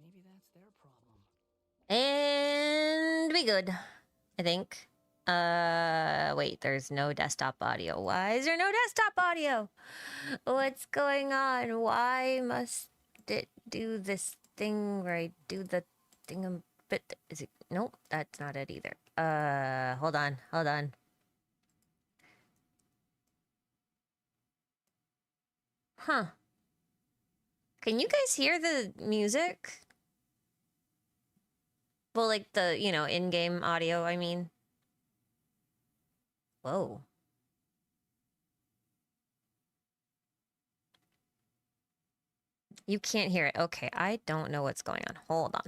Maybe that's their problem. And we good, I think. Wait, there's no desktop audio. Why is there no desktop audio? What's going on? Why must it do this thing where I do the thing? But is it? Nope, that's not it either. Hold on. Huh. Can you guys hear the music? Well, like the, you know, in-game audio, I mean. Whoa. You can't hear it. Okay, I don't know what's going on. Hold on.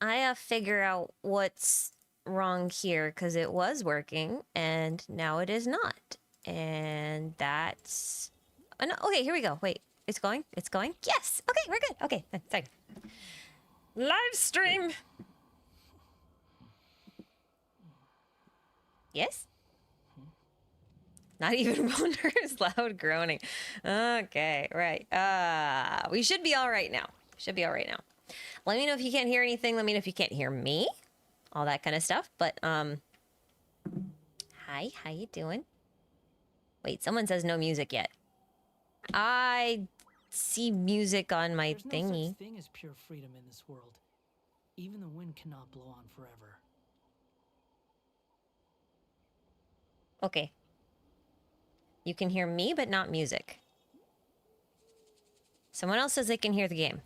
I have to figure out what's wrong here because it was working and now it is not. And that's... Oh, no. Okay, here we go. Wait, it's going? Yes! Okay, we're good. Okay, sorry. Live stream! Yes? Not even Wonder's loud groaning. Okay, right. We should be all right now. Let me know if you can't hear anything. Let me know if you can't hear me. All that kind of stuff. But, hi, how you doing? Wait, someone says no music yet. I see music on my thingy. There's no such thing as pure freedom in this world. Even the wind cannot blow on forever. Okay. You can hear me, but not music. Someone else says they can hear the game.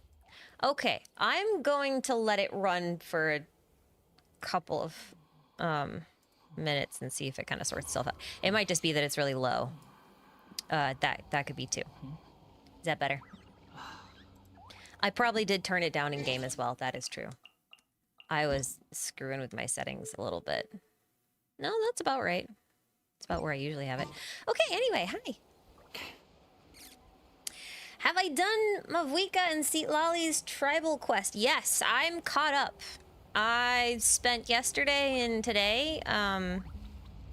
Okay, I'm going to let it run for a couple of minutes and see if it kind of sorts itself out. It might just be that it's really low. That could be too. Is that better? I probably did turn it down in game as well. That is true. I was screwing with my settings a little bit. No, that's about right. It's about where I usually have it. Okay, anyway, hi. Have I done Mavwika and Seatlali's tribal quest? Yes, I'm caught up. I spent yesterday and today, and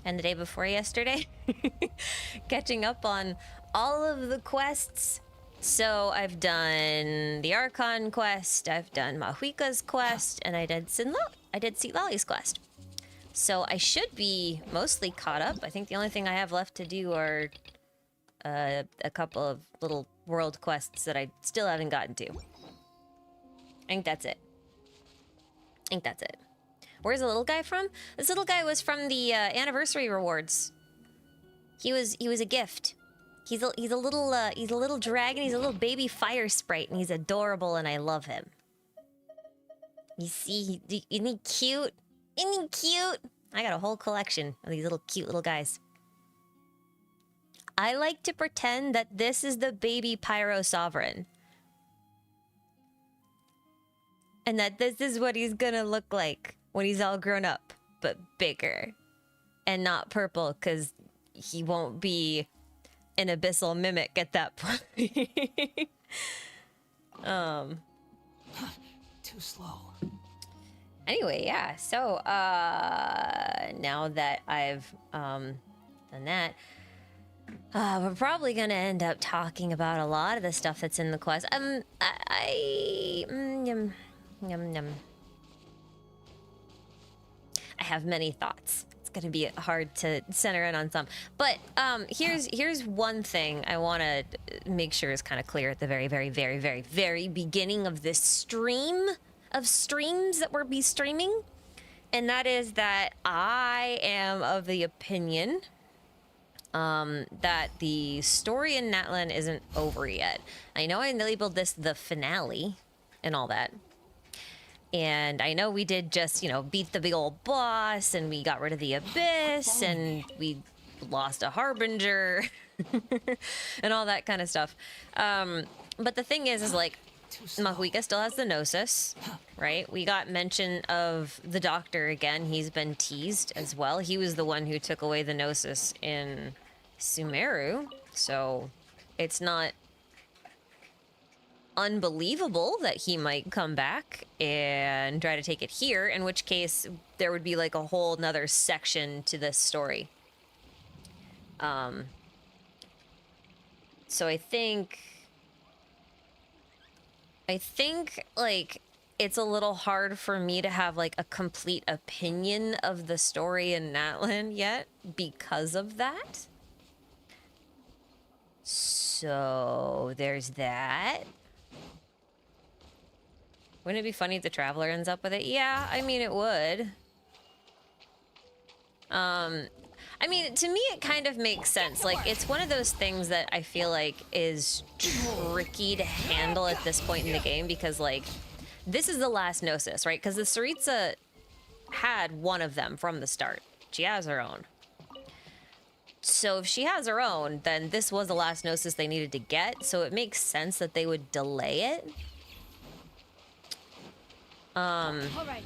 the day before yesterday, catching up on all of the quests. So I've done the Archon quest, I've done Mavwika's quest, and I did Seatlali's quest. So I should be mostly caught up. I think the only thing I have left to do are a couple of little world quests that I still haven't gotten to. I think that's it. Where's the little guy from? This little guy was from the anniversary rewards. He was a gift. He's a little dragon. He's a little baby fire sprite, and he's adorable, and I love him. You see, isn't he cute? I got a whole collection of these little cute little guys. I like to pretend that this is the baby Pyro Sovereign. And that this is what he's gonna look like when he's all grown up, but bigger. And not purple, because he won't be an abyssal mimic at that point. Too slow. Anyway, yeah, so now that I've done that, we're probably gonna end up talking about a lot of the stuff that's in the quest. I have many thoughts. It's gonna be hard to center in on some, but here's one thing I want to make sure is kind of clear at the very beginning of this stream of streams that we'll be streaming, and that is that I am of the opinion that the story in Natlan isn't over yet. I know I labeled this the finale and all that, and I know we did just, you know, beat the big old boss, and we got rid of the abyss, and we lost a Harbinger and all that kind of stuff. But the thing is like, Mavwika still has the Gnosis, right? We got mention of the Doctor again. He's been teased as well. He was the one who took away the Gnosis in Sumeru, so it's not unbelievable that he might come back and try to take it here, in which case there would be like a whole nother section to this story. So I think like it's a little hard for me to have like a complete opinion of the story in Natlan yet because of that. So there's that. Wouldn't it be funny if the Traveler ends up with it? Yeah, I mean, it would. I mean, to me, it kind of makes sense. Like, it's one of those things that I feel like is tricky to handle at this point in the game because, like, this is the last Gnosis, right? Because the Tsaritsa had one of them from the start. She has her own. So if she has her own, then this was the last Gnosis they needed to get, so it makes sense that they would delay it. All right.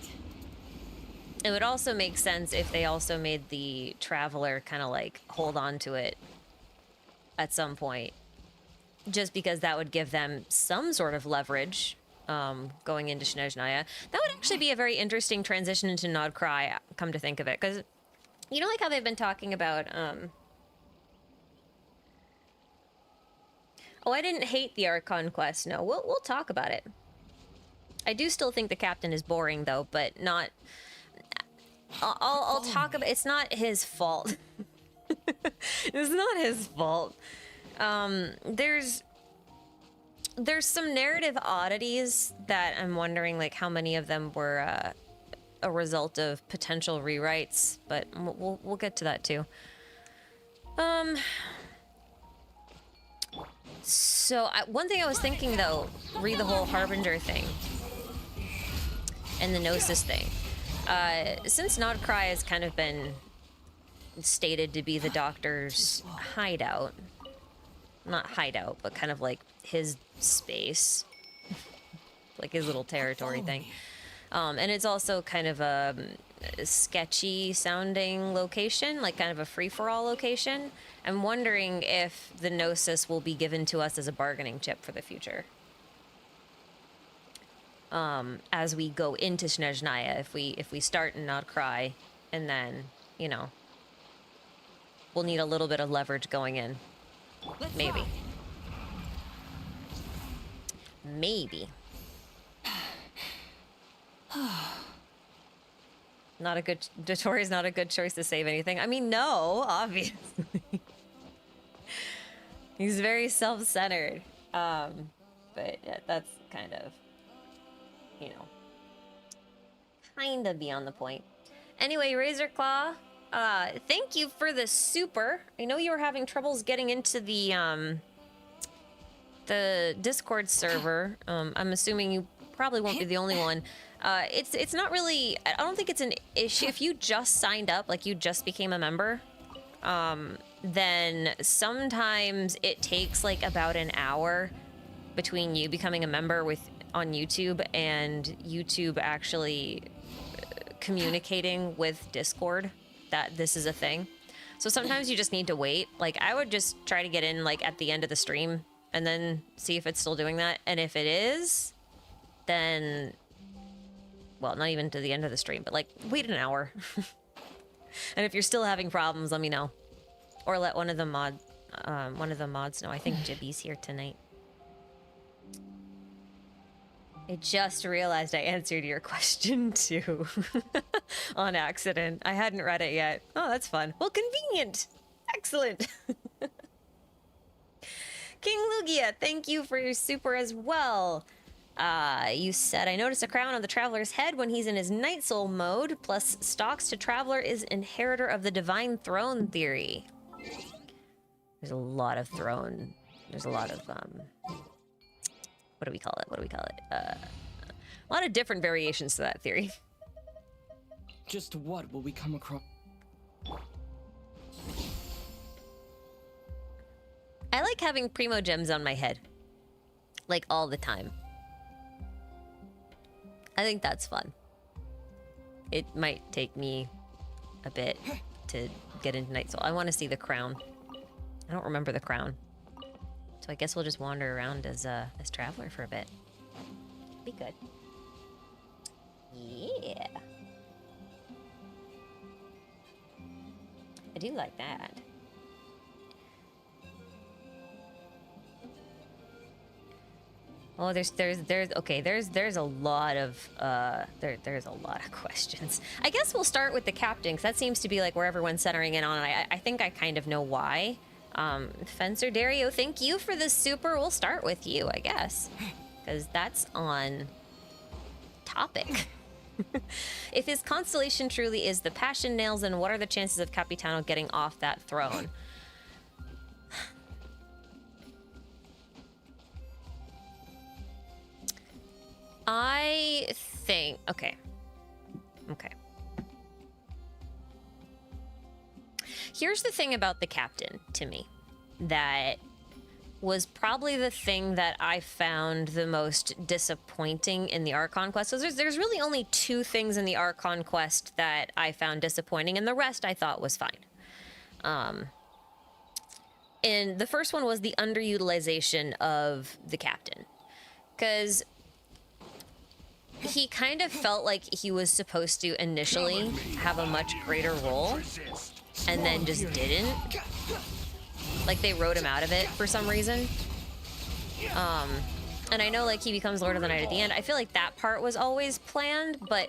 It would also make sense if they also made the Traveler kind of like hold on to it at some point. Just because that would give them some sort of leverage going into Snezhnaya. That would actually be a very interesting transition into Nod Cry, come to think of it. Because, you know, like how they've been talking about... Oh, I didn't hate the Archon quest. No, we'll talk about it. I do still think the captain is boring, though, but not... I'll talk about... It's not his fault. It's not his fault. There's some narrative oddities that I'm wondering, like, how many of them were a result of potential rewrites, but we'll get to that, too. So, one thing I was thinking, though, read the whole Harbinger thing and the Gnosis thing. Since Nod Cry has kind of been stated to be the Doctor's hideout, not hideout, but kind of like his space, like his little territory thing. And it's also kind of a sketchy sounding location, like kind of a free-for-all location. I'm wondering if the Gnosis will be given to us as a bargaining chip for the future. As we go into Snezhnaya, if we start in Nod Cry, and then, you know, we'll need a little bit of leverage going in. Maybe. Maybe. Not a good... Dotori's not a good choice to save anything. I mean, no, obviously. He's very self-centered. But yeah, that's kind of, you know, kind of beyond the point. Anyway, Razorclaw, thank you for the super. I know you were having troubles getting into the Discord server. I'm assuming you probably won't be the only one. It's not really... I don't think it's an issue. If you just signed up, like you just became a member, then sometimes it takes like about an hour between you becoming a member on YouTube and YouTube actually communicating with Discord that this is a thing. So sometimes you just need to wait. Like, I would just try to get in like at the end of the stream and then see if it's still doing that. And if it is, then, well, not even to the end of the stream, but like wait an hour. And if you're still having problems, let me know. Or let one of the mods know. I think Jibby's here tonight. I just realized I answered your question too. On accident. I hadn't read it yet. Oh, that's fun. Well, convenient. Excellent. King Lugia, thank you for your super as well. You said, I noticed a crown on the Traveler's head when he's in his Night Soul mode, plus stocks to Traveler is inheritor of the Divine Throne theory. There's a lot of throne. There's a lot of, what do we call it? A lot of different variations to that theory. Just what will we come across? I like having Primo Gems on my head. Like, all the time. I think that's fun. It might take me a bit to get into Night Soul. I want to see the crown. I don't remember the crown. So I guess we'll just wander around as Traveler for a bit. Be good. Yeah. I do like that. Oh, there's a lot of there's a lot of questions. I guess we'll start with the captain, because that seems to be like where everyone's centering in on, and I think I kind of know why. Fencer Dario, thank you for the super. We'll start with you, I guess, because that's on topic. If his constellation truly is the Passion Nails, then what are the chances of Capitano getting off that throne? I think... Okay. Here's the thing about the captain, to me, that was probably the thing that I found the most disappointing in the Archon quest. So there's really only two things in the Archon quest that I found disappointing, and the rest I thought was fine. And the first one was the underutilization of the captain. Because he kind of felt like he was supposed to initially have a much greater role, and then just didn't. Like, they wrote him out of it for some reason. And I know, like, he becomes Lord of the Night at the end. I feel like that part was always planned, but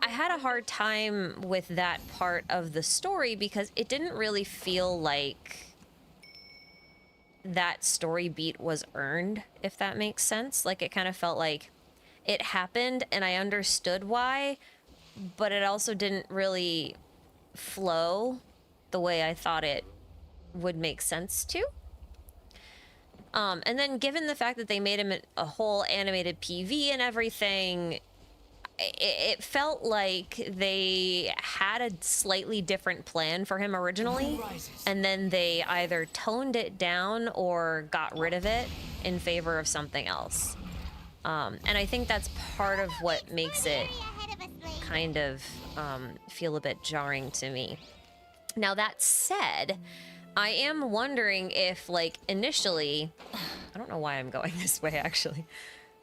I had a hard time with that part of the story because it didn't really feel like that story beat was earned, if that makes sense. Like, it kind of felt like it happened and I understood why, but it also didn't really flow the way I thought it would make sense to. And then given the fact that they made him a whole animated PV and everything, it felt like they had a slightly different plan for him originally, and then they either toned it down or got rid of it in favor of something else. And I think that's part of what makes it kind of feel a bit jarring to me. Now, that said, I am wondering if, like, initially... I don't know why I'm going this way, actually.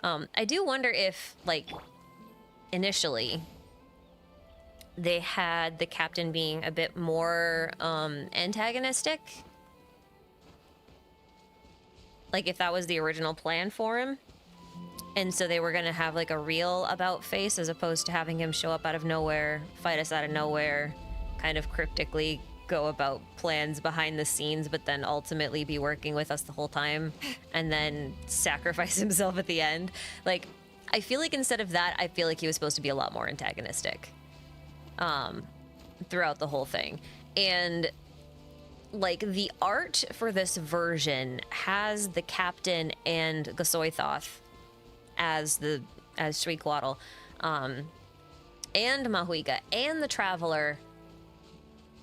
I do wonder if, like, initially they had the captain being a bit more antagonistic. Like, if that was the original plan for him. And so they were going to have, like, a real about face as opposed to having him show up out of nowhere, fight us out of nowhere, kind of cryptically go about plans behind the scenes, but then ultimately be working with us the whole time and then sacrifice himself at the end. Like, I feel like instead of that, I feel like he was supposed to be a lot more antagonistic throughout the whole thing. And like, the art for this version has the captain and Gasoithoth as Shriekwaddle, and Mahuika and the Traveler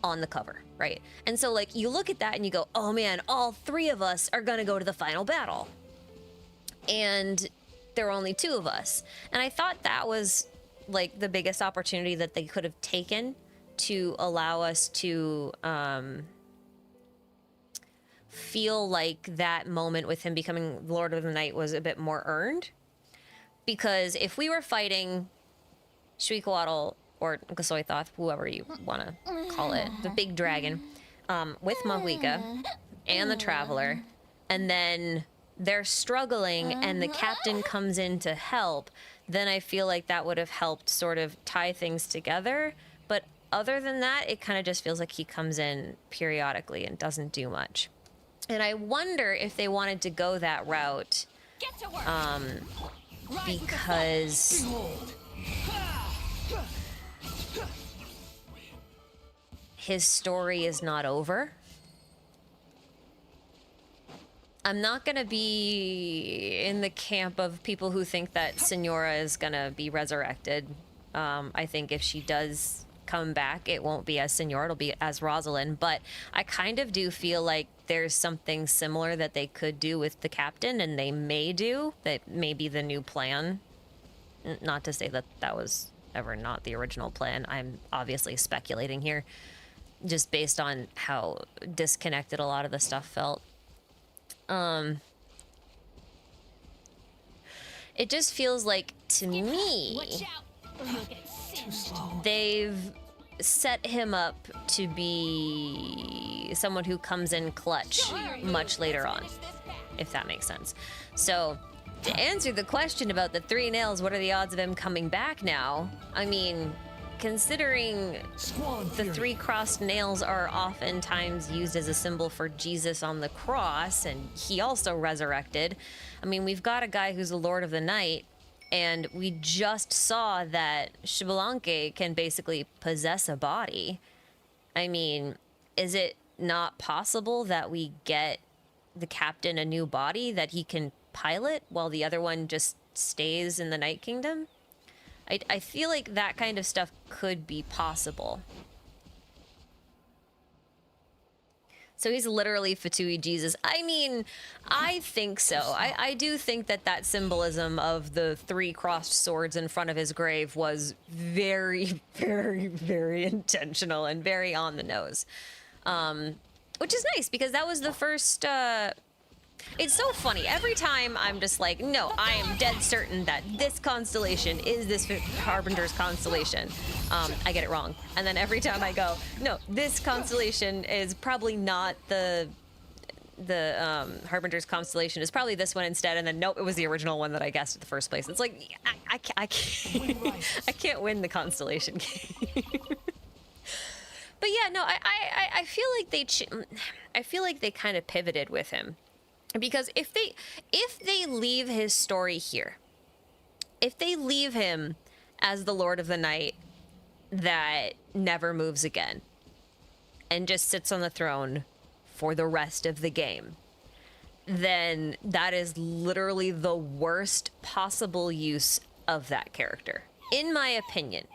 on the cover, right? And so, like, you look at that and you go, oh man, all three of us are gonna go to the final battle. And there are only two of us. And I thought that was, like, the biggest opportunity that they could have taken to allow us to feel like that moment with him becoming Lord of the Night was a bit more earned. Because if we were fighting Shriekwaddle or Gasoithoth, whoever you want to call it, the big dragon, with Mahuika and the Traveler, and then they're struggling and the captain comes in to help, then I feel like that would have helped sort of tie things together. But other than that, it kind of just feels like he comes in periodically and doesn't do much. And I wonder if they wanted to go that route, because his story is not over. I'm not gonna be in the camp of people who think that Signora is gonna be resurrected. I think if she does come back, it won't be as Signora, it'll be as Rosalind. But I kind of do feel like there's something similar that they could do with the captain, and they may do. That may be the new plan. Not to say that that was ever not the original plan. I'm obviously speculating here, just based on how disconnected a lot of the stuff felt. It just feels like, to me, they've set him up to be someone who comes in clutch much later on, if that makes sense. So to answer the question about the 3 nails, what are the odds of him coming back now? I mean, considering the 3 crossed nails are oftentimes used as a symbol for Jesus on the cross, and he also resurrected. I mean, we've got a guy who's the Lord of the Night, and we just saw that Xbalanque can basically possess a body. I mean, is it not possible that we get the captain a new body that he can pilot while the other one just stays in the Night Kingdom? I feel like that kind of stuff could be possible. So he's literally Fatui Jesus. I mean, I think so. I do think that that symbolism of the 3 crossed swords in front of his grave was very, very, very intentional and very on the nose. Which is nice, because that was the first... It's so funny. Every time I'm just like, no, I am dead certain that this constellation is this Harbinger's constellation. I get it wrong. And then every time I go, no, this constellation is probably not the Harbinger's constellation. It's probably this one instead. And then, nope, it was the original one that I guessed at the first place. It's like, I can't win the constellation game. But yeah, no, I feel like they kind of pivoted with him. Because if they leave his story here, if they leave him as the Lord of the Night that never moves again and just sits on the throne for the rest of the game, then that is literally the worst possible use of that character, in my opinion.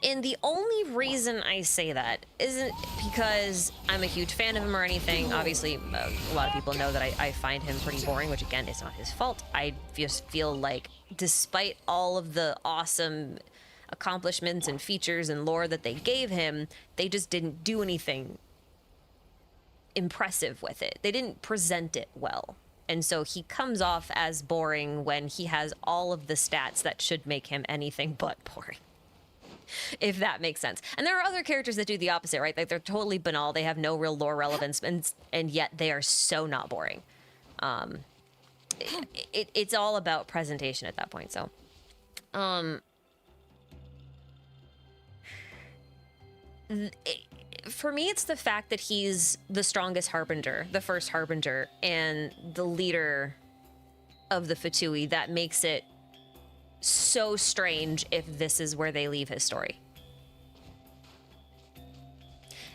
And the only reason I say that isn't because I'm a huge fan of him or anything. Obviously, a lot of people know that I find him pretty boring, which again is not his fault. I just feel like despite all of the awesome accomplishments and features and lore that they gave him, they just didn't do anything impressive with it. They didn't present it well. And so he comes off as boring when he has all of the stats that should make him anything but boring. If that makes sense. And there are other characters that do the opposite, right? Like they're totally banal. They have no real lore relevance, and yet they are so not boring. It's all about presentation at that point. So, for me, it's the fact that he's the strongest Harbinger, the first Harbinger, and the leader of the Fatui that makes it so strange if this is where they leave his story.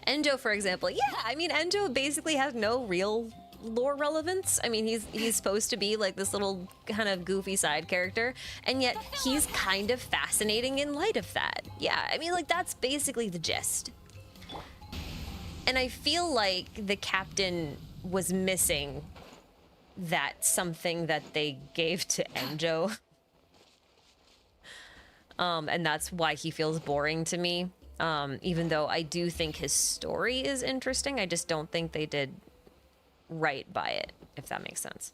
Enjo, for example, yeah, I mean, Enjo basically has no real lore relevance. I mean, he's supposed to be like this little kind of goofy side character, and yet he's kind of fascinating in light of that. Yeah, I mean, like, that's basically the gist. And I feel like the captain was missing that something that they gave to Enjo. And that's why he feels boring to me. Even though I do think his story is interesting, I just don't think they did right by it, if that makes sense.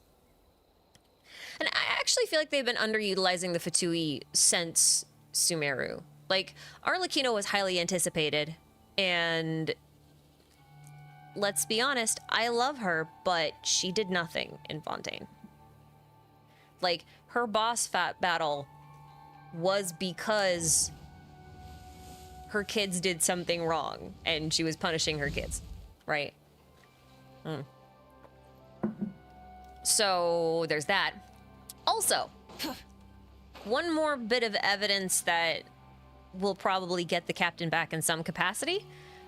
And I actually feel like they've been underutilizing the Fatui since Sumeru. Like, Arlecchino was highly anticipated, and let's be honest, I love her, but she did nothing in Fontaine. Like, her boss battle was because her kids did something wrong and she was punishing her kids, right? So there's that. Also, one more bit of evidence that will probably get the captain back in some capacity.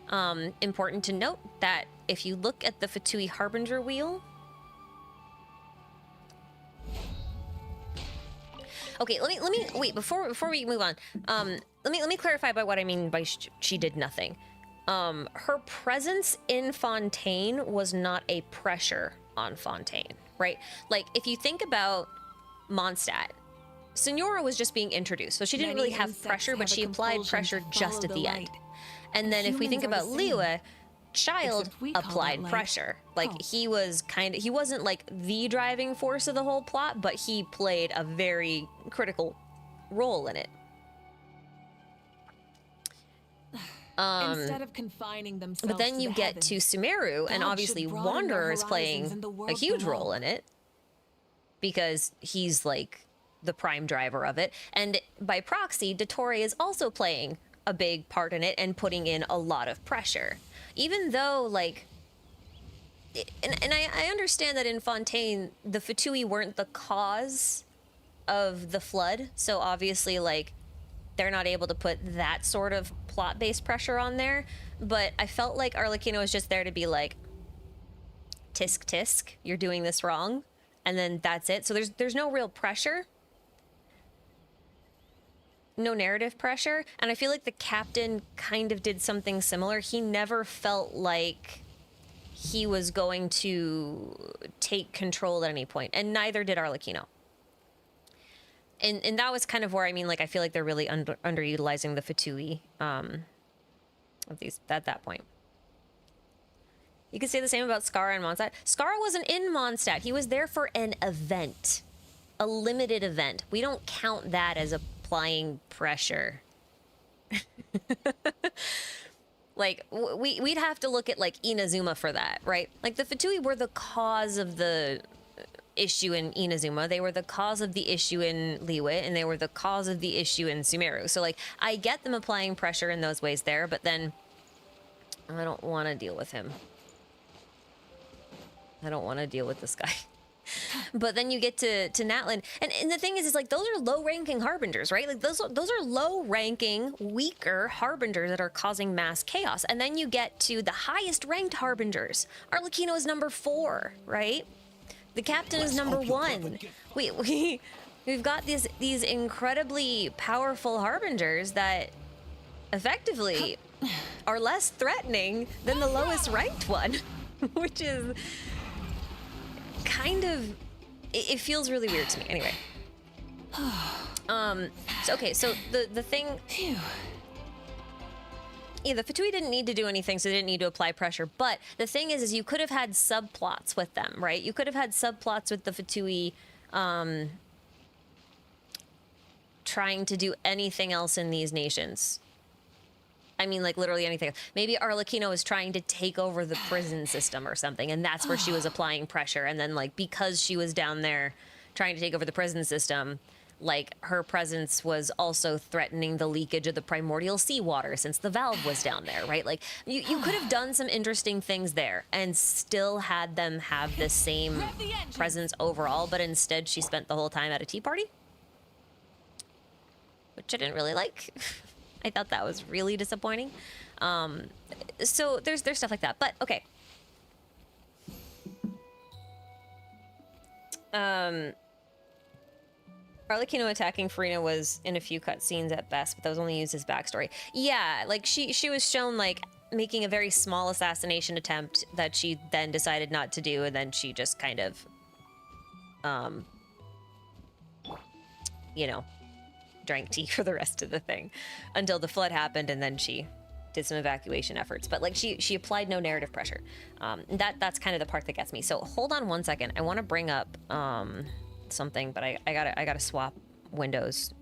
Important to note that if you look at the Fatui Harbinger wheel, okay, let me wait before we move on. Let me clarify by what I mean by she did nothing. Her presence in Fontaine was not a pressure on Fontaine, right? Like, if you think about Mondstadt, Signora was just being introduced, so she didn't really have pressure, but she applied pressure just at the end. And then if we think about Liyue, Child applied pressure. Like, he wasn't like the driving force of the whole plot, but he played a very critical role in it. Instead of confining themselves but then to you the get heavens, to Sumeru, and God obviously should broaden their Wanderer is horizons playing in the a world huge below. role in it. because he's like the prime driver of it. And by proxy, Dottore is also playing a big part in it and putting in a lot of pressure. Even though, like, and I understand that in Fontaine, the Fatui weren't the cause of the flood, so obviously, like, they're not able to put that sort of plot-based pressure on there, but I felt like Arlecchino was just there to be like, tisk tisk, you're doing this wrong, and then that's it. So there's no real pressure, no narrative pressure, and I feel like the captain kind of did something similar. He never felt like he was going to take control at any point, and neither did Arlecchino. And that was kind of where, I mean, like, I feel like they're really underutilizing the Fatui of these at that point. You could say the same about Skara and Mondstadt. Skara wasn't in Mondstadt. He was there for an event, a limited event. We don't count that as applying pressure. Like, we'd have to look at, like, Inazuma for that, right? Like, the Fatui were the cause of the issue in Inazuma. They were the cause of the issue in Liwit, and they were the cause of the issue in Sumeru. So, like, I get them applying pressure in those ways there, but then I don't want to deal with him. I don't want to deal with this guy. But then you get to Natlan, and the thing is like, those are low-ranking harbingers, right? Like, those are low-ranking, weaker harbingers that are causing mass chaos. And then you get to the highest-ranked harbingers. Arlecchino is number 4, right? The captain is number 1. We've got these incredibly powerful harbingers that effectively are less threatening than the lowest ranked one, which is kind of, it feels really weird to me. Anyway, so okay, so the thing. Phew. Yeah, the Fatui didn't need to do anything, so they didn't need to apply pressure. But the thing is you could have had subplots with them, right? You could have had subplots with the Fatui trying to do anything else in these nations. I mean, like, literally anything. Maybe Arlecchino was trying to take over the prison system or something, and that's where she was applying pressure. And then, like, because she was down there trying to take over the prison system, like, her presence was also threatening the leakage of the primordial seawater since the valve was down there, right? Like, you could have done some interesting things there and still had them have the same presence overall, but instead she spent the whole time at a tea party, which I didn't really like. I thought that was really disappointing. So there's stuff like that, but okay. Arlecchino attacking Farina was in a few cutscenes at best, but that was only used as backstory. Yeah, like, she was shown, like, making a very small assassination attempt that she then decided not to do, and then she just kind of, you know, drank tea for the rest of the thing until the flood happened, and then she did some evacuation efforts. But, like, she applied no narrative pressure. That's kind of the part that gets me. So hold on one second. I want to bring up something, but I gotta swap windows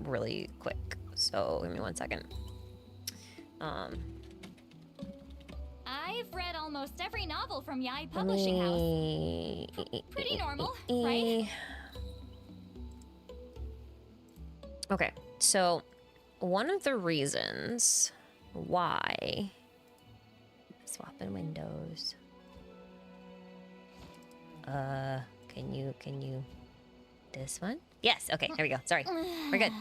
really quick. So give me 1 second. I've read almost every novel from Yai Publishing House. Pretty normal, right? Okay, so one of the reasons why swapping windows. Can you this one? Yes, okay, there we go. Sorry. We're good.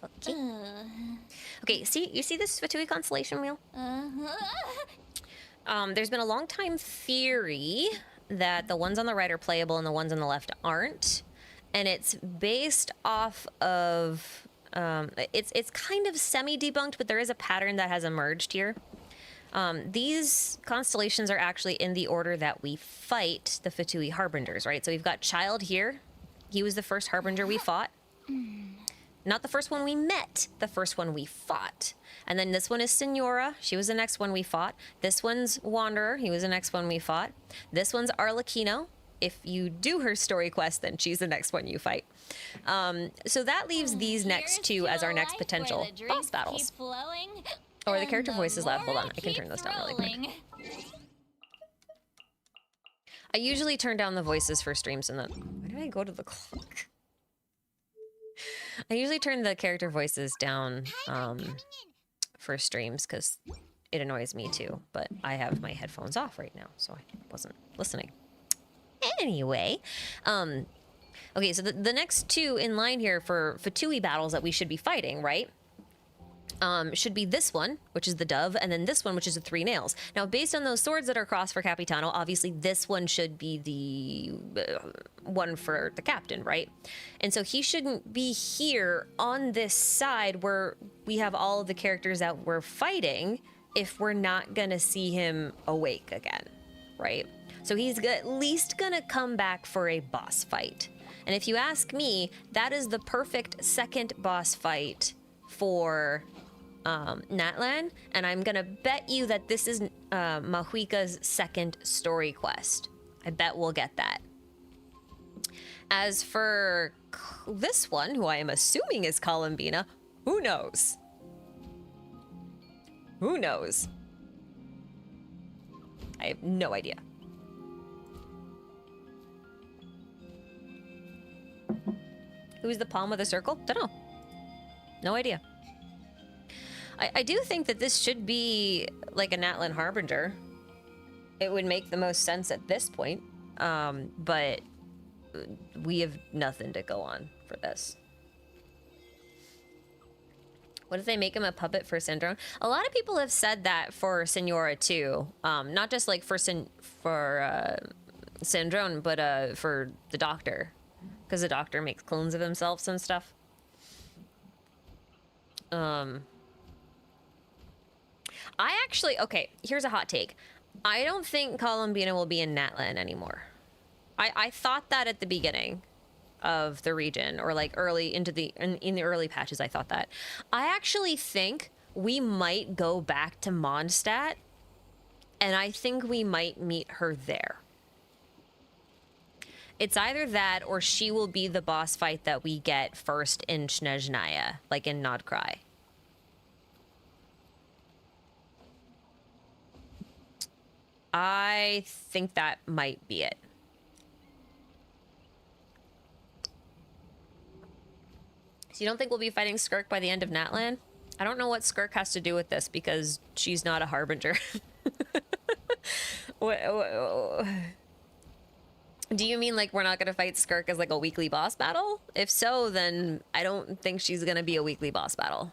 Okay. Okay, you see this Fatui constellation wheel? There's been a long time theory that the ones on the right are playable and the ones on the left aren't. And it's based off of it's kind of semi-debunked, but there is a pattern that has emerged here. These constellations are actually in the order that we fight the Fatui Harbingers, right? So we've got Child here. He was the first Harbinger we fought. Not the first one we met, the first one we fought. And then this one is Senora. She was the next one we fought. This one's Wanderer. He was the next one we fought. This one's Arlecchino. If you do her story quest, then she's the next one you fight. So that leaves these next two as our next potential boss battles. Or the character voice is loud. Hold on, I can turn this down really quick. I usually turn down the voices for streams and then... Why did I go to the clock? I usually turn the character voices down for streams because it annoys me too. But I have my headphones off right now, so I wasn't listening. Anyway, okay, so the next two in line here for Fatui battles that we should be fighting, right? Should be this one, which is the dove, and then this one, which is the 3 nails. Now, based on those swords that are crossed for Capitano, obviously this one should be the one for the captain, right? And so he shouldn't be here on this side where we have all of the characters that we're fighting if we're not gonna see him awake again, right? So he's at least gonna come back for a boss fight. And if you ask me, that is the perfect second boss fight for Natlan, and I'm gonna bet you that this is Mahuika's second story quest. I bet we'll get that. As for this one, who I am assuming is Columbina, who knows? Who knows? I have no idea. Who's the palm of the circle? Dunno. No idea. I do think that this should be like a Natlan Harbinger. It would make the most sense at this point, but we have nothing to go on for this. What if they make him a puppet for Syndrome? A lot of people have said that for Senora too, not just like for Syndrome, but for the Doctor, because the Doctor makes clones of himself and stuff. I actually, okay, here's a hot take. I don't think Columbina will be in Natlan anymore. I thought that at the beginning of the region, or like early into the, in the early patches, I thought that. I actually think we might go back to Mondstadt, and I think we might meet her there. It's either that, or she will be the boss fight that we get first in Snezhnaya, like in Nodcry. I think that might be it. So you don't think we'll be fighting Skirk by the end of Natlan? I don't know what Skirk has to do with this because she's not a Harbinger. Do you mean like we're not going to fight Skirk as like a weekly boss battle? If so, then I don't think she's going to be a weekly boss battle.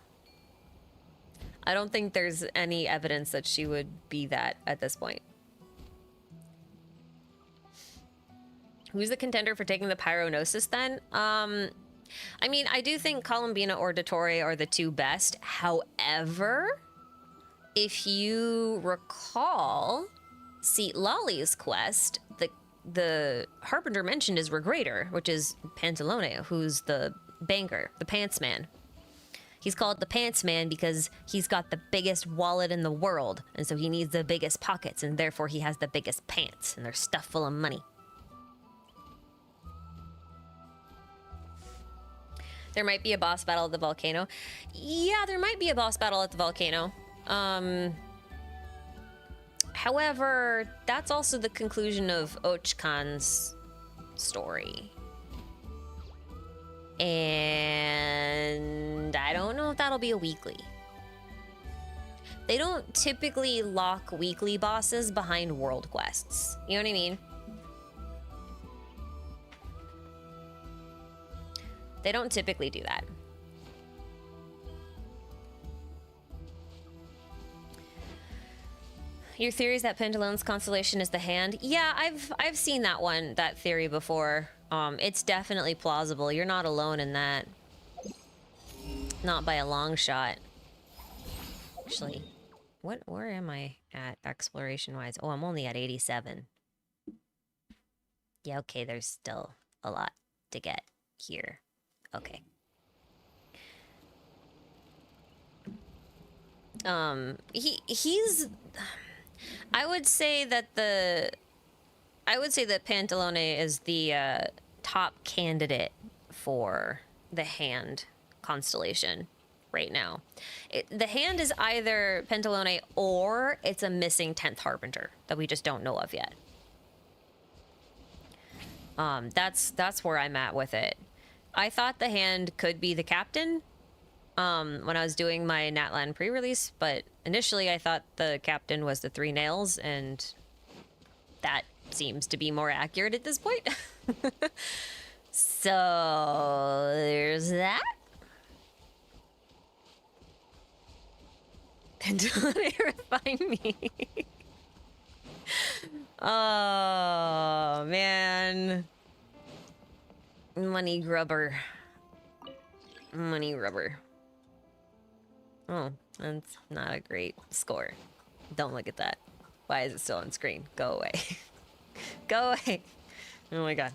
I don't think there's any evidence that she would be that at this point. Who's the contender for taking the Pyronosis then? I mean, I do think Columbina or Dottore are the two best. However, if you recall Seat Lolly's quest, the Harbinger mentioned is Regrator, which is Pantalone, who's the banker, the pants man. He's called the pants man because he's got the biggest wallet in the world, and so he needs the biggest pockets, and therefore he has the biggest pants, and they're stuffed full of money. There might be a boss battle at the volcano. Yeah, there might be a boss battle at the volcano. However, that's also the conclusion of Ochkan's story. And I don't know if that'll be a weekly. They don't typically lock weekly bosses behind world quests. You know what I mean? They don't typically do that. Your theory is that Pentalone's constellation is the hand? Yeah, I've seen that theory before. It's definitely plausible. You're not alone in that. Not by a long shot. Actually, where am I at exploration-wise? Oh, I'm only at 87. Yeah, okay, there's still a lot to get here. Okay. He's I would say that Pantalone is the top candidate for the hand constellation right now. The hand is either Pantalone or it's a missing 10th Harbinger that we just don't know of yet. That's where I'm at with it. I thought the hand could be the captain when I was doing my Natlan pre-release, but initially I thought the captain was the 3 nails, and that seems to be more accurate at this point. So there's that. And don't refine me. Oh, man. Money grubber. Money rubber. Oh, that's not a great score. Don't look at that. Why is it still on screen? Go away. Go away. Oh my god.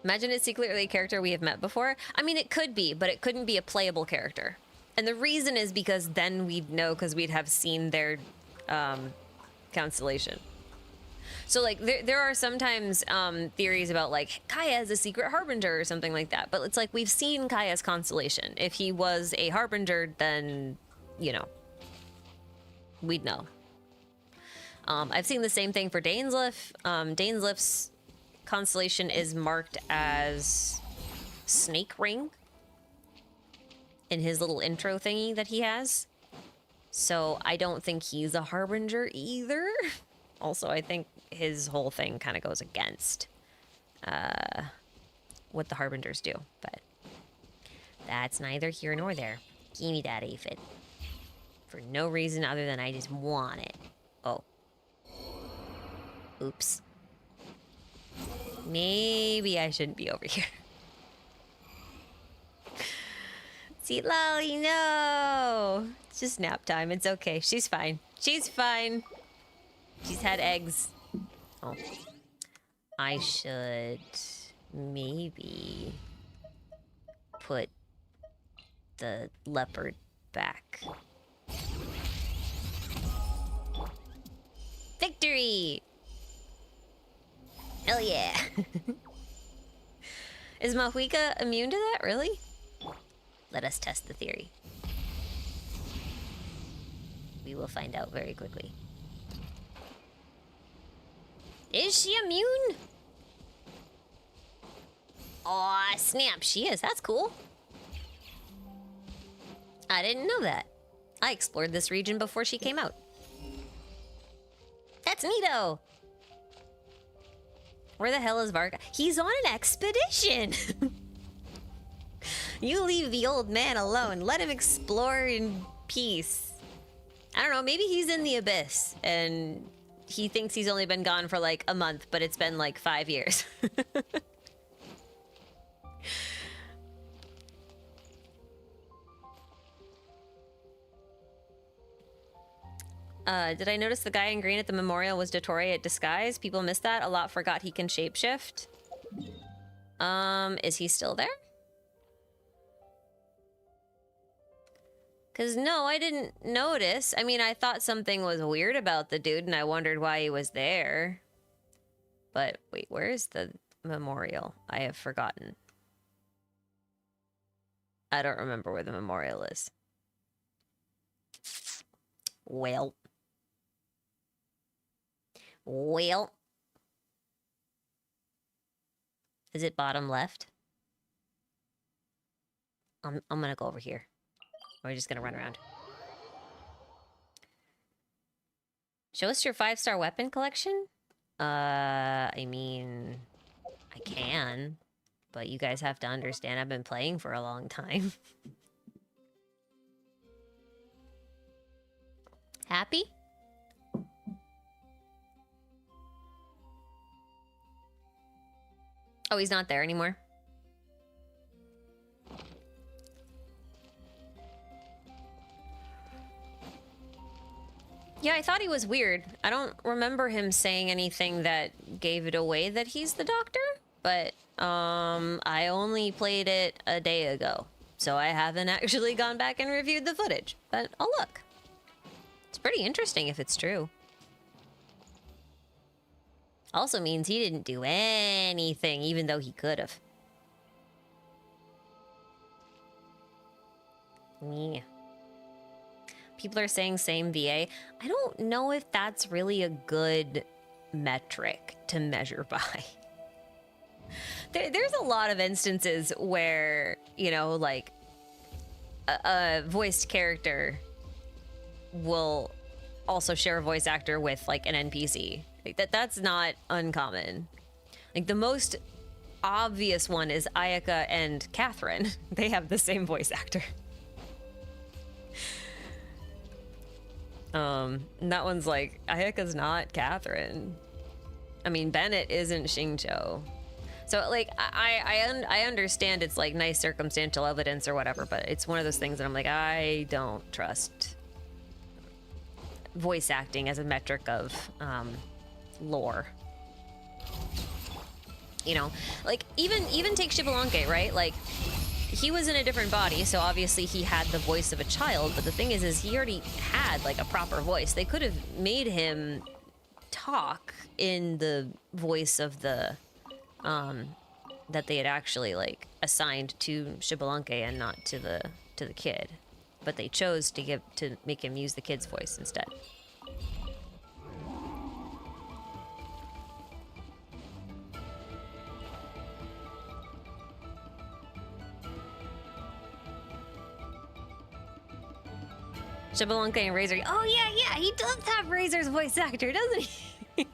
Imagine it's secretly a character we have met before. I mean, it could be, but it couldn't be a playable character. And the reason is because then we'd know, because we'd have seen their constellation. So, like, there are sometimes theories about, like, Kaya is a secret Harbinger or something like that. But it's like, we've seen Kaya's constellation. If he was a Harbinger, then, you know, we'd know. I've seen the same thing for Dainslif. Dainslif's constellation is marked as Snake Ring in his little intro thingy that he has. So I don't think he's a Harbinger either. Also, I think his whole thing kind of goes against what the Harbingers do. But that's neither here nor there. Give me that aphid. For no reason other than I just want it. Oh. Oops. Maybe I shouldn't be over here. See, Lolly, no! It's just nap time. It's okay. She's fine. She's fine. She's had eggs. Oh. I should maybe put the leopard back. Victory! Hell yeah! Is Mahuika immune to that, really? Let us test the theory. We will find out very quickly. Is she immune? Aw, snap, she is. That's cool. I didn't know that. I explored this region before she came out. That's neato! Where the hell is Varga? He's on an expedition! You leave the old man alone. Let him explore in peace. I don't know, maybe he's in the abyss and he thinks he's only been gone for like a month, but it's been like 5 years. Did I notice the guy in green at the memorial was Dottore at Disguise? People missed that. A lot forgot he can shapeshift. Is he still there? Because no, I didn't notice. I mean, I thought something was weird about the dude and I wondered why he was there. But wait, where is the memorial? I have forgotten. I don't remember where the memorial is. Well. Is it bottom left? I'm gonna go over here. Or we're just gonna run around. Show us your 5-star weapon collection? I mean, I can, but you guys have to understand I've been playing for a long time. Happy? Oh, he's not there anymore. Yeah, I thought he was weird. I don't remember him saying anything that gave it away that he's the doctor, but I only played it a day ago, so I haven't actually gone back and reviewed the footage, but I'll look. It's pretty interesting if it's true. Also means he didn't do anything, even though he could have. Yeah. People are saying same VA. I don't know if that's really a good metric to measure by. There's a lot of instances where, you know, like a voiced character will also share a voice actor with like an NPC. Like that's not uncommon. Like the most obvious one is Ayaka and Catherine. They have the same voice actor. And that one's like, Ayaka's not Catherine. I mean, Bennett isn't Xingqiu. So like, I understand it's like nice circumstantial evidence or whatever, but it's one of those things that I'm like, I don't trust voice acting as a metric of lore. You know, like even take Xbalanque, right? Like he was in a different body, so obviously he had the voice of a child, but the thing is he already had like a proper voice. They could have made him talk in the voice of the that they had actually like assigned to Xbalanque and not to the kid, but they chose to make him use the kid's voice instead. Xbalanque and Razor. Oh yeah, he does have Razor's voice actor, doesn't he?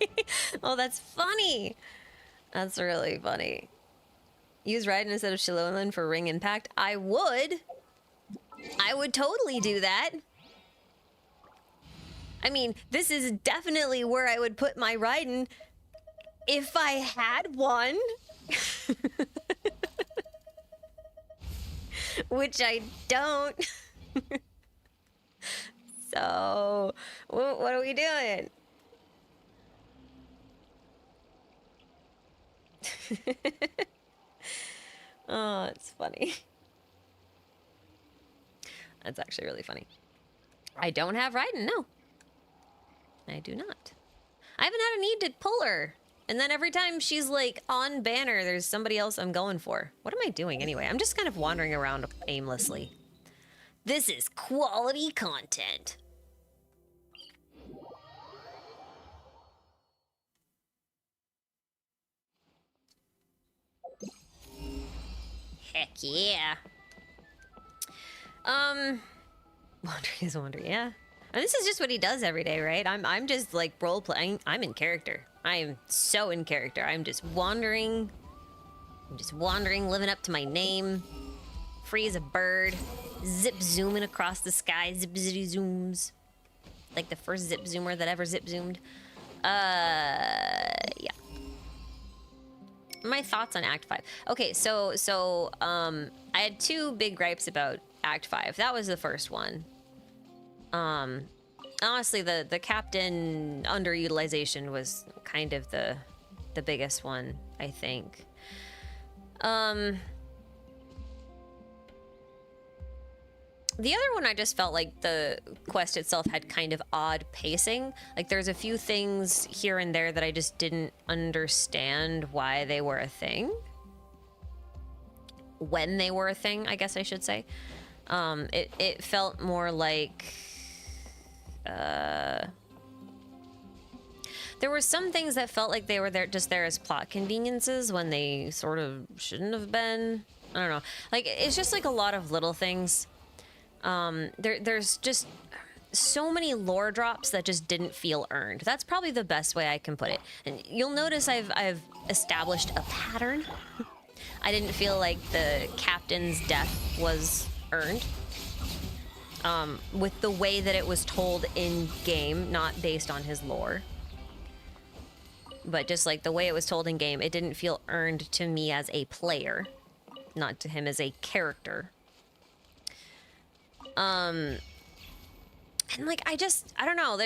Oh, that's funny. That's really funny. Use Raiden instead of Shilolan for ring impact. I would totally do that. I mean, this is definitely where I would put my Raiden if I had one. Which I don't. So, what are we doing? Oh, it's funny. That's actually really funny. I don't have Raiden, no. I do not. I haven't had a need to pull her. And then every time she's like on banner, there's somebody else I'm going for. What am I doing anyway? I'm just kind of wandering around aimlessly. This is quality content. Heck yeah. Wandering is wandering, yeah. And this is just what he does every day, right? I'm just like role playing. I'm in character. I am so in character. I'm just wandering. Living up to my name. Free as a bird. Zip zooming across the sky. Zip zitty zooms. Like the first zip zoomer that ever zip zoomed. Yeah. My thoughts on Act 5. Okay, so I had two big gripes about Act 5. That was the first one. Honestly, the captain underutilization was kind of the biggest one, I think. The other one, I just felt like the quest itself had kind of odd pacing. Like there's a few things here and there that I just didn't understand why they were a thing. When they were a thing, I guess I should say. It felt more like... there were some things that felt like they were there as plot conveniences when they sort of shouldn't have been. I don't know. Like, it's just like a lot of little things. There's just so many lore drops that just didn't feel earned. That's probably the best way I can put it. And you'll notice I've established a pattern. I didn't feel like the captain's death was earned. With the way that it was told in game, not based on his lore. But just like the way it was told in game, it didn't feel earned to me as a player, not to him as a character. And like, I don't know.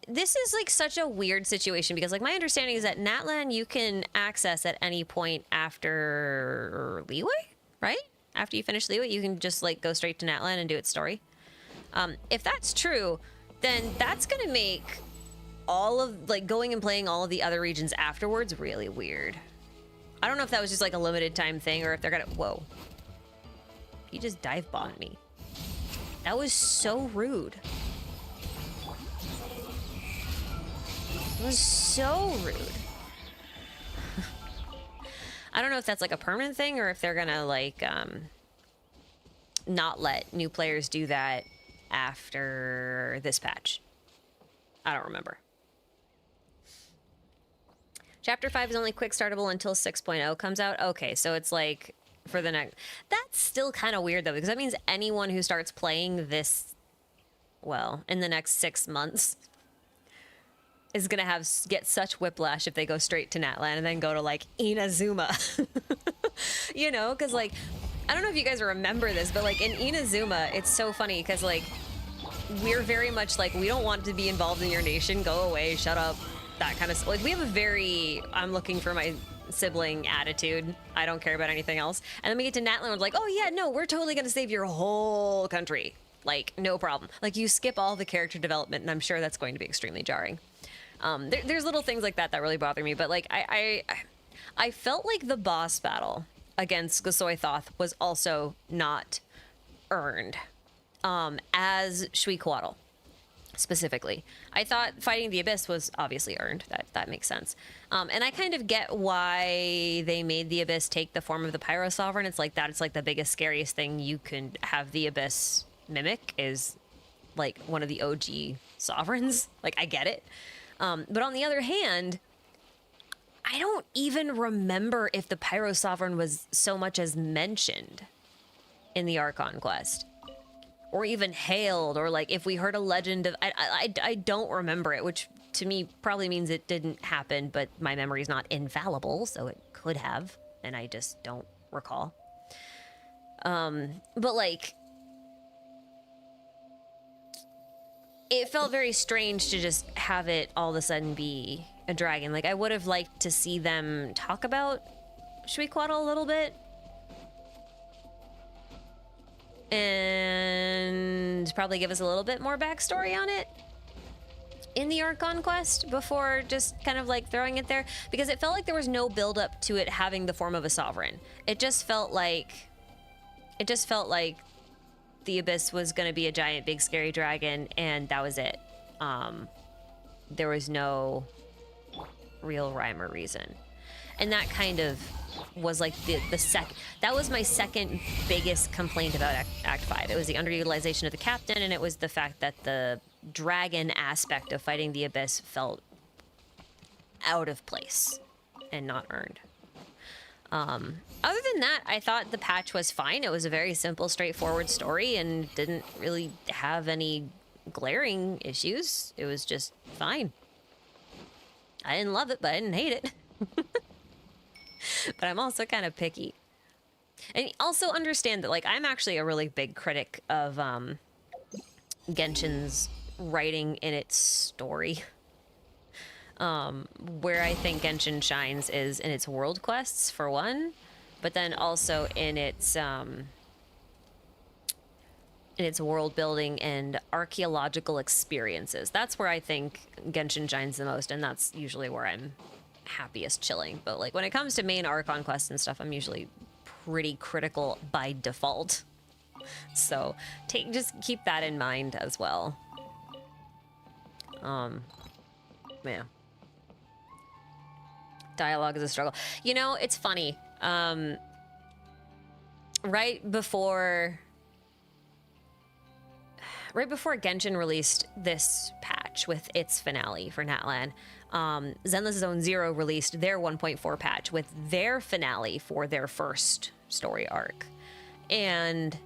This is like such a weird situation because like my understanding is that Natlan you can access at any point after Leeway, right? After you finish Leeway, you can just like go straight to Natlan and do its story. If that's true, then that's gonna make all of like going and playing all of the other regions afterwards really weird. I don't know if that was just like a limited time thing or if they're gonna... Whoa. He just dive bombed me. That was so rude. It was so rude. I don't know if that's like a permanent thing or if they're gonna like not let new players do that after this patch. I don't remember. Chapter 5 is only quick startable until 6.0 comes out. Okay, so it's like for the next... That's still kind of weird, though, because that means anyone who starts playing this, well, in the next 6 months is going to get such whiplash if they go straight to Natlan and then go to, like, Inazuma. You know, because, like, I don't know if you guys remember this, but, like, in Inazuma, it's so funny because, like, we're very much like, we don't want to be involved in your nation. Go away, shut up. That kind of, like, we have a very I'm looking for my sibling attitude. I don't care about anything else. And then we get to Natlan, we're like, oh yeah, no, we're totally gonna save your whole country. Like, no problem. Like, you skip all the character development, and I'm sure that's going to be extremely jarring. There's little things like that that really bother me, but like I felt like the boss battle against Gosoi Thoth was also not earned as Shweequaddle. Specifically, I thought fighting the Abyss was obviously earned. That makes sense. And I kind of get why they made the Abyss take the form of the Pyro Sovereign. It's like that. It's like the biggest, scariest thing you can have the Abyss mimic is like one of the OG sovereigns. Like, I get it. But on the other hand, I don't even remember if the Pyro Sovereign was so much as mentioned in the Archon quest. Or even hailed, or like if we heard a legend of... I don't remember it, which to me probably means it didn't happen, but my memory's not infallible, so it could have, and I just don't recall. But like... It felt very strange to just have it all of a sudden be a dragon. Like, I would have liked to see them talk about Shweequaddle a little bit. And probably give us a little bit more backstory on it in the Archon quest before just kind of like throwing it there, because it felt like there was no build up to it having the form of a sovereign. It just felt like the Abyss was going to be a giant big scary dragon, and that was it. There was no real rhyme or reason, and that kind of was like that was my second biggest complaint about Act 5. It was the underutilization of the captain, and it was the fact that the dragon aspect of fighting the Abyss felt out of place and not earned. Other than that, I thought the patch was fine. It was a very simple, straightforward story and didn't really have any glaring issues. It was just fine. I didn't love it, but I didn't hate it. But I'm also kind of picky. And also understand that, like, I'm actually a really big critic of Genshin's writing in its story. Where I think Genshin shines is in its world quests, for one, but then also in its world building and archaeological experiences. That's where I think Genshin shines the most, and that's usually where I'm happiest chilling. But like when it comes to main Archon quests and stuff, I'm usually pretty critical by default. So just keep that in mind as well. Yeah. Dialogue is a struggle. You know, it's funny. Right before Genshin released this patch with its finale for Natlan, Zenless Zone Zero released their 1.4 patch with their finale for their first story arc. And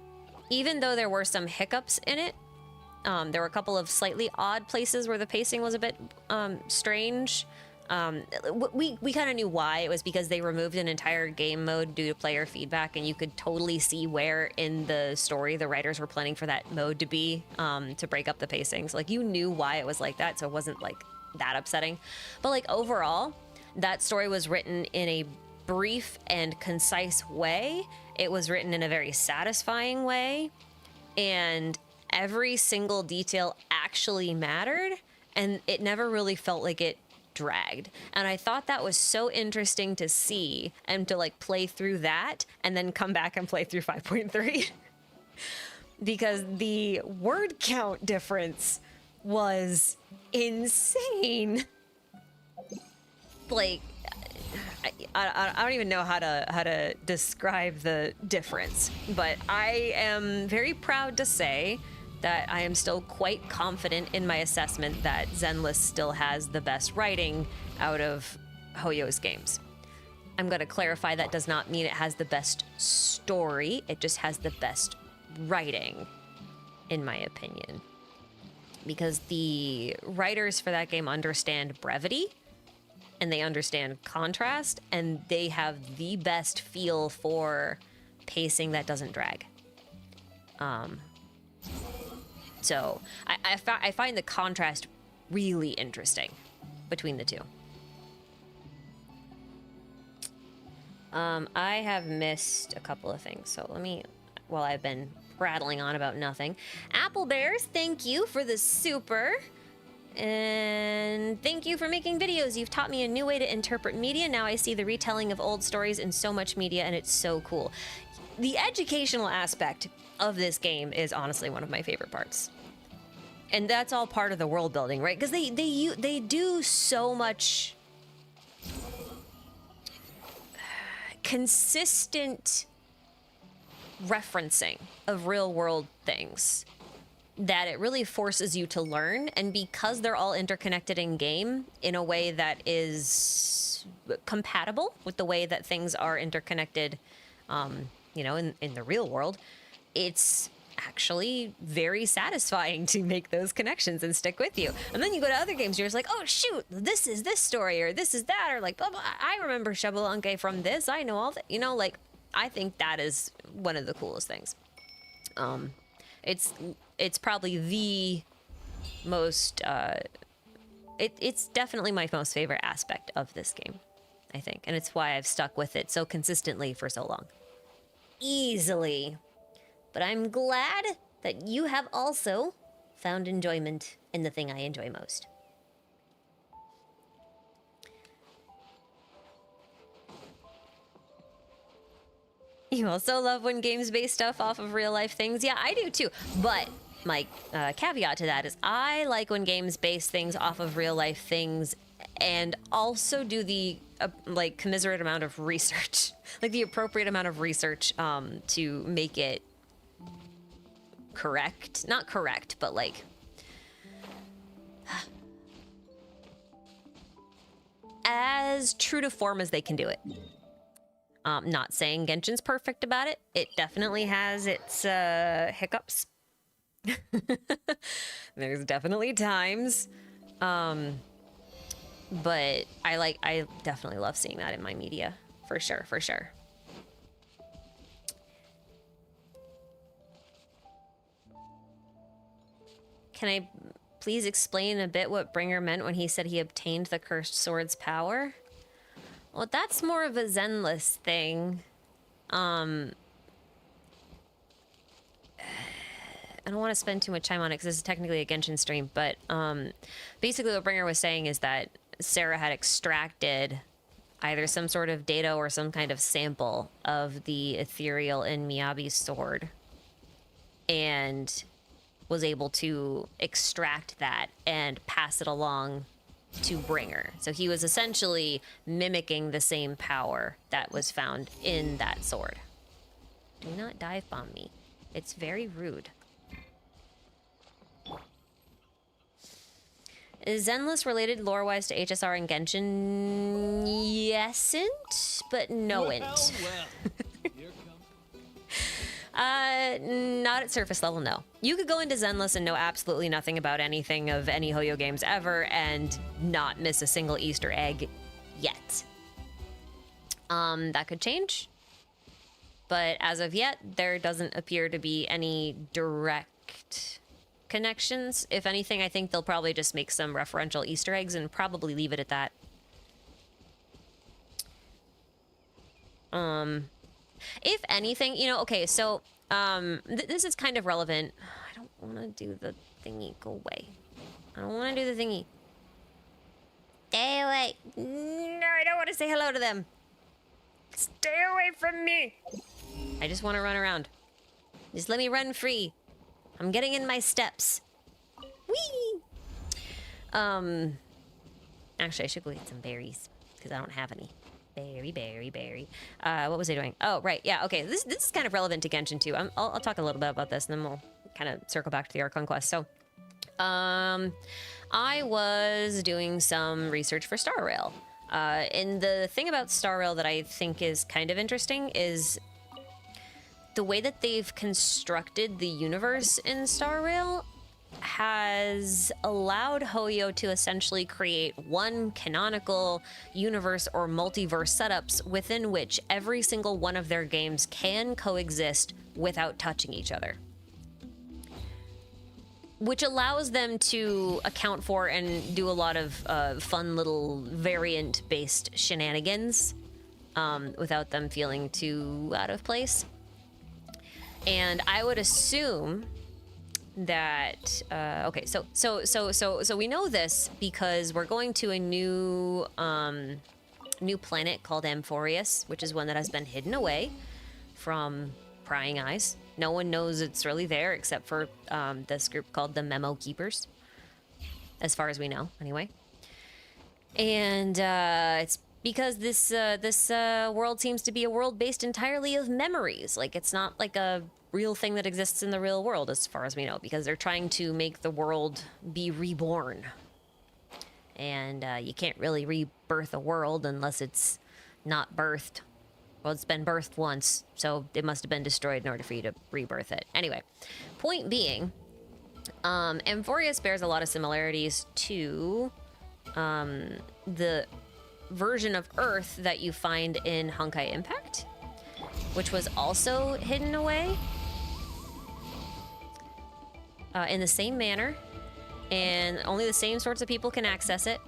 even though there were some hiccups in it, there were a couple of slightly odd places where the pacing was a bit strange. We kind of knew why. It was because they removed an entire game mode due to player feedback, and you could totally see where in the story the writers were planning for that mode to be, to break up the pacings. Like, you knew why it was like that, so it wasn't like that upsetting. But like overall, that story was written in a brief and concise way. It was written in a very satisfying way, and every single detail actually mattered, and it never really felt like it dragged. And I thought that was so interesting to see, and to like play through that and then come back and play through 5.3 because the word count difference was insane. like, I don't even know how to describe the difference, but I am very proud to say that I am still quite confident in my assessment that Zenless still has the best writing out of Hoyo's games. I'm going to clarify that does not mean it has the best story, it just has the best writing, in my opinion. Because the writers for that game understand brevity, and they understand contrast, and they have the best feel for pacing that doesn't drag. So I find the contrast really interesting between the two. I have missed a couple of things, so let me, while I've been rattling on about nothing. Apple Bears, thank you for the super. And thank you for making videos. You've taught me a new way to interpret media. Now I see the retelling of old stories in so much media, and it's so cool. The educational aspect of this game is honestly one of my favorite parts. And that's all part of the world building, right? Because they do so much consistent referencing of real world things that it really forces you to learn. And because they're all interconnected in game in a way that is compatible with the way that things are interconnected, you know, in the real world, it's actually very satisfying to make those connections and stick with you. And then you go to other games, you're just like, oh shoot, this is this story, or this is that, or like, blah, blah, I remember Xbalanque from this, I know all that, you know, like, I think that is one of the coolest things. It's probably the most, it's definitely my most favorite aspect of this game, I think. And it's why I've stuck with it so consistently for so long. Easily. But I'm glad that you have also found enjoyment in the thing I enjoy most. You also love when games base stuff off of real life things? Yeah, I do too. But my caveat to that is I like when games base things off of real life things and also do the like commiserate amount of research, like the appropriate amount of research to make it correct. Not correct, but like as true to form as they can do it. Not saying Genshin's perfect about it. It definitely has its hiccups. There's definitely times. But I definitely love seeing that in my media. For sure, for sure. Can I please explain a bit what Bringer meant when he said he obtained the cursed sword's power? Well, that's more of a Zenless thing. I don't want to spend too much time on it because this is technically a Genshin stream, but basically what Bringer was saying is that Sarah had extracted either some sort of data or some kind of sample of the ethereal in Miyabi's sword and was able to extract that and pass it along to Bringer. So he was essentially mimicking the same power that was found in that sword. Do not dive bomb me. It's very rude. Is Zenless related lore-wise to HSR and Genshin? Yesn't, but no-int. Not at surface level, no. You could go into Zenless and know absolutely nothing about anything of any Hoyo games ever and not miss a single Easter egg yet. That could change. But as of yet, there doesn't appear to be any direct connections. If anything, I think they'll probably just make some referential Easter eggs and probably leave it at that. If anything, you know, okay, so, this is kind of relevant. I don't want to do the thingy. Go away. I don't want to do the thingy. Stay away. No, I don't want to say hello to them. Stay away from me. I just want to run around. Just let me run free. I'm getting in my steps. Whee! Actually, I should go get some berries. because I don't have any. Berry. What was I doing? Oh, right. Yeah, okay. This is kind of relevant to Genshin, too. I'll talk a little bit about this, and then we'll kind of circle back to the Archon quest. So, I was doing some research for Star Rail. And the thing about Star Rail that I think is kind of interesting is the way that they've constructed the universe in Star Rail has allowed Hoyo to essentially create one canonical universe or multiverse setups within which every single one of their games can coexist without touching each other. Which allows them to account for and do a lot of fun little variant-based shenanigans without them feeling too out of place. And I would assume that okay, so we know this because we're going to a new planet called Amphorius, which is one that has been hidden away from prying eyes. No one knows it's really there except for this group called the Memo Keepers, as far as we know, anyway. And it's because this world seems to be a world based entirely of memories. Like, it's not like a real thing that exists in the real world, as far as we know, because they're trying to make the world be reborn. And you can't really rebirth a world unless it's not birthed. Well, it's been birthed once, so it must have been destroyed in order for you to rebirth it. Anyway, point being, Amphorius bears a lot of similarities to the version of Earth that you find in Honkai Impact, which was also hidden away in the same manner, and only the same sorts of people can access it.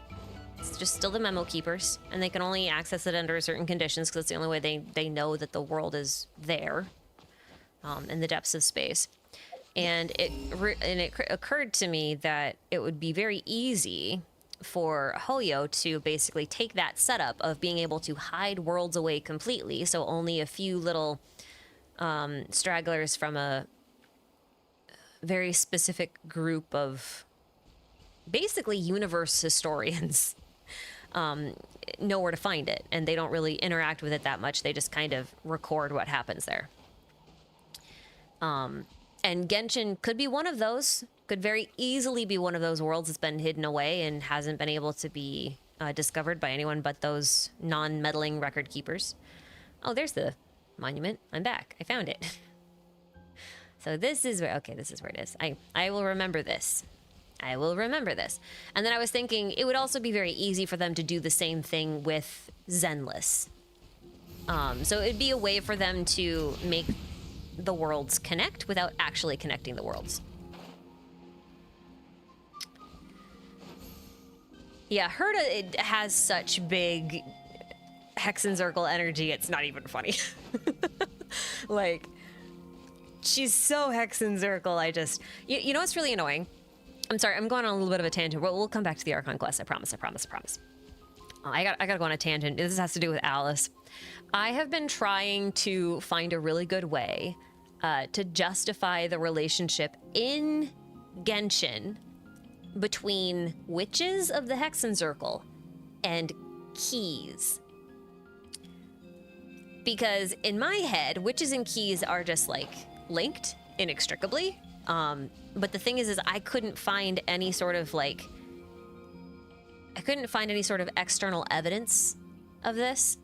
It's just still the Memo Keepers, and they can only access it under certain conditions because it's the only way they know that the world is there in the depths of space. And it occurred to me that it would be very easy for Hoyo to basically take that setup of being able to hide worlds away completely, so only a few little stragglers from a very specific group of basically universe historians know where to find it, and they don't really interact with it that much. They just kind of record what happens there. And Genshin could be one of those, could very easily be one of those worlds that's been hidden away and hasn't been able to be discovered by anyone but those non-meddling record keepers. Oh, there's the monument. I'm back. I found it. So this is where, okay, this is where it is. I will remember this. I will remember this. And then I was thinking it would also be very easy for them to do the same thing with Zenless. So it'd be a way for them to make the worlds connect without actually connecting the worlds. Yeah, Herta, it has such big Hexenzirkel energy, it's not even funny. Like, she's so Hexenzirkel, I just... You know what's really annoying? I'm sorry, I'm going on a little bit of a tangent. We'll come back to the Archon quest, I promise. I gotta go on a tangent. This has to do with Alice. I have been trying to find a really good way to justify the relationship in Genshin between witches of the Hexenzirkel and keys. Because in my head, witches and keys are just, like, linked inextricably. But the thing is I couldn't find any sort of, like... I couldn't find any sort of external evidence of this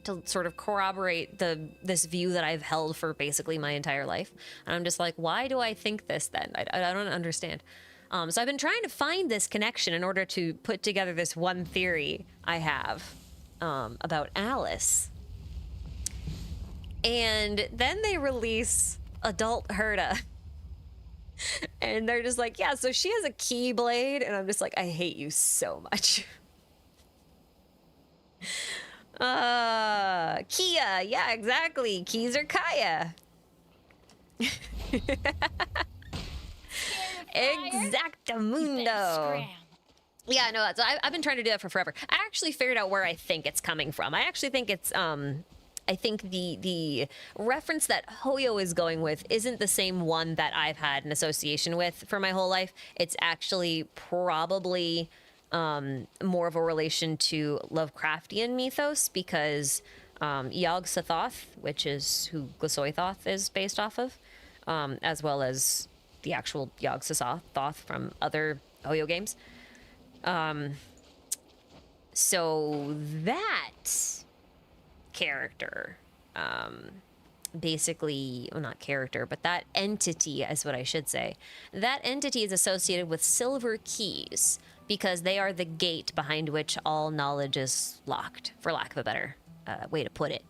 to sort of corroborate this view that I've held for basically my entire life. And I'm just like, why do I think this then? I don't understand. So I've been trying to find this connection in order to put together this one theory I have about Alice. And then they release Adult Herta. And they're just like, yeah, so she has a keyblade. And I'm just like, I hate you so much. Kia, yeah, exactly. Keys are Kaya. Exactamundo. Yeah, no, so I've been trying to do that for forever. I actually figured out where I think it's coming from. I actually think it's, I think the reference that Hoyo is going with isn't the same one that I've had an association with for my whole life. It's actually probably more of a relation to Lovecraftian mythos, because Yog-Sothoth, which is who Glysoithoth is based off of, as well as the actual Yog-Sothoth from other Oyo games. So that character, basically, well, not character, but that entity is what I should say. That entity is associated with silver keys because they are the gate behind which all knowledge is locked, for lack of a better way to put it.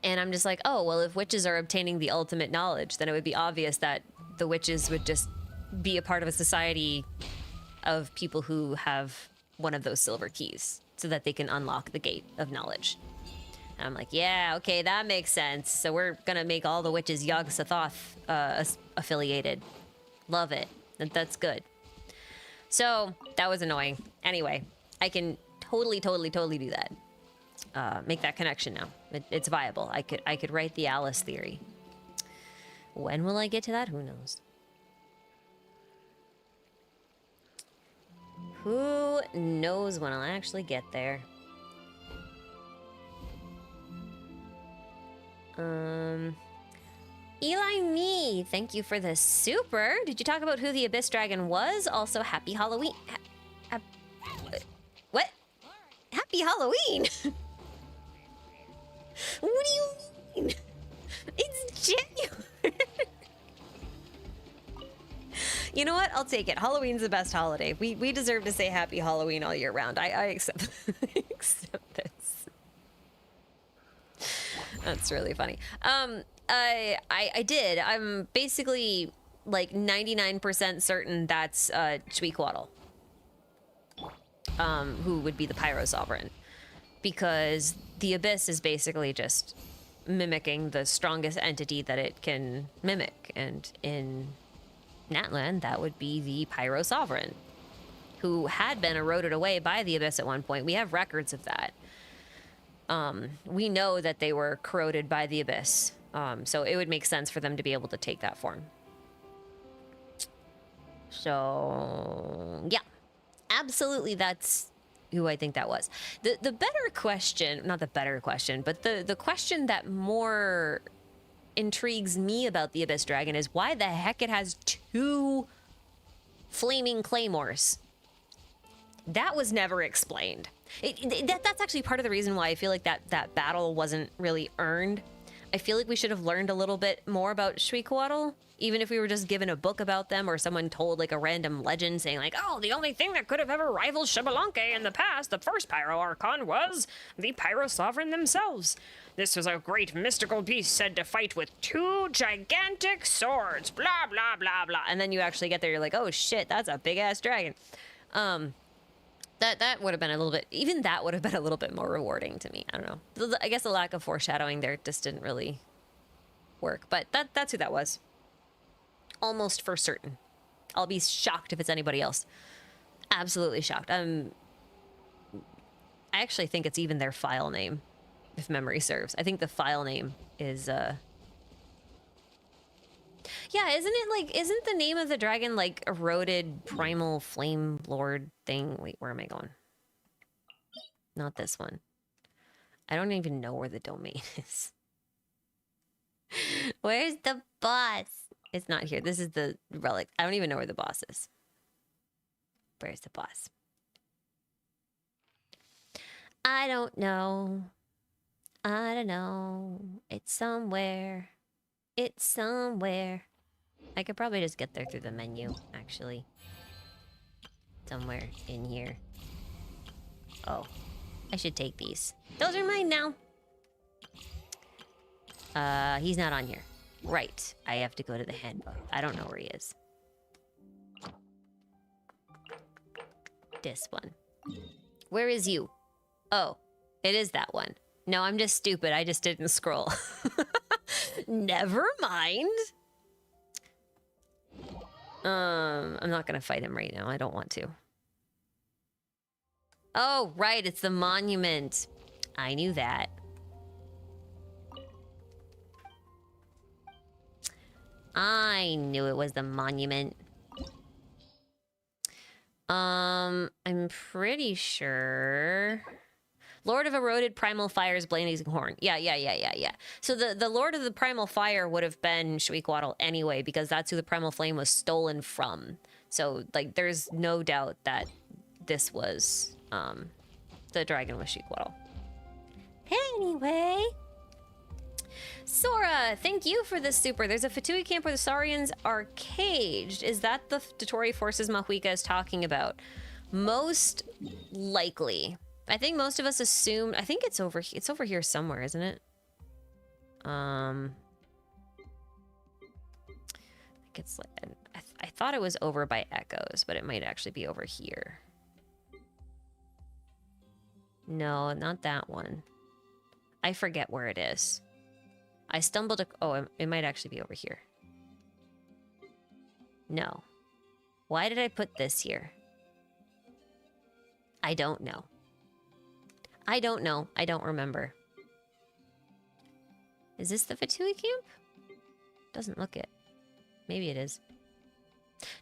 And I'm just like, oh, well, if witches are obtaining the ultimate knowledge, then it would be obvious that the witches would just be a part of a society of people who have one of those silver keys so that they can unlock the gate of knowledge. And I'm like, yeah, okay, that makes sense. So we're gonna make all the witches Yog-Sothoth affiliated. Love it. That's good. So that was annoying. Anyway, I can totally do that. Make that connection now. It's viable. I could write the Alice theory. When will I get to that? Who knows? Who knows when I'll actually get there? Eli Me, thank you for the super. Did you talk about who the Abyss Dragon was? Also, happy Halloween. What? Happy Halloween? What do you mean? It's genuine. You know what? I'll take it. Halloween's the best holiday. We deserve to say happy Halloween all year round. I accept, accept this. That's really funny. I did. I'm basically like 99% certain that's Shweekwaddle, who would be the Pyro Sovereign, because the Abyss is basically just mimicking the strongest entity that it can mimic, and in Natlan, that would be the Pyro Sovereign, who had been eroded away by the Abyss at one point. We have records of that. We know that they were corroded by the Abyss, so it would make sense for them to be able to take that form. So, yeah, absolutely, that's who I think that was. The better question, not the better question, but the question that more intrigues me about the Abyss Dragon is why the heck it has 2 flaming claymores. That was never explained. That's actually part of the reason why I feel like that battle wasn't really earned. I feel like we should have learned a little bit more about Shweekwaddle, even if we were just given a book about them, or someone told like a random legend saying like, oh, the only thing that could have ever rivaled Xbalanque in the past, the first Pyro Archon, was the Pyro Sovereign themselves. This was a great mystical beast said to fight with 2 gigantic swords, blah, blah, blah, blah. And then you actually get there, you're like, oh shit, that's a big-ass dragon. That would have been a little bit, even that would have been a little bit more rewarding to me. I don't know. I guess the lack of foreshadowing there just didn't really work. But that's who that was. Almost for certain. I'll be shocked if it's anybody else. Absolutely shocked. I actually think it's even their file name, if memory serves. I think the file name is, yeah, isn't the name of the dragon like Eroded Primal Flame Lord thing? Wait, where am I going? Not this one. I don't even know where the domain is. Where's the boss? It's not here. This is the relic. I don't even know where the boss is. Where's the boss? I don't know. I don't know. It's somewhere. It's somewhere. I could probably just get there through the menu, actually. Somewhere in here. Oh, I should take these. Those are mine now. He's not on here. Right, I have to go to the handbook. I don't know where he is. This one. Where is you? Oh, it is that one. No, I'm just stupid. I just didn't scroll. Never mind. I'm not gonna fight him right now. I don't want to. Oh, right, it's the monument. I knew that. I knew it was the monument. I'm pretty sure. Lord of Eroded Primal Fire's Blazing Horn. Yeah. So the Lord of the Primal Fire would have been Shweekwaddle anyway, because that's who the Primal Flame was stolen from. So, like, there's no doubt that this was, the dragon was Shweekwaddle. Anyway. Sora, thank you for this super. There's a Fatui camp where the Saurians are caged. Is that the Dotori forces Mahuika is talking about? Most likely. I think most of us assumed. I think it's over here somewhere, isn't it? I think it's like I thought it was over by Echoes, but it might actually be over here. No, not that one. I forget where it is. I stumbled. Oh, it might actually be over here. No. Why did I put this here? I don't know. I don't know. I don't remember. Is this the Fatui camp? Doesn't look it. Maybe it is.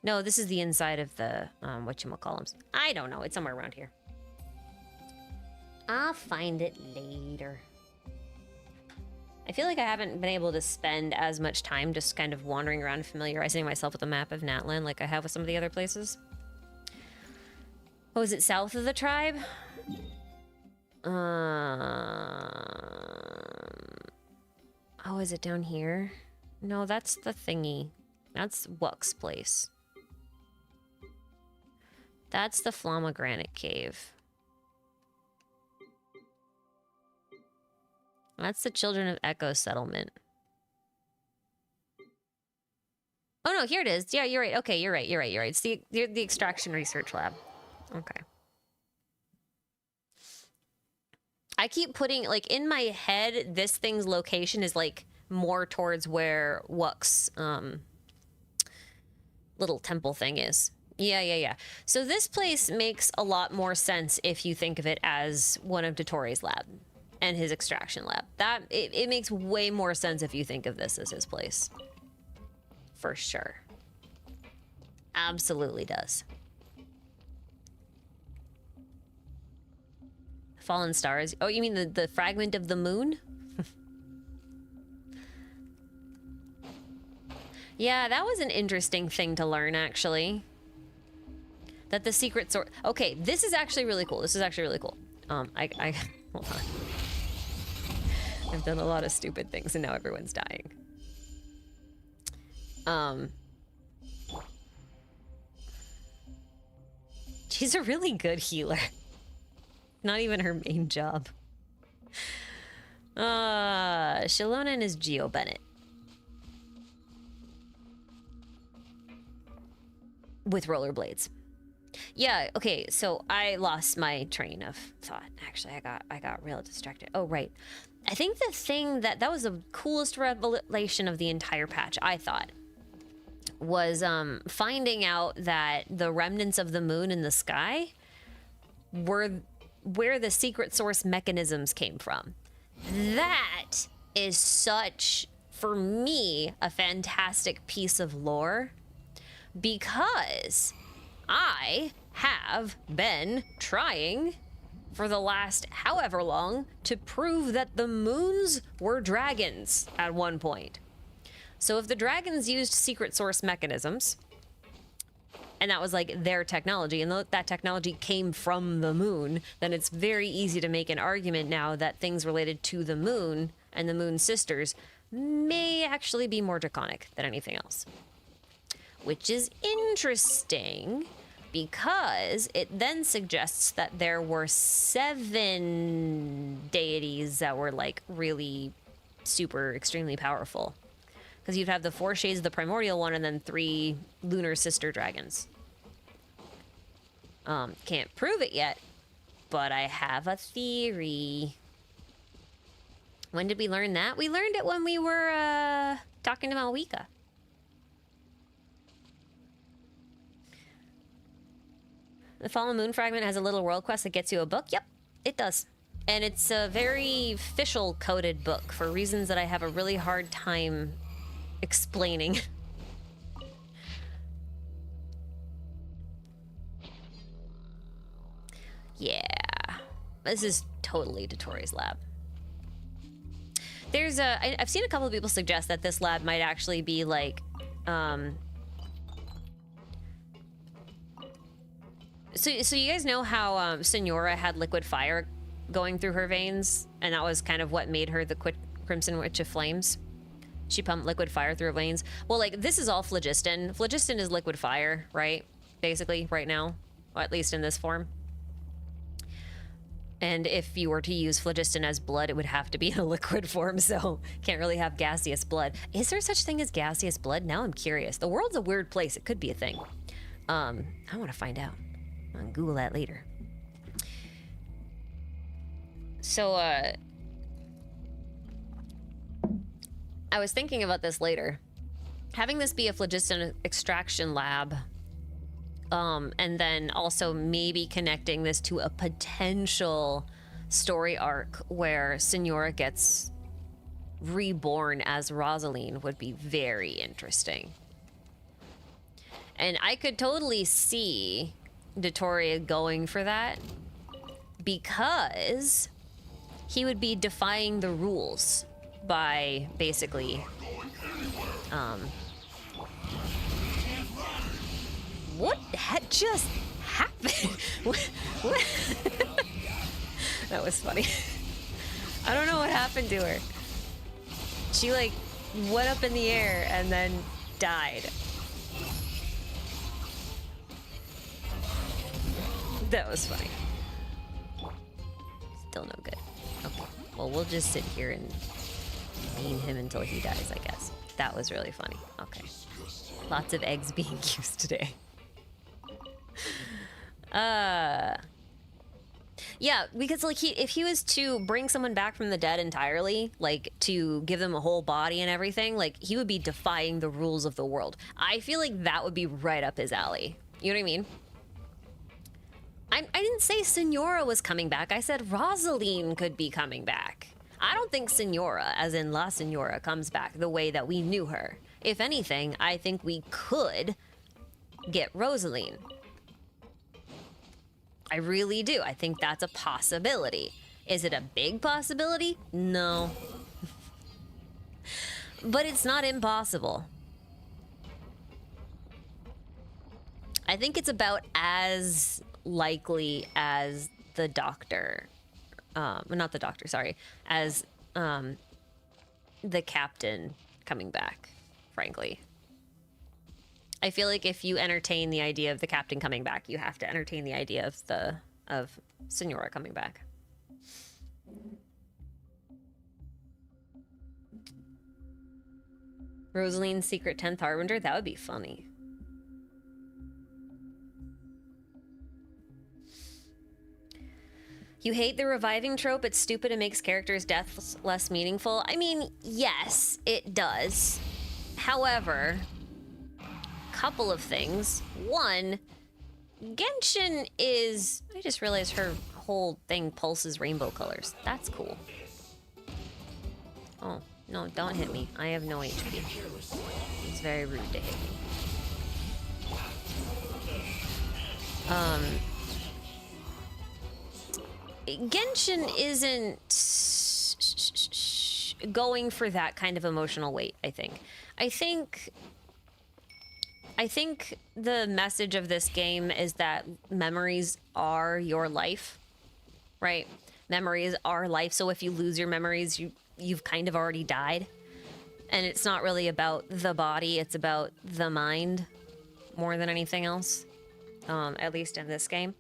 No, this is the inside of the, whatchamacallums. I don't know. It's somewhere around here. I'll find it later. I feel like I haven't been able to spend as much time just kind of wandering around familiarizing myself with the map of Natlan like I have with some of the other places. Oh, is it south of the tribe? Oh, is it down here? No, that's the thingy. That's Wuck's place. That's the Flamagranite Cave. That's the Children of Echo settlement. Oh no, here it is. Yeah, you're right. Okay, you're right. It's the extraction research lab. Okay. I keep putting, like, in my head, this thing's location is, like, more towards where Wuck's, little temple thing is. Yeah. So this place makes a lot more sense if you think of it as one of Dotori's lab and his extraction lab. It makes way more sense if you think of this as his place. For sure. Absolutely does. Fallen stars. Oh, you mean the fragment of the moon? Yeah, that was an interesting thing to learn, actually. That the secret source... Okay, this is actually really cool. Hold on. I've done a lot of stupid things and now everyone's dying. She's a really good healer. Not even her main job. Shalona is Geo Bennett. With rollerblades. Yeah, okay, so I lost my train of thought. Actually, I got real distracted. Oh, right. I think the thing that was the coolest revelation of the entire patch, I thought, was finding out that the remnants of the moon in the sky were where the secret source mechanisms came from. That is such, for me, a fantastic piece of lore, because I have been trying for the last however long to prove that the moons were dragons at one point. So if the dragons used secret source mechanisms, and that was like their technology, and that technology came from the moon, then it's very easy to make an argument now that things related to the moon and the moon sisters may actually be more draconic than anything else. Which is interesting, because it then suggests that there were 7 deities that were like really super extremely powerful. Because you'd have the 4 shades of the primordial one and then 3 lunar sister dragons. Can't prove it yet, but I have a theory. When did we learn that? We learned it when we were talking to Malwika. The Fallen Moon Fragment has a little world quest that gets you a book. Yep, it does. And it's a very official-coded book for reasons that I have a really hard time explaining. Yeah. This is totally Dotori's lab. There's I've seen a couple of people suggest that this lab might actually be like, So you guys know how Senora had liquid fire going through her veins, and that was kind of what made her the Crimson Witch of Flames? She pumped liquid fire through her veins. Well, like, this is all phlogiston. Phlogiston is liquid fire, right? Basically, right now. Or at least in this form. And if you were to use phlogiston as blood, it would have to be in a liquid form, so can't really have gaseous blood. Is there such thing as gaseous blood? Now I'm curious. The world's a weird place. It could be a thing. I want to find out. I'll Google that later. So, I was thinking about this later. Having this be a phlogiston extraction lab, and then also maybe connecting this to a potential story arc where Senora gets reborn as Rosaline would be very interesting. And I could totally see Dotoria going for that because he would be defying the rules by basically what had just happened? What? That was funny. I don't know what happened to her. She like went up in the air and then died. That was funny. Still no good. Okay. Well, we'll just sit here and bean him until he dies, I guess. That was really funny. Okay. Lots of eggs being used today. Yeah, because like if he was to bring someone back from the dead entirely, like to give them a whole body and everything, like he would be defying the rules of the world. I feel like that would be right up his alley. You know what I mean? I didn't say Senora was coming back. I said Rosaline could be coming back. I don't think Senora, as in La Senora, comes back the way that we knew her. If anything, I think we could get Rosaline. I really do. I think that's a possibility. Is it a big possibility? No. But it's not impossible. I think it's about as likely as the doctor. Not the doctor, sorry. As the captain coming back, frankly. I feel like if you entertain the idea of the captain coming back, you have to entertain the idea of Senora coming back. Rosaline's secret 10th Harbinger? That would be funny. You hate the reviving trope? It's stupid and makes characters' deaths less meaningful. I mean, yes, it does. However, couple of things. One, Genshin is... I just realized her whole thing pulses rainbow colors. That's cool. Oh, no, don't hit me. I have no HP. It's very rude to hit me. Genshin isn't going for that kind of emotional weight, I think. I think the message of this game is that memories are your life, right? Memories are life, so if you lose your memories, you've kind of already died. And it's not really about the body, it's about the mind more than anything else, at least in this game.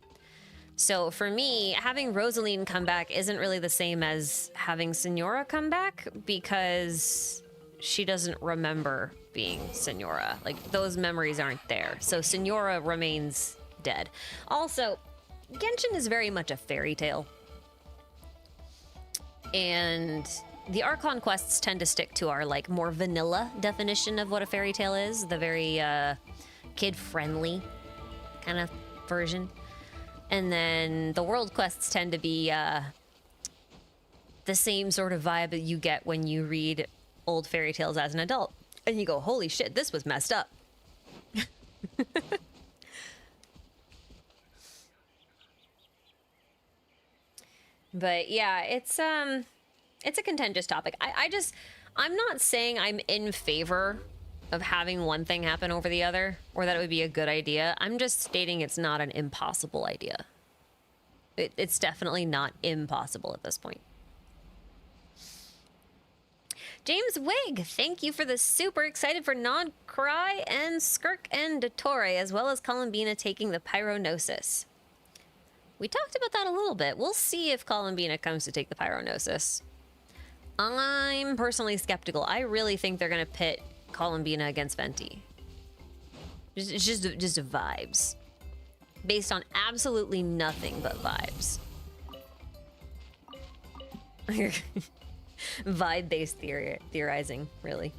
So for me, having Rosaline come back isn't really the same as having Senora come back because she doesn't remember being Senora. Like, those memories aren't there. So Senora remains dead. Also, Genshin is very much a fairy tale. And the Archon quests tend to stick to our, like, more vanilla definition of what a fairy tale is. The very, kid-friendly kind of version. And then the world quests tend to be the same sort of vibe that you get when you read old fairy tales as an adult. And you go, holy shit, this was messed up. But yeah, it's a contentious topic. I'm not saying I'm in favor of having one thing happen over the other, or that it would be a good idea. I'm just stating it's not an impossible idea. It's definitely not impossible at this point. James Wig, thank you for the super excited for Nod, Cry, and Skirk and Dottore, as well as Columbina taking the Pyronosis. We talked about that a little bit. We'll see if Columbina comes to take the Pyronosis. I'm personally skeptical. I really think they're going to pit Columbina against Venti. It's just vibes. Based on absolutely nothing but vibes. Vibe-based theorizing, really.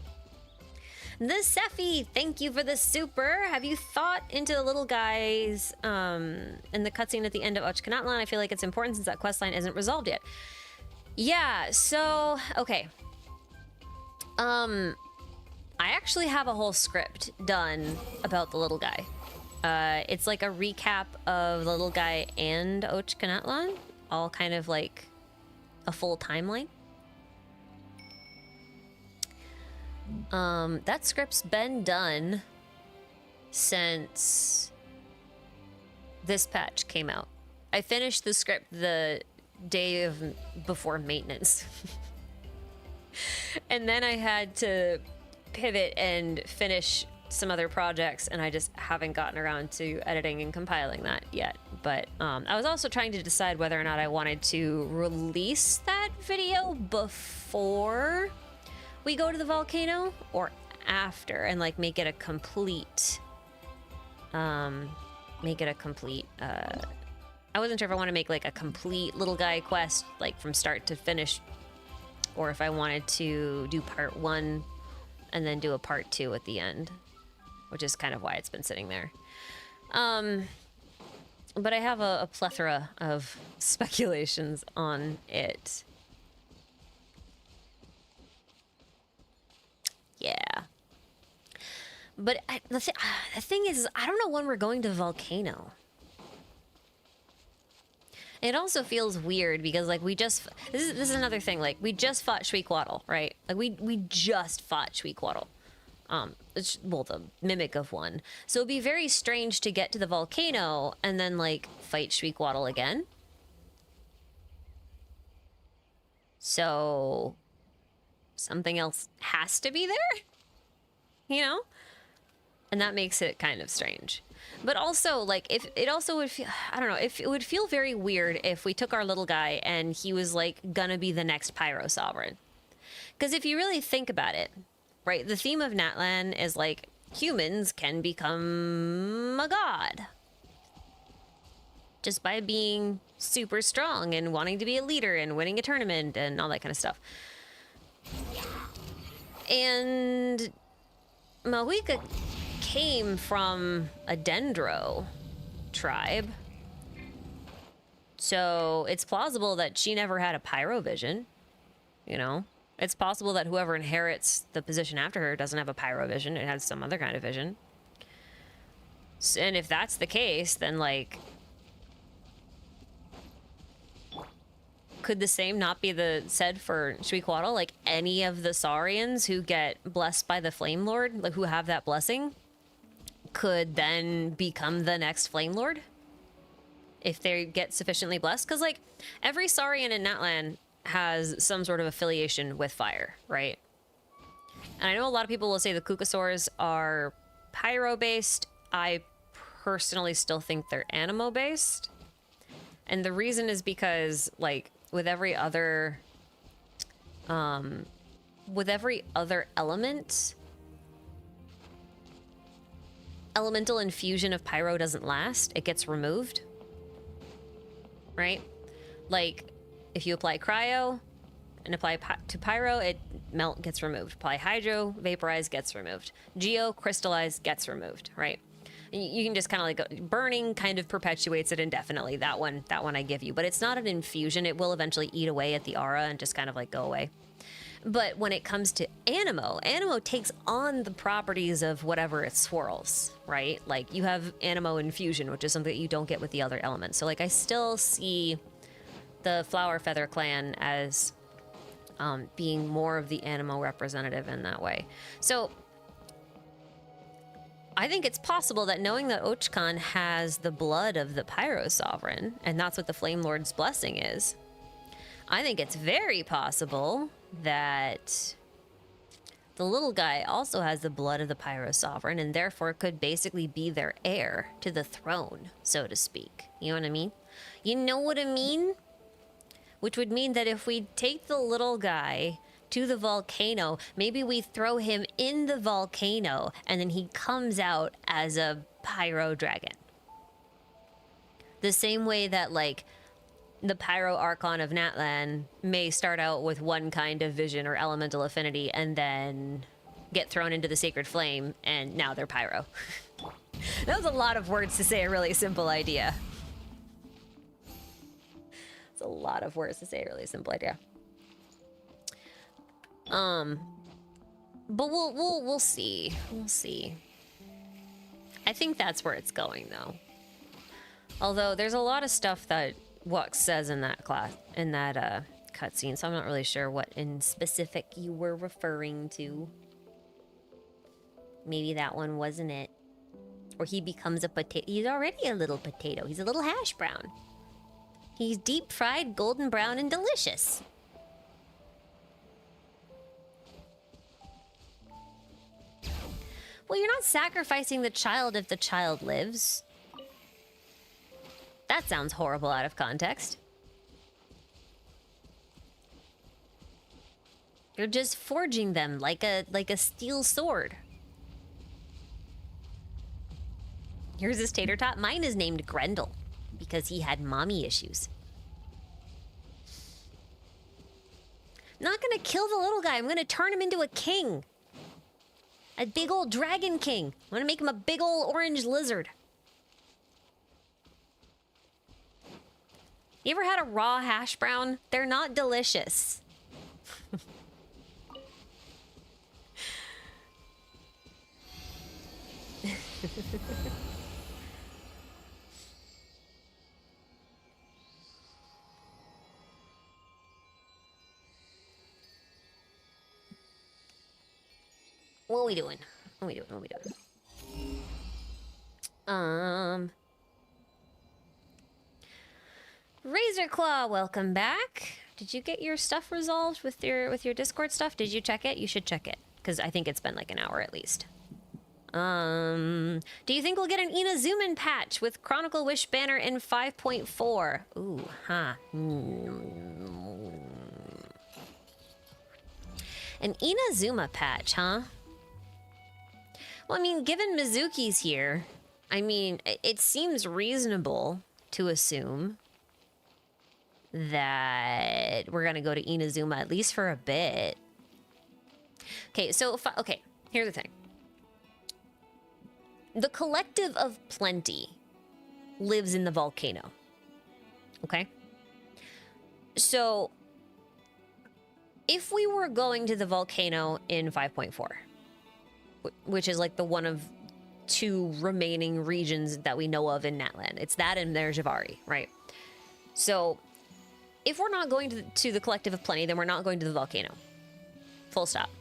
The Sephi, thank you for the super. Have you thought into the little guys in the cutscene at the end of Natlan? I feel like it's important since that questline isn't resolved yet. Yeah, so, okay. I actually have a whole script done about the little guy. It's like a recap of the little guy and Natlan, all kind of like a full timeline. That script's been done since this patch came out. I finished the script the day before maintenance. And then I had to pivot and finish some other projects, and I just haven't gotten around to editing and compiling that yet. But I was also trying to decide whether or not I wanted to release that video before we go to the volcano or after, and like make it a complete I wasn't sure if I want to make like a complete little guy quest like from start to finish, or if I wanted to do part 1 and then do a part 2 at the end, which is kind of why it's been sitting there. But I have a plethora of speculations on it. Yeah. But the thing is, I don't know when we're going to the volcano. It also feels weird because, like, this is another thing. Like, we just fought Shweekwaddle, right? Like, we just fought Shweekwaddle. Well, the mimic of one. So it'd be very strange to get to the volcano and then, like, fight Shweekwaddle again. So something else has to be there, you know? And that makes it kind of strange. But also, like, if it also would feel, I don't know, if it would feel very weird if we took our little guy and he was, like, gonna be the next Pyro Sovereign. Because if you really think about it, right, the theme of Natlan is, like, humans can become a god. Just by being super strong and wanting to be a leader and winning a tournament and all that kind of stuff. And Mahuika came from a Dendro tribe. So it's plausible that she never had a pyro vision, you know? It's possible that whoever inherits the position after her doesn't have a pyro vision. It has some other kind of vision. And if that's the case, then, like, could the same not be said for Shweekwaddle? Like, any of the Saurians who get blessed by the Flame Lord, like, who have that blessing, could then become the next Flame Lord if they get sufficiently blessed. Because, like, every Saurian in Natlan has some sort of affiliation with fire, right? And I know a lot of people will say the Kukasaurs are pyro-based. I personally still think they're animo-based. And the reason is because, like, with every other element, elemental infusion of pyro doesn't last. It gets removed, right? Like, if you apply cryo and apply to pyro, it gets removed. Apply hydro, vaporize, gets removed. Geo, crystallize, gets removed, right? You can just kind of like go, burning kind of perpetuates it indefinitely. That one I give you, but it's not an infusion. It will eventually eat away at the aura and just kind of like go away. But when it comes to Animo takes on the properties of whatever it swirls, right? Like, you have Animo infusion, which is something that you don't get with the other elements. So, like, I still see the Flower Feather clan as being more of the Animo representative in that way. So I think it's possible that knowing that Ochkan has the blood of the Pyro Sovereign, and that's what the Flame Lord's blessing is, I think it's very possible that the little guy also has the blood of the Pyro Sovereign and therefore could basically be their heir to the throne, so to speak. You know what I mean? You know what I mean? Which would mean that if we take the little guy to the volcano, maybe we throw him in the volcano and then he comes out as a pyro dragon. The same way that, like, the Pyro Archon of Natlan may start out with one kind of vision or elemental affinity and then get thrown into the Sacred Flame, and now they're Pyro. That was a lot of words to say a really simple idea. It's a lot of words to say a really simple idea. But we'll see. We'll see. I think that's where it's going, though. Although there's a lot of stuff that Wux says in that cutscene, so I'm not really sure what in specific you were referring to. Maybe that one wasn't it. Or he becomes a potato. He's already a little potato. He's a little hash brown. He's deep fried, golden brown, and delicious. Well, you're not sacrificing the child if the child lives. That sounds horrible out of context. You're just forging them like a steel sword. Here's his tater tot. Mine is named Grendel because he had mommy issues. I'm not gonna kill the little guy. I'm gonna turn him into a king. A big old dragon king. I'm gonna make him a big old orange lizard. You ever had a raw hash brown? They're not delicious. What are we doing? What are we doing? What are we doing? Razor Claw, welcome back. Did you get your stuff resolved with your Discord stuff? Did you check it? You should check it, because I think it's been like an hour at least. Do you think we'll get an Inazuman patch with Chronicle Wish banner in 5.4? Ooh, huh. An Inazuma patch, huh? Well, I mean, given Mizuki's here, I mean, it seems reasonable to assume that we're gonna go to Inazuma at least for a bit. Okay, so okay, here's the thing. The Collective of Plenty lives in the volcano. Okay? So if we were going to the volcano in 5.4, which is like the one of two remaining regions that we know of in Natlan, it's that and there's Javari, right? So if we're not going to the Collective of Plenty, then we're not going to the volcano. Full stop.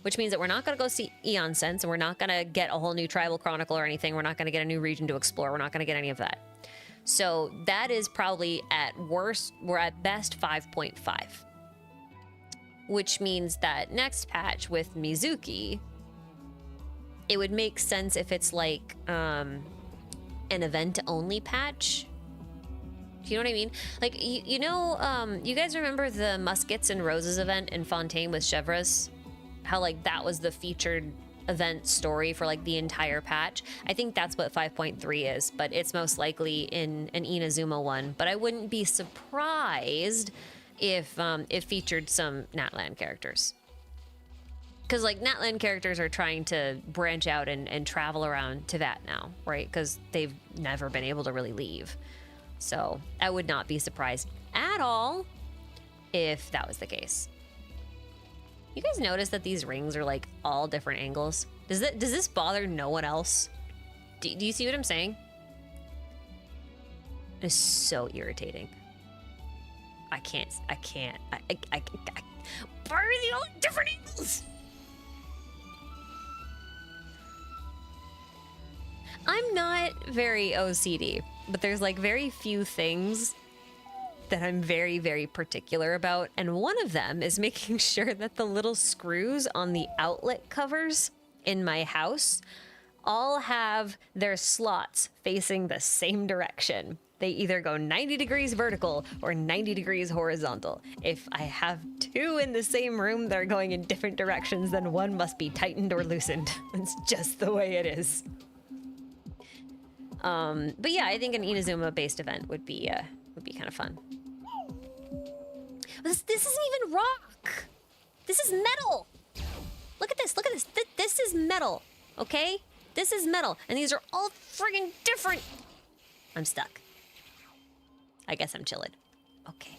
Which means that we're not going to go see Eon Sense, and we're not going to get a whole new tribal chronicle or anything. We're not going to get a new region to explore. We're not going to get any of that. So that is probably at worst, we're at best 5.5. Which means that next patch with Mizuki, it would make sense if it's like an event-only patch. Do you know what I mean? Like, you know, you guys remember the Muskets and Roses event in Fontaine with Chevres? How, like, that was the featured event story for, like, the entire patch? I think that's what 5.3 is, but it's most likely in an Inazuma one. But I wouldn't be surprised if it featured some Natlan characters. Because, like, Natlan characters are trying to branch out and travel around Teyvat now, right? Because they've never been able to really leave. So I would not be surprised at all if that was the case. You guys notice that these rings are like all different angles? Does this bother no one else? Do you see what I'm saying? It's so irritating. I can't. Why are they all different angles? I'm not very OCD, but there's like very few things that I'm very, very particular about. And one of them is making sure that the little screws on the outlet covers in my house all have their slots facing the same direction. They either go 90 degrees vertical or 90 degrees horizontal. If I have two in the same room, they're going in different directions, then one must be tightened or loosened. It's just the way it is. But yeah, I think an Inazuma-based event would be kind of fun. This isn't even rock. This is metal. Look at this. Look at this. This is metal. Okay? This is metal, and these are all friggin' different. I'm stuck. I guess I'm chillin'. Okay.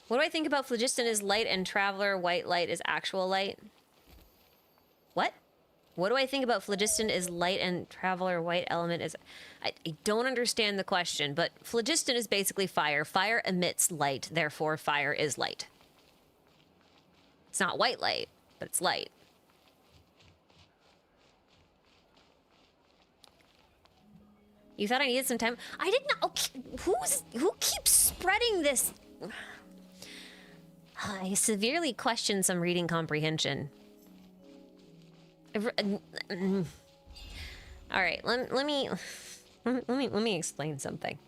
What do I think about phlogiston is light and traveler white light is actual light? What? What do I think about phlogiston is light and traveler white element is... I don't understand the question, but phlogiston is basically fire. Fire emits light, therefore fire is light. It's not white light, but it's light. You thought I needed some time? I did not... Okay, who keeps spreading this? I severely question some reading comprehension. All right, let me explain something.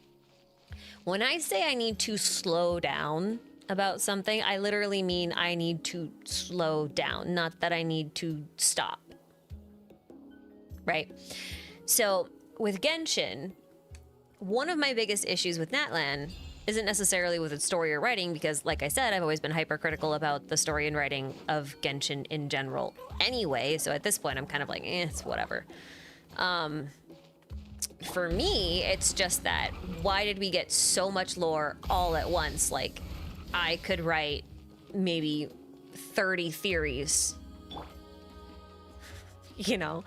When I say I need to slow down about something, I literally mean I need to slow down, not that I need to stop. Right? So with Genshin, one of my biggest issues with Natlan isn't necessarily with its story or writing, because like I said, I've always been hypercritical about the story and writing of Genshin in general anyway, so at this point I'm kind of like, it's whatever. For me, it's just that, why did we get so much lore all at once? Like, I could write maybe 30 theories, you know?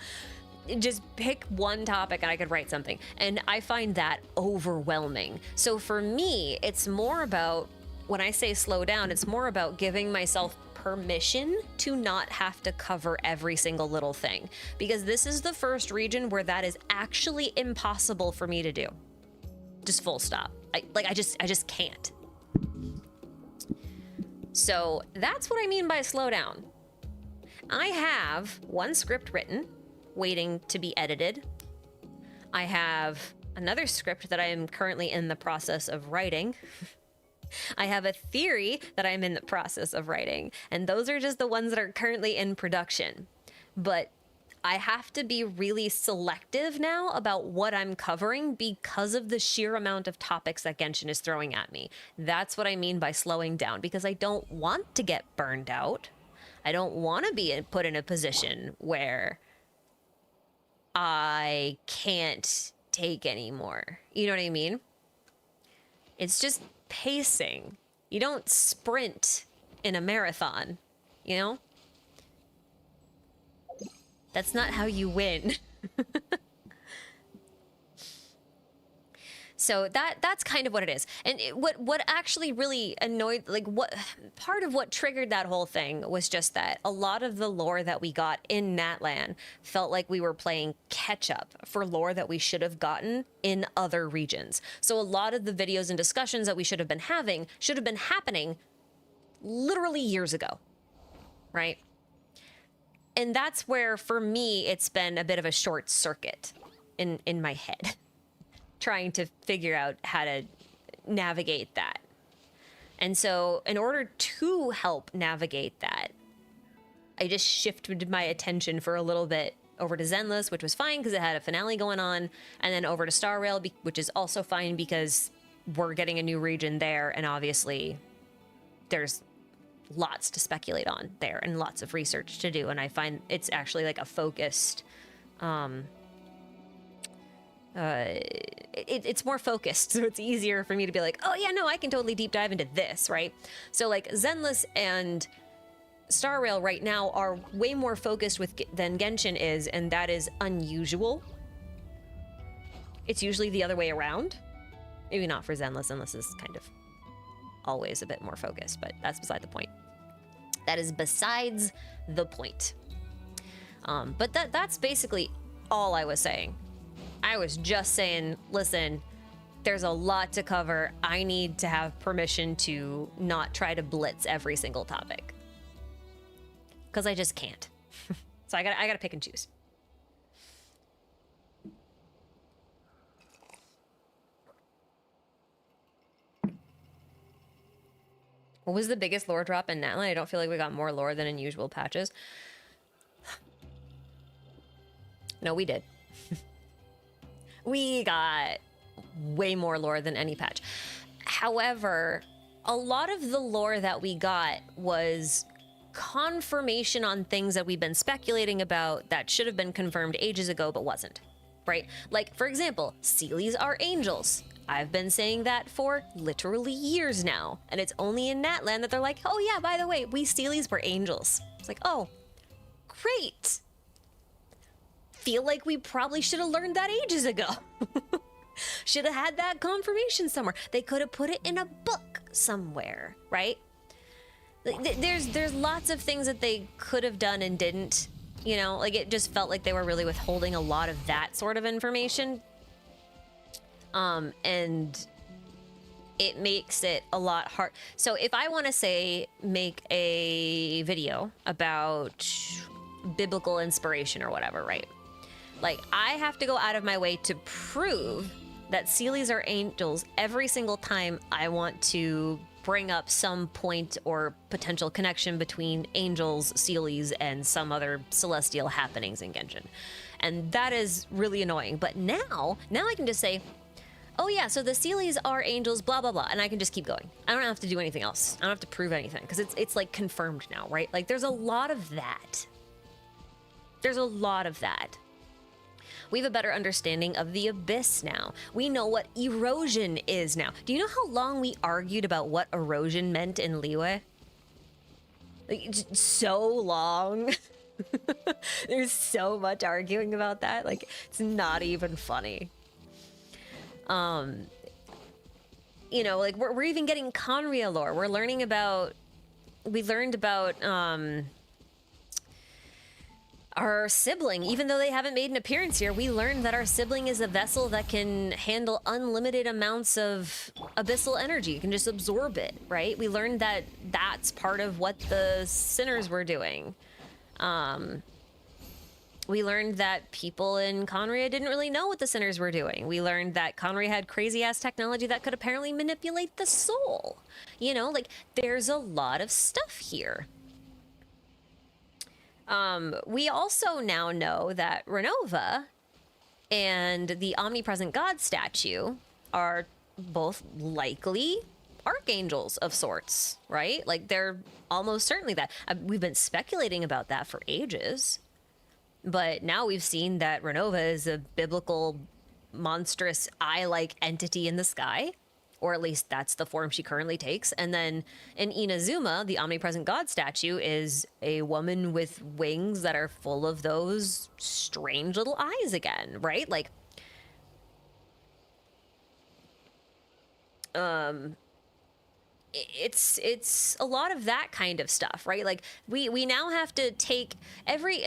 Just pick one topic and I could write something. And I find that overwhelming. So for me, it's more about, when I say slow down, it's more about giving myself permission to not have to cover every single little thing. Because this is the first region where that is actually impossible for me to do. Just full stop. I just can't. So that's what I mean by slow down. I have one script written, waiting to be edited. I have another script that I am currently in the process of writing. I have a theory that I'm in the process of writing, and those are just the ones that are currently in production. But I have to be really selective now about what I'm covering because of the sheer amount of topics that Genshin is throwing at me. That's what I mean by slowing down, because I don't want to get burned out. I don't want to be put in a position where I can't take anymore. You know what I mean? It's just pacing. You don't sprint in a marathon, you know? That's not how you win. So that's kind of what it is. And what actually really annoyed, like what part of what triggered that whole thing was just that a lot of the lore that we got in Natlan felt like we were playing catch up for lore that we should have gotten in other regions. So a lot of the videos and discussions that we should have been having should have been happening literally years ago, right? And that's where, for me, it's been a bit of a short circuit in my head, trying to figure out how to navigate that. And so in order to help navigate that, I just shifted my attention for a little bit over to Zenless, which was fine because it had a finale going on, and then over to Star Rail, which is also fine because we're getting a new region there, and obviously there's lots to speculate on there and lots of research to do, and I find it's actually like a focused it's more focused, so it's easier for me to be like, oh yeah, no, I can totally deep dive into this, right? So like Zenless and Star Rail right now are way more focused than Genshin is, and that is unusual. It's usually the other way around. Maybe not for Zenless. Zenless is kind of always a bit more focused, but that's beside the point. That is besides the point. But that's basically all I was saying. I was just saying, listen, there's a lot to cover. I need to have permission to not try to blitz every single topic. Because I just can't. So I gotta pick and choose. What was the biggest lore drop in Natlan? I don't feel like we got more lore than in usual patches. No, we did. We got way more lore than any patch. However, a lot of the lore that we got was confirmation on things that we've been speculating about that should have been confirmed ages ago but wasn't, right? Like, for example, Seelies are angels. I've been saying that for literally years now, and it's only in Natlan that they're like, oh yeah, by the way, we Seelies were angels. It's like, oh, great. Feel like we probably should have learned that ages ago. Should have had that confirmation somewhere. They could have put it in a book somewhere, right? There's lots of things that they could have done and didn't, you know, like it just felt like they were really withholding a lot of that sort of information. And it makes it a lot hard. So if I want to say, make a video about biblical inspiration or whatever, right? Like, I have to go out of my way to prove that Seelies are angels every single time I want to bring up some point or potential connection between angels, Seelies, and some other celestial happenings in Genshin. And that is really annoying. But now I can just say, oh yeah, so the Seelies are angels, blah, blah, blah. And I can just keep going. I don't have to do anything else. I don't have to prove anything because it's like confirmed now, right? Like there's a lot of that. There's a lot of that. We have a better understanding of the abyss now. We know what erosion is now. Do you know how long we argued about what erosion meant in Liyue? Like, so long. There's so much arguing about that. Like, it's not even funny. You know, like we're even getting Conria lore. We're learning about, we learned about, our sibling, even though they haven't made an appearance here, we learned that our sibling is a vessel that can handle unlimited amounts of abyssal energy. You can just absorb it, right? We learned that that's part of what the sinners were doing. We learned that people in Conria didn't really know what the sinners were doing. We learned that Conria had crazy-ass technology that could apparently manipulate the soul. You know, like, there's a lot of stuff here. We also now know that Renova and the Omnipresent God statue are both likely archangels of sorts, right? Like, they're almost certainly that. We've been speculating about that for ages, but now we've seen that Renova is a biblical, monstrous eye-like entity in the sky, or at least that's the form she currently takes. And then in Inazuma, the Omnipresent God statue is a woman with wings that are full of those strange little eyes again, right? Like, it's a lot of that kind of stuff, right? Like, we now have to take every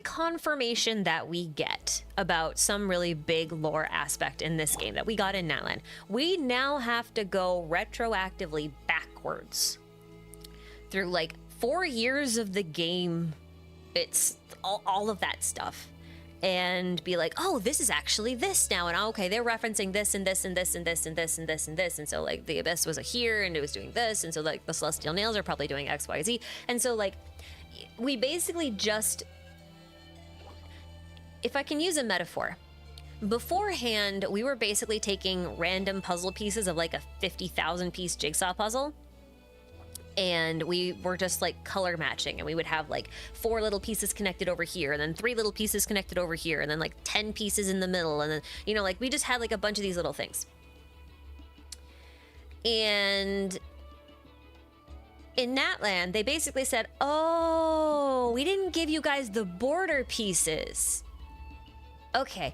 confirmation that we get about some really big lore aspect in this game that we got in Natlan, we now have to go retroactively backwards through like 4 years of the game. It's all of that stuff, and be like, oh, this is actually this now, and okay, they're referencing this and this and this and this and this and this and this, and so like the abyss was here and it was doing this, and so like the celestial nails are probably doing XYZ, and so like we basically just, if I can use a metaphor, beforehand, we were basically taking random puzzle pieces of like a 50,000 piece jigsaw puzzle, and we were just like color matching, and we would have like 4 little pieces connected over here, and then 3 little pieces connected over here, and then like 10 pieces in the middle, and then, you know, like we just had like a bunch of these little things. And in Natlan, they basically said, oh, we didn't give you guys the border pieces. Okay,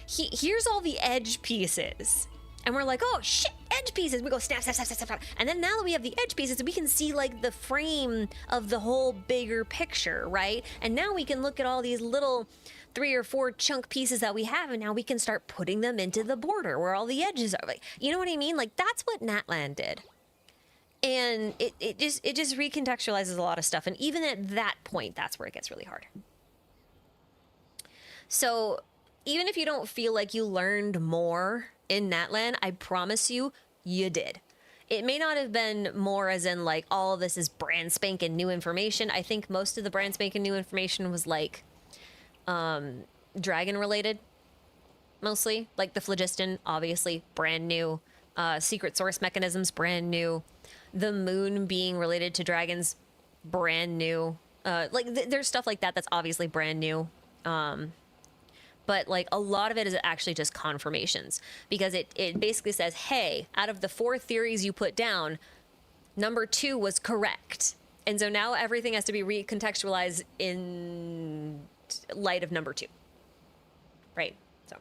here's all the edge pieces. And we're like, oh shit, edge pieces. We go snap, snap, snap, snap, snap. And then now that we have the edge pieces, we can see like the frame of the whole bigger picture, right? And now we can look at all these little 3 or 4 chunk pieces that we have, and now we can start putting them into the border where all the edges are. Like, you know what I mean? Like, that's what Natlan did. And it just recontextualizes a lot of stuff. And even at that point, that's where it gets really hard. So even if you don't feel like you learned more in Natlan, I promise you, you did. It may not have been more as in like all of this is brand spanking new information. I think most of the brand spanking new information was like dragon related, mostly. Like the phlogiston, obviously brand new. Secret source mechanisms, brand new. The moon being related to dragons, brand new. There's stuff like that that's obviously brand new. But like a lot of it is actually just confirmations, because it basically says, hey, out of the 4 theories you put down, number 2 was correct. And so now everything has to be recontextualized in light of number 2. Right? So.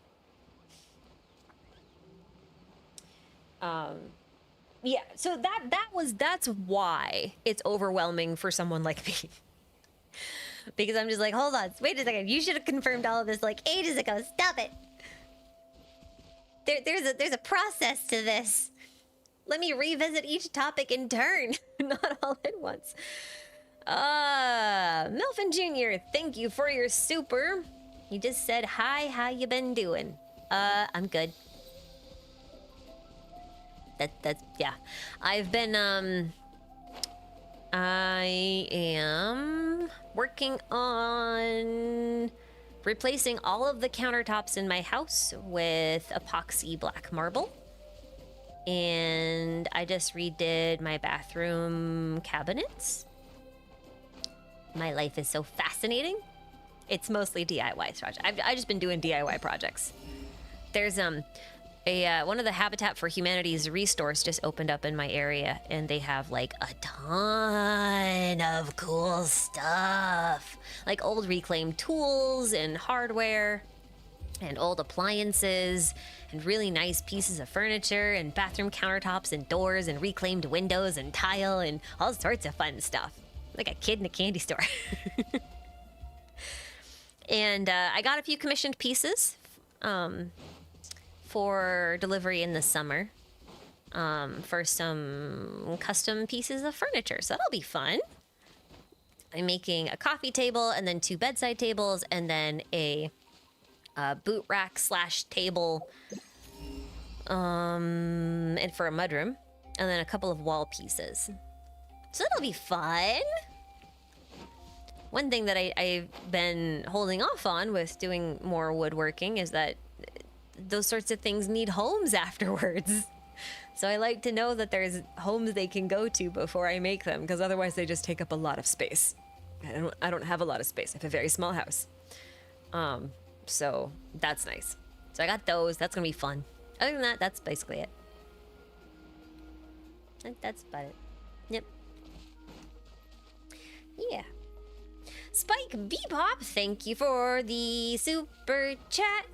Yeah, so that's why it's overwhelming for someone like me. Because I'm just like, hold on, wait a second. You should have confirmed all of this like ages ago. Stop it. There's a process to this. Let me revisit each topic in turn, not all at once. Milfin Jr., thank you for your super. You just said hi, how you been doing? I'm good. That's yeah. I've been I am working on replacing all of the countertops in my house with epoxy black marble. And I just redid my bathroom cabinets. My life is so fascinating. It's mostly DIY projects. I've just been doing DIY projects. There's one of the Habitat for Humanity's restores just opened up in my area, and they have like a ton of cool stuff, like old reclaimed tools and hardware and old appliances and really nice pieces of furniture and bathroom countertops and doors and reclaimed windows and tile and all sorts of fun stuff, like a kid in a candy store. And I got a few commissioned pieces for delivery in the summer for some custom pieces of furniture. So that'll be fun. I'm making a coffee table and then 2 bedside tables and then a boot rack / table and for a mudroom, and then a couple of wall pieces. So that'll be fun. One thing that I've been holding off on with doing more woodworking is that those sorts of things need homes afterwards. So I like to know that there's homes they can go to before I make them, because otherwise they just take up a lot of space. I don't have a lot of space. I have a very small house. So that's nice. So I got those. That's gonna be fun. Other than that, that's basically it. That's about it. Yep. Yeah. Spike Bebop, thank you for the super chat.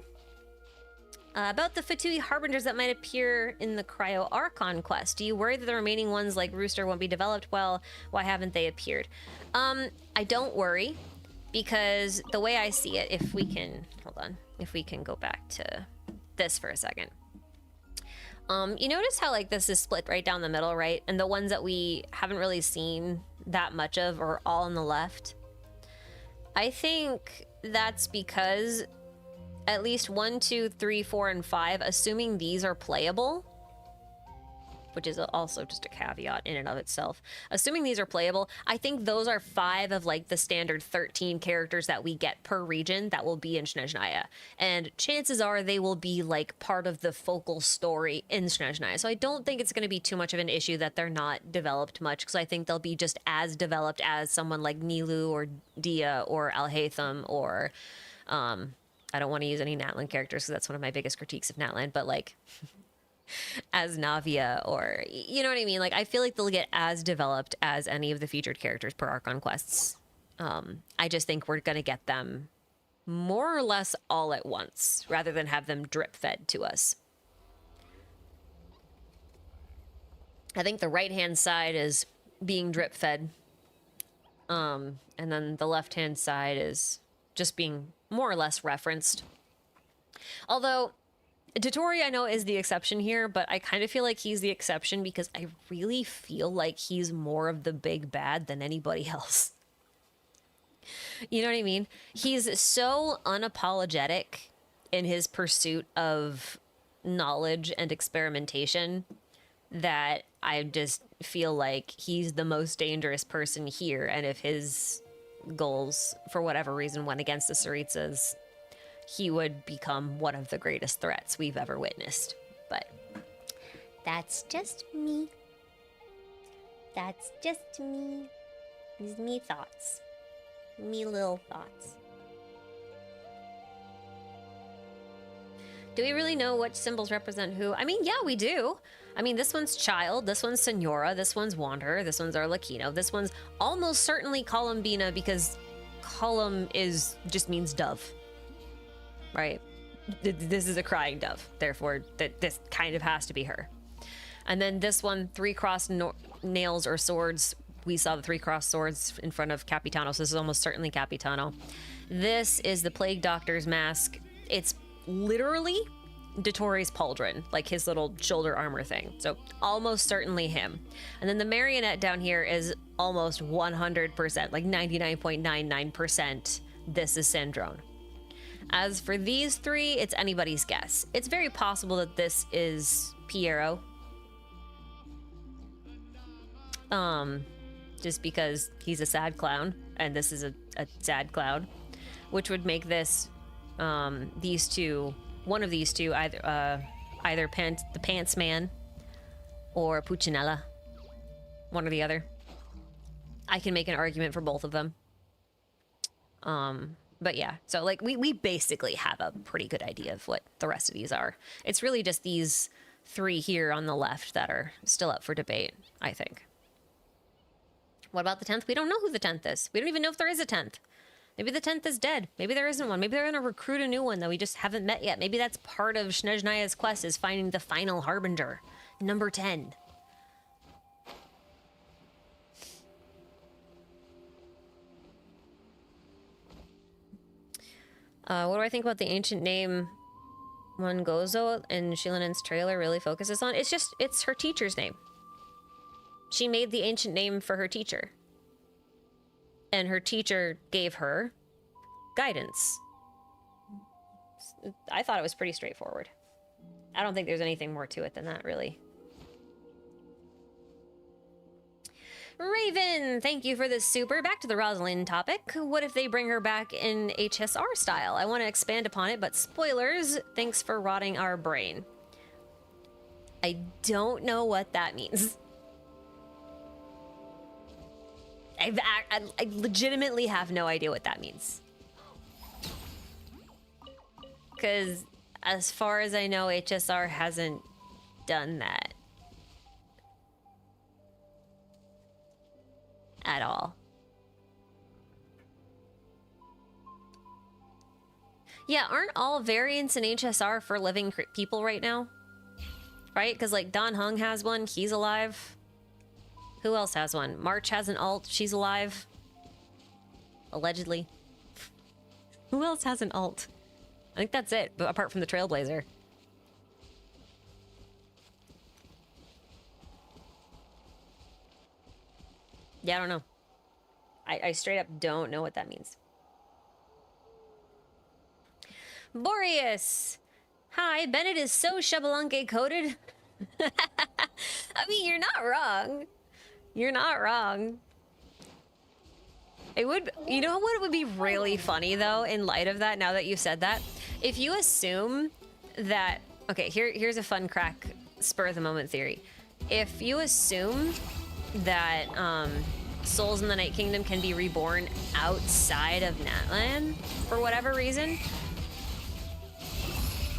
About the Phew Harbingers that might appear in the Cryo Archon quest, do you worry that the remaining ones like Rooster won't be developed well? Why haven't they appeared? I don't worry, because the way I see it, if we can go back to this for a second. You notice how like this is split right down the middle, right? And the ones that we haven't really seen that much of are all on the left. I think that's because at least 1, 2, 3, 4, and 5, assuming these are playable, which is also just a caveat in and of itself. Assuming these are playable, I think those are 5 of like the standard 13 characters that we get per region that will be in Snezhnaya. And chances are they will be like part of the focal story in Snezhnaya. So I don't think it's going to be too much of an issue that they're not developed much, because I think they'll be just as developed as someone like Nilu or Dia or Alhaitham or... I don't want to use any Natlan characters because that's one of my biggest critiques of Natlan, but like as Navia, or you know what I mean? Like, I feel like they'll get as developed as any of the featured characters per Archon quests. I just think we're gonna get them more or less all at once, rather than have them drip fed to us. I think the right-hand side is being drip fed. And then the left-hand side is just being more or less referenced. Although, Dotori I know is the exception here, but I kind of feel like he's the exception because I really feel like he's more of the big bad than anybody else. You know what I mean? He's so unapologetic in his pursuit of knowledge and experimentation that I just feel like he's the most dangerous person here, and if his goals, for whatever reason, went against the Tsaritsas, he would become one of the greatest threats we've ever witnessed. But that's just me. That's just me. These me thoughts. Me little thoughts. Do we really know which symbols represent who? I mean, yeah, we do. I mean, this one's child, this one's Senora, this one's Wanderer, this one's Arlecchino, this one's almost certainly Columbina because Column just means dove, right? This is a crying dove, therefore this kind of has to be her. And then this one, 3 crossed nails or swords. We saw the 3 crossed swords in front of Capitano, so this is almost certainly Capitano. This is the Plague Doctor's mask. It's literally Dotori's pauldron, like his little shoulder armor thing. So almost certainly him. And then the marionette down here is almost 100%, like 99.99%. This is Sandrone. As for these 3, it's anybody's guess. It's very possible that this is Piero. Just because he's a sad clown, and this is a sad clown, which would make this these two, one of these two, either the Pants Man or Puccinella, one or the other. I can make an argument for both of them. But yeah, so like we basically have a pretty good idea of what the rest of these are. It's really just these 3 here on the left that are still up for debate, I think. What about the 10th? We don't know who the 10th is. We don't even know if there is a 10th. Maybe the 10th is dead. Maybe there isn't one. Maybe they're going to recruit a new one that we just haven't met yet. Maybe that's part of Snezhnaya's quest, is finding the final Harbinger. Number 10. What do I think about the ancient name Mongozo in Shilinen's trailer really focuses on? It's her teacher's name. She made the ancient name for her teacher. And her teacher gave her guidance. I thought it was pretty straightforward. I don't think there's anything more to it than that, really. Raven, thank you for this super. Back to the Rosalind topic. What if they bring her back in HSR style? I want to expand upon it, but spoilers, thanks for rotting our brain. I don't know what that means. I legitimately have no idea what that means. Because as far as I know, HSR hasn't done that. At all. Yeah, aren't all variants in HSR for living people right now? Right? Because like Don Hung has one, he's alive. Who else has one? March has an alt, she's alive. Allegedly. Who else has an alt? I think that's it, but apart from the Trailblazer. Yeah, I don't know. I straight up don't know what that means. Boreas! Hi, Bennett is so Shabalanque coded. I mean, you're not wrong. You're not wrong. It would, you know what would be really funny though, in light of that, now that you said that? If you assume that, okay, here's a fun crack spur of the moment theory. If you assume that souls in the Night Kingdom can be reborn outside of Natlan for whatever reason,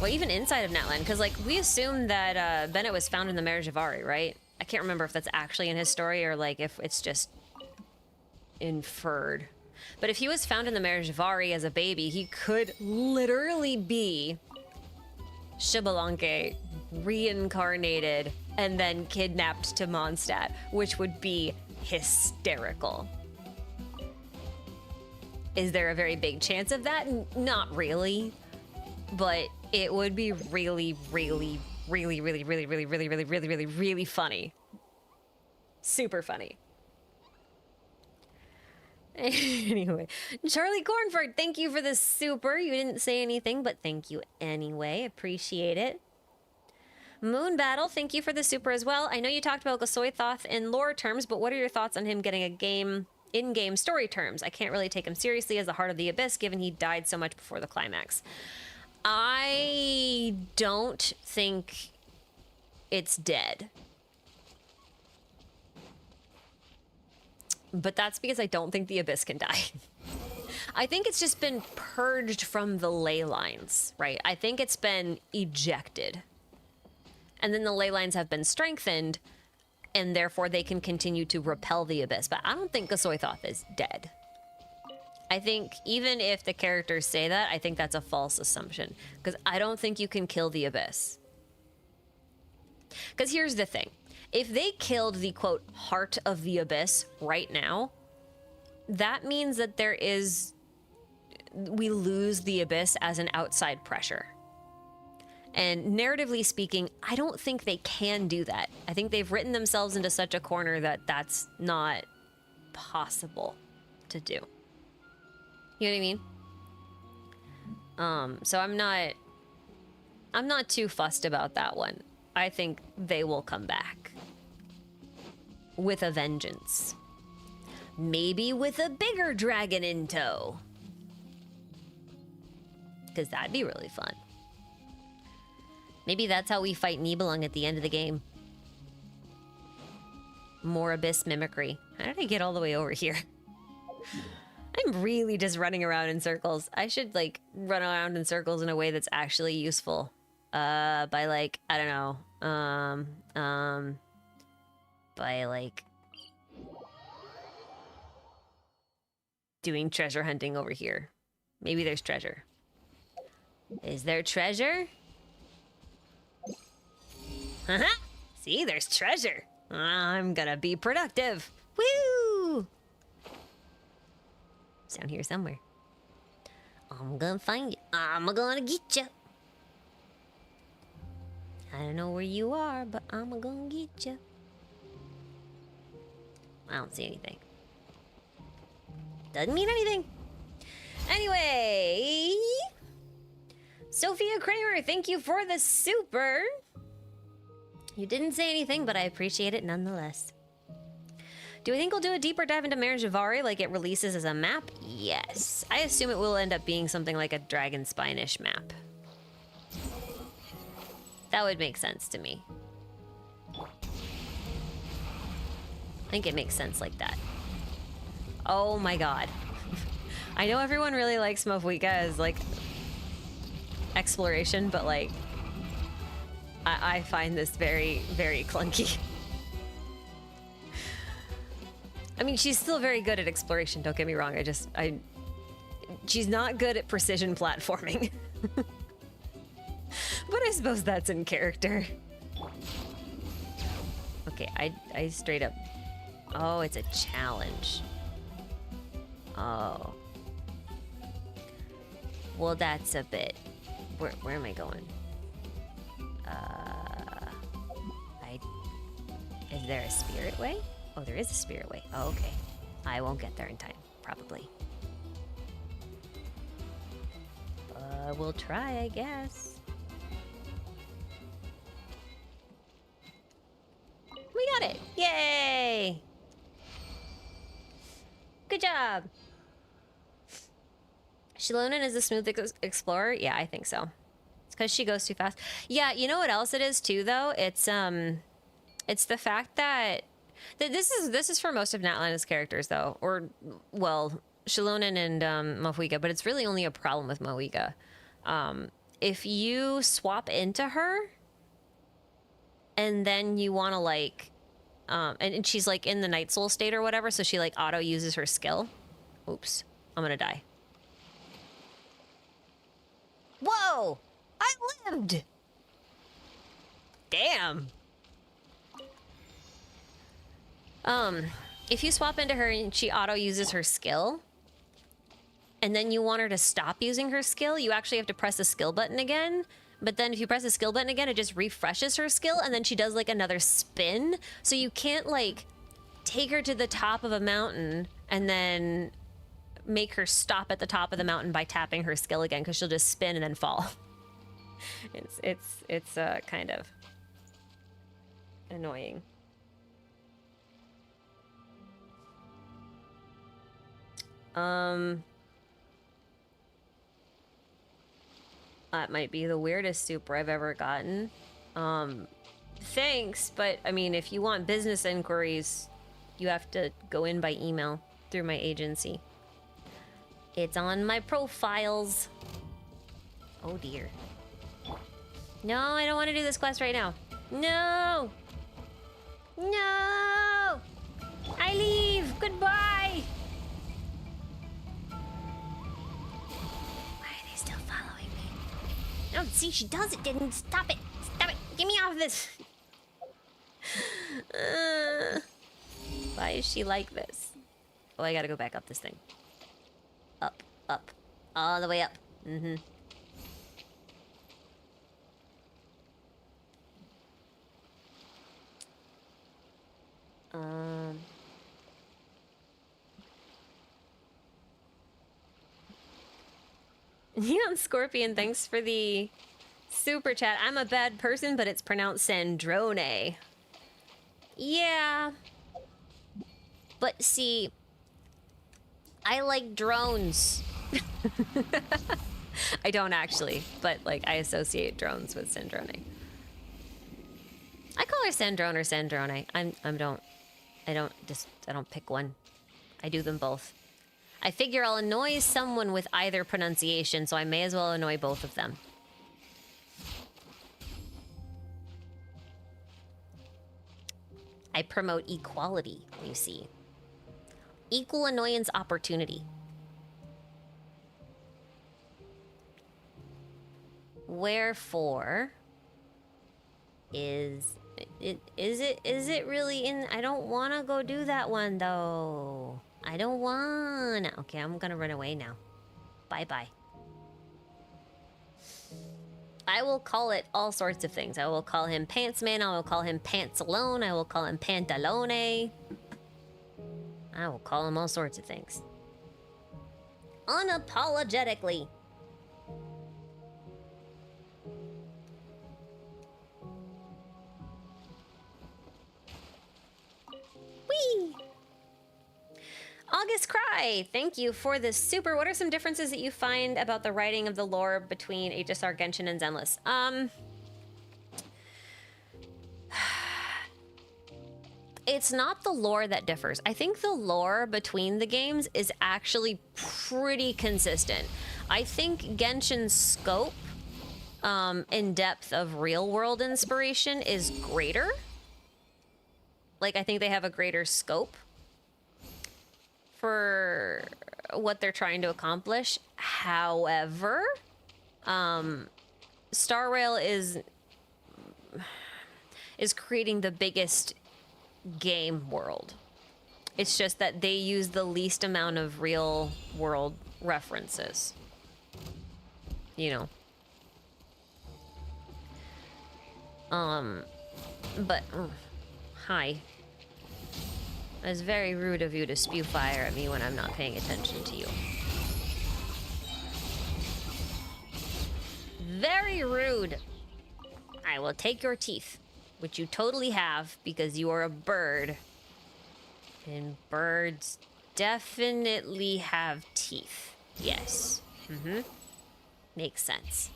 Well, even inside of Natlan, because, like, we assume that Bennett was found in the Mare Javari, right? I can't remember if that's actually in his story or, like, if it's just inferred. But if he was found in the Mare Javari as a baby, he could literally be Xbalanque reincarnated and then kidnapped to Mondstadt, which would be hysterical. Is there a very big chance of that? Not really. But it would be really, really, really, really, really, really, really, really, really, really, really funny. Super funny. Anyway, Charlie Cornford, thank you for the super. You didn't say anything, but thank you anyway. Appreciate it. Moon Battle, thank you for the super as well. I know you talked about Gasoithoth in lore terms, but what are your thoughts on him getting a game in-game story terms? I can't really take him seriously as the Heart of the Abyss, given he died so much before the climax. I don't think it's dead. But that's because I don't think the Abyss can die. I think it's just been purged from the ley lines, right? I think it's been ejected. And then the ley lines have been strengthened, and therefore they can continue to repel the Abyss. But I don't think Gasoithoth is dead. I think even if the characters say that, I think that's a false assumption. Because I don't think you can kill the Abyss. Because here's the thing. If they killed the, quote, Heart of the Abyss right now, that means that we lose the Abyss as an outside pressure. And narratively speaking, I don't think they can do that. I think they've written themselves into such a corner that that's not possible to do. You know what I mean? So I'm not too fussed about that one. I think they will come back. With a vengeance. Maybe with a bigger dragon in tow. Because that'd be really fun. Maybe that's how we fight Nibelung at the end of the game. More Abyss mimicry. How did I get all the way over here? I'm really just running around in circles. I should, like, run around in circles in a way that's actually useful. By, like, I don't know. By, like, doing treasure hunting over here. Maybe there's treasure. Is there treasure? Uh-huh. See, there's treasure. I'm gonna be productive. Woo! It's down here somewhere. I'm gonna find you. I'm gonna get you. I don't know where you are, but I'm gonna get you. I don't see anything. Doesn't mean anything. Anyway, Sophia Kramer, thank you for the super. You didn't say anything, but I appreciate it nonetheless. Do we think we'll do a deeper dive into Mare Javari like it releases as a map? Yes. I assume it will end up being something like a Dragon Spine-ish map. That would make sense to me. I think it makes sense like that. Oh my god. I know everyone really likes Mavwika as, like, exploration, but, like, I find this very, very clunky. I mean, she's still very good at exploration, don't get me wrong. She's not good at precision platforming. But I suppose that's in character. Okay, I straight up... Oh, it's a challenge. Oh. Well, that's a bit... Where am I going? Is there a spirit way? Oh, there is a spirit way. Oh, okay. I won't get there in time, probably. We'll try, I guess. We got it! Yay! Good job! Shilonen is a smooth explorer? Yeah, I think so. It's because she goes too fast. Yeah, you know what else it is too, though? It's the fact that this is for most of Natlan's characters, though, or well, Shilonen and Mawika, but it's really only a problem with Mawika. if you swap into her and then you want to like, and she's like in the Night Soul state or whatever, so she like auto uses her skill. Oops, I'm gonna die. Whoa! I lived! Damn. If you swap into her and she auto uses her skill, and then you want her to stop using her skill, you actually have to press the skill button again. But then if you press the skill button again, it just refreshes her skill, and then she does like another spin. So you can't like take her to the top of a mountain and then make her stop at the top of the mountain by tapping her skill again, because she'll just spin and then fall. It's kind of annoying. That might be the weirdest super I've ever gotten. Thanks, but I mean, if you want business inquiries, you have to go in by email through my agency. It's on my profiles. Oh dear. No, I don't want to do this quest right now. No! No! I leave! Goodbye! Why are they still following me? No, see, she does it, didn't. Stop it! Stop it! Get me off of this! Why is she like this? Oh, I gotta go back up this thing. Up, up. All the way up. Mm-hmm. Neon Scorpion, thanks for the super chat. I'm a bad person, but it's pronounced Sandrone. Yeah. But see, I like drones. I don't actually, but like I associate drones with Sandrone. I call her Sandrone or Sandrone. I don't pick one. I do them both. I figure I'll annoy someone with either pronunciation, so I may as well annoy both of them. I promote equality, you see. Equal annoyance opportunity. Wherefore is it really in? I don't want to go do that one though. I don't wanna. Okay, I'm gonna run away now. Bye-bye. I will call it all sorts of things. I will call him Pantsman. I will call him Pantsalone. I will call him Pantalone. I will call him all sorts of things. Unapologetically. Whee! August Cry, thank you for this super. What are some differences that you find about the writing of the lore between HSR, Genshin, and Zenless? It's not the lore that differs. I think the lore between the games is actually pretty consistent. I think Genshin's scope and depth of real-world inspiration is greater. Like, I think they have a greater scope for what they're trying to accomplish. However, Star Rail is creating the biggest game world. It's just that they use the least amount of real world references. You know. But hi. It's very rude of you to spew fire at me when I'm not paying attention to you. Very rude. I will take your teeth, which you totally have because you are a bird. And birds definitely have teeth. Yes. Mm-hmm. Makes sense.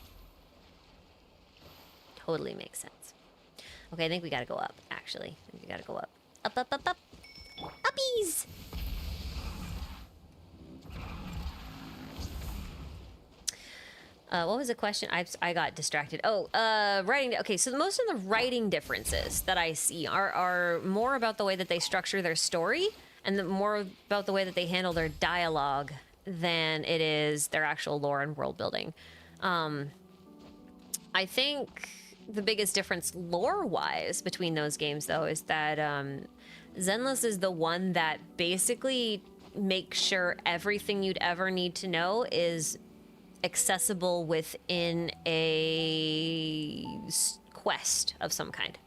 Totally makes sense. Okay, I think we gotta go up, actually. I think we gotta go up. Up, up, up, up. Uppies! What was the question? I got distracted. Oh, writing. Okay, so most of the writing differences that I see are more about the way that they structure their story and more about the way that they handle their dialogue than it is their actual lore and world building. I think the biggest difference lore-wise between those games, though, is that Zenless is the one that basically makes sure everything you'd ever need to know is accessible within a quest of some kind.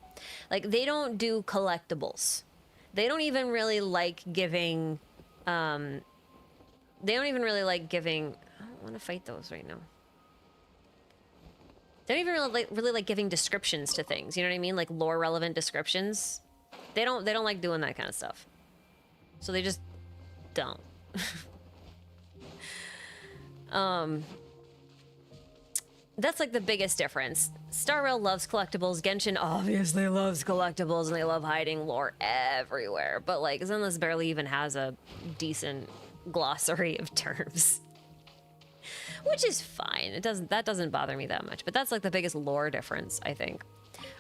Like, they don't do collectibles. They don't even really like giving I don't want to fight those right now. They don't even really like giving descriptions to things. You know what I mean? Like lore relevant descriptions. They don't like doing that kind of stuff. So they just don't. That's like the biggest difference. Star Rail loves collectibles. Genshin obviously loves collectibles, and they love hiding lore everywhere. But like Zenless barely even has a decent glossary of terms, which is fine. That doesn't bother me that much. But that's like the biggest lore difference, I think.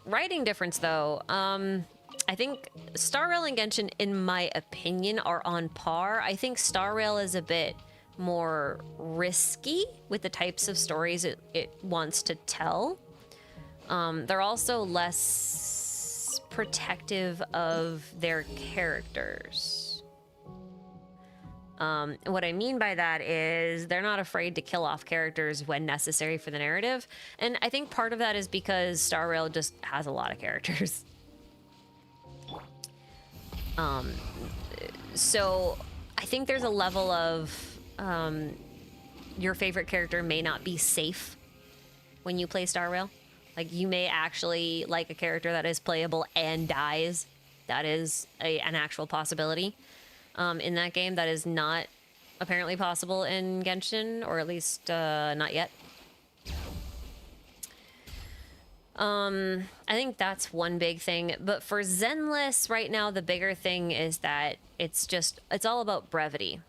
Writing difference, though. I think Star Rail and Genshin, in my opinion, are on par. I think Star Rail is a bit more risky with the types of stories it wants to tell. They're also less protective of their characters. What I mean by that is they're not afraid to kill off characters when necessary for the narrative. And I think part of that is because Star Rail just has a lot of characters. So I think there's a level of your favorite character may not be safe when you play Star Rail. Like, you may actually like a character that is playable and dies. That is an actual possibility in that game. That is not apparently possible in Genshin, or at least not yet. I think that's one big thing. But for Zenless right now, the bigger thing is that it's all about brevity.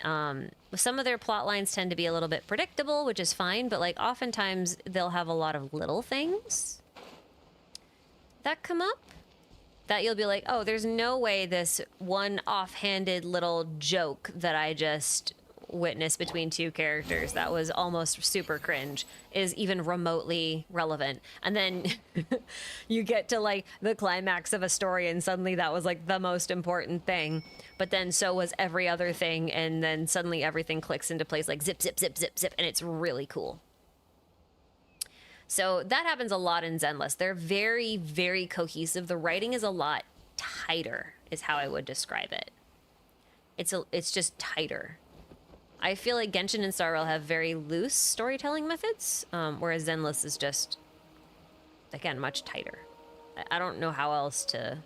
Some of their plot lines tend to be a little bit predictable, which is fine, but like oftentimes they'll have a lot of little things that come up that you'll be like, oh, there's no way this one offhanded little joke that I just witnessed between two characters that was almost super cringe is even remotely relevant. And then you get to like the climax of a story and suddenly that was like the most important thing, but then so was every other thing, and then suddenly everything clicks into place like zip zip zip zip zip, and it's really cool. So that happens a lot in Zenless. They're very, very cohesive. The writing is a lot tighter is how I would describe it. It's just tighter. I feel like Genshin and Star Rail have very loose storytelling methods, whereas Zenless is just, again, much tighter. I don't know how else to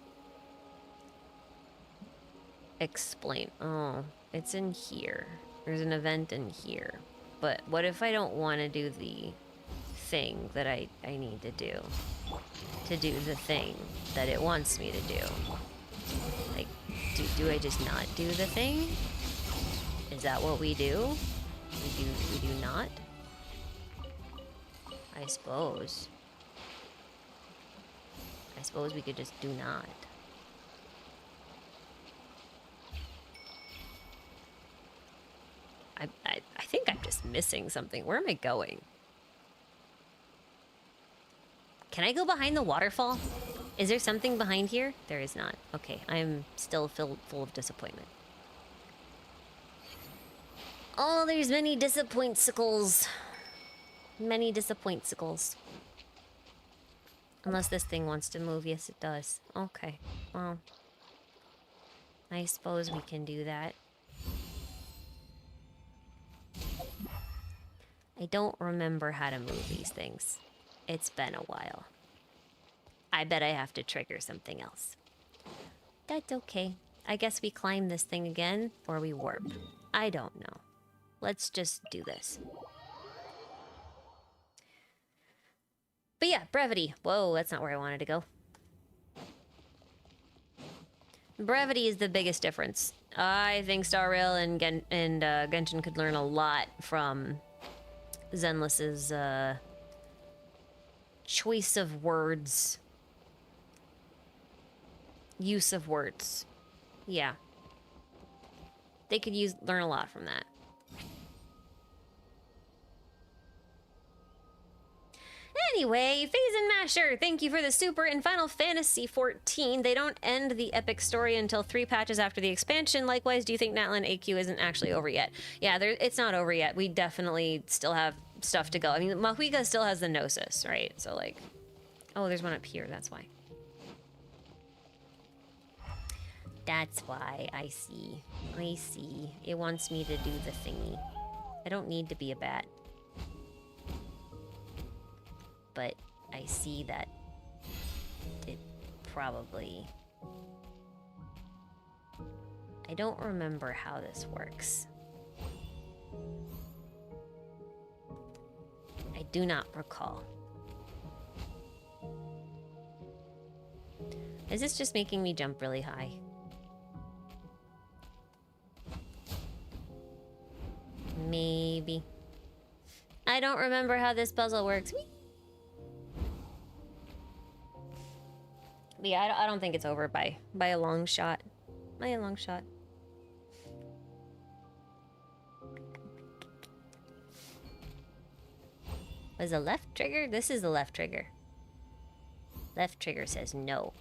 explain. Oh, it's in here. There's an event in here. But what if I don't want to do the thing that I need to do the thing that it wants me to do? Like, do I just not do the thing? Is that what we do? We do not? I suppose we could just do not. I think I'm just missing something. Where am I going? Can I go behind the waterfall? Is there something behind here? There is not. Okay, I'm still full of disappointment. Oh, there's many disappointsicles. Many disappointsicles. Unless this thing wants to move. Yes, it does. Okay. Well, I suppose we can do that. I don't remember how to move these things. It's been a while. I bet I have to trigger something else. That's okay. I guess we climb this thing again, or we warp. I don't know. Let's just do this. But yeah, brevity. Whoa, that's not where I wanted to go. Brevity is the biggest difference. I think Star Rail and Genshin could learn a lot from Zenless's choice of words. Use of words. Yeah. They could learn a lot from that. Anyway, Phase and Masher, thank you for the super. In Final Fantasy XIV, they don't end the epic story until 3 patches after the expansion. Likewise, do you think Natlan AQ isn't actually over yet? Yeah, it's not over yet. We definitely still have stuff to go. I mean, Mahuika still has the Gnosis, right? So, like... Oh, there's one up here, that's why. That's why, I see. I see. It wants me to do the thingy. I don't need to be a bat. But I see that it probably... I don't remember how this works. I do not recall. Is this just making me jump really high? Maybe. I don't remember how this puzzle works. Whee! But yeah, I don't think it's over by a long shot. By a long shot. Was the left trigger? This is the left trigger. Left trigger says no.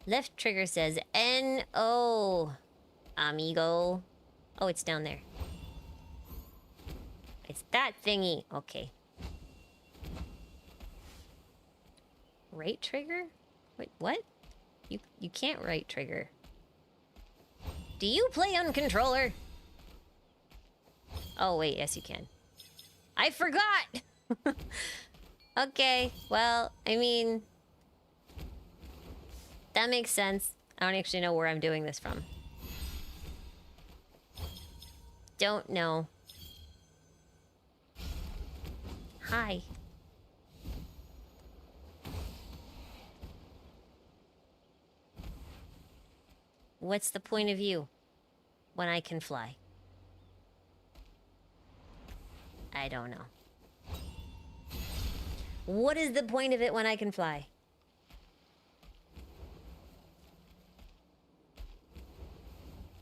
Left trigger says N-O, amigo. Oh, it's down there. It's that thingy. Okay. Right trigger? Wait, what? You can't right trigger. Do you play on controller? Oh, wait, yes you can. I forgot! Okay, well, I mean... That makes sense. I don't actually know where I'm doing this from. Don't know. Hi. What's the point of view when I can fly? I don't know. What is the point of it when I can fly?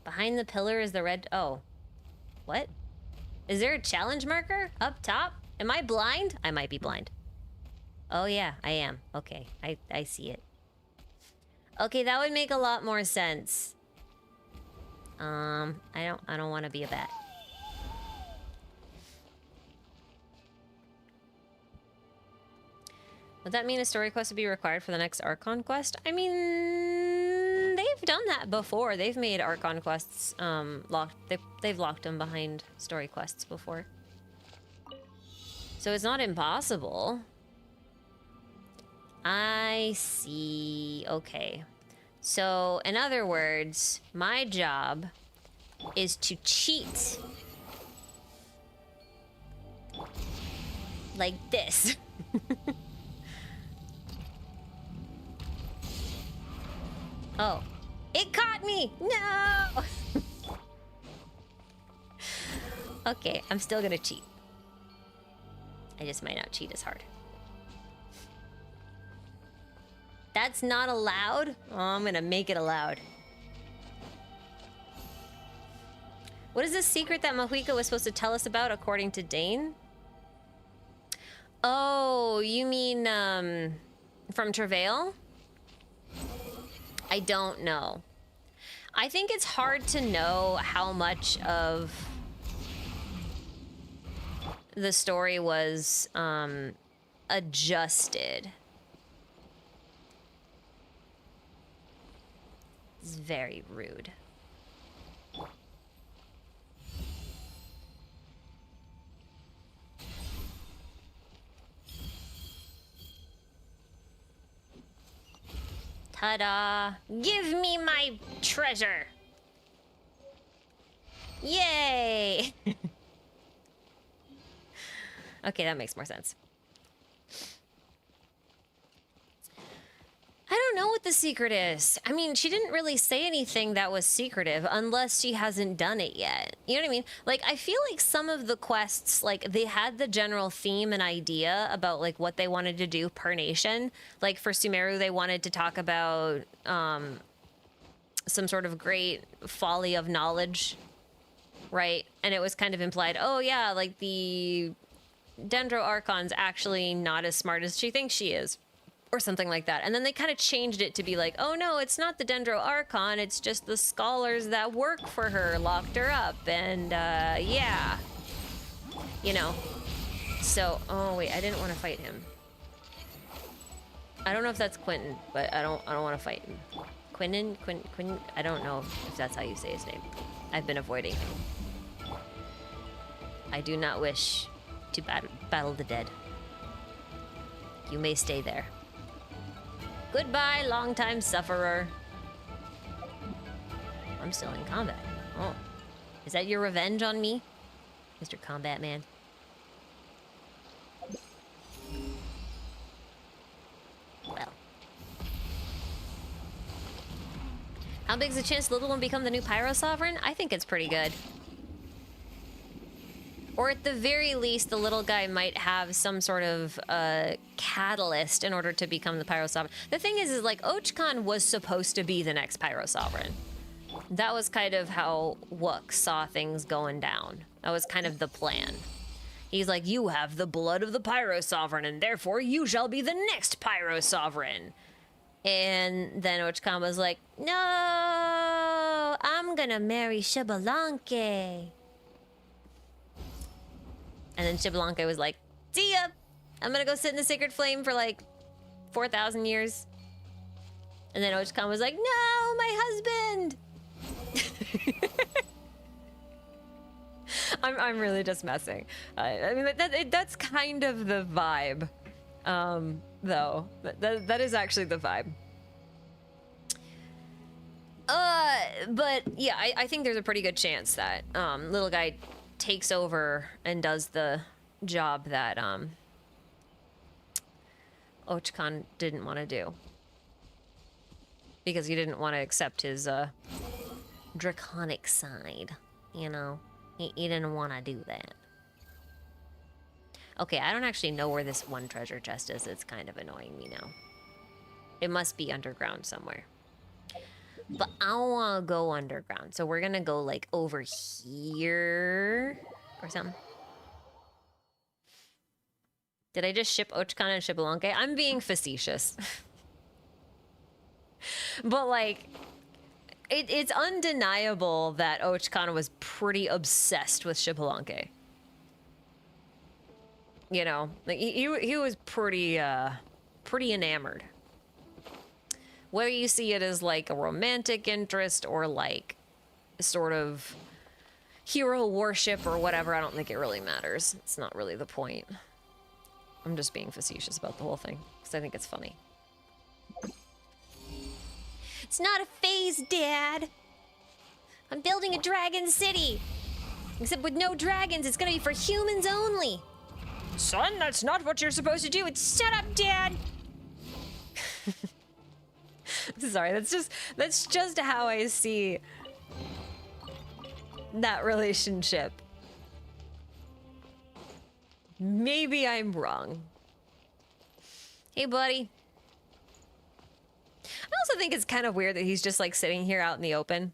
Behind the pillar is the red... Oh. What? Is there a challenge marker up top? Am I blind? I might be blind. Oh yeah, I am. Okay, I see it. Okay, that would make a lot more sense. I don't want to be a bat. Would that mean a story quest would be required for the next Archon quest? I mean, they've done that before. They've made Archon quests locked. They've locked them behind story quests before. So it's not impossible. I see. Okay. So, in other words, my job is to cheat. Like this. Oh. It caught me! No! Okay, I'm still gonna cheat. I just might not cheat as hard. That's not allowed? Oh, I'm gonna make it allowed. What is this secret that Mahuika was supposed to tell us about according to Dane? Oh, you mean, from Travail? I don't know. I think it's hard to know how much of the story was, adjusted. It's very rude. Ta-da! Give me my treasure! Yay! Okay, that makes more sense. I don't know what the secret is. I mean, she didn't really say anything that was secretive unless she hasn't done it yet. You know what I mean? Like, I feel like some of the quests, like, they had the general theme and idea about, like, what they wanted to do per nation. Like, for Sumeru, they wanted to talk about some sort of great folly of knowledge, right? And it was kind of implied, oh, yeah, like, the Dendro Archon's actually not as smart as she thinks she is. Or something like that. And then they kind of changed it to be like, oh no, it's not the Dendro Archon, it's just the scholars that work for her locked her up. And, yeah. You know. So, oh wait, I didn't want to fight him. I don't know if that's Quentin, but I don't want to fight him. Quentin, I don't know if that's how you say his name. I've been avoiding him. I do not wish to battle the dead. You may stay there. Goodbye, longtime sufferer. I'm still in combat. Oh. Is that your revenge on me, Mr. Combat Man? Well. How big is the chance the little one become the new Pyro Sovereign? I think it's pretty good. Or at the very least, the little guy might have some sort of catalyst in order to become the Pyro Sovereign. The thing is like, Ochkan was supposed to be the next Pyro Sovereign. That was kind of how Wook saw things going down. That was kind of the plan. He's like, you have the blood of the Pyro Sovereign, and therefore you shall be the next Pyro Sovereign. And then Ochkan was like, no, I'm gonna marry Shibalanke. And then Shibalanke was like, see ya! I'm gonna go sit in the Sacred Flame for like 4,000 years. And then Ochkan was like, no, my husband! I'm really just messing. I mean, that's kind of the vibe, though. That is actually the vibe. But yeah, I think there's a pretty good chance that little guy takes over and does the job that Ochkan didn't want to do. Because he didn't want to accept his draconic side, you know? He didn't want to do that. Okay, I don't actually know where this one treasure chest is. It's kind of annoying me now. It must be underground somewhere. But I don't want to go underground. So we're going to go, like, over here or something. Did I just ship Ochkan and Shibalanke? I'm being facetious. But, like, it's undeniable that Ochkan was pretty obsessed with Shibalanke. You know, like, he was pretty enamored. Whether you see it as, like, a romantic interest or, like, sort of hero worship or whatever, I don't think it really matters. It's not really the point. I'm just being facetious about the whole thing, because I think it's funny. It's not a phase, Dad! I'm building a dragon city! Except with no dragons, it's gonna be for humans only! Son, that's not what you're supposed to do! Shut up, Dad! Sorry, that's just how I see that relationship. Maybe I'm wrong. Hey, buddy. I also think it's kind of weird that he's just like sitting here out in the open.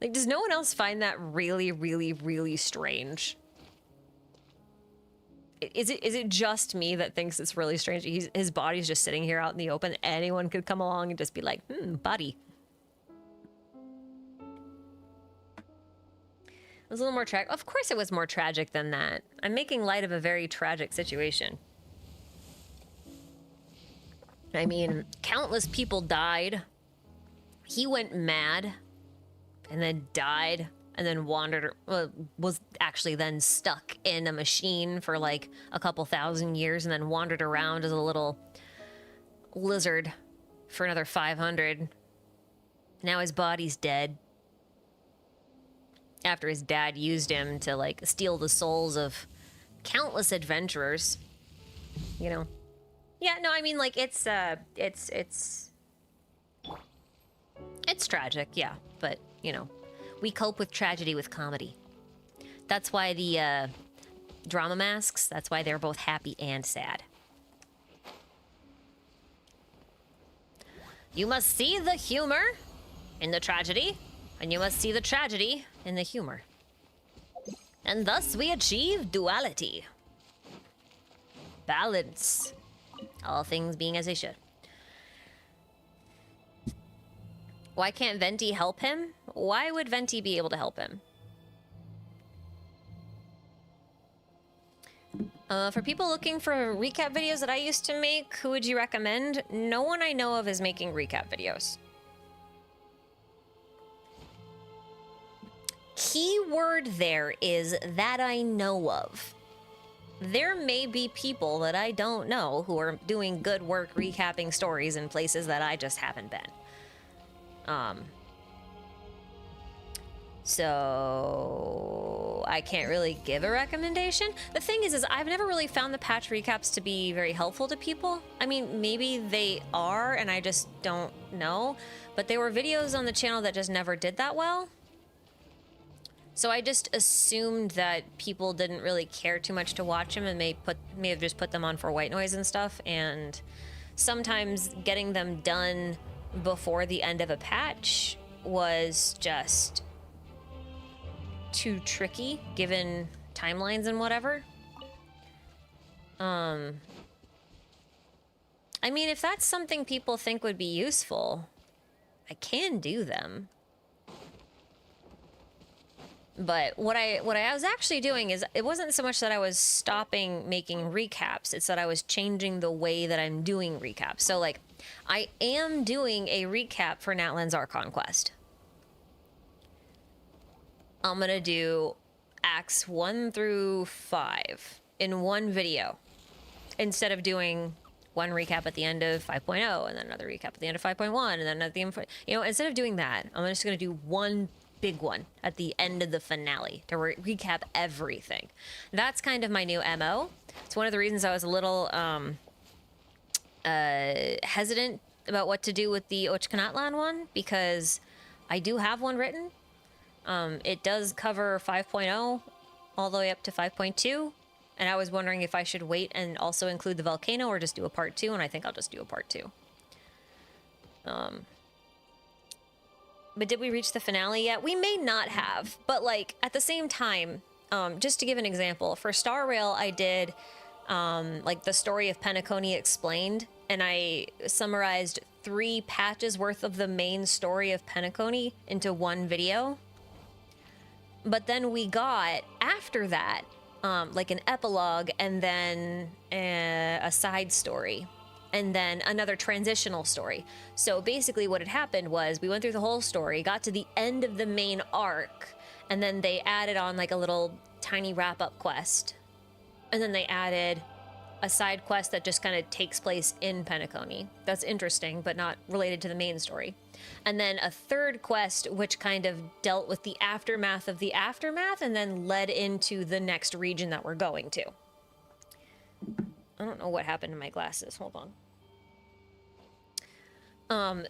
Like, does no one else find that really, really, really strange? Is it just me that thinks it's really strange? His body's just sitting here out in the open. Anyone could come along and just be like, buddy. It was a little more tragic. Of course it was more tragic than that. I'm making light of a very tragic situation. I mean, countless people died. He went mad and then died. And then wandered, was actually then stuck in a machine for like a couple thousand years and then wandered around as a little lizard for another 500. Now his body's dead. After his dad used him to like steal the souls of countless adventurers. You know. Yeah, no, I mean, like, it's tragic, yeah. But, you know, we cope with tragedy with comedy. That's why the, drama masks, that's why they're both happy and sad. You must see the humor in the tragedy, and you must see the tragedy in the humor. And thus we achieve duality. Balance. All things being as they should. Why can't Venti help him? Why would Venti be able to help him? For people looking for recap videos that I used to make, who would you recommend? No one I know of is making recap videos. Keyword there is that I know of. There may be people that I don't know who are doing good work recapping stories in places that I just haven't been. So I can't really give a recommendation. The thing is I've never really found the patch recaps to be very helpful to people. I mean, maybe they are and I just don't know, but there were videos on the channel that just never did that well. So I just assumed that people didn't really care too much to watch them and may have just put them on for white noise and stuff. And sometimes getting them done before the end of a patch was just too tricky given timelines and whatever. I mean, if that's something people think would be useful, I can do them. But what I was actually doing is, it wasn't so much that I was stopping making recaps, it's that I was changing the way that I'm doing recaps. So, like, I am doing a recap for Natlan's Archon quest. I'm gonna do acts 1 through 5 in one video, instead of doing one recap at the end of 5.0 and then another recap at the end of 5.1 and then at the end, you know, instead of doing that, I'm just gonna do one big one at the end of the finale to recap everything. That's kind of my new MO. It's one of the reasons I was a little hesitant about what to do with the Natlan one, because I do have one written. It does cover 5.0 all the way up to 5.2, and I was wondering if I should wait and also include the volcano or just do a part 2, and I think I'll just do a part 2. But did we reach the finale yet? We may not have, but like at the same time, just to give an example, for Star Rail I did like the story of Penacony explained, and I summarized 3 patches worth of the main story of Penacony into one video. But then we got, after that, like an epilogue and then a side story. And then another transitional story. So basically what had happened was we went through the whole story, got to the end of the main arc, and then they added on like a little tiny wrap-up quest. And then they added a side quest that just kind of takes place in Penacony. That's interesting, but not related to the main story. And then a third quest, which kind of dealt with the aftermath of the aftermath, and then led into the next region that we're going to. I don't know what happened to my glasses. Hold on.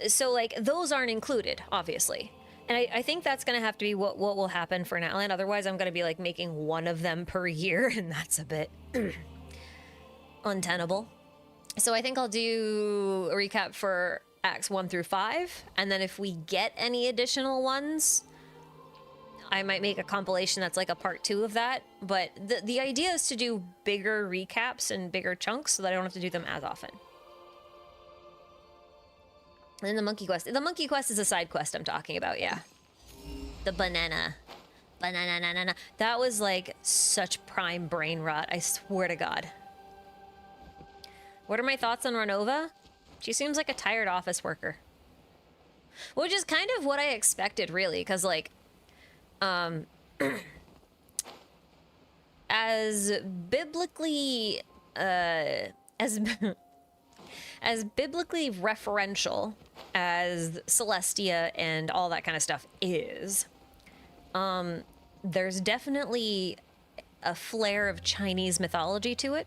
So, like, those aren't included, obviously. And I think that's going to have to be what will happen for Natlan. Otherwise, I'm going to be, like, making one of them per year, and that's a bit untenable. So I think I'll do a recap for Acts 1 through 5, and then if we get any additional ones, I might make a compilation that's like a part 2 of that. But the idea is to do bigger recaps and bigger chunks so that I don't have to do them as often. And then the monkey quest. The monkey quest is a side quest I'm talking about, yeah. The banana. Banana. That was like such prime brain rot, I swear to God. What are my thoughts on Renova? She seems like a tired office worker. Which is kind of what I expected, really, because, like, as biblically, as biblically referential as Celestia and all that kind of stuff is, there's definitely a flair of Chinese mythology to it,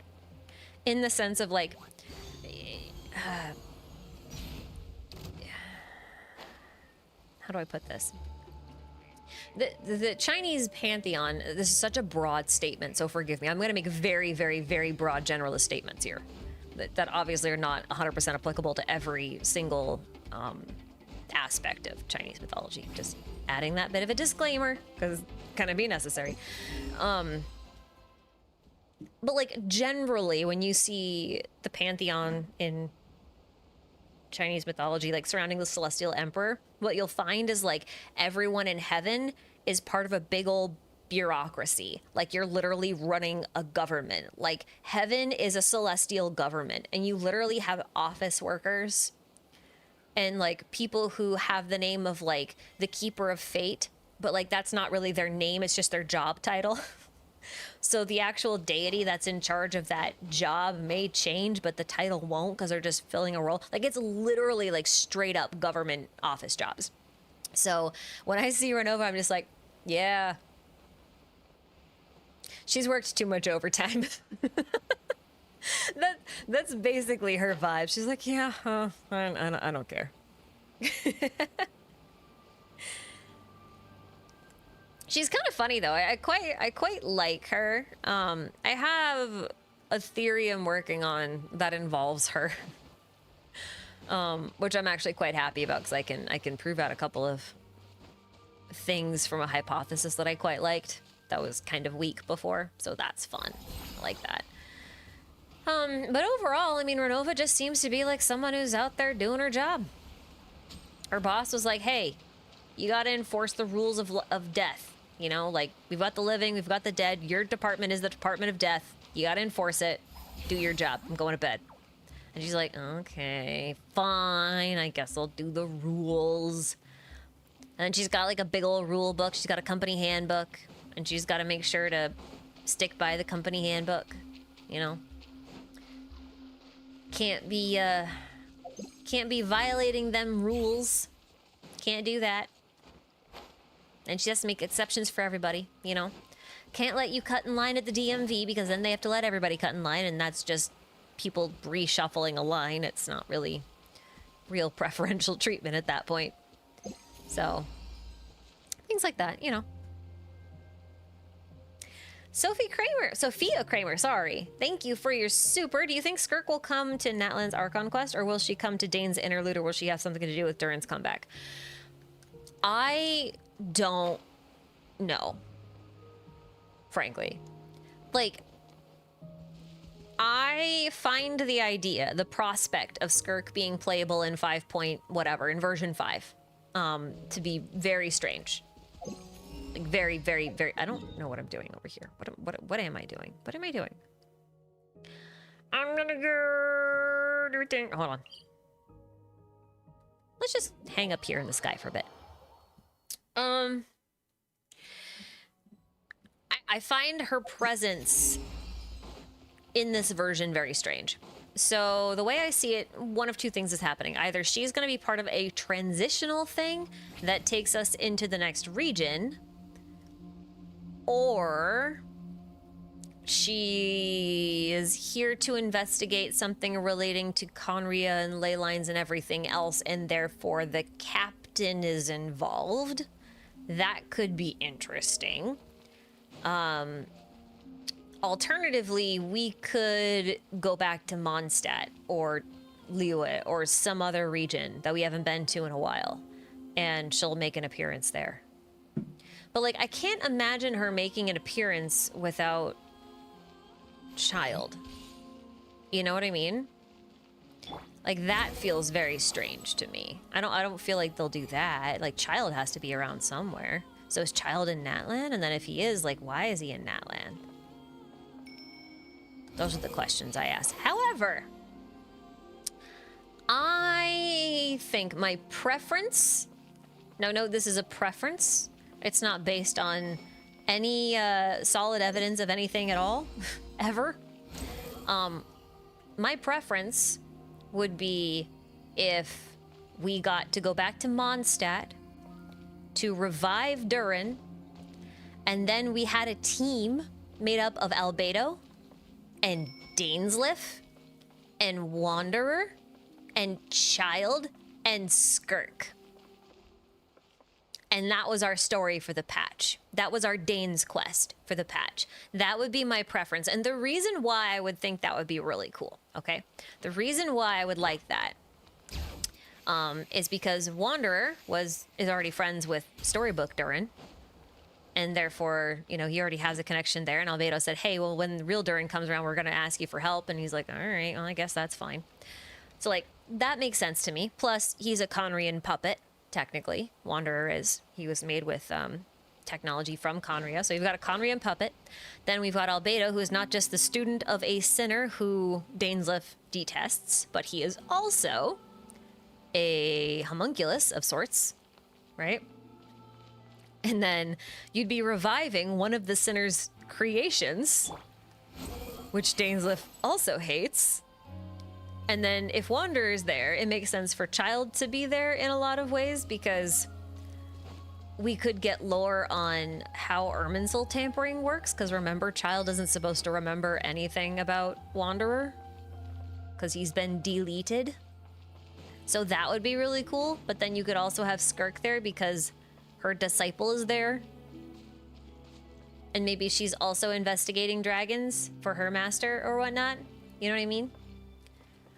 in the sense of, like, how do I put this? The Chinese pantheon, this is such a broad statement, so forgive me. I'm going to make very, very, very broad generalist statements here that obviously are not 100% applicable to every single aspect of Chinese mythology. Just adding that bit of a disclaimer, because kind of be necessary. But like generally, when you see the pantheon in Chinese mythology, like surrounding the celestial emperor, what you'll find is like everyone in heaven is part of a big old bureaucracy. Like you're literally running a government. Like heaven is a celestial government, and you literally have office workers and like people who have the name of like the keeper of fate, but like that's not really their name, it's just their job title. So the actual deity that's in charge of that job may change, but the title won't, because they're just filling a role. Like it's literally like straight up government office jobs. So when I see Renova, I'm just like, yeah, she's worked too much overtime. That's basically her vibe. She's like, yeah, I don't care. She's kind of funny though. I quite like her. I have a theory I'm working on that involves her, which I'm actually quite happy about, because I can prove out a couple of things from a hypothesis that I quite liked that was kind of weak before. So that's fun. I like that. But overall, I mean, Renova just seems to be like someone who's out there doing her job. Her boss was like, hey, you gotta enforce the rules of death. You know, like, we've got the living, we've got the dead. Your department is the Department of Death. You gotta enforce it. Do your job. I'm going to bed. And she's like, okay, fine. I guess I'll do the rules. And then she's got, like, a big old rule book. She's got a company handbook. And she's got to make sure to stick by the company handbook. You know? Can't be violating them rules. Can't do that. And she has to make exceptions for everybody, you know? Can't let you cut in line at the DMV, because then they have to let everybody cut in line, and that's just people reshuffling a line. It's not really real preferential treatment at that point. So, things like that, you know. Sophia Kramer, sorry. Thank you for your super. Do you think Skirk will come to Natlan's Archon quest, or will she come to Dane's interlude, or will she have something to do with Durin's comeback? I don't know, frankly. Like, I find the prospect of Skirk being playable in 5 point whatever, in version 5, to be very strange. Like, very, very, very, I don't know what I'm doing over here. What am I doing? What am I doing? I'm gonna go do a thing. Hold on. Let's just hang up here in the sky for a bit. I find her presence in this version very strange. So the way I see it, one of two things is happening. Either she's going to be part of a transitional thing that takes us into the next region, or she is here to investigate something relating to Conria and ley lines and everything else, and therefore the captain is involved. That could be interesting. Alternatively, we could go back to Mondstadt or Liyue or some other region that we haven't been to in a while, and she'll make an appearance there. But, like, I can't imagine her making an appearance without Child. You know what I mean? Like, that feels very strange to me. I don't feel like they'll do that. Like, Child has to be around somewhere. So is Child in Natlan? And then if he is, like, why is he in Natlan? Those are the questions I ask. However, I think my preference... No, this is a preference. It's not based on any solid evidence of anything at all, ever. My preference would be if we got to go back to Mondstadt to revive Durin, and then we had a team made up of Albedo and Dainsliff and Wanderer and Child and Skirk. And that was our story for the patch. That was our Dane's quest for the patch. That would be my preference. And the reason why I would think that would be really cool, okay? The reason why I would like that is because Wanderer is already friends with Storybook Durin. And therefore, you know, he already has a connection there. And Albedo said, hey, well, when the real Durin comes around, we're going to ask you for help. And he's like, all right, well, I guess that's fine. So, like, that makes sense to me. Plus, he's a Conrian puppet. Technically, Wanderer is. He was made with technology from Conria. So you've got a Conrian puppet. Then we've got Albedo, who is not just the student of a sinner who Dainsleif detests, but he is also a homunculus of sorts, right? And then you'd be reviving one of the sinner's creations, which Dainsleif also hates. And then if Wanderer is there, it makes sense for Child to be there in a lot of ways, because we could get lore on how Irminsul tampering works, because remember, Child isn't supposed to remember anything about Wanderer, because he's been deleted. So that would be really cool, but then you could also have Skirk there because her disciple is there. And maybe she's also investigating dragons for her master or whatnot. You know what I mean?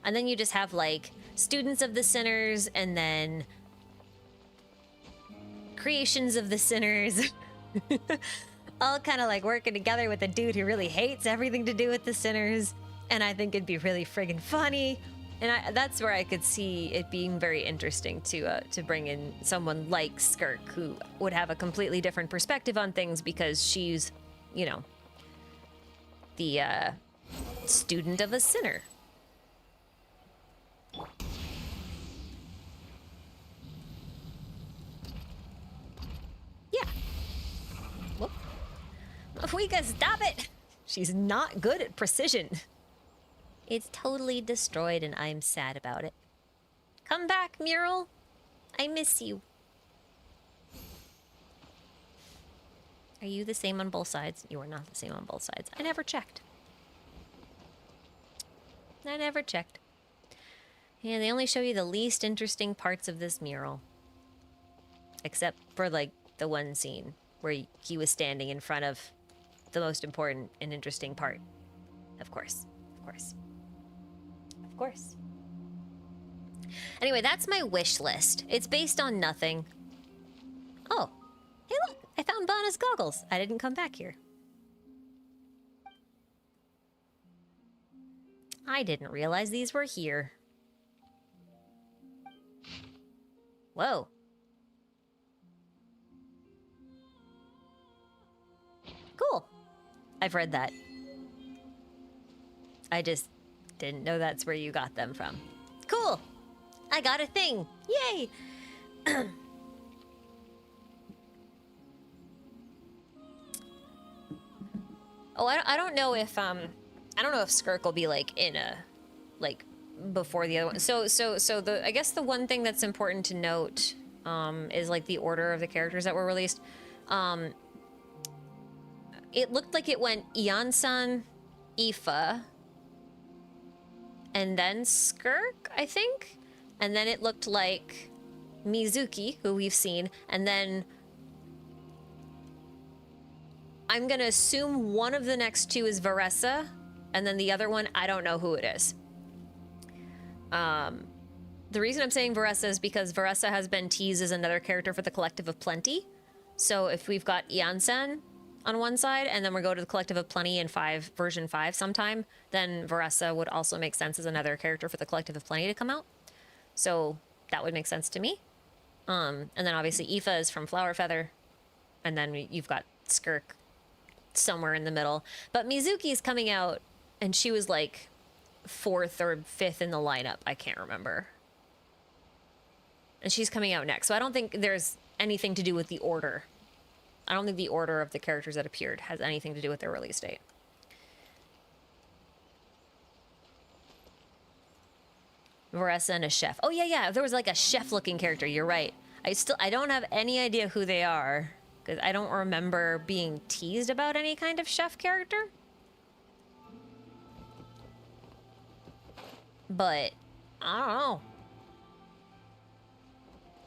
And then you just have, like, students of the sinners, and then creations of the sinners. All kind of, like, working together with a dude who really hates everything to do with the sinners. And I think it'd be really friggin' funny. And that's where I could see it being very interesting to bring in someone like Skirk, who would have a completely different perspective on things because she's, you know, the student of a sinner. Yeah. Whoop. Fuika, stop it! She's not good at precision. It's totally destroyed and I'm sad about it. Come back, Mural. I miss you. Are you the same on both sides? You are not the same on both sides. I never checked. I never checked. Yeah, they only show you the least interesting parts of this mural. Except for, like, the one scene where he was standing in front of the most important and interesting part. Of course. Of course. Of course. Anyway, that's my wish list. It's based on nothing. Oh. Hey, look! I found Bana's goggles. I didn't come back here. I didn't realize these were here. Whoa. Cool. I've read that. I just didn't know that's where you got them from. Cool. I got a thing. Yay. Oh, I don't know if Skirk will be like in a, like, before the other one. So the, I guess the one thing that's important to note is like the order of the characters that were released. It looked like it went Iansan, Aoife, and then Skirk, I think. And then it looked like Mizuki, who we've seen, and then I'm gonna assume one of the next two is Varessa, and then the other one, I don't know who it is. The reason I'm saying Varessa is because Varessa has been teased as another character for the Collective of Plenty. So if we've got Iansan on one side, and then we go to the Collective of Plenty in version 5 sometime, then Varessa would also make sense as another character for the Collective of Plenty to come out. So that would make sense to me. And then obviously Aoife is from Flower Feather, and then you've got Skirk somewhere in the middle. But Mizuki is coming out, and she was like 4th or 5th in the lineup. I can't remember. And she's coming out next. So I don't think there's anything to do with the order. I don't think the order of the characters that appeared has anything to do with their release date. Varessa and a chef. Oh, yeah. There was like a chef-looking character. You're right. I don't have any idea who they are, because I don't remember being teased about any kind of chef character. But I don't know.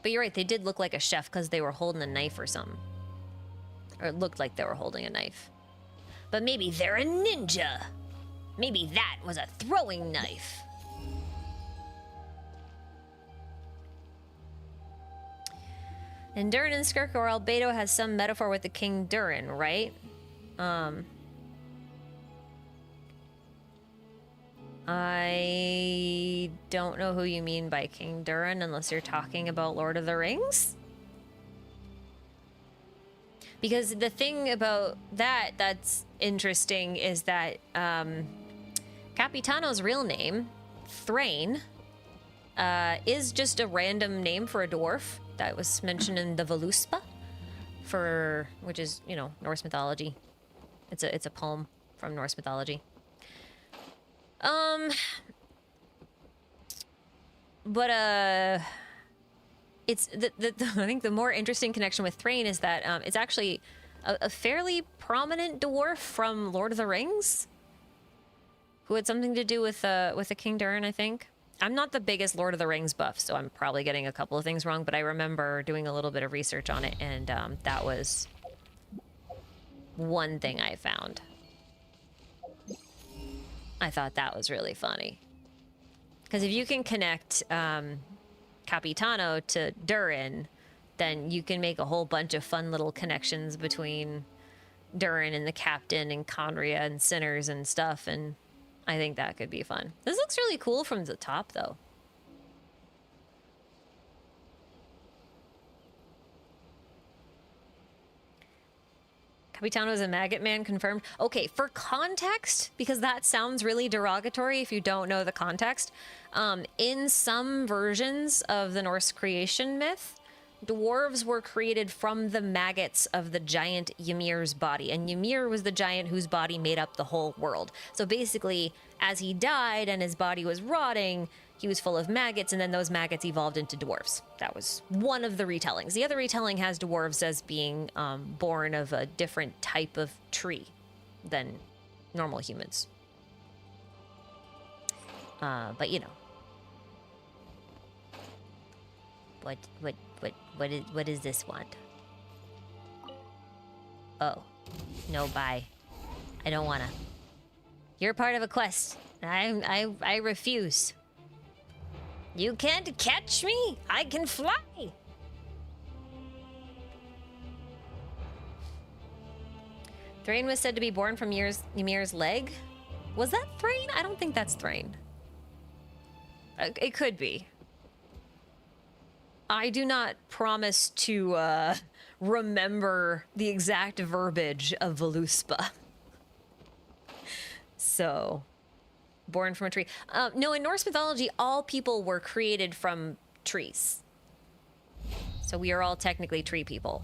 But you're right, they did look like a chef because they were holding a knife or something. Or it looked like they were holding a knife. But maybe they're a ninja. Maybe that was a throwing knife. And Durin and Skirk or Albedo has some metaphor with the King Durin, right? I don't know who you mean by King Durin unless you're talking about Lord of the Rings. Because the thing about that's interesting is that Capitano's real name, Thrain, is just a random name for a dwarf that was mentioned in the Voluspa, which is, you know, Norse mythology. It's a poem from Norse mythology. It's I think the more interesting connection with Thrain is that it's actually a fairly prominent dwarf from Lord of the Rings, who had something to do with the King Durin, I think. I'm not the biggest Lord of the Rings buff, so I'm probably getting a couple of things wrong, but I remember doing a little bit of research on it, and that was one thing I found. I thought that was really funny. Because if you can connect Capitano to Durin, then you can make a whole bunch of fun little connections between Durin and the captain and Conria and Sinners and stuff, and I think that could be fun. This looks really cool from the top, though. Capitano is a maggot man, confirmed. Okay, for context, because that sounds really derogatory if you don't know the context, in some versions of the Norse creation myth, dwarves were created from the maggots of the giant Ymir's body, and Ymir was the giant whose body made up the whole world. So basically, as he died and his body was rotting, he was full of maggots, and then those maggots evolved into dwarves. That was one of the retellings. The other retelling has dwarves as being born of a different type of tree than normal humans. But you know. What is this one? Oh. No, bye. I don't wanna. You're part of a quest. I refuse. You can't catch me! I can fly! Thrain was said to be born from Ymir's leg. Was that Thrain? I don't think that's Thrain. It could be. I do not promise to remember the exact verbiage of Voluspa. So, born from a tree. No, in Norse mythology, all people were created from trees. So we are all technically tree people.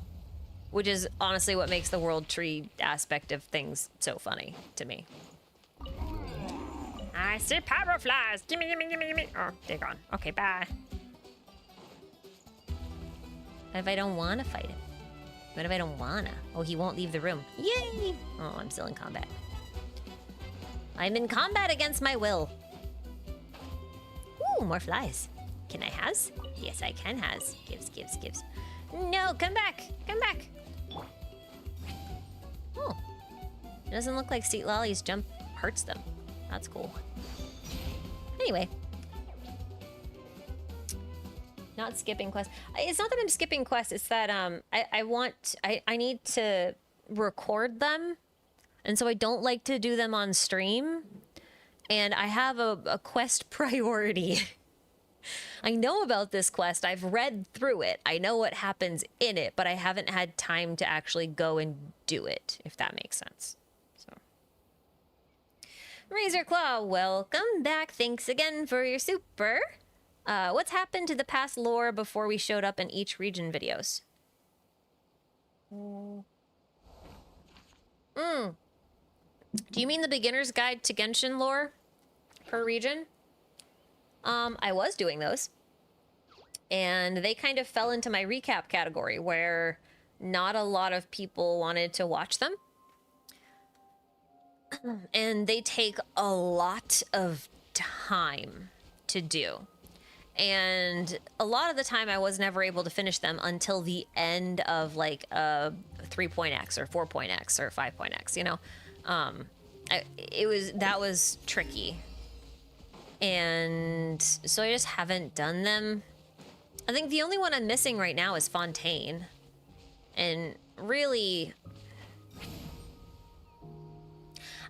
Which is honestly what makes the world tree aspect of things so funny to me. I see power flies. Gimme, gimme, gimme, gimme. Oh, they're gone. Okay, bye. What if I don't want to fight him? What if I don't wanna? Oh, he won't leave the room. Yay! Oh, I'm still in combat. I'm in combat against my will. Ooh, more flies. Can I has? Yes, I can has. Gives. No, come back! Come back! Oh. It doesn't look like Seat Lolly's jump hurts them. That's cool. Anyway. Not skipping quests. It's not that I'm skipping quests, it's that I need to record them. And so I don't like to do them on stream. And I have a quest priority. I know about this quest. I've read through it. I know what happens in it, but I haven't had time to actually go and do it, if that makes sense. So, Razor Claw, welcome back. Thanks again for your super. What's happened to the past lore before we showed up in each region videos? Do you mean the beginner's guide to Genshin lore per region? I was doing those. And they kind of fell into my recap category where not a lot of people wanted to watch them. And they take a lot of time to do. And a lot of the time I was never able to finish them until the end of like a 3.x or 4.x or 5.x, you know? That was tricky. And so I just haven't done them. I think the only one I'm missing right now is Fontaine. And really,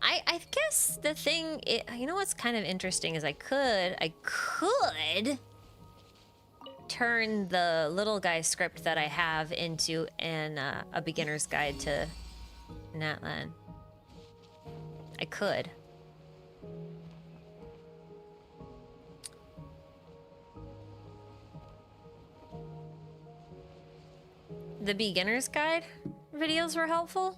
I guess the thing, you know what's kind of interesting is I could turn the little guy script that I have into a beginner's guide to Natlan. I could. The beginner's guide videos were helpful.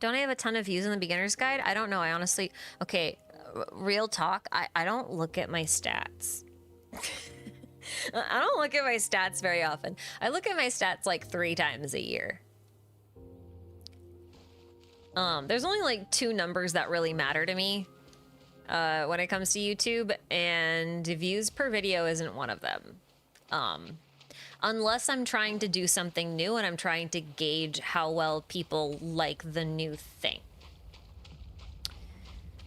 Don't I have a ton of views in the beginner's guide? I don't know. I honestly... Okay, real talk. I don't look at my stats. I don't look at my stats very often. I look at my stats like 3 times a year. There's only like 2 numbers that really matter to me when it comes to YouTube, and views per video isn't one of them. Unless I'm trying to do something new and I'm trying to gauge how well people like the new thing.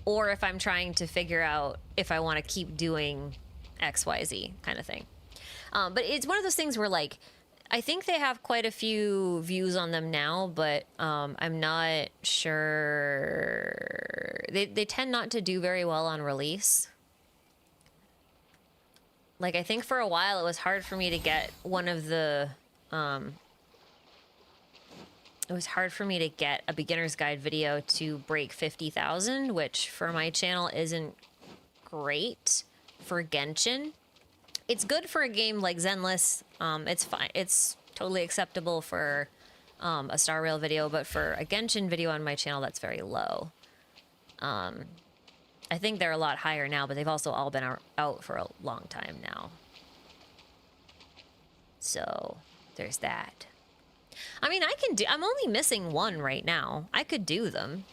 Or if I'm trying to figure out if I want to keep doing XYZ kind of thing. But it's one of those things where, like, I think they have quite a few views on them now, but I'm not sure. They tend not to do very well on release. Like, I think for a while it was hard for me to get one of the, it was hard for me to get a beginner's guide video to break 50,000, which for my channel isn't great for Genshin. It's good for a game like Zenless. It's fine. It's totally acceptable for a Star Rail video, but for a Genshin video on my channel, that's very low. I think they're a lot higher now, but they've also all been out for a long time now. So there's that. I mean, I'm only missing 1 right now. I could do them.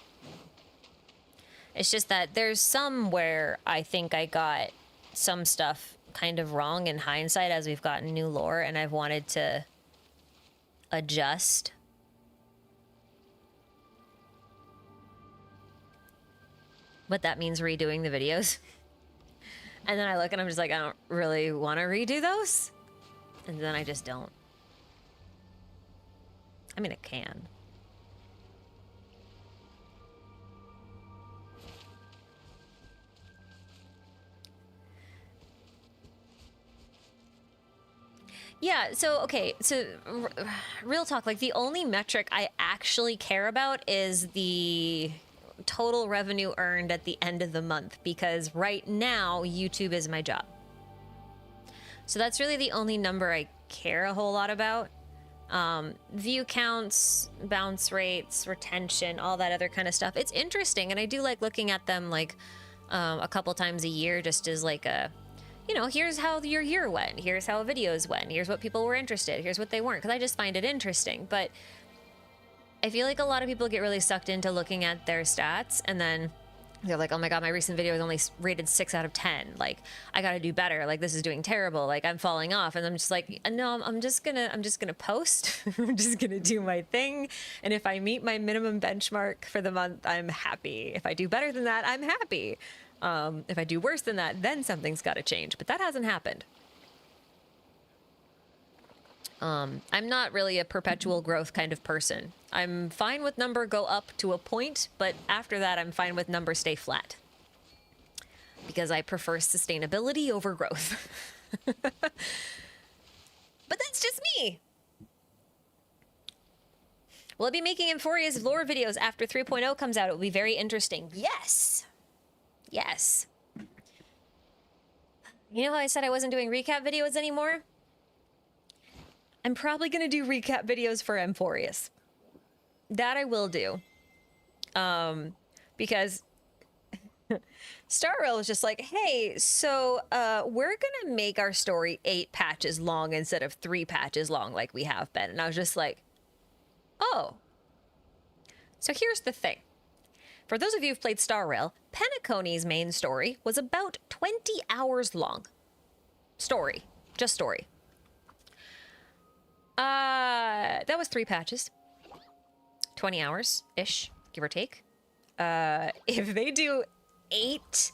It's just that there's some where I think I got some stuff kind of wrong in hindsight as we've gotten new lore, and I've wanted to adjust. But that means redoing the videos. And then I look and I'm just like, I don't really want to redo those. And then I just don't. I mean, I can. Yeah, so, okay, so real talk, like the only metric I actually care about is the total revenue earned at the end of the month, because right now YouTube is my job. So that's really the only number I care a whole lot about. View counts, bounce rates, retention, all that other kind of stuff. It's interesting, and I do like looking at them like a couple times a year, just as like a, you know, here's how your year went, here's how videos went, here's what people were interested, here's what they weren't, because I just find it interesting. But I feel like a lot of people get really sucked into looking at their stats, and then they're like, oh my god, my recent video was only rated 6 out of 10. Like, I gotta do better. Like, this is doing terrible. Like, I'm falling off. And I'm just like, no, I'm just gonna post. I'm just gonna do my thing. And if I meet my minimum benchmark for the month, I'm happy. If I do better than that, I'm happy. If I do worse than that, then something's gotta change. But that hasn't happened. I'm not really a perpetual growth kind of person. I'm fine with number go up to a point, but after that, I'm fine with number stay flat. Because I prefer sustainability over growth. But that's just me. Will I be making Emphoria's lore videos after 3.0 comes out? It will be very interesting. Yes. Yes. You know how I said I wasn't doing recap videos anymore? I'm probably going to do recap videos for Emphorius. That I will do. Because Star Rail was just like, hey, so we're going to make our story 8 patches long instead of 3 patches long like we have been. And I was just like, oh. So here's the thing. For those of you who've played Star Rail, Penacony's main story was about 20 hours long. Story. Just story. That was 3 patches. 20 hours-ish, give or take. If they do 8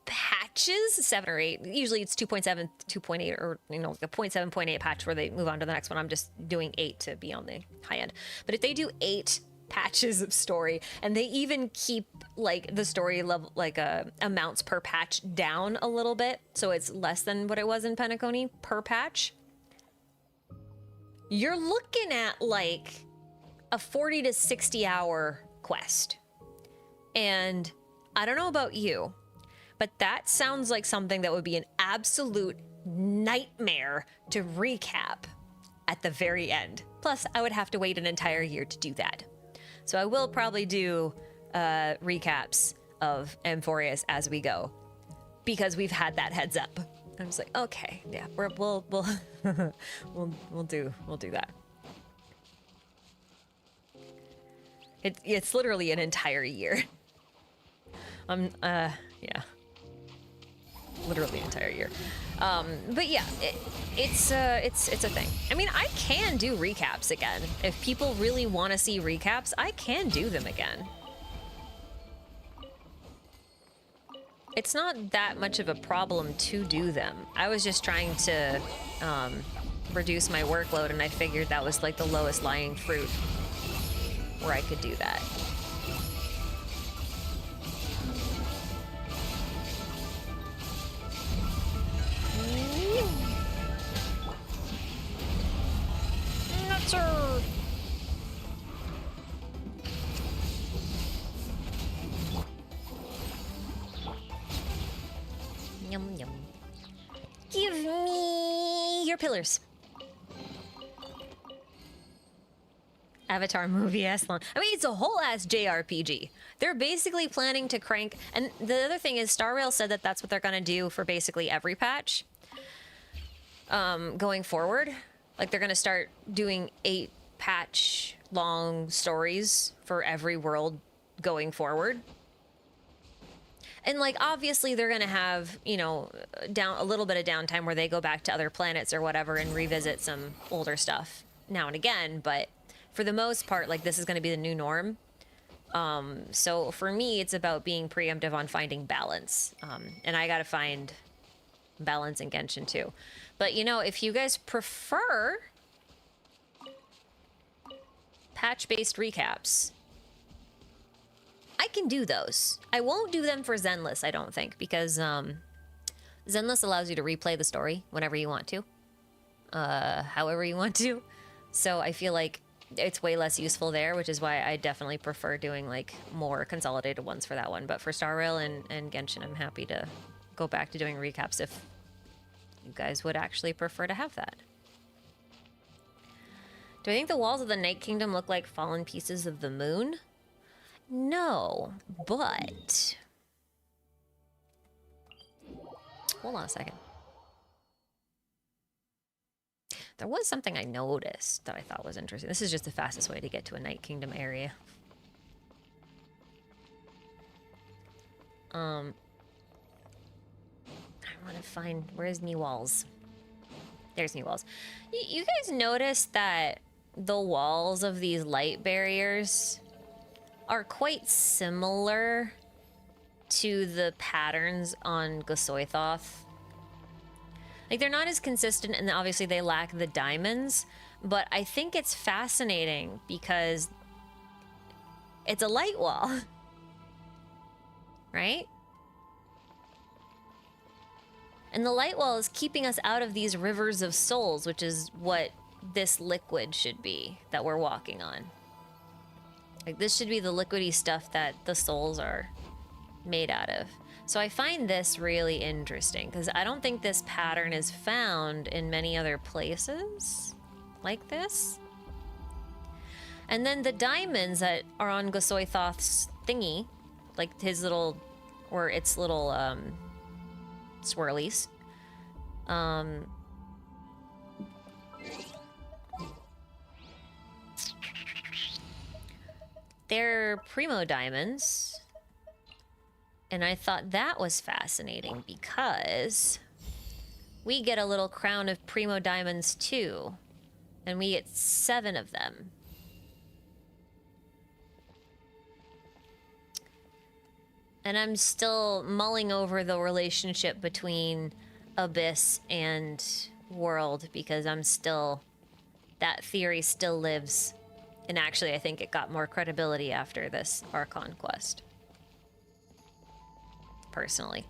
patches, 7 or 8, usually it's 2.7, 2.8, or, you know, the 0.7, 0.8 patch where they move on to the next one. I'm just doing 8 to be on the high end. But if they do 8 patches of story, and they even keep, like, the story level, like, amounts per patch down a little bit, so it's less than what it was in Penacony per patch, you're looking at, like, a 40 to 60 hour quest. And I don't know about you, but that sounds like something that would be an absolute nightmare to recap at the very end. Plus, I would have to wait an entire year to do that. So I will probably do recaps of Amphorius as we go, because we've had that heads up. I'm just like, okay, yeah, we'll we'll do that. It's literally an entire year. Yeah, literally an entire year. But yeah, it's a thing. I mean, I can do recaps again. If people really want to see recaps, I can do them again. It's not that much of a problem to do them. I was just trying to reduce my workload, and I figured that was like the lowest lying fruit where I could do that. Nutser! Yum, yum. Give me your pillars. Avatar movie ass long. I mean, it's a whole ass JRPG. They're basically planning to crank, and the other thing is Star Rail said that that's what they're gonna do for basically every patch. Going forward, like they're gonna start doing 8 patch long stories for every world going forward. And, like, obviously they're going to have, you know, a little bit of downtime where they go back to other planets or whatever and revisit some older stuff now and again. But for the most part, like, this is going to be the new norm. So for me, it's about being preemptive on finding balance. And I got to find balance in Genshin, too. But, you know, if you guys prefer patch-based recaps, I can do those. I won't do them for Zenless, I don't think, because Zenless allows you to replay the story whenever you want to, however you want to. So I feel like it's way less useful there, which is why I definitely prefer doing like more consolidated ones for that one. But for Star Rail and Genshin, I'm happy to go back to doing recaps if you guys would actually prefer to have that. Do I think the walls of the Night Kingdom look like fallen pieces of the moon? No, but... Hold on a second. There was something I noticed that I thought was interesting. This is just the fastest way to get to a Night Kingdom area. I want to find... Where's New Walls? There's New Walls. You guys notice that the walls of these light barriers are quite similar to the patterns on Gosoithoth. Like, they're not as consistent, and obviously they lack the diamonds, but I think it's fascinating because it's a light wall, right? And the light wall is keeping us out of these rivers of souls, which is what this liquid should be that we're walking on. Like, this should be the liquidy stuff that the souls are made out of. So I find this really interesting because I don't think this pattern is found in many other places like this. And then the diamonds that are on Gosoithoth's thingy, like his little, or its little swirlies, they're primo diamonds, and I thought that was fascinating because we get a little crown of Primo Diamonds too. And we get 7 of them. And I'm still mulling over the relationship between Abyss and World, because I'm still... that theory still lives. And actually, I think it got more credibility after this Archon quest. Personally.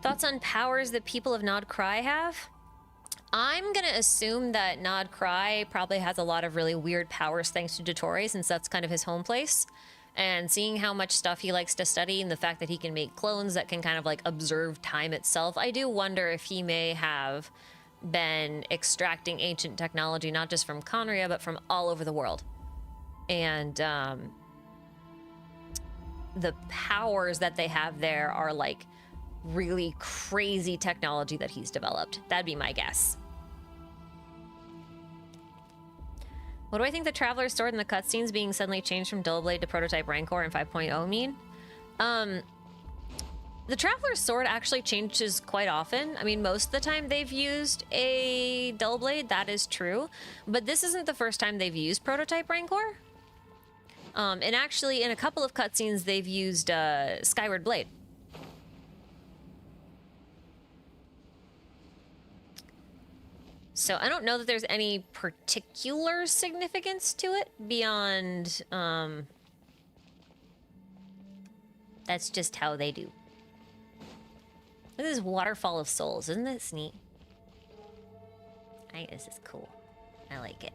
Thoughts on powers that people of Nod Cry have? I'm gonna assume that Nod Cry probably has a lot of really weird powers thanks to Dottore, since that's kind of his home place. And seeing how much stuff he likes to study and the fact that he can make clones that can kind of like observe time itself, I do wonder if he may have been extracting ancient technology, not just from Conria, but from all over the world. And the powers that they have there are like really crazy technology that he's developed. That'd be my guess. What do I think the Traveler's Sword in the cutscenes being suddenly changed from Dull Blade to Prototype Rancor in 5.0 mean? The Traveler's Sword actually changes quite often. I mean, most of the time they've used a Dull Blade, that is true. But this isn't the first time they've used Prototype Rancor. And actually, in a couple of cutscenes, they've used Skyward Blade. So I don't know that there's any particular significance to it beyond, that's just how they do. Look at this Waterfall of Souls. Isn't this neat? I think this is cool. I like it.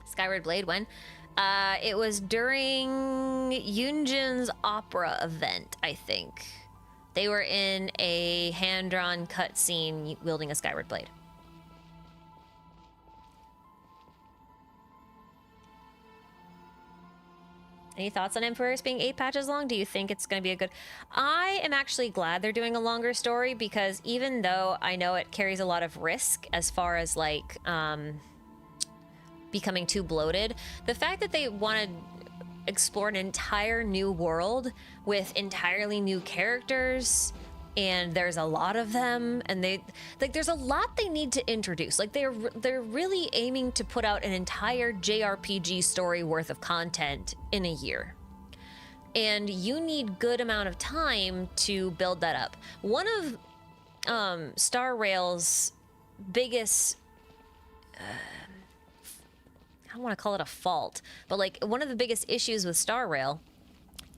Skyward Blade, when? It was during Yunjin's opera event, I think. They were in a hand-drawn cutscene wielding a Skyward Blade. Any thoughts on Emperor's being 8 patches long? Do you think it's going to be a good... I am actually glad they're doing a longer story, because even though I know it carries a lot of risk as far as, like, becoming too bloated, the fact that they want to explore an entire new world with entirely new characters, and there's a lot of them, and they like there's a lot they need to introduce. Like they're really aiming to put out an entire JRPG story worth of content in a year, and you need good amount of time to build that up. One of Star Rail's biggest I don't want to call it a fault, but like one of the biggest issues with Star Rail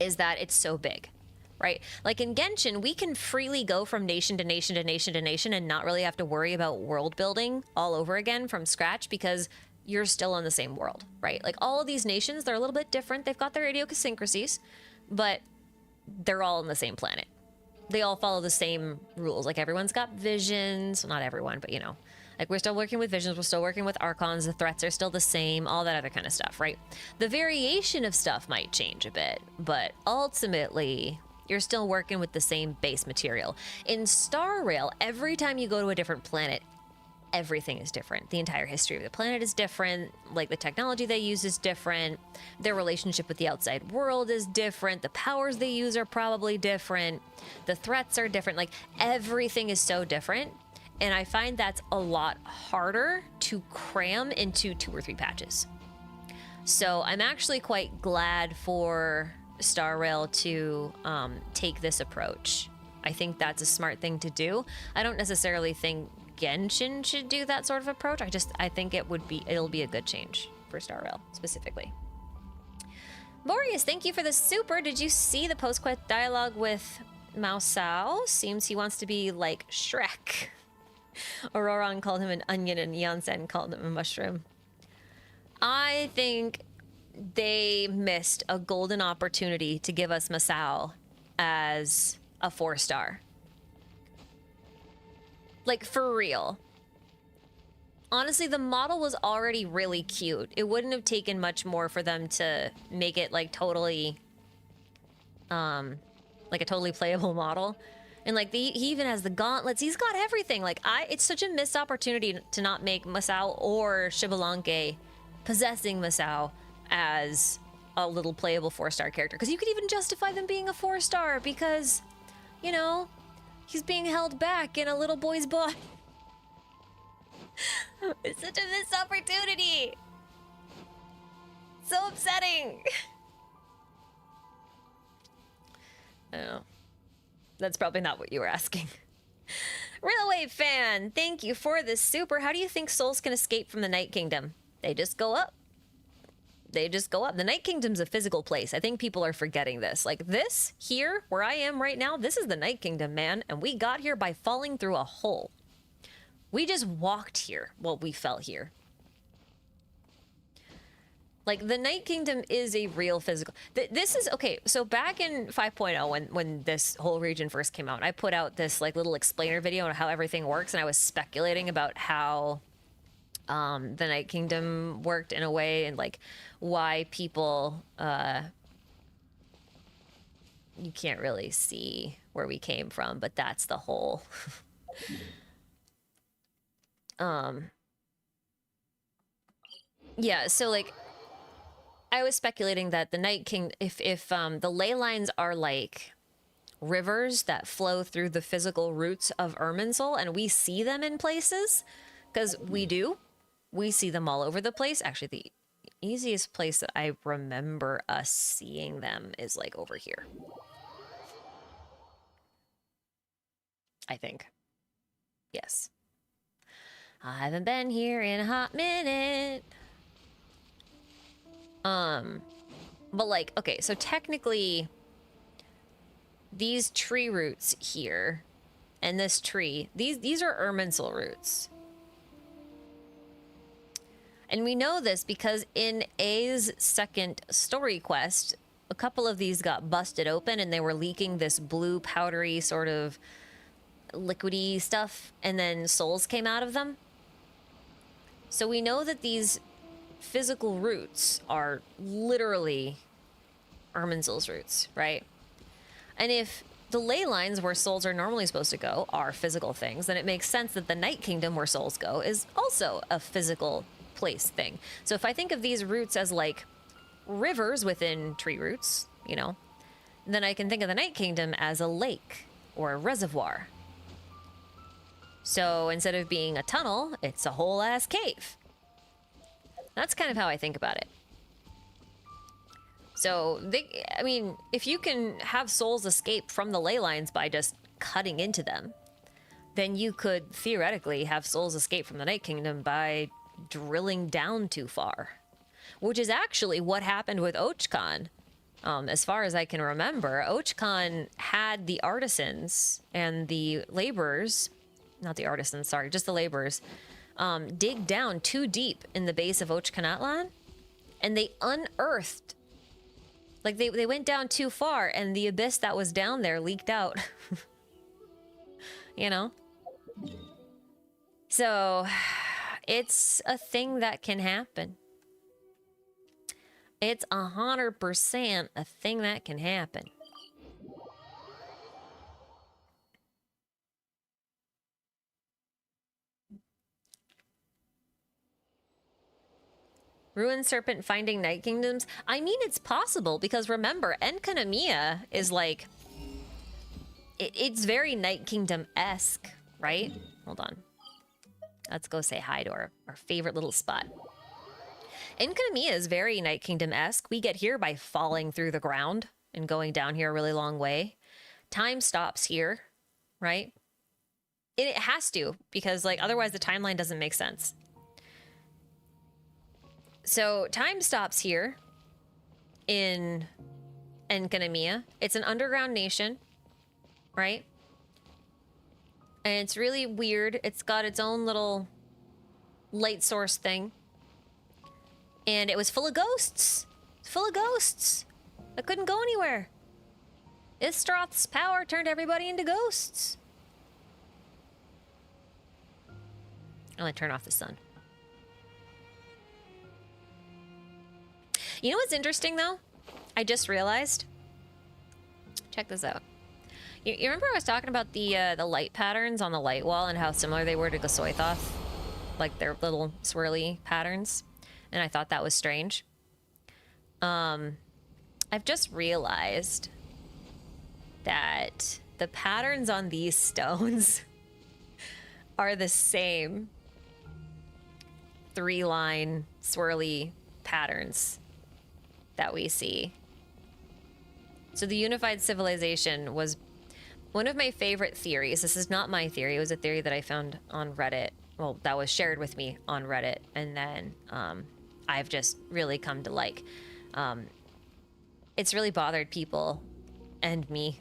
is that it's so big, right? Like in Genshin, we can freely go from nation to nation to nation to nation and not really have to worry about world building all over again from scratch, because you're still in the same world, right? Like all of these nations, they're a little bit different. They've got their idiosyncrasies, but they're all on the same planet. They all follow the same rules. Like everyone's got visions. Well, not everyone, but you know. Like, we're still working with visions, we're still working with archons, the threats are still the same, all that other kind of stuff, right? The variation of stuff might change a bit, but ultimately, you're still working with the same base material. In Star Rail, every time you go to a different planet, everything is different. The entire history of the planet is different, like the technology they use is different, their relationship with the outside world is different, the powers they use are probably different, the threats are different, like everything is so different. And I find that's a lot harder to cram into 2 or 3 patches. So I'm actually quite glad for Star Rail to take this approach. I think that's a smart thing to do. I don't necessarily think Genshin should do that sort of approach. I think it'll be a good change for Star Rail specifically. Boreas, thank you for the super. Did you see the post-quest dialogue with Mao Sao? Seems he wants to be like Shrek. Auroron called him an onion and Yansen called him a mushroom. I think they missed a golden opportunity to give us Masao as a 4-star. Like, for real. Honestly, the model was already really cute. It wouldn't have taken much more for them to make it, like, totally... like a totally playable model. And like he even has the gauntlets. He's got everything. Like it's such a missed opportunity to not make Masao or Shibalanke possessing Masao as a little playable 4-star character. Because you could even justify them being a 4-star because, you know, he's being held back in a little boy's body. It's such a missed opportunity. So upsetting. I don't know. That's probably not what you were asking. Railway fan, thank you for this super. How do you think souls can escape from the Night Kingdom? They just go up. They just go up. The Night Kingdom's a physical place. I think people are forgetting this. Like this here, where I am right now, this is the Night Kingdom, man. And we got here by falling through a hole. We just walked here. Well, we fell here. Like, the Night Kingdom is a real physical... This is... Okay, so back in 5.0, when this whole region first came out, I put out this, like, little explainer video on how everything works, and I was speculating about how the Night Kingdom worked in a way, and, like, why people... you can't really see where we came from, but that's the whole... Yeah, so, like... I was speculating that the Night King, if the ley lines are like rivers that flow through the physical roots of Irminsul, and we see them in places, because we do. We see them all over the place. Actually, the easiest place that I remember us seeing them is like over here. I think. Yes. I haven't been here in a hot minute. But like, okay, so technically these tree roots here and this tree, these are Irminsul roots. And we know this because in A's second story quest, a couple of these got busted open and they were leaking this blue powdery sort of liquidy stuff, and then souls came out of them. So we know that these physical roots are literally Irminsul's roots, right? And if the ley lines where souls are normally supposed to go are physical things, then it makes sense that the Night Kingdom where souls go is also a physical place thing. So if I think of these roots as like rivers within tree roots, you know, then I can think of the Night Kingdom as a lake or a reservoir. So instead of being a tunnel, it's a whole ass cave. That's kind of how I think about it. So, I mean, if you can have souls escape from the ley lines by just cutting into them, then you could theoretically have souls escape from the Night Kingdom by drilling down too far. Which is actually what happened with Ochkan. As far as I can remember, Ochkan had the artisans and the laborers, not the artisans, sorry, just the laborers, dig down too deep in the base of Natlan, and they unearthed, like they went down too far, and the abyss that was down there leaked out. You know? So, it's a thing that can happen. It's 100% a thing that can happen. Ruined Serpent finding Night Kingdoms? I mean, it's possible, because remember, Enkanomiya is like... It's very Night Kingdom-esque, right? Hold on. Let's go say hi to our favorite little spot. Enkanomiya is very Night Kingdom-esque. We get here by falling through the ground and going down here a really long way. Time stops here, right? It has to, because like otherwise the timeline doesn't make sense. So, time stops here in Enkanomiya. It's an underground nation, right? And it's really weird. It's got its own little light source thing. And it was full of ghosts. Full of ghosts. I couldn't go anywhere. Istroth's power turned everybody into ghosts. I'm gonna turn off the sun. You know what's interesting, though? I just realized. Check this out. You remember I was talking about the light patterns on the light wall and how similar they were to Gasoithoth? Like their little swirly patterns? And I thought that was strange. I've just realized that the patterns on these stones are the same 3-line swirly patterns that we see. So the unified civilization was one of my favorite theories. This is not my theory. It was a theory that I found on Reddit. Well, that was shared with me on Reddit. And then I've just really come to like. It's really bothered people and me.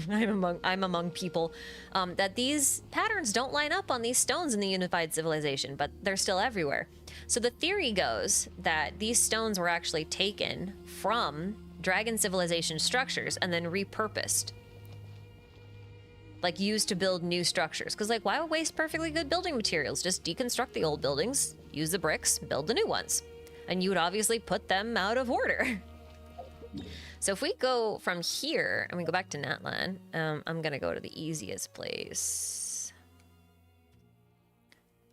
I'm among people that these patterns don't line up on these stones in the unified civilization, but they're still everywhere. So the theory goes that these stones were actually taken from dragon civilization structures and then repurposed, like used to build new structures. Because like, why waste perfectly good building materials? Just deconstruct the old buildings, use the bricks, build the new ones, and you would obviously put them out of order. So if we go from here and we go back to Natlan, I'm gonna go to the easiest place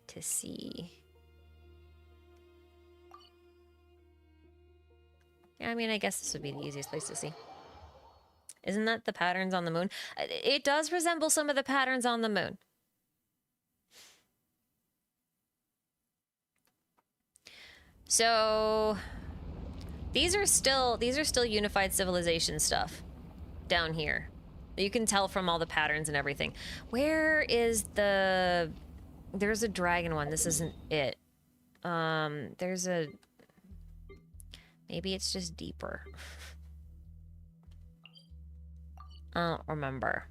to see. Yeah, I mean, I guess this would be the easiest place to see. Isn't that the patterns on the moon? It does resemble some of the patterns on the moon. So these are still unified civilization stuff down here. You can tell from all the patterns and everything. Where is the... There's a dragon one. This isn't it. There's a... Maybe it's just deeper. I don't remember.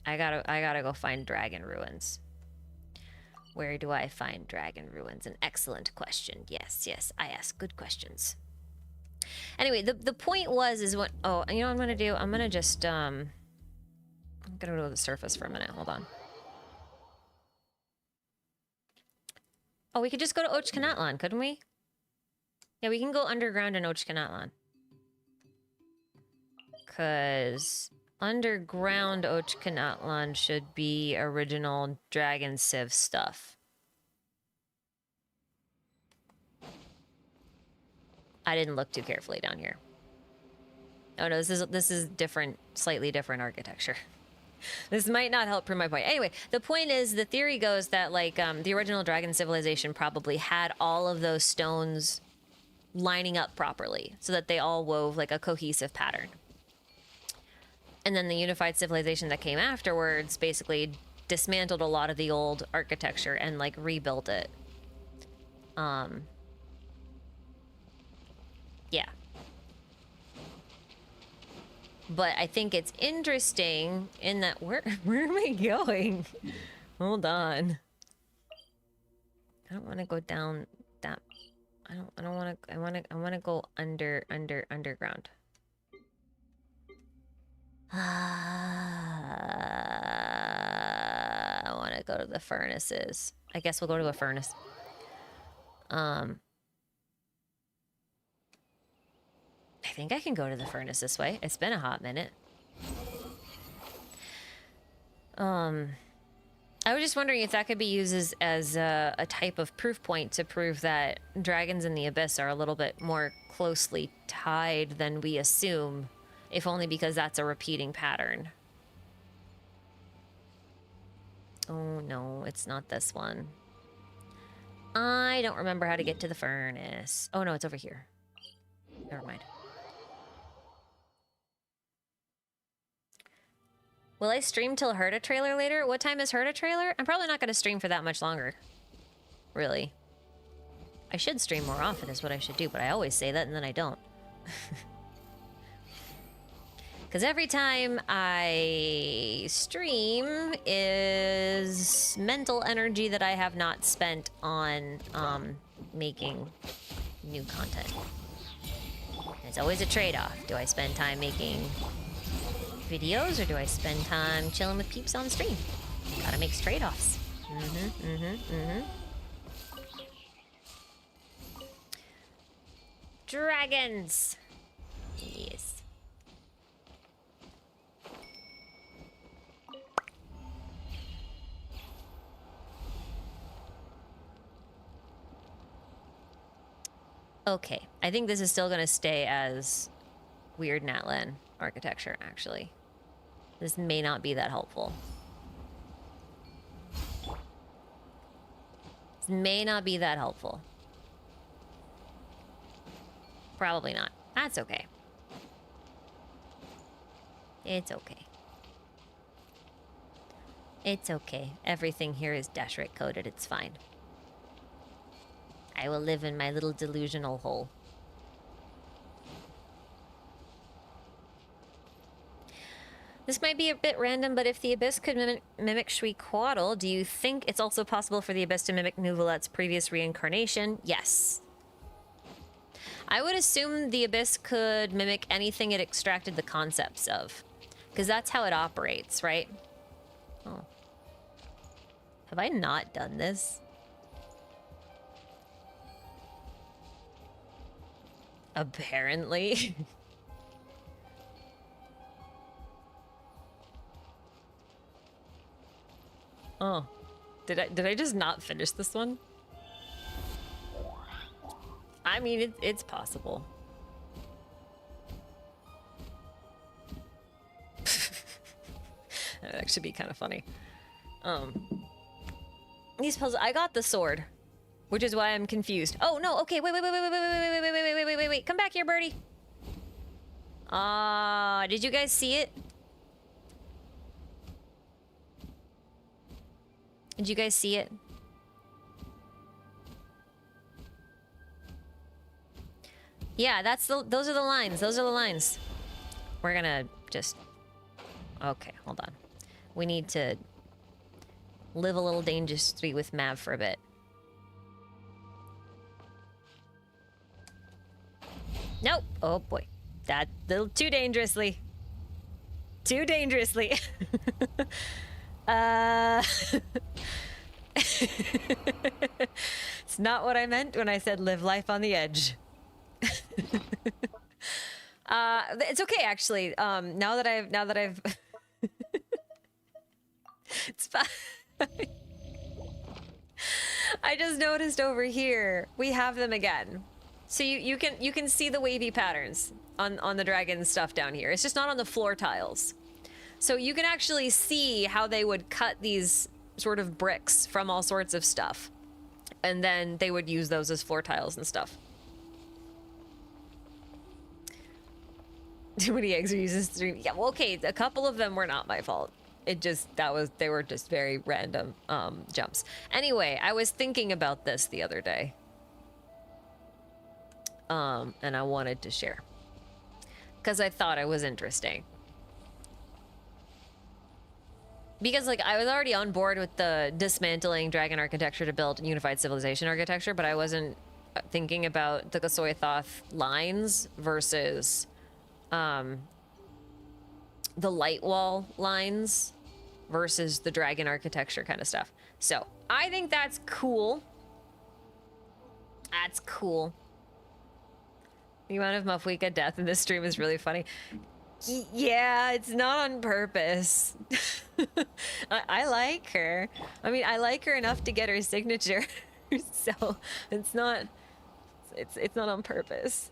I gotta go find dragon ruins. Where do I find dragon ruins? An excellent question. Yes, I ask good questions. Anyway, the point is what... Oh, you know what I'm gonna do? I'm gonna just, I'm gonna go to the surface for a minute. Hold on. Oh, we could just go to Natlan, couldn't we? Yeah, we can go underground in Natlan. Because underground Natlan should be original Dragon Civ stuff. I didn't look too carefully down here. Oh no, this is different, slightly different architecture. This might not help prove my point. Anyway, the point is, the theory goes that like the original Dragon civilization probably had all of those stones lining up properly so that they all wove like a cohesive pattern. And then the unified civilization that came afterwards basically dismantled a lot of the old architecture and like rebuilt it. Yeah. But I think it's interesting in that where am I going? Hold on. I don't want to go down that. I don't want to. I want to go underground. I want to go to the furnaces. I guess we'll go to a furnace. I think I can go to the furnace this way. It's been a hot minute. I was just wondering if that could be used as a type of proof point to prove that dragons in the abyss are a little bit more closely tied than we assume, if only because that's a repeating pattern. Oh no, it's not this one. I don't remember how to get to the furnace. Oh no, it's over here. Never mind. Will I stream till Herda trailer later? What time is Herda trailer? I'm probably not going to stream for that much longer. Really. I should stream more often is what I should do, but I always say that and then I don't. Because every time I stream is mental energy that I have not spent on making new content. It's always a trade-off. Do I spend time making videos or do I spend time chilling with peeps on stream? Gotta make trade-offs. Dragons! Yes. Okay, I think this is still gonna stay as weird Natlan architecture, actually. This may not be that helpful. This may not be that helpful. Probably not. That's okay. It's okay. It's okay. Everything here is Dashrik coded. It's fine. I will live in my little delusional hole. This might be a bit random, but if the Abyss could mimic Shriquaddle, do you think it's also possible for the Abyss to mimic Nouvelette's previous reincarnation? Yes. I would assume the Abyss could mimic anything it extracted the concepts of. Because that's how it operates, right? Oh. Have I not done this? Apparently. Oh. Did I just not finish this one? I mean, it's possible. That would actually be kind of funny. These puzzles, I got the sword, which is why I'm confused. Oh no, okay, wait, come back here, birdie. Did you guys see it? Did you guys see it? Yeah, those are the lines. Those are the lines. We're gonna just... Okay, hold on. We need to live a little dangerously with Mav for a bit. Nope. Oh boy. That little too dangerously. Too dangerously. It's not what I meant when I said live life on the edge. It's okay actually. Now that I've it's fine. I just noticed over here we have them again. So you can see the wavy patterns on the dragon stuff down here. It's just not on the floor tiles. So you can actually see how they would cut these sort of bricks from all sorts of stuff. And then they would use those as floor tiles and stuff. Too many eggs are used in stream. Yeah, well, okay, a couple of them were not my fault. It just, they were just very random jumps. Anyway, I was thinking about this the other day. And I wanted to share. Because I thought it was interesting. Because, like, I was already on board with the dismantling dragon architecture to build unified civilization architecture, but I wasn't thinking about the Gasoythoth lines versus the light wall lines versus the dragon architecture kind of stuff. So, I think that's cool. That's cool. The amount of Mafwika death in this stream is really funny. Yeah, it's not on purpose. I like her. I mean, I like her enough to get her signature. So it's not on purpose.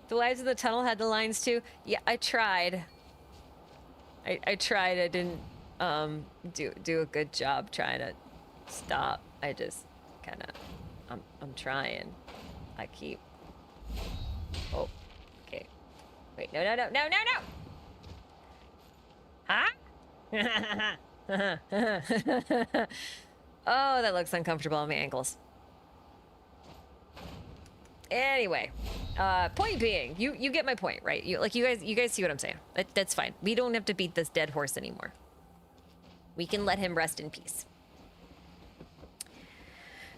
The Wives of the Tunnel had the lines too. Yeah, I tried. I tried. I didn't do a good job trying to stop. I just kind of I'm trying. I keep. Oh. Wait, no. Huh? Oh, that looks uncomfortable on my ankles. Anyway, point being, you get my point, right? You guys see what I'm saying. That's fine. We don't have to beat this dead horse anymore. We can let him rest in peace.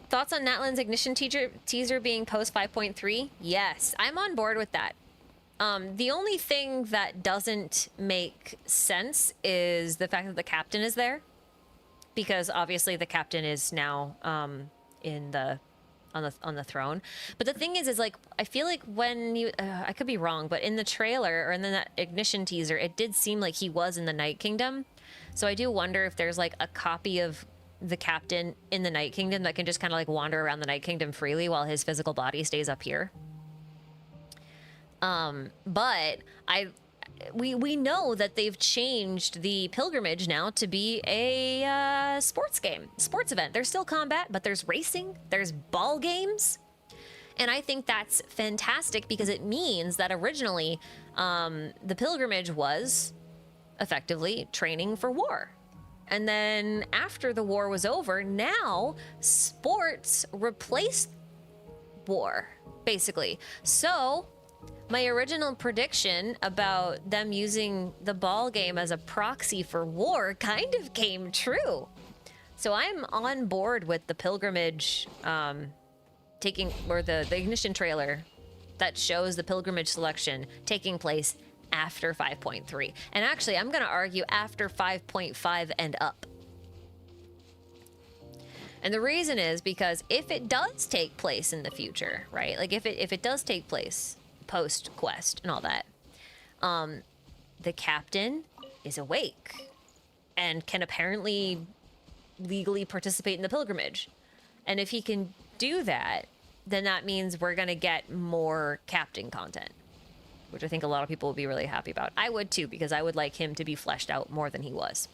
Thoughts on Natlan's Ignition teaser being post 5.3? Yes, I'm on board with that. The only thing that doesn't make sense is the fact that the captain is there, because obviously the captain is now on the throne. But the thing is like I feel like when you I could be wrong, but in the trailer or in that Ignition teaser, it did seem like he was in the Night Kingdom. So I do wonder if there's like a copy of the captain in the Night Kingdom that can just kind of like wander around the Night Kingdom freely while his physical body stays up here. But we know that they've changed the pilgrimage now to be a sports event. There's still combat, but there's racing, there's ball games. And I think that's fantastic because it means that originally the pilgrimage was effectively training for war. And then after the war was over, now sports replaced war, basically. So my original prediction about them using the ball game as a proxy for war kind of came true. So I'm on board with the pilgrimage the ignition trailer that shows the pilgrimage selection taking place after 5.3. And actually, I'm going to argue after 5.5 and up. And the reason is because if it does take place in the future, right? Like if it does take place post quest and all that, the captain is awake and can apparently legally participate in the pilgrimage. And if he can do that, then that means we're going to get more captain content, which I think a lot of people will be really happy about. I would too, because I would like him to be fleshed out more than he was.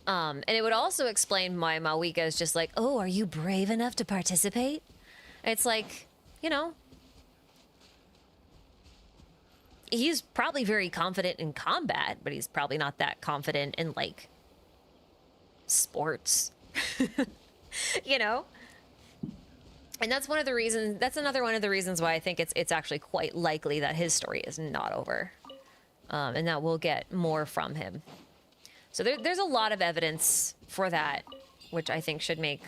And it would also explain why Mawika is just like, oh, are you brave enough to participate? It's like, you know, he's probably very confident in combat, but he's probably not that confident in, like, sports. You know? And that's one of the reasons, that's another one of the reasons why I think it's actually quite likely that his story is not over. And that we'll get more from him. So there's a lot of evidence for that, which I think should make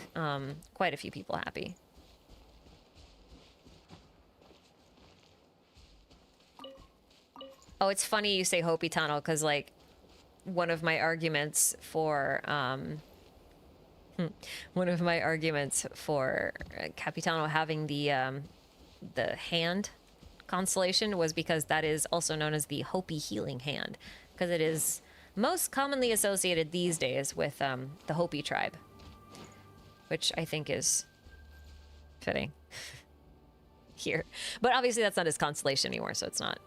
quite a few people happy. Oh, it's funny you say Hopi Tunnel, because, like, one of my arguments for Capitano having the hand constellation was because that is also known as the Hopi healing hand, because it is most commonly associated these days with the Hopi tribe, which I think is fitting here. But obviously that's not his constellation anymore, so it's not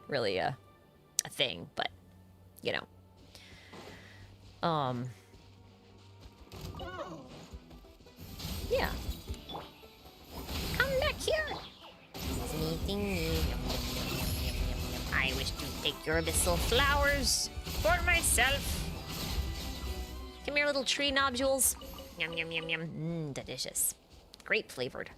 really a thing, but you know. Yeah. Come back here. I wish to take your abyssal flowers for myself. Come here, little tree nodules. Yum, yum, yum, yum. Delicious. Grape flavored.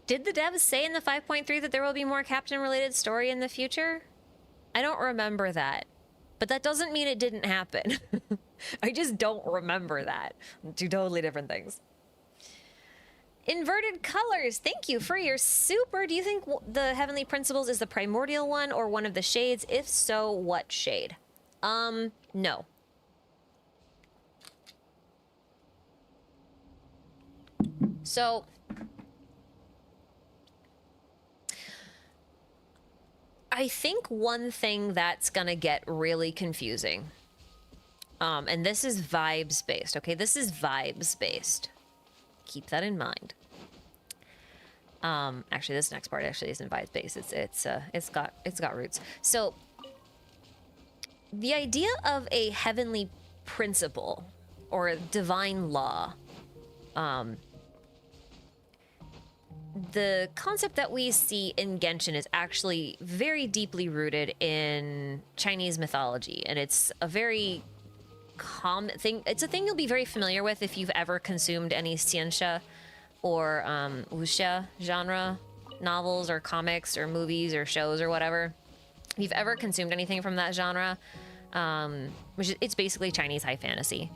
Did the devs say in the 5.3 that there will be more captain-related story in the future? I don't remember that. But that doesn't mean it didn't happen. I just don't remember that. Two totally different things. Inverted colors, thank you for your super. Do you think the Heavenly Principles is the primordial one or one of the shades? If so, what shade? No. So I think one thing that's gonna get really confusing, and this is vibes based, okay? This is vibes based. Keep that in mind. Actually, this next part actually isn't vibes based. It's got roots. So the idea of a heavenly principle or a divine law, the concept that we see in Genshin is actually very deeply rooted in Chinese mythology, and it's a very common thing. It's a thing you'll be very familiar with if you've ever consumed any xianxia or wuxia genre novels or comics or movies or shows or whatever. If you've ever consumed anything from that genre, it's basically Chinese high fantasy,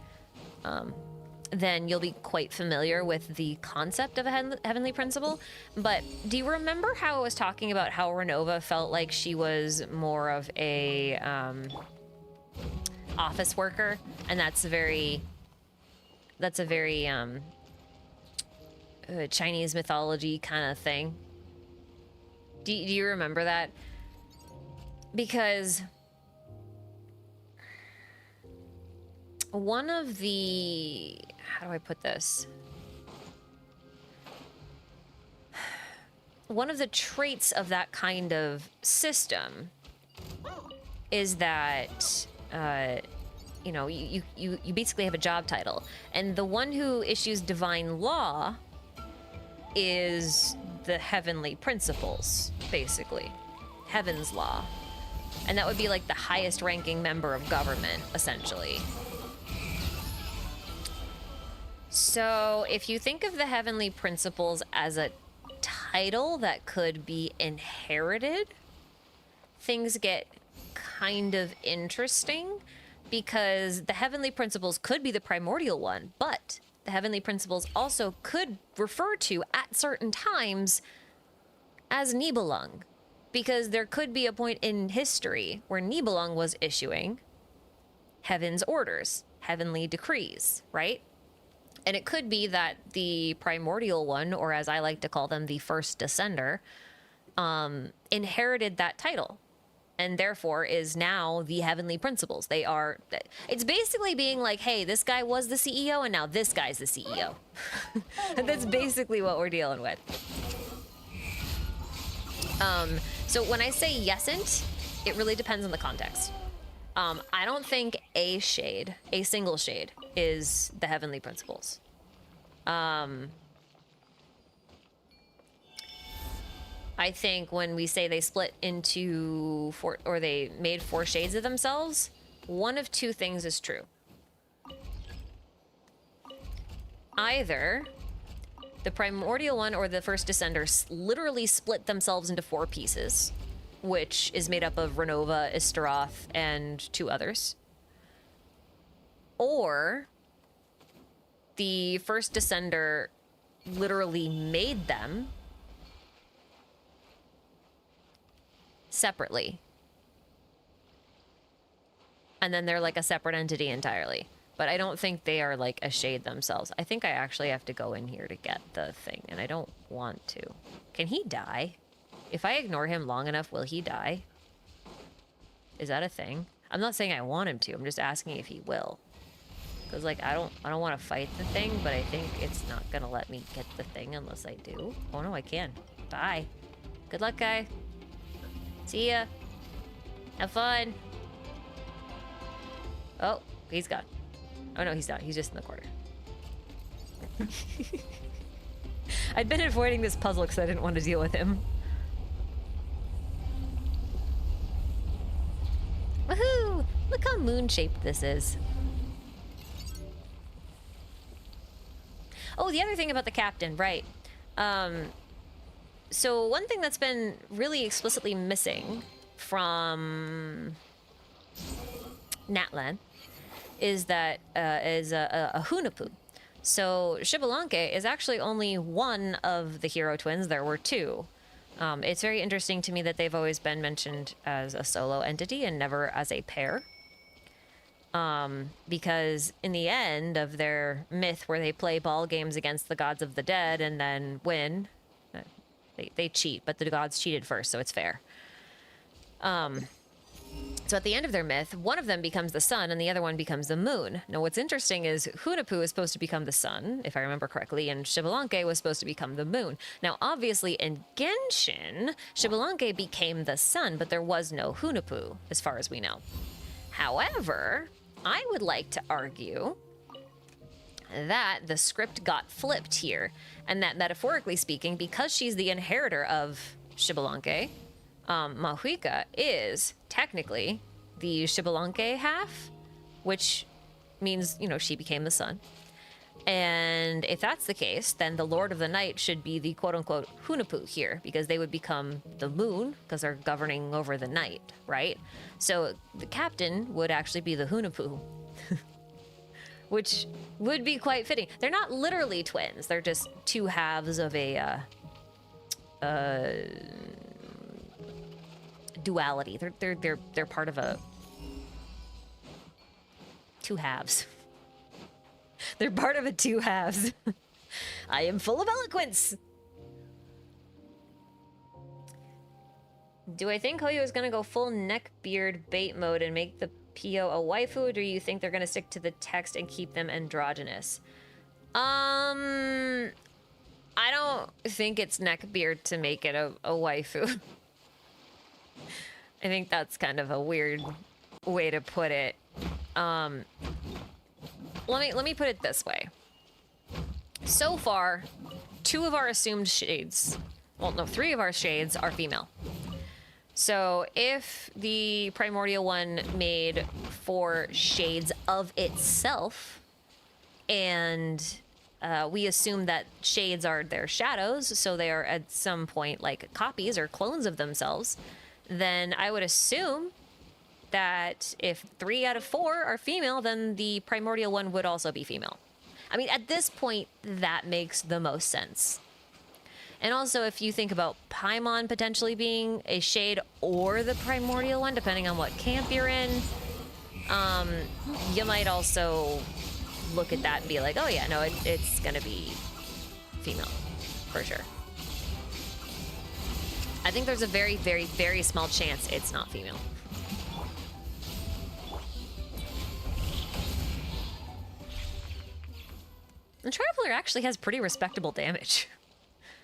then you'll be quite familiar with the concept of a heavenly principle. But do you remember how I was talking about how Renova felt like she was more of a office worker, and that's a very Chinese mythology kind of thing? Do you remember that? Because one of the... How do I put this? One of the traits of that kind of system is that, you know, you basically have a job title. And the one who issues divine law is the heavenly principles, basically. Heaven's law. And that would be like the highest ranking member of government, essentially. So if you think of the heavenly principles as a title that could be inherited, things get kind of interesting, because the heavenly principles could be the primordial one, but the heavenly principles also could refer to at certain times as Nibelung, because there could be a point in history where Nibelung was issuing heaven's orders, heavenly decrees, right? And it could be that the primordial one, or as I like to call them, the first descender, inherited that title, and therefore is now the heavenly principles. They are... It's basically being like, hey, this guy was the CEO, and now this guy's the CEO. And that's basically what we're dealing with. So when I say yesn't, it really depends on the context. I don't think a single shade, is the heavenly principles. I think when we say they split into four, or they made 4 shades of themselves, one of 2 things is true. Either the primordial one or the first descender literally split themselves into 4 pieces, which is made up of Renova, Istaroth, and 2 others. Or the first descender literally made them separately. And then they're like a separate entity entirely. But I don't think they are like a shade themselves. I think I actually have to go in here to get the thing, and I don't want to. Can he die? If I ignore him long enough, will he die? Is that a thing? I'm not saying I want him to. I'm just asking if he will. Because, like, I don't want to fight the thing, but I think it's not going to let me get the thing unless I do. Oh, no, I can. Bye. Good luck, guy. See ya. Have fun. Oh, he's gone. Oh, no, he's not. He's just in the corner. I'd been avoiding this puzzle because I didn't want to deal with him. Woohoo! Look how moon-shaped this is. Oh, the other thing about the captain, right. So one thing that's been really explicitly missing from Natlan is that a Hunahpu. So Xbalanque is actually only one of the hero twins. There were 2. It's very interesting to me that they've always been mentioned as a solo entity and never as a pair. Because in the end of their myth where they play ball games against the gods of the dead and then win, they cheat, but the gods cheated first, so it's fair. So at the end of their myth, one of them becomes the sun and the other one becomes the moon. Now what's interesting is Hunahpu is supposed to become the sun, if I remember correctly, and Xbalanque was supposed to become the moon. Now obviously in Genshin, Xbalanque became the sun, but there was no Hunahpu, as far as we know. However, I would like to argue that the script got flipped here, and that metaphorically speaking, because she's the inheritor of Xbalanque, Mahuika is technically the Xbalanque half, which means, you know, she became the sun. And if that's the case, then the Lord of the Night should be the quote-unquote Hunahpu here, because they would become the moon, because they're governing over the night, right? So the captain would actually be the Hunahpu, which would be quite fitting. They're not literally twins. They're just 2 halves of a duality. They're part of a 2 halves. They're part of a 2 halves. I am full of eloquence. Do I think Hoyo is gonna go full neckbeard bait mode and make the PO a waifu, or do you think they're gonna stick to the text and keep them androgynous? I don't think it's neckbeard to make it a waifu. I think that's kind of a weird way to put it. Let me put it this way. So far, 2 of our assumed shades, well, no, 3 of our shades are female. So if the primordial one made 4 shades of itself, and we assume that shades are their shadows, so they are at some point like copies or clones of themselves, then I would assume that if 3 out of 4 are female, then the primordial one would also be female. I mean, at this point, that makes the most sense. And also, if you think about Paimon potentially being a shade or the primordial one, depending on what camp you're in, you might also look at that and be like, oh yeah, no, it's gonna be female, for sure. I think there's a very, very, very small chance it's not female. And Traveler actually has pretty respectable damage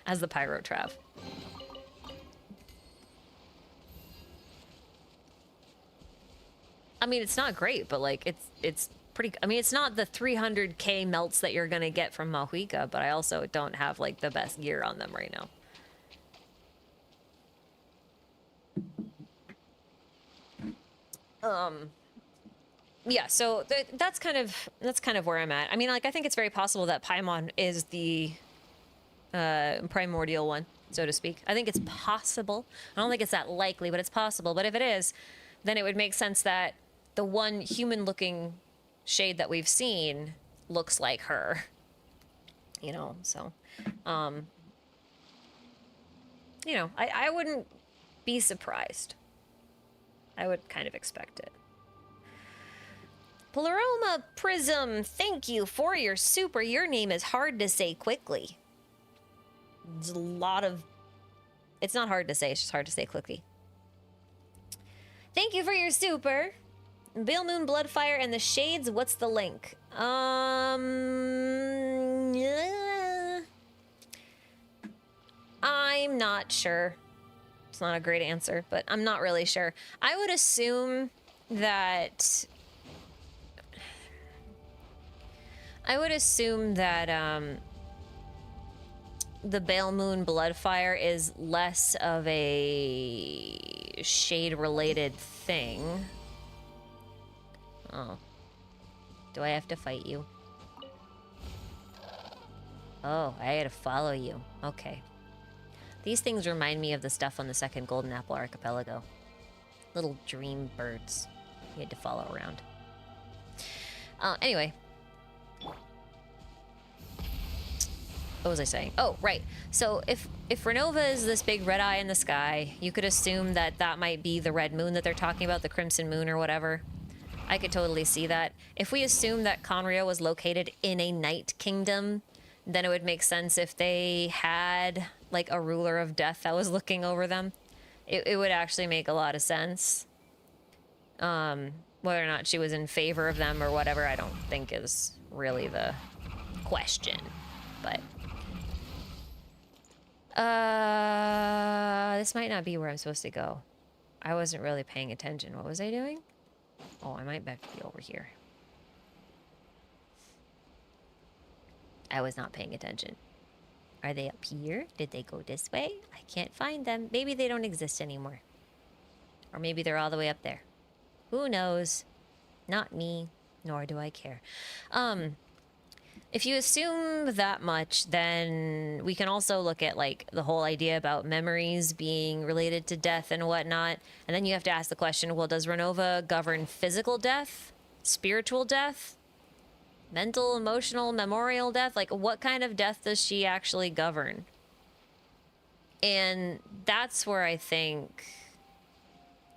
as the Pyro Trav. I mean, it's not great, but like it's pretty. I mean, it's not the 300k melts that you're gonna get from Mahuika, but I also don't have like the best gear on them right now. Yeah, so that's kind of where I'm at. I mean, like, I think it's very possible that Paimon is the primordial one, so to speak. I think it's possible. I don't think it's that likely, but it's possible. But if it is, then it would make sense that the one human-looking shade that we've seen looks like her. You know, so, you know, I wouldn't be surprised. I would kind of expect it. Polaroma Prism, thank you for your super. Your name is hard to say quickly. There's a lot of... It's not hard to say, it's just hard to say quickly. Thank you for your super. Bale Moon, Bloodfire, and the Shades, what's the link? Yeah. I'm not sure. It's not a great answer, but I'm not really sure. I would assume that... the Bale Moon Bloodfire is less of a shade-related thing. Oh. Do I have to fight you? Oh, I gotta follow you. Okay. These things remind me of the stuff on the second Golden Apple Archipelago. Little dream birds you had to follow around. Anyway. What was I saying? Oh, right. So if Renova is this big red eye in the sky, you could assume that that might be the red moon that they're talking about, the crimson moon or whatever. I could totally see that. If we assume that Conrio was located in a night kingdom, then it would make sense if they had like a ruler of death that was looking over them. It would actually make a lot of sense. Whether or not she was in favor of them or whatever, I don't think is really the question. But this might not be where I'm supposed to go. I wasn't really paying attention. What was I doing? Oh, I might have to be over here. I was not paying attention. Are they up here? Did they go this way? I can't find them. Maybe they don't exist anymore. Or maybe they're all the way up there. Who knows? Not me, nor do I care. If you assume that much, then we can also look at like the whole idea about memories being related to death and whatnot. And then you have to ask the question, well, does Renova govern physical death, spiritual death, mental, emotional, memorial death? Like, what kind of death does she actually govern? And that's where I think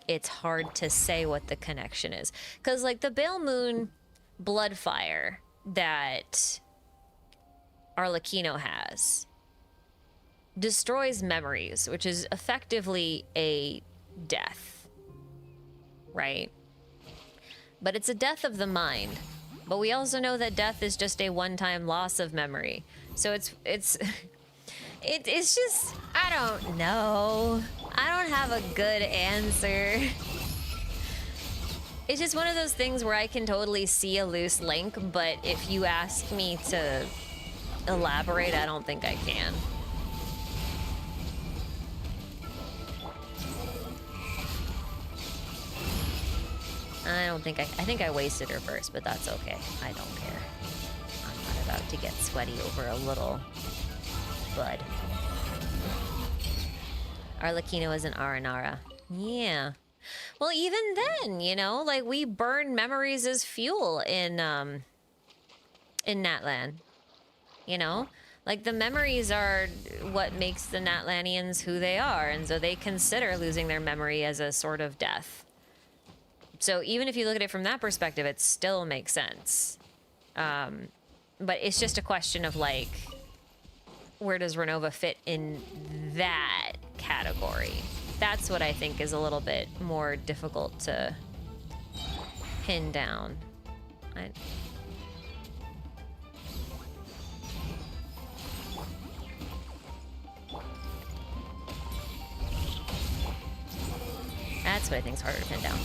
it's hard to say what the connection is. Because, like, the Bale Moon Bloodfire that Arlecchino has destroys memories, which is effectively a death, right? but it's a death of the mind. But we also know that death is just a one-time loss of memory. So it's just, I don't know. I don't have a good answer. It's just one of those things where I can totally see a loose link, but if you ask me to elaborate, I don't think I can. I think I wasted her first, but that's okay. I don't care. I'm not about to get sweaty over a little bud. Arlecchino is an Aranara. Yeah. Well, even then, you know, like, we burn memories as fuel in Natlan. You know? Like, the memories are what makes the Natlanians who they are, and so they consider losing their memory as a sort of death. So even if you look at it from that perspective, it still makes sense. But it's just a question of, like, where does Renova fit in that category? That's what I think is a little bit more difficult to pin down. That's what I think is harder to pin down.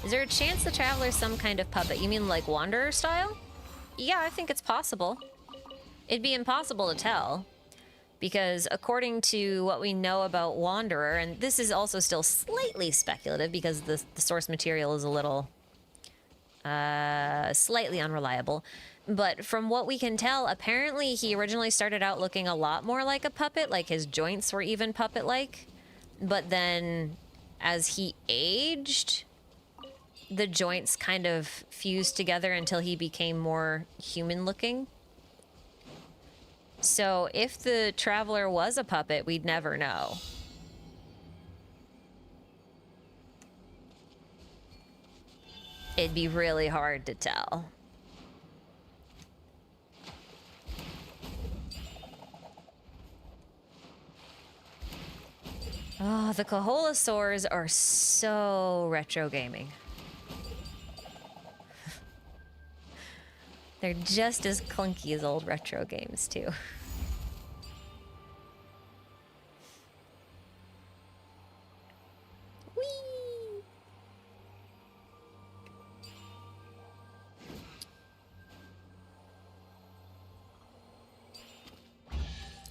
Is there a chance the Traveler's some kind of puppet? You mean like Wanderer style? Yeah, I think it's possible. It'd be impossible to tell. Because according to what we know about Wanderer, and this is also still slightly speculative because the source material is a little slightly unreliable. But from what we can tell, apparently he originally started out looking a lot more like a puppet, like his joints were even puppet-like. But then as he aged, the joints kind of fused together until he became more human-looking. So if the Traveler was a puppet, we'd never know. It'd be really hard to tell. Oh, the Kaholasaurs are so retro gaming. They're just as clunky as old retro games, too. Whee!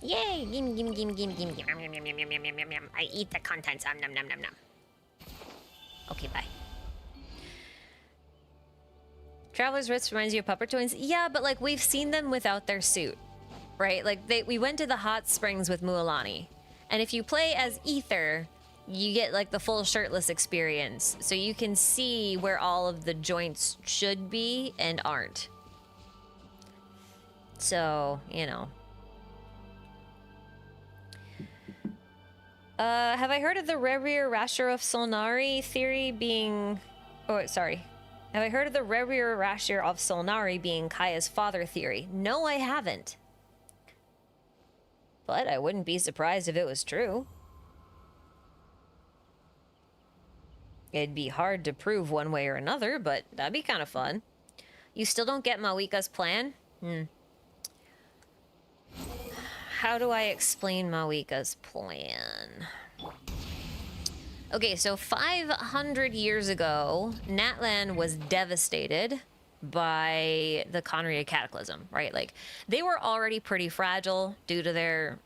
Yay! Gimme, gimme, gimme, gimme, gimme, gimme. Yum, yum, yum, yum, yum, yum, yum, yum. I eat the contents. Nom, nom, nom, nom. Okay, bye. Traveler's Wrist reminds you of Pupper Twins? Yeah, but, like, we've seen them without their suit, right? Like, we went to the hot springs with Mualani. And if you play as Ether, you get, like, the full shirtless experience. So you can see where all of the joints should be and aren't. So, you know. Have I heard of the Rerir Rasher of Solnari theory being... Oh, sorry. Have I heard of the Rerir Rasher of Solnari being Kaya's father theory? No, I haven't. But I wouldn't be surprised if it was true. It'd be hard to prove one way or another, but that'd be kind of fun. You still don't get Mawika's plan? How do I explain Mawika's plan? Okay, so 500 years ago, Natlan was devastated by the Conria Cataclysm, right? Like, they were already pretty fragile due to their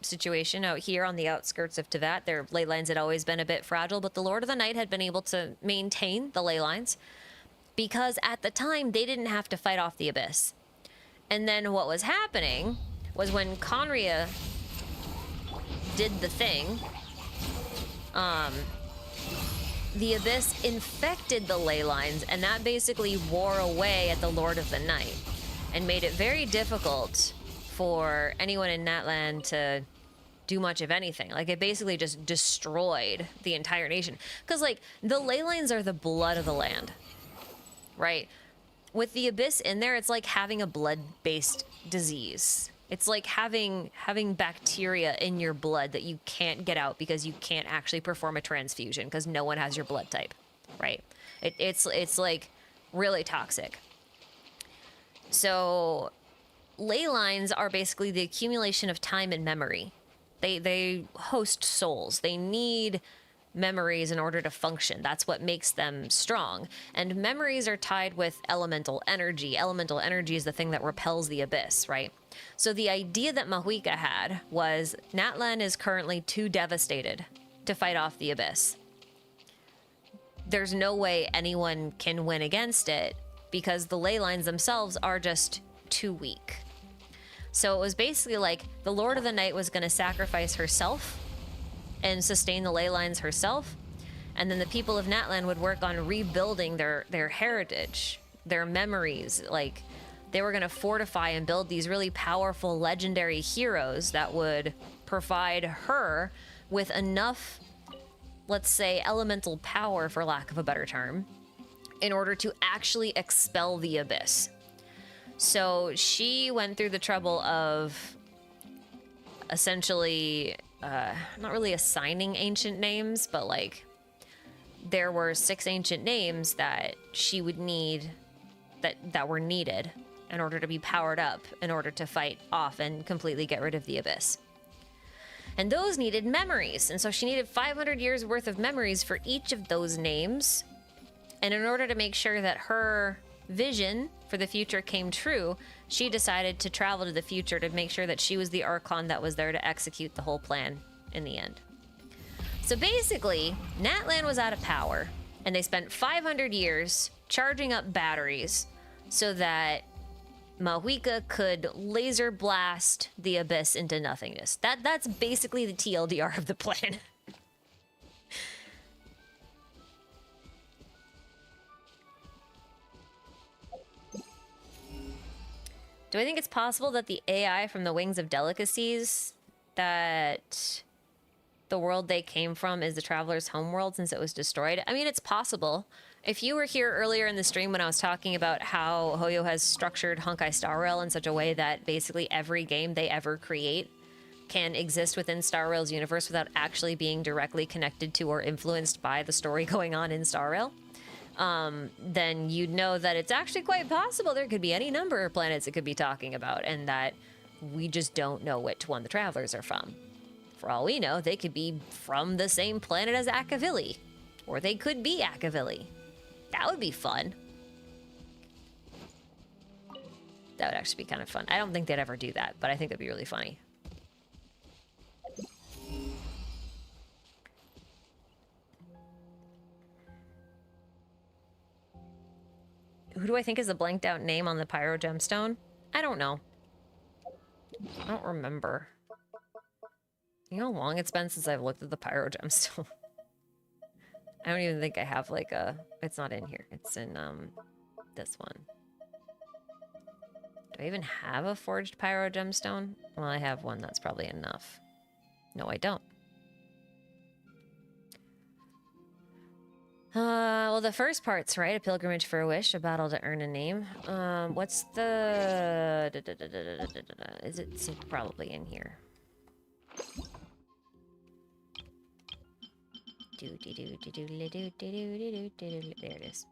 situation out here on the outskirts of Teyvat. Their ley lines had always been a bit fragile, but the Lord of the Night had been able to maintain the ley lines because at the time, they didn't have to fight off the Abyss. And then what was happening was when Conria did the thing, the Abyss infected the ley lines, and that basically wore away at the Lord of the Night and made it very difficult for anyone in Natlan to do much of anything. Like, it basically just destroyed the entire nation. Because, like, the ley lines are the blood of the land, right? With the Abyss in there, it's like having a blood-based disease. It's like having bacteria in your blood that you can't get out because you can't actually perform a transfusion because no one has your blood type, right? It's like really toxic. So ley lines are basically the accumulation of time and memory. They host souls. They need memories in order to function. That's what makes them strong. And memories are tied with elemental energy. Elemental energy is the thing that repels the abyss, right? So the idea that Mahuika had was Natlan is currently too devastated to fight off the abyss. There's no way anyone can win against it because the ley lines themselves are just too weak. So it was basically like the Lord of the Night was going to sacrifice herself and sustain the ley lines herself, and then the people of Natlan would work on rebuilding their heritage, their memories. Like, they were going to fortify and build these really powerful legendary heroes that would provide her with enough, let's say, elemental power, for lack of a better term, in order to actually expel the abyss. So she went through the trouble of essentially not really assigning ancient names, but like there were 6 ancient names that she would need, that were needed in order to be powered up in order to fight off and completely get rid of the abyss. And those needed memories, and so she needed 500 years worth of memories for each of those names. And in order to make sure that her vision for the future came true, she decided to travel to the future to make sure that she was the Archon that was there to execute the whole plan in the end. So basically, Natlan was out of power, and they spent 500 years charging up batteries so that Mahuika could laser blast the abyss into nothingness. That's basically the TLDR of the plan. Do I think it's possible that the AI from the Wings of Delicacies, that the world they came from is the Traveler's homeworld since it was destroyed? I mean, it's possible. If you were here earlier in the stream when I was talking about how Hoyo has structured Honkai Star Rail in such a way that basically every game they ever create can exist within Star Rail's universe without actually being directly connected to or influenced by the story going on in Star Rail, then you'd know that it's actually quite possible there could be any number of planets it could be talking about, and that we just don't know which one the Travelers are from. For all we know, they could be from the same planet as Akavili, or they could be Akavili. That would be fun. That would actually be kind of fun. I don't think they'd ever do that, but I think that'd be really funny. Who do I think is the blanked out name on the Pyro Gemstone? I don't know. I don't remember. You know how long it's been since I've looked at the Pyro Gemstone? I don't even think I have like a... It's not in here. It's in this one. Do I even have a forged Pyro Gemstone? Well, I have one. That's probably enough. No, I don't. Well, the first part's right. A pilgrimage for a wish, a battle to earn a name. What's the... Is it... It's probably in here. There it is.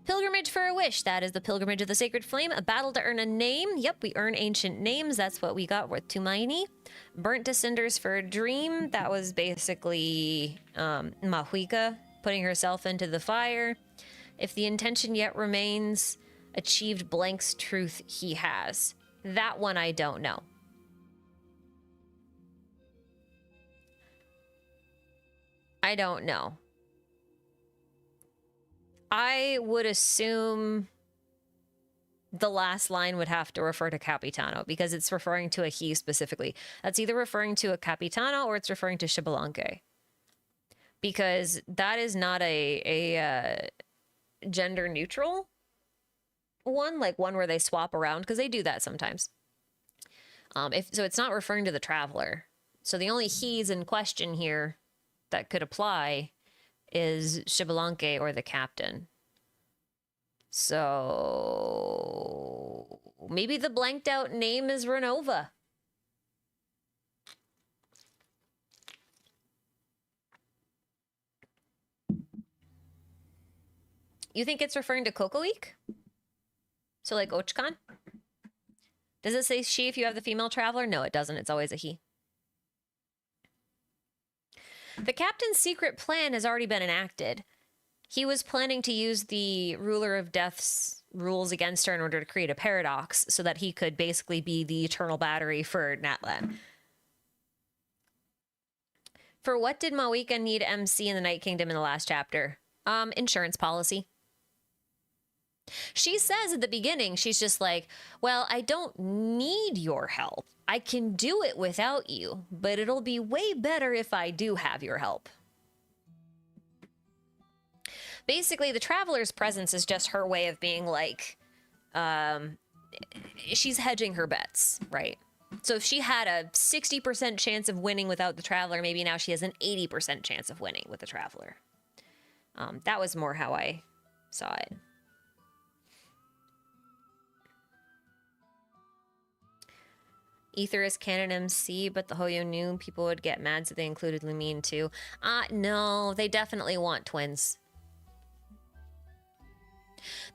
Pilgrimage for a wish. That is the pilgrimage of the sacred flame. A battle to earn a name. Yep, we earn ancient names. That's what we got with Tumaini. Burnt to cinders for a dream. That was basically Mahuika putting herself into the fire. If the intention yet remains, achieved blank's truth he has. That one I don't know. I don't know. I would assume the last line would have to refer to Capitano because it's referring to a he specifically. That's either referring to a Capitano or it's referring to Shibalanke. Because that is not a gender neutral one, like one where they swap around, because they do that sometimes. So it's not referring to the traveler. So the only he's in question here that could apply is Shibalanke or the captain. So maybe the blanked out name is Renova. You think it's referring to Coco Week? So like Ochkan? Does it say she if you have the female traveler? No, it doesn't. It's always a he. The captain's secret plan has already been enacted. He was planning to use the Ruler of Death's rules against her in order to create a paradox so that he could basically be the eternal battery for Natlan. For what did Mawika need MC in the Night Kingdom in the last chapter? Insurance policy. She says at the beginning, she's just like, well, I don't need your help. I can do it without you, but it'll be way better if I do have your help. Basically, the Traveler's presence is just her way of being like, she's hedging her bets, right? So if she had a 60% chance of winning without the Traveler, maybe now she has an 80% chance of winning with the Traveler. That was more how I saw it. Ether is canon MC, but the Hoyo knew people would get mad, so they included Lumine too. No, they definitely want twins.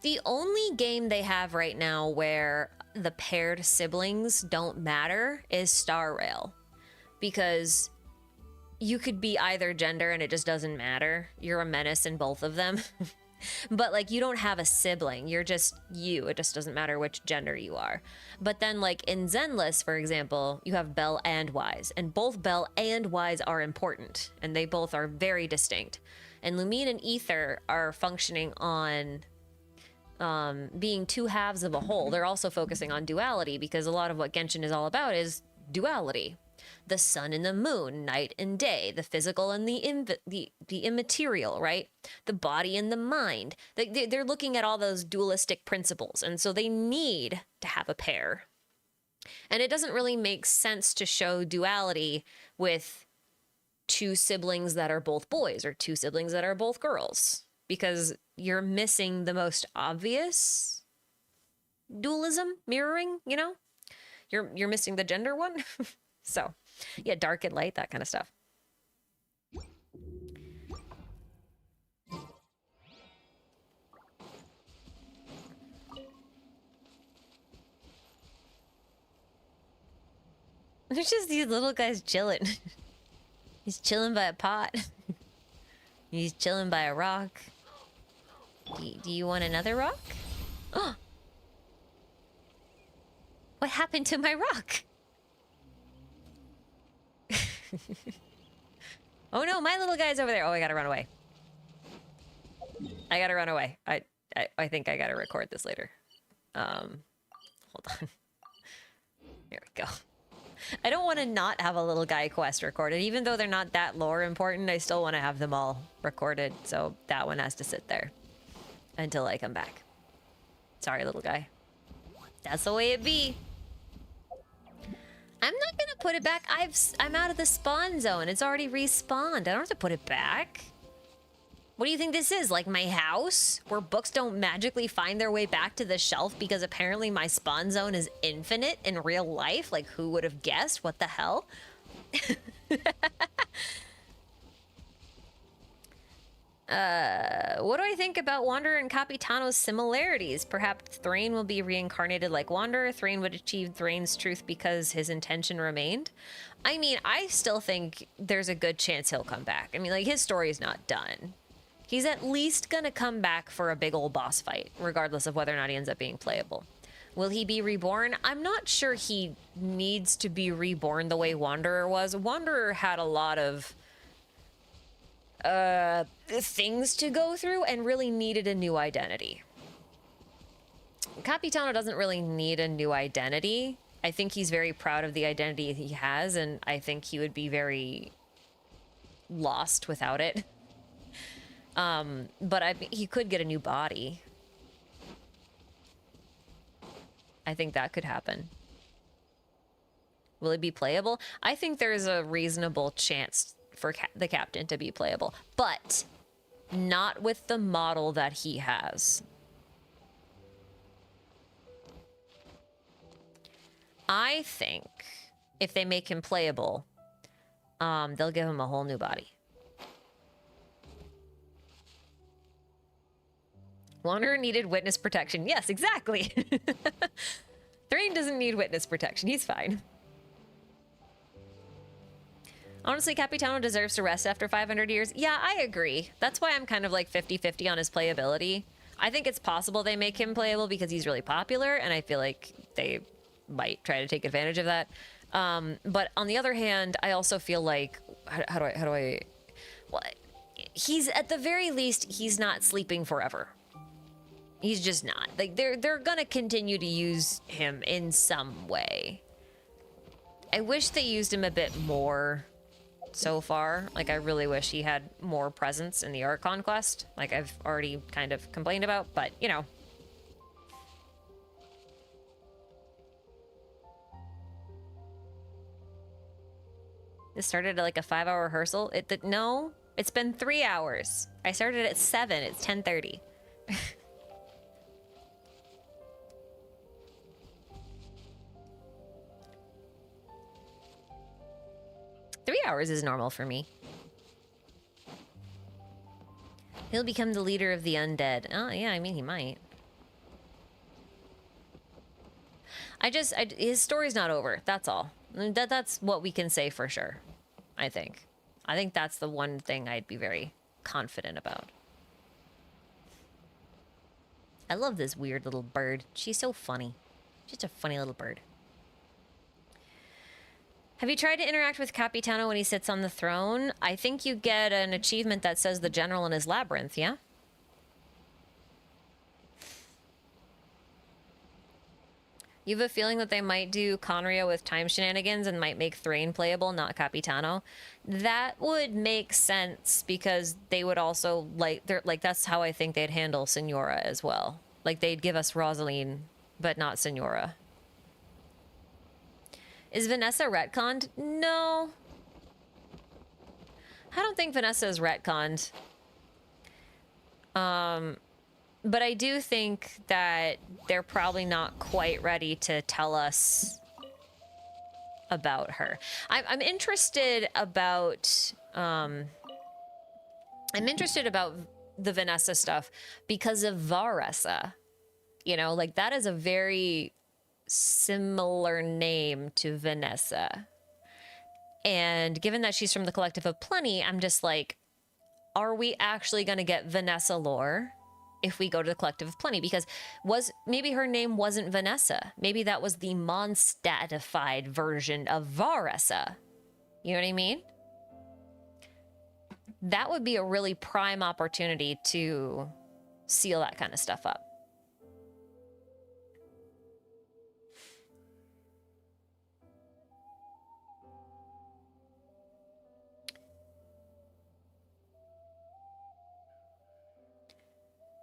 The only game they have right now where the paired siblings don't matter is Star Rail. Because you could be either gender and it just doesn't matter. You're a menace in both of them. But like you don't have a sibling, you're just you. It just doesn't matter which gender you are. But then like in Zenless, for example, you have Bell and Wise, and both Bell and Wise are important, and they both are very distinct. And Lumine and Ether are functioning on being two halves of a whole. They're also focusing on duality because a lot of what Genshin is all about is duality. The sun and the moon, night and day, the physical and the immaterial, right? The body and the mind. They're looking at all those dualistic principles, and so they need to have a pair. And it doesn't really make sense to show duality with two siblings that are both boys or two siblings that are both girls, because you're missing the most obvious dualism, mirroring, you know? You're missing the gender one. So, yeah, dark and light, that kind of stuff. There's just these little guys chilling. He's chilling by a pot. He's chilling by a rock. Do you want another rock? Oh! What happened to my rock? Oh no, my little guy's over there. Oh, I gotta run away. I gotta run away. I think I gotta record this later. Hold on. There we go. I don't want to not have a little guy quest recorded. Even though they're not that lore important, I still want to have them all recorded. So that one has to sit there until I come back. Sorry, little guy. That's the way it be. I'm not gonna put it back. I'm out of the spawn zone. It's already respawned. I don't have to put it back. What do you think this is? Like my house? Where books don't magically find their way back to the shelf because apparently my spawn zone is infinite in real life? Like who would have guessed? What the hell? What do I think about Wanderer and Capitano's similarities? Perhaps Thrain will be reincarnated like Wanderer. Thrain would achieve Thrain's truth because his intention remained. I mean, I still think there's a good chance he'll come back. I mean, like, his story's not done. He's at least gonna come back for a big old boss fight, regardless of whether or not he ends up being playable. Will he be reborn? I'm not sure he needs to be reborn the way Wanderer was. Wanderer had a lot of things to go through and really needed a new identity. Capitano doesn't really need a new identity. I think he's very proud of the identity he has, and I think he would be very lost without it. But he could get a new body. I think that could happen. Will it be playable? I think there's a reasonable chance for the captain to be playable, but not with the model that he has. I think if they make him playable, they'll give him a whole new body. Wanderer needed witness protection. Yes, exactly. Thrain doesn't need witness protection. He's fine. Honestly, Capitano deserves to rest after 500 years. Yeah, I agree. That's why I'm kind of like 50-50 on his playability. I think it's possible they make him playable because he's really popular, and I feel like they might try to take advantage of that. But on the other hand, I also feel like, how do I, well, he's, at the very least, he's not sleeping forever. He's just not. Like, they're gonna continue to use him in some way. I wish they used him a bit more so far. Like, I really wish he had more presence in the Archon quest, like I've already kind of complained about, but, you know. This started at like a 5-hour rehearsal. No, it's been 3 hours. I started at 7, it's 10:30. 3 hours is normal for me. He'll become the leader of the undead. Oh, yeah, I mean, he might. His story's not over, that's all. That's what we can say for sure, I think. I think that's the one thing I'd be very confident about. I love this weird little bird. She's so funny. Just a funny little bird. Have you tried to interact with Capitano when he sits on the throne? I think you get an achievement that says the general in his labyrinth, yeah? You have a feeling that they might do Conria with time shenanigans and might make Thrain playable, not Capitano. That would make sense because they would also, that's how I think they'd handle Signora as well. Like, they'd give us Rosaline, but not Signora. Is Vanessa retconned? No. I don't think Vanessa is retconned. But I do think that they're probably not quite ready to tell us about her. I'm interested about the Vanessa stuff because of Varessa. You know, like, that is a very similar name to Vanessa. And given that she's from the Collective of Plenty, I'm just like, are we actually going to get Vanessa lore if we go to the Collective of Plenty? Because maybe her name wasn't Vanessa. Maybe that was the Mondstadtified version of Varessa. You know what I mean? That would be a really prime opportunity to seal that kind of stuff up.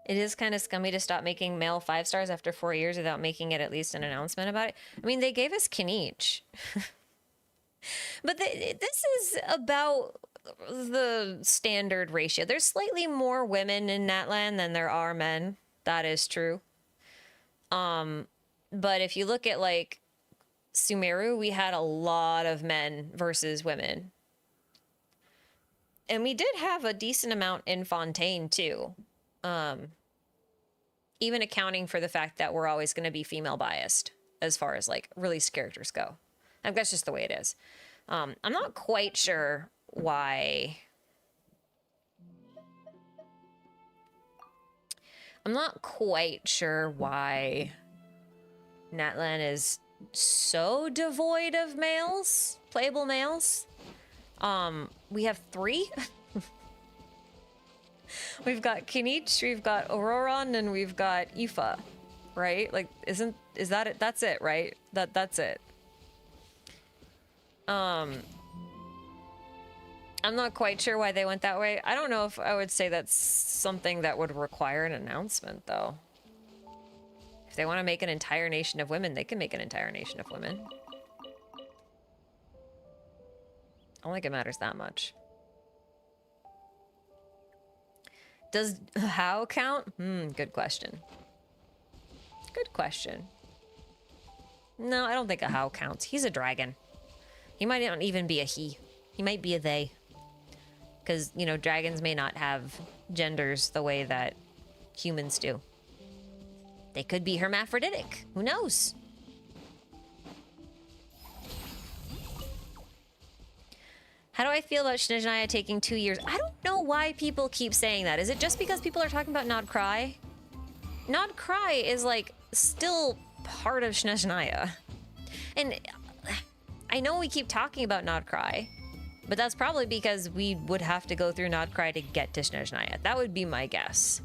It is kind of scummy to stop making male 5 stars after 4 years without making it at least an announcement about it. I mean, they gave us Kinich. But this is about the standard ratio. There's slightly more women in Natlan than there are men. That is true. But if you look at, like, Sumeru, we had a lot of men versus women. And we did have a decent amount in Fontaine, too. Even accounting for the fact that we're always going to be female biased as far as, like, released characters go. Like, that's just the way it is. I'm not quite sure why. I'm not quite sure why Natlan is so devoid of males, playable males. We have 3. We've got Kinich, we've got Auroron, and we've got Aoife, right? Like, is that it? That's it, right? That's it. I'm not quite sure why they went that way. I don't know if I would say that's something that would require an announcement, though. If they want to make an entire nation of women, they can make an entire nation of women. I don't think it matters that much. Does how count? Good question. Good question. No, I don't think a how counts. He's a dragon. He might not even be a he. He might be a they. Because, you know, dragons may not have genders the way that humans do. They could be hermaphroditic. Who knows? How do I feel about Snezhnaya taking 2 years? I don't know why people keep saying that. Is it just because people are talking about Nod Cry? Nod Cry is, like, still part of Snezhnaya. And I know we keep talking about Nod Cry, but that's probably because we would have to go through Nod Cry to get to Snezhnaya. That would be my guess.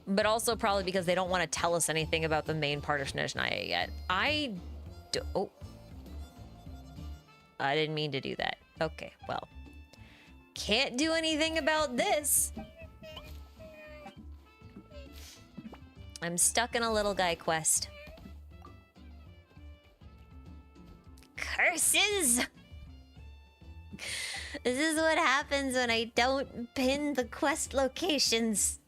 But also probably because they don't want to tell us anything about the main part of Snezhnaya yet. Oh. I didn't mean to do that. Okay, well. Can't do anything about this. I'm stuck in a little guy quest. Curses! This is what happens when I don't pin the quest locations.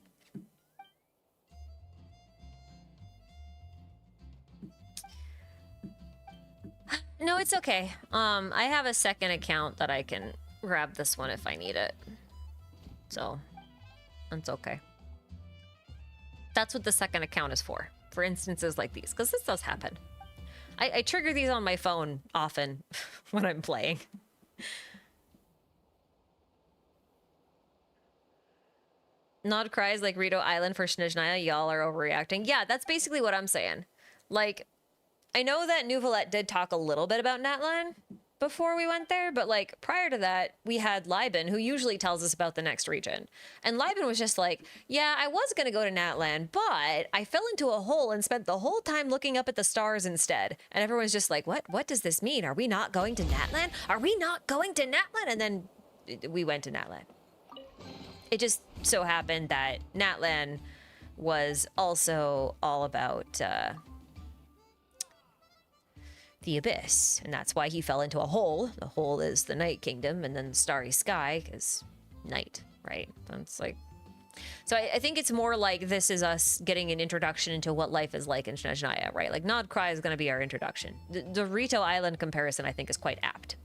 No, it's okay. I have a second account that I can grab this one if I need it. So, that's okay. That's what the second account is for instances like these, because this does happen. I trigger these on my phone often when I'm playing. Nod cries like Rito Island for Snezhnaya. Y'all are overreacting. Yeah, that's basically what I'm saying. Like, I know that Nouvelette did talk a little bit about Natlan before we went there, but like prior to that, we had Liben, who usually tells us about the next region. And Liben was just like, yeah, I was going to go to Natlan, but I fell into a hole and spent the whole time looking up at the stars instead. And everyone's just like, what does this mean? Are we not going to Natlan? Are we not going to Natlan? And then we went to Natlan. It just so happened that Natlan was also all about the abyss, and that's why he fell into a hole. The hole is the Night Kingdom, and then the Starry Sky is night, right? That's like, so I think it's more like this is us getting an introduction into what life is like in Snezhnaya, right? Like Nod Cry is going to be our introduction. The Rito Island comparison I think is quite apt.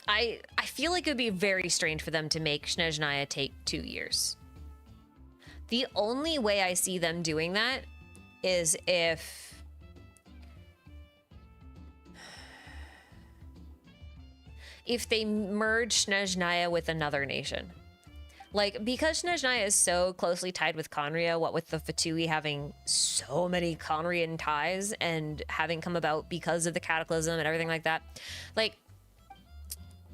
I feel like it would be very strange for them to make Snezhnaya take 2 years. The only way I see them doing that is if they merge Snezhnaya with another nation. Like, because Snezhnaya is so closely tied with Conria, what with the Fatui having so many Conrian ties and having come about because of the Cataclysm and everything like that, like,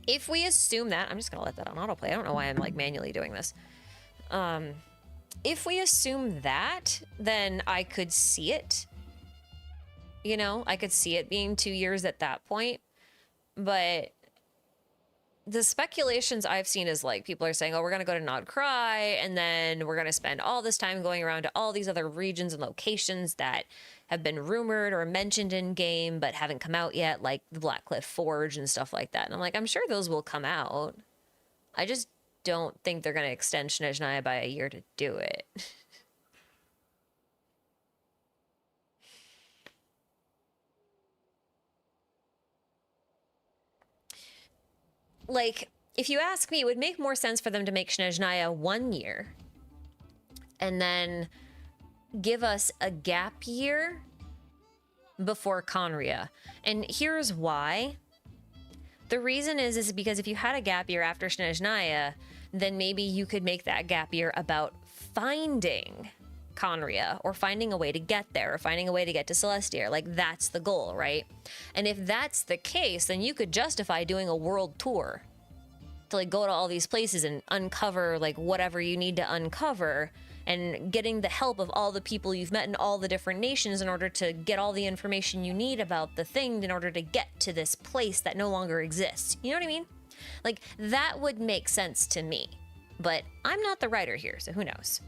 if we assume that, I'm just gonna let that on autoplay. I don't know why I'm like manually doing this. If we assume that, then I could see it. You know, I could see it being 2 years at that point. But the speculations I've seen is like people are saying, oh, we're going to go to Nod Cry, and then we're going to spend all this time going around to all these other regions and locations that have been rumored or mentioned in game but haven't come out yet, like the Blackcliff Forge and stuff like that. And I'm like, I'm sure those will come out. I just don't think they're going to extend Snezhnaya by a year to do it. Like, if you ask me, it would make more sense for them to make Snezhnaya 1 year and then give us a gap year before Conria. And here's why. The reason is because if you had a gap year after Snezhnaya, then maybe you could make that gap year about finding Conria or finding a way to get there or finding a way to get to Celestia. Like, that's the goal, right? And if that's the case, then you could justify doing a world tour to like go to all these places and uncover like whatever you need to uncover and getting the help of all the people you've met in all the different nations in order to get all the information you need about the thing in order to get to this place that no longer exists. You know what I mean? Like, that would make sense to me. But I'm not the writer here, so who knows?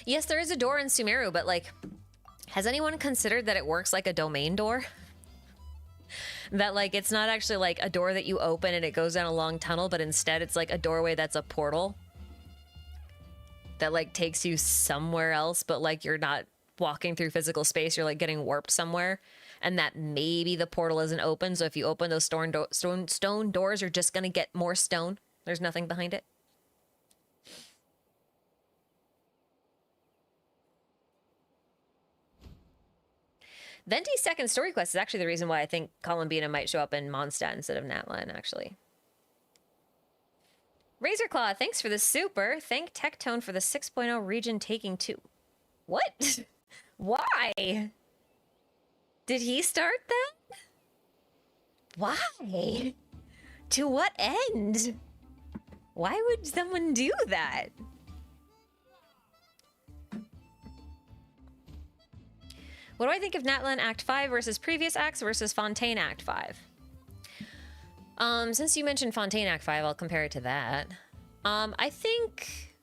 Yes, there is a door in Sumeru, but like, has anyone considered that it works like a domain door? That like, it's not actually like a door that you open and it goes down a long tunnel, but instead it's like a doorway that's a portal that like takes you somewhere else, but like you're not walking through physical space, you're like getting warped somewhere. and that maybe the portal isn't open. So if you open those stone doors, you're just gonna get more stone. There's nothing behind it. Venti's second story quest is actually the reason why I think Columbina might show up in Mondstadt instead of Natlan, actually. Razorclaw, thanks for the super. Thank Tectone for the 6.0 region taking 2. What? Why? Did he start that? Why? To what end? Why would someone do that? What do I think of Natlan Act 5 versus previous acts versus Fontaine Act 5? Since you mentioned Fontaine Act 5, I'll compare it to that. I think...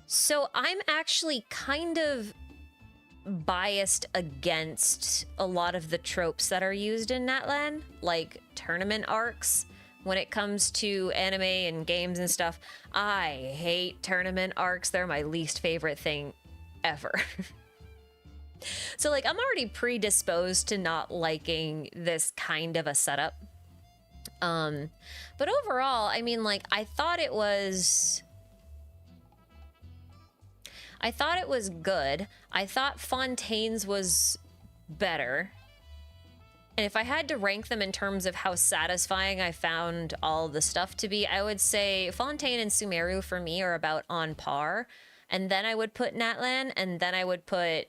So I'm actually kind of biased against a lot of the tropes that are used in Natlan, like tournament arcs. When it comes to anime and games and stuff, I hate tournament arcs. They're my least favorite thing ever. So like I'm already predisposed to not liking this kind of a setup. But overall, I mean, like I thought it was good. I thought Fontaine's was better. And if I had to rank them in terms of how satisfying I found all the stuff to be, I would say Fontaine and Sumeru for me are about on par. And then I would put Natlan, and then I would put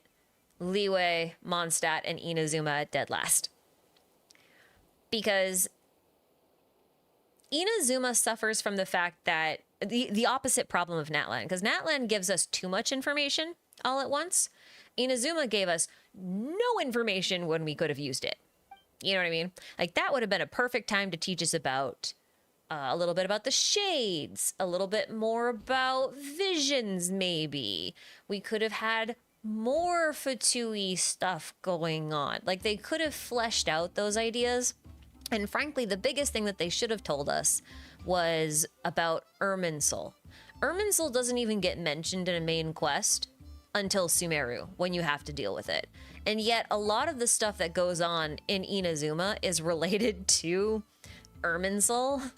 Liyue, Mondstadt, and Inazuma at dead last. Because Inazuma suffers from the fact that the opposite problem of Natlan, because Natlan gives us too much information all at once. Inazuma gave us no information when we could have used it. You know what I mean? Like that would have been a perfect time to teach us about a little bit about the shades, a little bit more about visions, maybe. We could have had more Fatui stuff going on. Like they could have fleshed out those ideas. And frankly, the biggest thing that they should have told us was about Irminsul. Irminsul doesn't even get mentioned in a main quest until Sumeru, when you have to deal with it. And yet a lot of the stuff that goes on in Inazuma is related to Irminsul,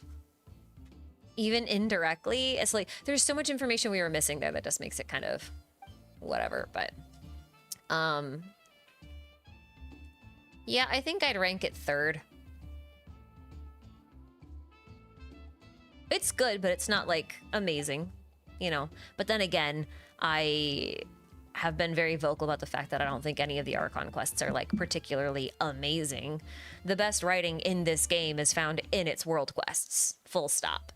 even indirectly. It's like there's so much information we were missing there that just makes it kind of whatever. But yeah, I think I'd rank it third. It's good, but it's not like amazing, you know. But then again, I have been very vocal about the fact that I don't think any of the Archon quests are like particularly amazing. The best writing in this game is found in its world quests. Full stop.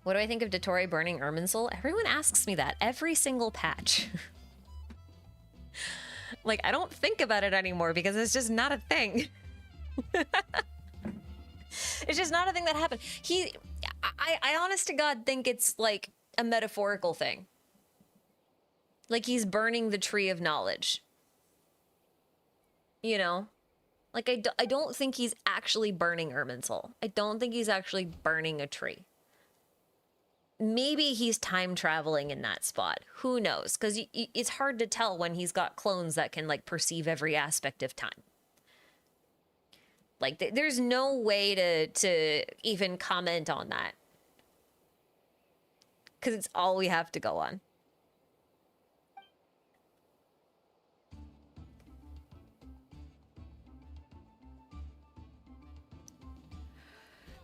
What do I think of Dottore burning Irminsul? Everyone asks me that every single patch. Like, I don't think about it anymore because it's just not a thing. It's just not a thing that happened. I honest to God think it's like a metaphorical thing. Like he's burning the tree of knowledge. You know? Like I don't think he's actually burning Irminsul. I don't think he's actually burning a tree. Maybe he's time traveling in that spot. Who knows? Because it's hard to tell when he's got clones that can like perceive every aspect of time. Like there's no way to even comment on that. Because it's all we have to go on.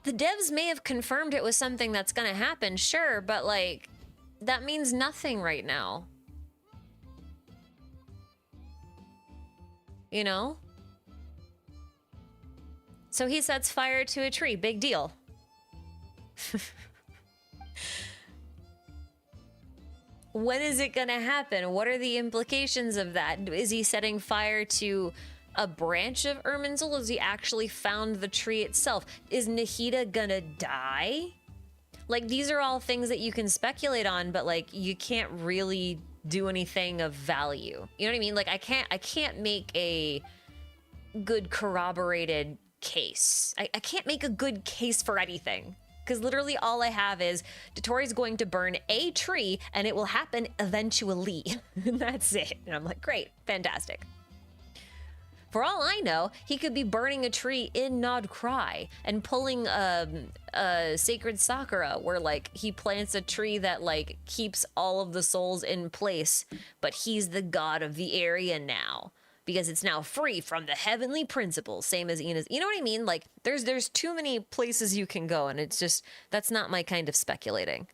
The devs may have confirmed it was something that's gonna happen, sure, but like, that means nothing right now. You know? So he sets fire to a tree, big deal. When is it gonna happen? What are the implications of that? Is he setting fire to a branch of Irminsul? Has he actually found the tree itself? Is Nahida gonna die? Like, these are all things that you can speculate on, but like, you can't really do anything of value. You know what I mean? Like, I can't make a good corroborated case. I can't make a good case for anything. Because literally all I have is Dotori's going to burn a tree and it will happen eventually. And that's it. And I'm like, great, fantastic. For all I know, he could be burning a tree in Nod Cry and pulling a sacred Sakura where like he plants a tree that like keeps all of the souls in place, but he's the god of the area now. Because it's now free from the heavenly principles, same as Ina's. You know what I mean? Like, there's too many places you can go, and it's just, that's not my kind of speculating.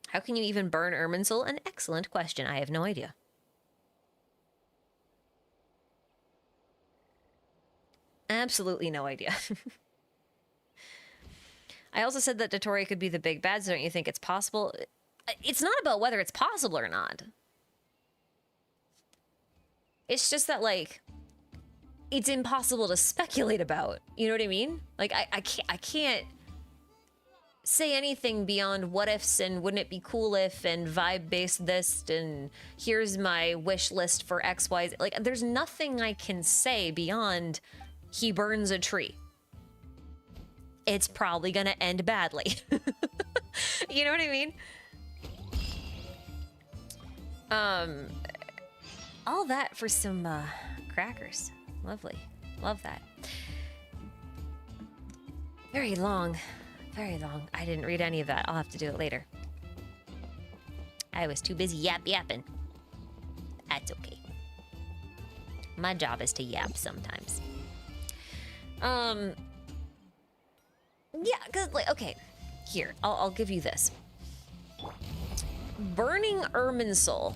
How can you even burn Irminsul? An excellent question. I have no idea. Absolutely no idea. I also said that Dotori could be the big bad, so don't you think it's possible? It's not about whether it's possible or not. It's just that, like, it's impossible to speculate about. You know what I mean? Like, I can't say anything beyond what ifs and wouldn't it be cool if and vibe-based this and here's my wish list for X, Y, Z. Like, there's nothing I can say beyond he burns a tree. It's probably gonna end badly. You know what I mean? All that for some crackers. Lovely. Love that. Very long. Very long. I didn't read any of that. I'll have to do it later. I was too busy yapping. That's okay. My job is to yap sometimes. Yeah, cause like, okay. Here, I'll give you this. Burning Irminsul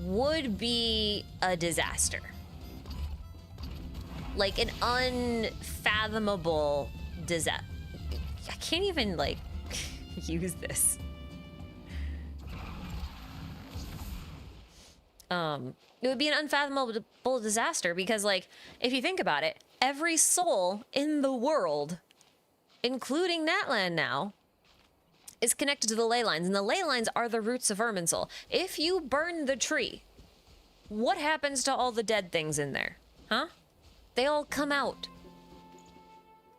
would be a disaster. Like an unfathomable disaster. I can't even like use this. It would be an unfathomable disaster because like, if you think about it, every soul in the world, including Natlan now, is connected to the ley lines, and the ley lines are the roots of Irminsul. If you burn the tree, what happens to all the dead things in there? Huh? They all come out.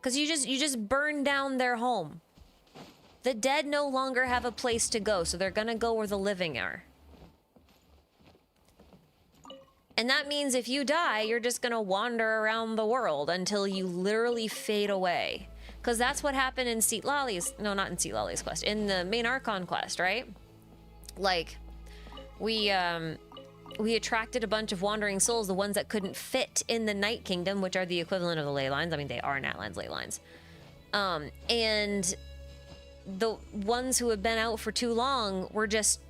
Because you just burn down their home. The dead no longer have a place to go, so they're gonna go where the living are. And that means if you die, you're just gonna wander around the world until you literally fade away. Because that's what happened in Seatlali's... No, not in Seatlali's quest. In the main Archon quest, right? Like, we attracted a bunch of wandering souls, the ones that couldn't fit in the Night Kingdom, which are the equivalent of the ley lines. I mean, they are Natlan's ley lines. And the ones who had been out for too long were just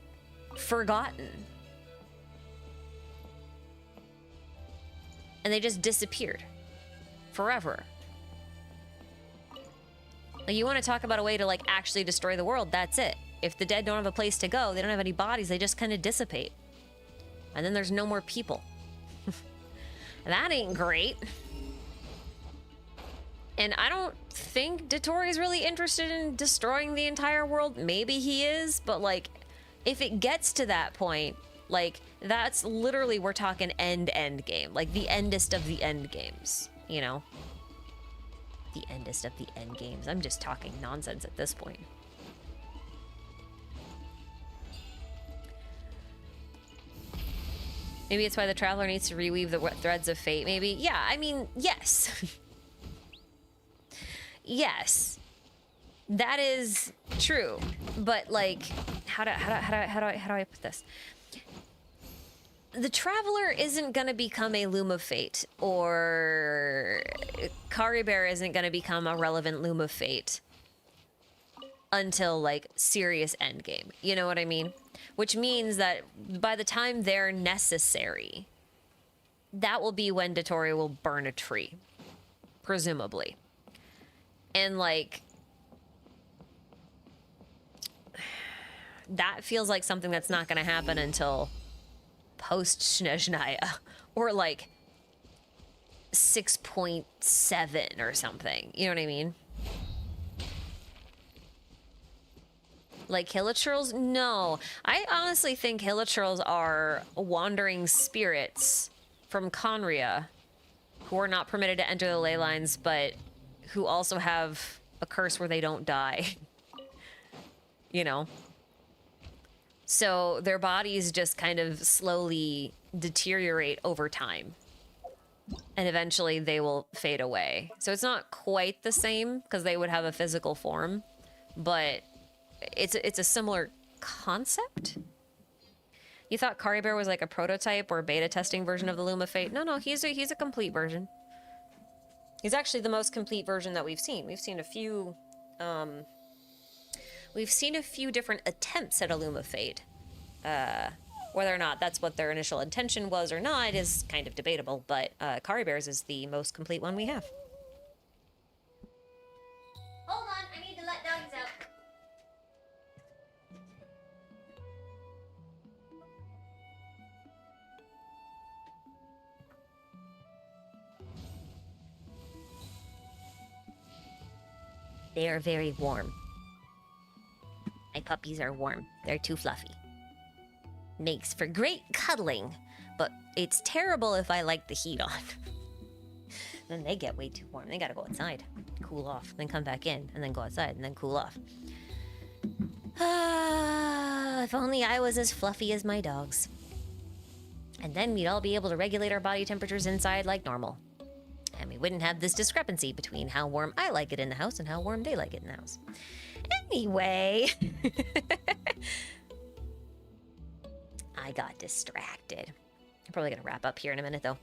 forgotten. And they just disappeared. Forever. Like, you want to talk about a way to, like, actually destroy the world, that's it. If the dead don't have a place to go, they don't have any bodies, they just kind of dissipate. And then there's no more people. That ain't great. And I don't think Dotori's really interested in destroying the entire world. Maybe he is, but, like, if it gets to that point, like, that's literally, we're talking end game. Like, the endest of the end games, you know? The endest of the end games. I'm just talking nonsense at this point. Maybe it's why the Traveler needs to reweave the threads of fate, maybe? Yeah, I mean, yes. Yes. That is true. But, like, how do I put this? The Traveler isn't gonna become a Loom of Fate, or Karibear isn't gonna become a relevant Loom of Fate until, like, serious endgame. You know what I mean? Which means that by the time they're necessary, that will be when Dotori will burn a tree. Presumably. And, like, that feels like something that's not gonna happen until post Snezhnaya, or like 6.7 or something. You know what I mean? Like Hilichurls? No. I honestly think Hilichurls are wandering spirits from Conria who are not permitted to enter the ley lines, but who also have a curse where they don't die. You know? So their bodies just kind of slowly deteriorate over time. And eventually they will fade away. So it's not quite the same, because they would have a physical form, but it's a similar concept. You thought Kari Bear was like a prototype or beta testing version of the Loom of Fate? No, he's a complete version. He's actually the most complete version that we've seen. We've seen a few different attempts at a Loom of Fate. Whether or not that's what their initial intention was or not is kind of debatable, but Kari Bear's is the most complete one we have. Hold on, I need to let doggies out. They are very warm. My puppies are warm. They're too fluffy. Makes for great cuddling, but it's terrible if I like the heat on. Then they get way too warm. They gotta go outside, cool off, then come back in, and then go outside, and then cool off. If only I was as fluffy as my dogs. And then we'd all be able to regulate our body temperatures inside like normal. And we wouldn't have this discrepancy between how warm I like it in the house and how warm they like it in the house. Anyway. I got distracted. I'm probably gonna wrap up here in a minute, though.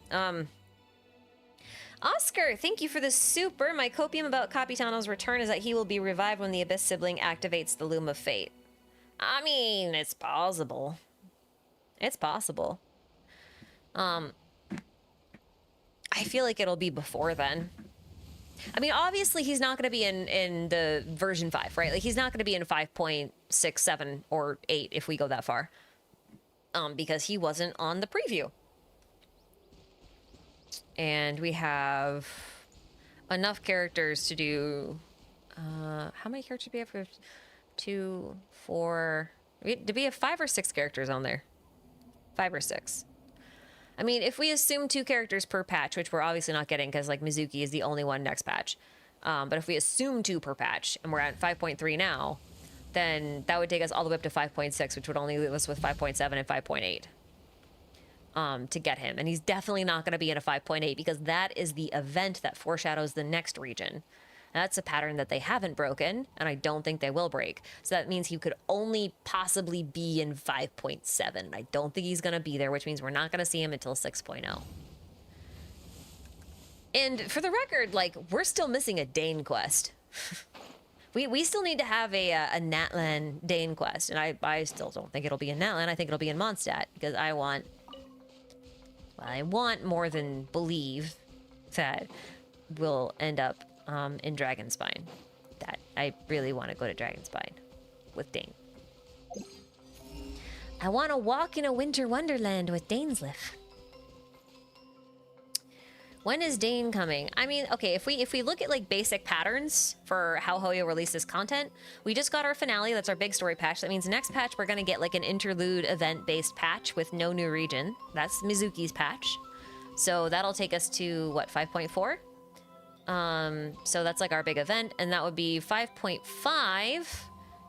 Oscar, thank you for the super. My copium about Capitano's return is that he will be revived when the Abyss sibling activates the Loom of Fate. I mean, it's possible. It's possible. I feel like it'll be before then. I mean, obviously he's not going to be in the version 5, right? Like, he's not going to be in 5.6, 7, or 8 if we go that far. Because he wasn't on the preview. And we have enough characters to do... how many characters do we have? 2, 4... Did we have 5 or 6 characters on there? 5 or 6. I mean, if we assume 2 characters per patch, which we're obviously not getting because, like, Mizuki is the only one next patch. But if we assume 2 per patch, and we're at 5.3 now, then that would take us all the way up to 5.6, which would only leave us with 5.7 and 5.8 to get him. And he's definitely not going to be in a 5.8 because that is the event that foreshadows the next region. And that's a pattern that they haven't broken, and I don't think they will break. So that means he could only possibly be in 5.7. I don't think he's going to be there, which means we're not going to see him until 6.0. And for the record, like, we're still missing a Dane quest. We still need to have a Natlan Dane quest, and I still don't think it'll be in Natlan. I think it'll be in Mondstadt, because I want more than believe that we'll end up in Dragonspine. That I really want to go to Dragonspine with Dane. I want to walk in a winter wonderland with Dainsleif. When is Dane coming? I mean, okay, if we look at like basic patterns for how Hoyo releases content, we just got our finale. That's our big story patch. That means next patch we're gonna get like an interlude event-based patch with no new region. That's Mizuki's patch. So that'll take us to what, 5.4? So that's like our big event, and that would be 5.5.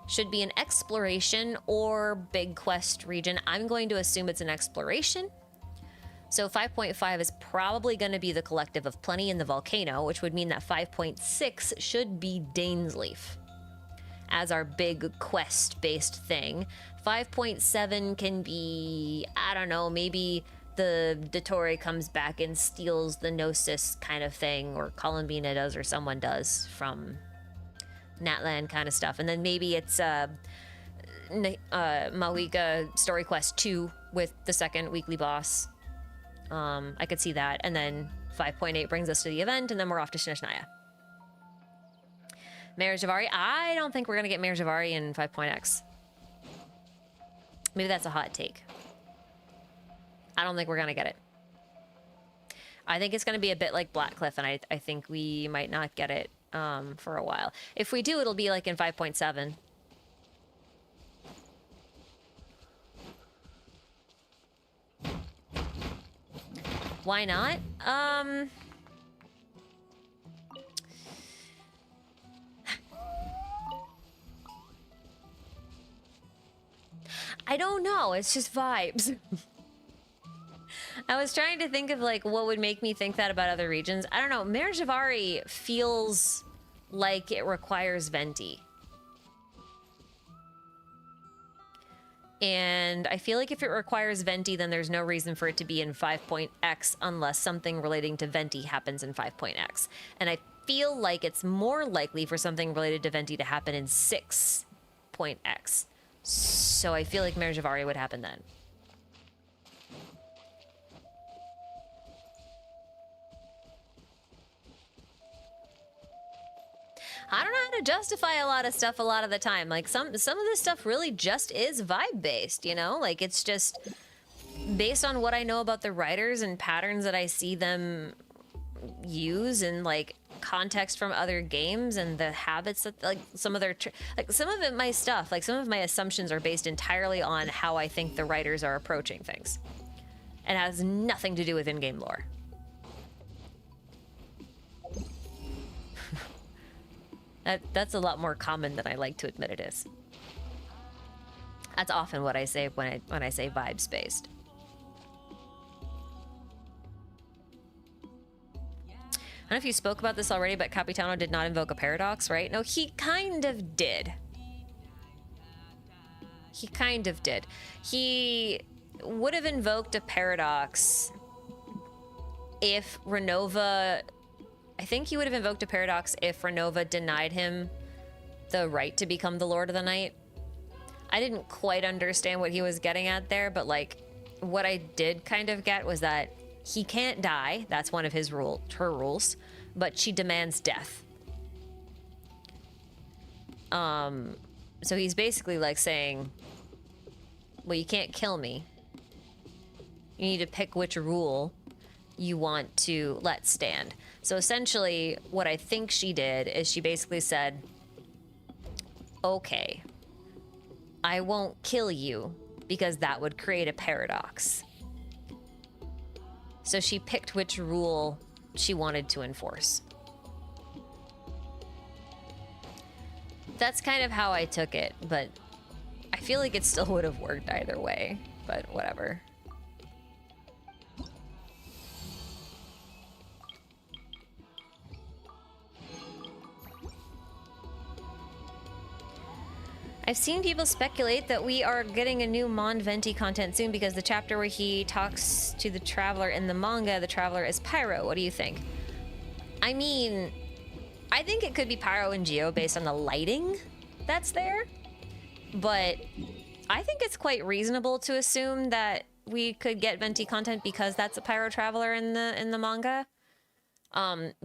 Should be an exploration or big quest region. I'm going to assume it's an exploration. So 5.5 is probably going to be the Collective of Plenty in the Volcano, which would mean that 5.6 should be Dainsleif as our big quest-based thing. 5.7 can be, I don't know, maybe the Dottore comes back and steals the Gnosis kind of thing, or Columbina does, or someone does from Natlan kind of stuff. And then maybe it's Mawika Story Quest 2 with the second weekly boss. I could see that. And then 5.8 brings us to the event, and then we're off to Shishnaya. Mayor Javari? I don't think we're going to get Mayor Javari in 5.x. Maybe that's a hot take. I don't think we're going to get it. I think it's going to be a bit like Blackcliff, and I think we might not get it for a while. If we do, it'll be like in 5.7. Why not? I don't know. It's just vibes. I was trying to think of like what would make me think that about other regions. I don't know. Merjavari feels like it requires Venti. And I feel like if it requires Venti, then there's no reason for it to be in 5.x unless something relating to Venti happens in 5.x. And I feel like it's more likely for something related to Venti to happen in 6.x. So I feel like Merjavari would happen then. I don't know how to justify a lot of stuff a lot of the time. Like some of this stuff really just is vibe based, you know? Like it's just based on what I know about the writers and patterns that I see them use and like context from other games and the habits that like some of their like some of it my stuff, like some of my assumptions are based entirely on how I think the writers are approaching things. And has nothing to do with in-game lore. That's a lot more common than I like to admit it is. That's often what I say when I say vibes based. I don't know if you spoke about this already, but Capitano did not invoke a paradox, right? No, he kind of did. He kind of did. He would have invoked a paradox if Renova... I think he would have invoked a paradox if Renova denied him the right to become the Lord of the Night. I didn't quite understand what he was getting at there, but like what I did kind of get was that he can't die. That's one of her rules, but she demands death. So he's basically like saying, well, you can't kill me. You need to pick which rule you want to let stand. So essentially, what I think she did is she basically said, okay, I won't kill you because that would create a paradox. So she picked which rule she wanted to enforce. That's kind of how I took it, but I feel like it still would have worked either way, but whatever. I've seen people speculate that we are getting a new Mon Venti content soon because the chapter where he talks to the Traveler in the manga, the Traveler is Pyro. What do you think? I mean, I think it could be Pyro and Geo based on the lighting that's there, but I think it's quite reasonable to assume that we could get Venti content because that's a Pyro Traveler in the manga.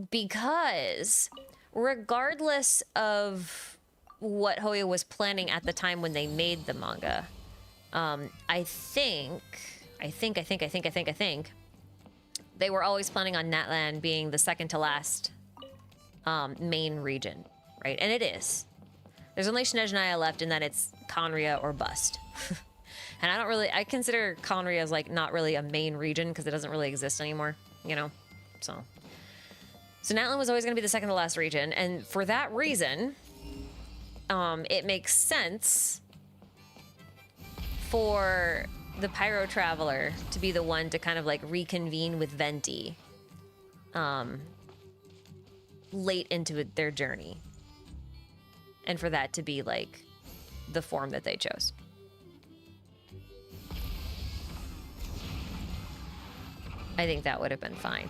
Because regardless of what Hoyo was planning at the time when they made the manga, I think they were always planning on Natlan being the second to last main region, right? And it is. There's only Snezhnaya left in that it's Conria or bust. And I consider Conria as like not really a main region because it doesn't really exist anymore, you know? So Natlan was always going to be the second to last region, and for that reason, it makes sense for the Pyro Traveler to be the one to kind of like reconvene with Venti late into their journey. And for that to be like the form that they chose. I think that would have been fine.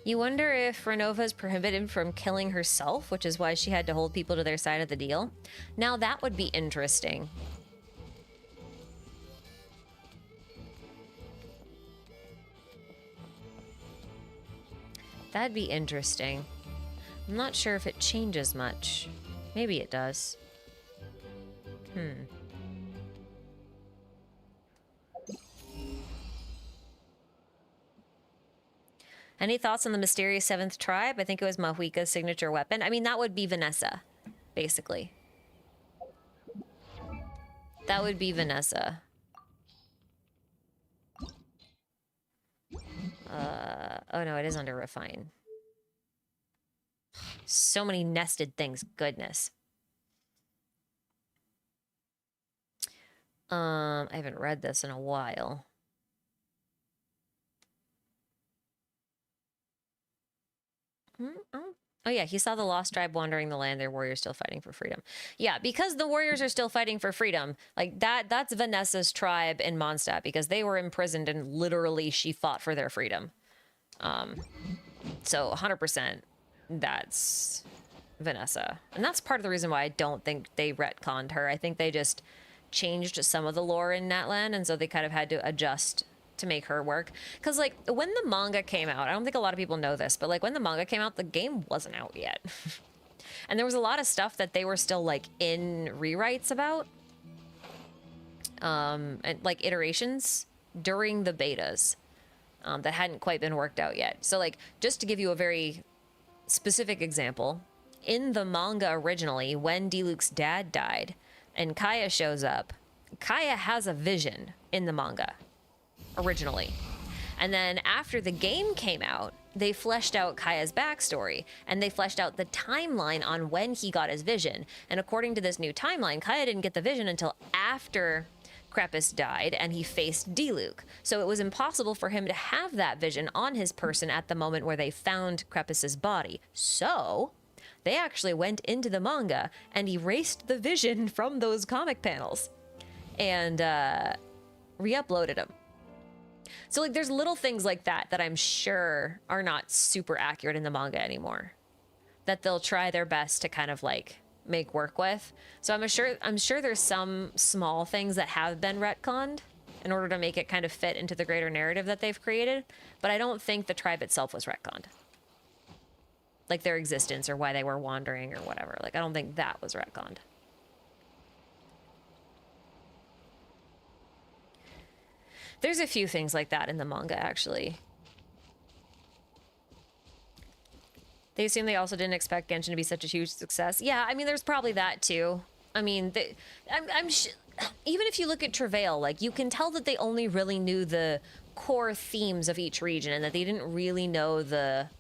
You wonder if Renova is prohibited from killing herself, which is why she had to hold people to their side of the deal. Now that would be interesting. That'd be interesting. I'm not sure if it changes much. Maybe it does. Any thoughts on the mysterious 7th tribe? I think it was Mahuika's signature weapon. I mean, that would be Vanessa, basically. That would be Vanessa. Oh no, it is under refine. So many nested things. Goodness. I haven't read this in a while. Oh yeah, he saw the lost tribe wandering the land, their warriors still fighting for freedom. Yeah, because the warriors are still fighting for freedom, like that's Vanessa's tribe in Mondstadt, because they were imprisoned and literally she fought for their freedom. So 100% that's Vanessa. And that's part of the reason why I don't think they retconned her. I think they just changed some of the lore in Natlan, and so they kind of had to adjust to make her work. Because, like, when the manga came out, I don't think a lot of people know this, but, like, when the manga came out, the game wasn't out yet. And there was a lot of stuff that they were still, like, in rewrites about. And, like, iterations during the betas that hadn't quite been worked out yet. So, like, just to give you a very specific example, in the manga originally, when Diluc's dad died and Kaya shows up, Kaya has a vision in the manga originally. And then after the game came out, they fleshed out Kaya's backstory and they fleshed out the timeline on when he got his vision. And according to this new timeline, Kaya didn't get the vision until after Crepus died and he faced Diluc. So it was impossible for him to have that vision on his person at the moment where they found Crepus's body. So they actually went into the manga and erased the vision from those comic panels and re-uploaded them. So, like, there's little things like that that I'm sure are not super accurate in the manga anymore, that they'll try their best to kind of, like, make work with. So I'm sure there's some small things that have been retconned in order to make it kind of fit into the greater narrative that they've created, but I don't think the tribe itself was retconned. Like, their existence or why they were wandering or whatever. Like, I don't think that was retconned. There's a few things like that in the manga, actually. They assume they also didn't expect Genshin to be such a huge success. Yeah, I mean, there's probably that, too. I mean, even if you look at Travail, like, you can tell that they only really knew the core themes of each region and that they didn't really know the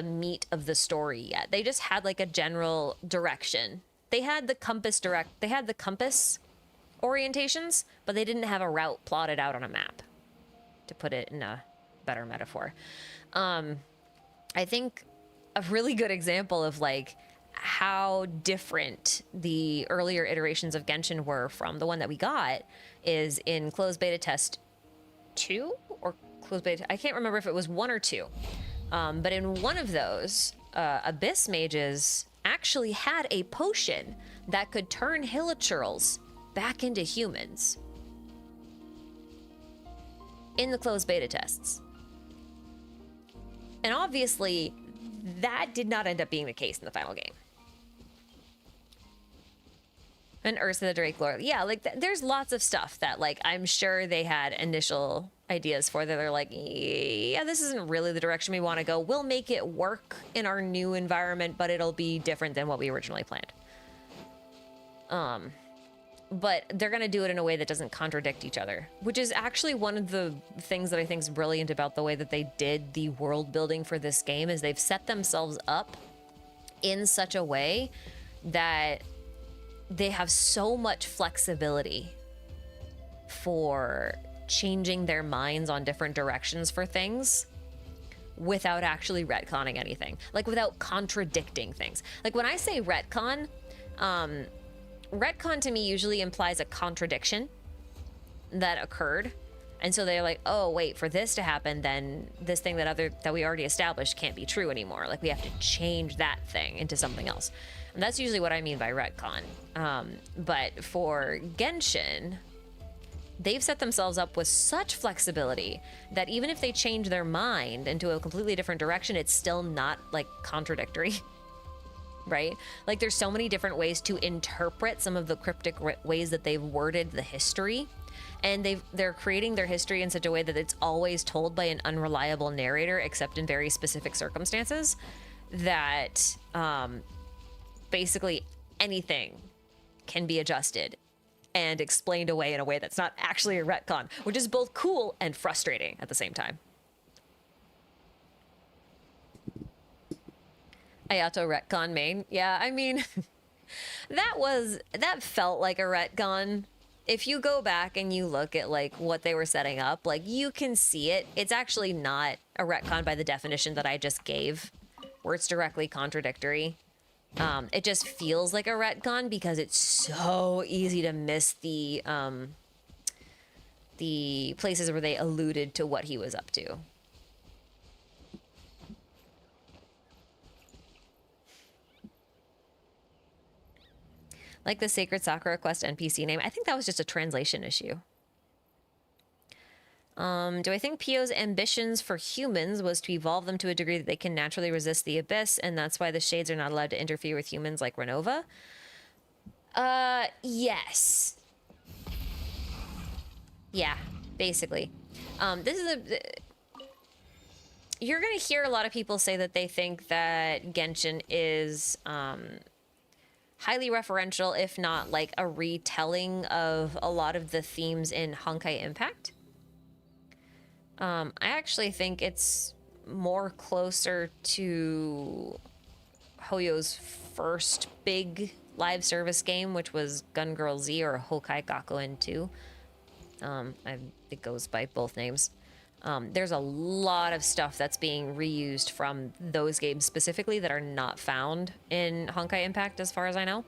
meat of the story yet. They just had, like, a general direction. They had the compass orientations, but they didn't have a route plotted out on a map, to put it in a better metaphor. I think a really good example of, like, how different the earlier iterations of Genshin were from the one that we got is in closed beta test 2 or closed beta. I can't remember if it was 1 or 2. But in one of those, Abyss mages actually had a potion that could turn hilichurls back into humans in the closed beta tests. And obviously, that did not end up being the case in the final game. And Ursa the Drake lore. Yeah, like, there's lots of stuff that, like, I'm sure they had initial ideas for that they're like, yeah, this isn't really the direction we want to go. We'll make it work in our new environment, but it'll be different than what we originally planned. But they're going to do it in a way that doesn't contradict each other, which is actually one of the things that I think is brilliant about the way that they did the world building for this game, is they've set themselves up in such a way that they have so much flexibility for changing their minds on different directions for things without actually retconning anything, like without contradicting things. Like, when I say retcon, retcon to me usually implies a contradiction that occurred, and so they're like, oh wait, for this to happen, then this thing that we already established can't be true anymore. Like, we have to change that thing into something else. And that's usually what I mean by retcon. But for Genshin, they've set themselves up with such flexibility that even if they change their mind into a completely different direction, it's still not, like, contradictory. Right? Like, there's so many different ways to interpret some of the cryptic ways that they've worded the history, and they're creating their history in such a way that it's always told by an unreliable narrator, except in very specific circumstances, that basically anything can be adjusted and explained away in a way that's not actually a retcon, which is both cool and frustrating at the same time. Ayato retcon main. Yeah, I mean, that felt like a retcon. If you go back and you look at like what they were setting up, like you can see it. It's actually not a retcon by the definition that I just gave, where it's directly contradictory. It just feels like a retcon because it's so easy to miss the places where they alluded to what he was up to. Like the Sacred Sakura Quest NPC name. I think that was just a translation issue. Do I think Pio's ambitions for humans was to evolve them to a degree that they can naturally resist the abyss, and that's why the shades are not allowed to interfere with humans like Renova? Yes. Yeah, basically. This is you're gonna hear a lot of people say that they think that Genshin is, highly referential, if not like a retelling of a lot of the themes in Honkai Impact. I actually think it's more closer to Hoyo's first big live service game, which was Gun Girl Z or Hokai Gakuen 2. It goes by both names. There's a lot of stuff that's being reused from those games specifically that are not found in Honkai Impact, as far as I know.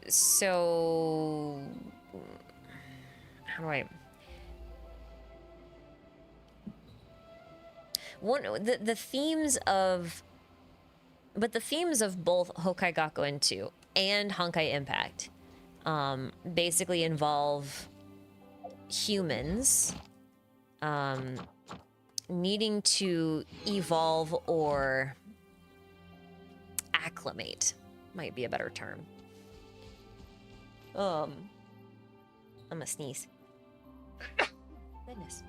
So how do I... The themes of... But the themes of both Hokai Gakuen 2 and Honkai Impact basically involve humans needing to evolve or acclimate, might be a better term. I'm gonna sneeze. Goodness.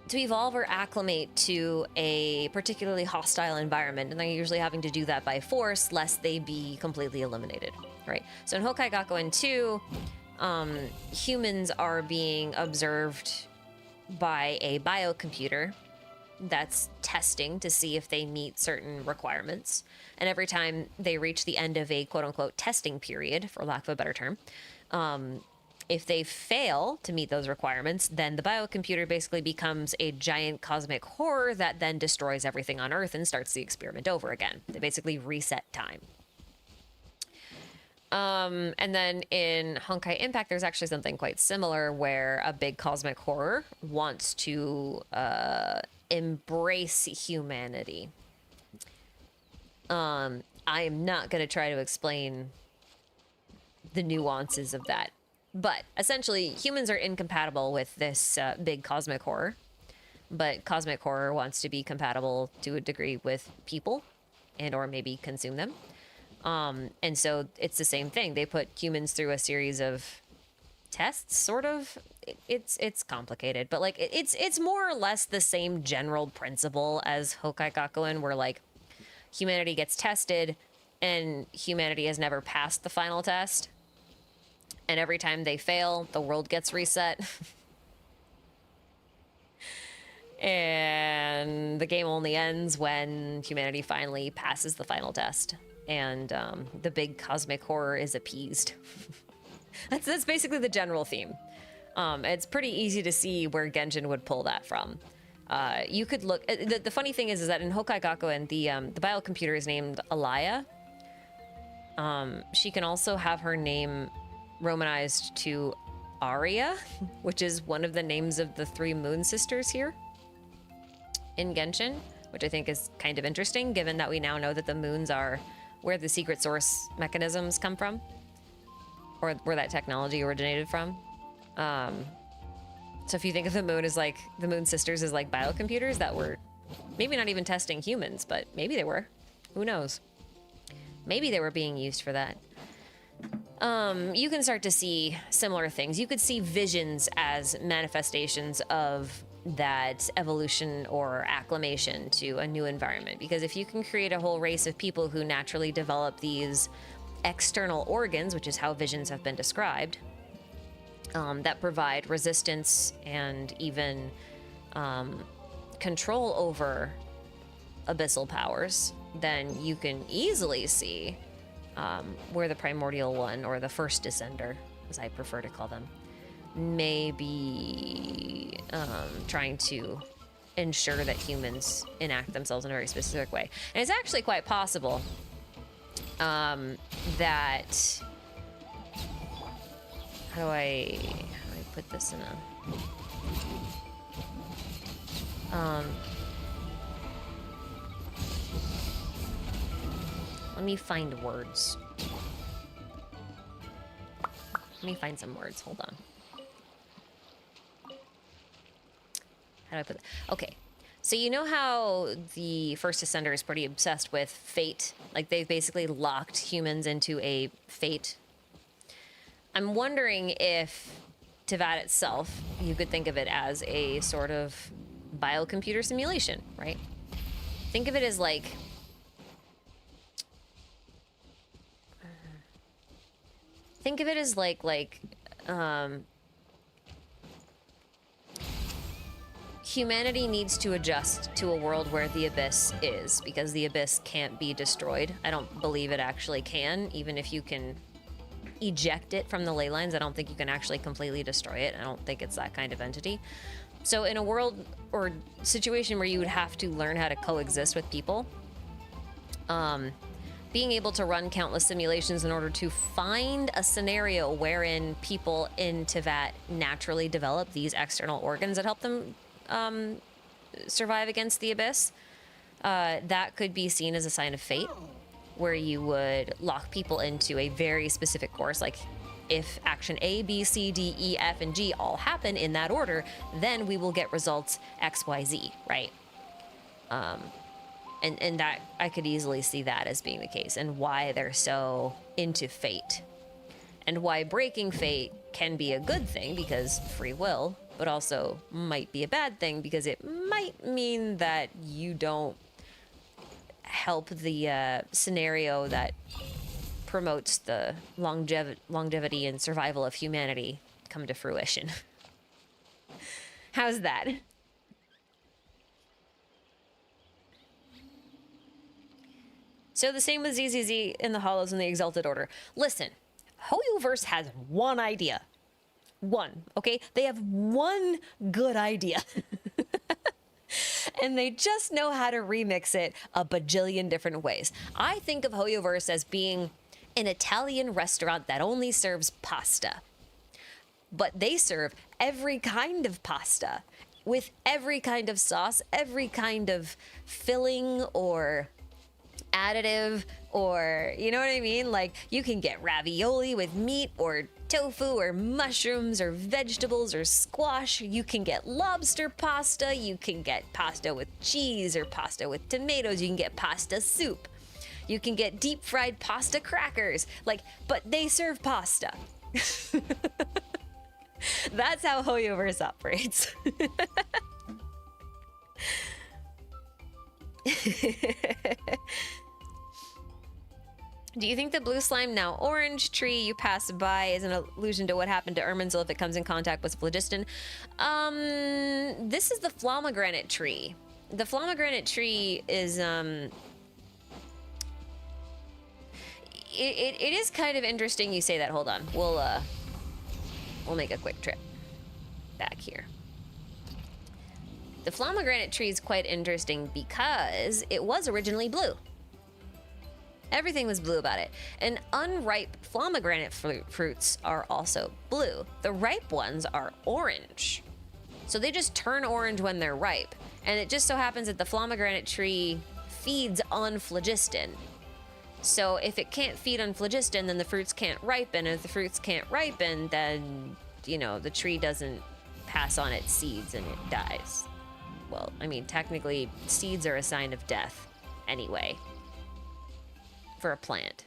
To evolve or acclimate to a particularly hostile environment, and they're usually having to do that by force, lest they be completely eliminated, right? So in Hokai Gakuen 2, humans are being observed by a biocomputer that's testing to see if they meet certain requirements. And every time they reach the end of a quote-unquote testing period, for lack of a better term, if they fail to meet those requirements, then the biocomputer basically becomes a giant cosmic horror that then destroys everything on Earth and starts the experiment over again. They basically reset time. And then in Honkai Impact, there's actually something quite similar where a big cosmic horror wants to embrace humanity. I am not going to try to explain the nuances of that. But essentially, humans are incompatible with this big cosmic horror. But cosmic horror wants to be compatible to a degree with people and or maybe consume them. And so it's the same thing. They put humans through a series of tests, sort of. It's complicated, but like it's more or less the same general principle as Hokai Gakuen, where like humanity gets tested and humanity has never passed the final test. And every time they fail, the world gets reset. And the game only ends when humanity finally passes the final test. And the big cosmic horror is appeased. That's basically the general theme. It's pretty easy to see where Genshin would pull that from. You could look... The funny thing is that in Hokai Gakuen, the biocomputer is named Alaya. She can also have her name romanized to Arya, which is one of the names of the 3 moon sisters here in Genshin, which I think is kind of interesting, given that we now know that the moons are where the secret source mechanisms come from, or where that technology originated from. So if you think of the moon as like, the moon sisters as like biocomputers that were maybe not even testing humans, but maybe they were. Who knows? Maybe they were being used for that. You can start to see similar things. You could see visions as manifestations of that evolution or acclimation to a new environment. Because if you can create a whole race of people who naturally develop these external organs, which is how visions have been described, that provide resistance and even control over abyssal powers, then you can easily see where the primordial one, or the first descender, as I prefer to call them, may be trying to ensure that humans enact themselves in a very specific way. And it's actually quite possible that... How do I put this in a... let me find words. Let me find some words. Hold on. How do I put that? Okay. So you know how the First Ascender is pretty obsessed with fate? Like, they've basically locked humans into a fate. I'm wondering if Teyvat itself, you could think of it as a sort of biocomputer simulation, right? Think of it as like... Think of it as humanity needs to adjust to a world where the Abyss is, because the Abyss can't be destroyed. I don't believe it actually can, even if you can eject it from the ley lines. I don't think you can actually completely destroy it. I don't think it's that kind of entity. So in a world or situation where you would have to learn how to coexist with people, being able to run countless simulations in order to find a scenario wherein people in Teyvat naturally develop these external organs that help them survive against the Abyss, that could be seen as a sign of fate, where you would lock people into a very specific course. Like, if action A, B, C, D, E, F, and G all happen in that order, then we will get results X, Y, Z, right? And that, I could easily see that as being the case, and why they're so into fate. And why breaking fate can be a good thing, because free will, but also might be a bad thing, because it might mean that you don't help the scenario that promotes the longevity and survival of humanity come to fruition. How's that? So the same with ZZZ in the Hollows and the Exalted Order. Listen, Hoyoverse has one idea. One, okay? They have one good idea. And they just know how to remix it a bajillion different ways. I think of Hoyoverse as being an Italian restaurant that only serves pasta. But they serve every kind of pasta with every kind of sauce, every kind of filling or additive, or, you know what I mean? Like, you can get ravioli with meat or tofu or mushrooms or vegetables or squash. You can get lobster pasta. You can get pasta with cheese or pasta with tomatoes. You can get pasta soup. You can get deep fried pasta crackers. Like, but they serve pasta. That's how Hoyoverse operates. Do you think the blue slime, now orange, tree you pass by is an allusion to what happened to Irminsul if it comes in contact with phlogiston? This is the Flamagranate tree. The Flamagranate tree is, it is kind of interesting you say that. Hold on. We'll make a quick trip back here. The Flamagranate tree is quite interesting because it was originally blue. Everything was blue about it. And unripe Flamagranate fruits are also blue. The ripe ones are orange. So they just turn orange when they're ripe. And it just so happens that the Flamagranate tree feeds on phlogiston. So if it can't feed on phlogiston, then the fruits can't ripen. And if the fruits can't ripen, then, you know, the tree doesn't pass on its seeds and it dies. Well, I mean, technically, seeds are a sign of death anyway. For a plant.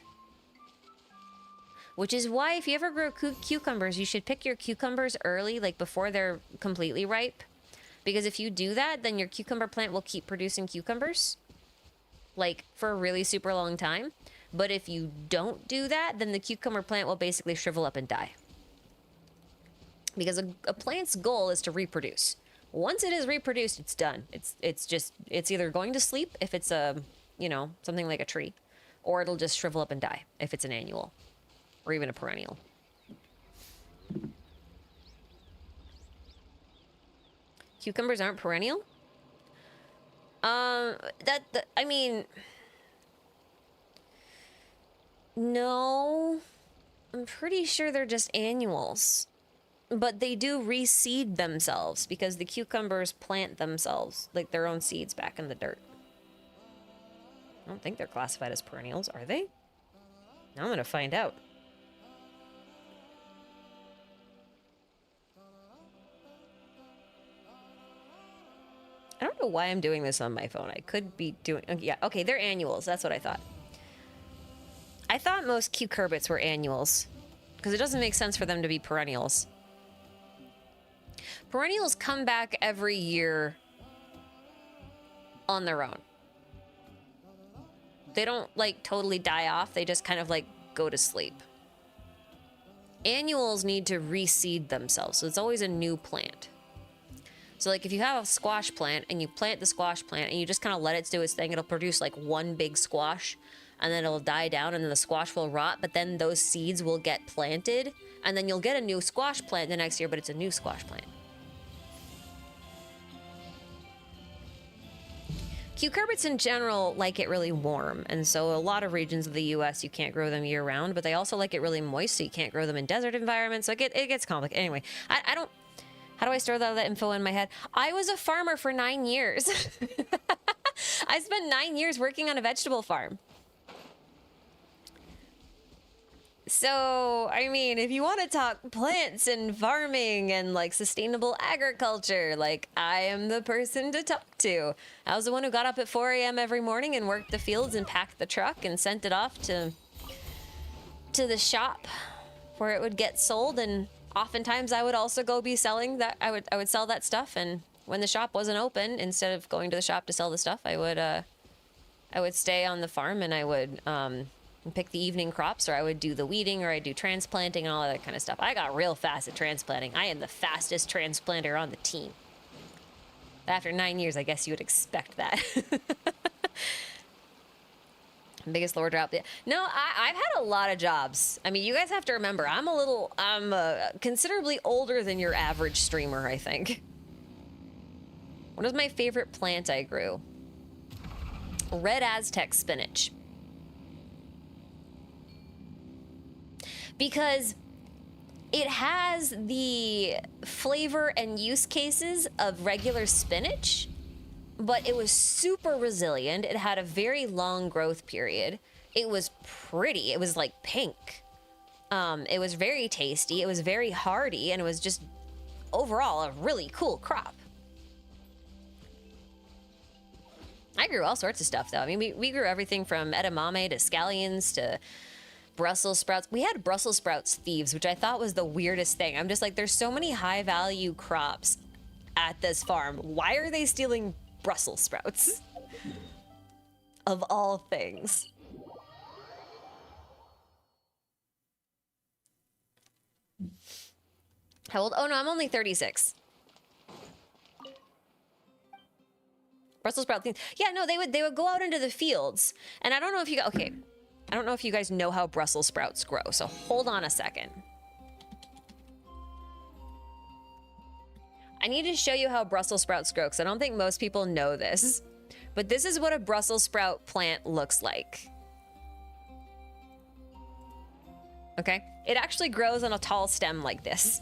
Which is why if you ever grow cucumbers, you should pick your cucumbers early, like before they're completely ripe. Because if you do that, then your cucumber plant will keep producing cucumbers, like for a really super long time. But if you don't do that, then the cucumber plant will basically shrivel up and die. Because a plant's goal is to reproduce. Once it is reproduced, it's done. It's either going to sleep if it's a, you know, something like a tree, or it'll just shrivel up and die if it's an annual or even a perennial. Cucumbers aren't perennial? I mean, no, I'm pretty sure they're just annuals. But they do reseed themselves because the cucumbers plant themselves, like their own seeds, back in the dirt. I don't think they're classified as perennials, are they? Now I'm gonna find out. I don't know why I'm doing this on my phone. I could be doing... yeah, okay, they're annuals. That's what I thought. I thought most cucurbits were annuals because it doesn't make sense for them to be perennials. Perennials come back every year on their own. They don't, like, totally die off. They just kind of, like, go to sleep. Annuals need to reseed themselves, so it's always a new plant. So, like, if you have a squash plant and you plant the squash plant and you just kind of let it do its thing, it'll produce, like, one big squash, and then it'll die down and then the squash will rot, but then those seeds will get planted, and then you'll get a new squash plant the next year, but it's a new squash plant. Cucurbits in general like it really warm, and so a lot of regions of the US you can't grow them year round, but they also like it really moist, so you can't grow them in desert environments, so it gets complicated. Anyway, I don't... how do I store that info in my head? I was a farmer for 9 years. I spent 9 years working on a vegetable farm. So, I mean, if you want to talk plants and farming and, like, sustainable agriculture, like, I am the person to talk to. I was the one who got up at 4 a.m. every morning and worked the fields and packed the truck and sent it off to the shop where it would get sold, and oftentimes I would also go be selling that. I would sell that stuff, and when the shop wasn't open, instead of going to the shop to sell the stuff, I would stay on the farm and I would pick the evening crops, or I would do the weeding, or I'd do transplanting and all that kind of stuff. I got real fast at transplanting. I am the fastest transplanter on the team. After 9 years, I guess you would expect that. Biggest lore drop. No, I've had a lot of jobs. I mean, you guys have to remember, I'm considerably older than your average streamer, I think. What is my favorite plant I grew? Red Aztec spinach. Because it has the flavor and use cases of regular spinach, but it was super resilient. It had a very long growth period. It was pretty. It was like pink. It was very tasty. It was very hardy, and it was just overall a really cool crop. I grew all sorts of stuff, though. I mean, we grew everything from edamame to scallions to Brussels sprouts. We had Brussels sprouts thieves, which I thought was the weirdest thing. I'm just like, there's so many high value crops at this farm. Why are they stealing Brussels sprouts? Of all things. How old? Oh no, I'm only 36. Brussels sprout thieves. Yeah, no, they would go out into the fields. And I don't know if you okay. I don't know if you guys know how Brussels sprouts grow, so hold on a second. I need to show you how Brussels sprouts grow, because I don't think most people know this. But this is what a Brussels sprout plant looks like. Okay? It actually grows on a tall stem like this.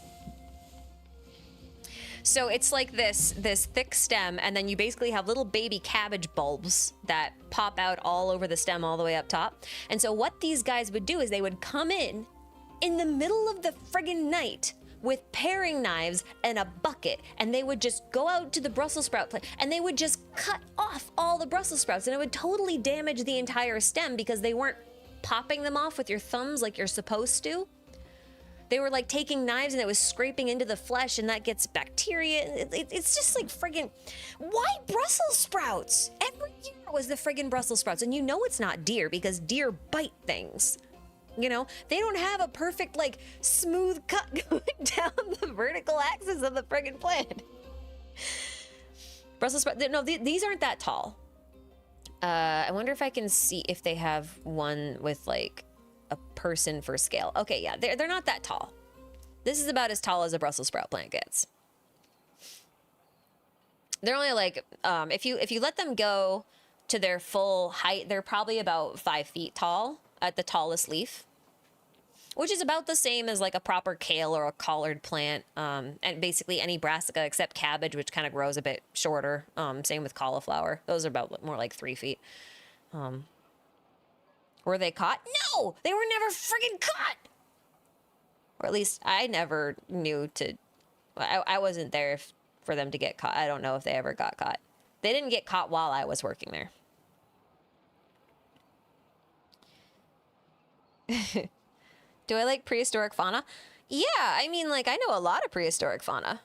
So it's like this thick stem, and then you basically have little baby cabbage bulbs that pop out all over the stem all the way up top. And so what these guys would do is they would come in the middle of the friggin' night with paring knives and a bucket, and they would just go out to the Brussels sprout plant, and they would just cut off all the Brussels sprouts, and it would totally damage the entire stem because they weren't popping them off with your thumbs like you're supposed to. They were like taking knives and it was scraping into the flesh, and that gets bacteria. It's just like friggin', why Brussels sprouts? Every year was the friggin' Brussels sprouts. And you know it's not deer because deer bite things. You know, they don't have a perfect like smooth cut going down the vertical axis of the friggin' plant. Brussels sprout. No, these aren't that tall. I wonder if I can see if they have one with like a person for scale. Okay, yeah, they're not that tall. This is about as tall as a Brussels sprout plant gets. They're only like, if you let them go to their full height, they're probably about 5 feet tall at the tallest leaf, which is about the same as like a proper kale or a collard plant, and basically any brassica except cabbage, which kind of grows a bit shorter. Same with cauliflower. Those are about more like 3 feet. Were they caught? No, they were never friggin' caught. Or at least I never knew to. I wasn't there for them to get caught. I don't know if they ever got caught. They didn't get caught while I was working there. Do I like prehistoric fauna? Yeah, I mean, like, I know a lot of prehistoric fauna.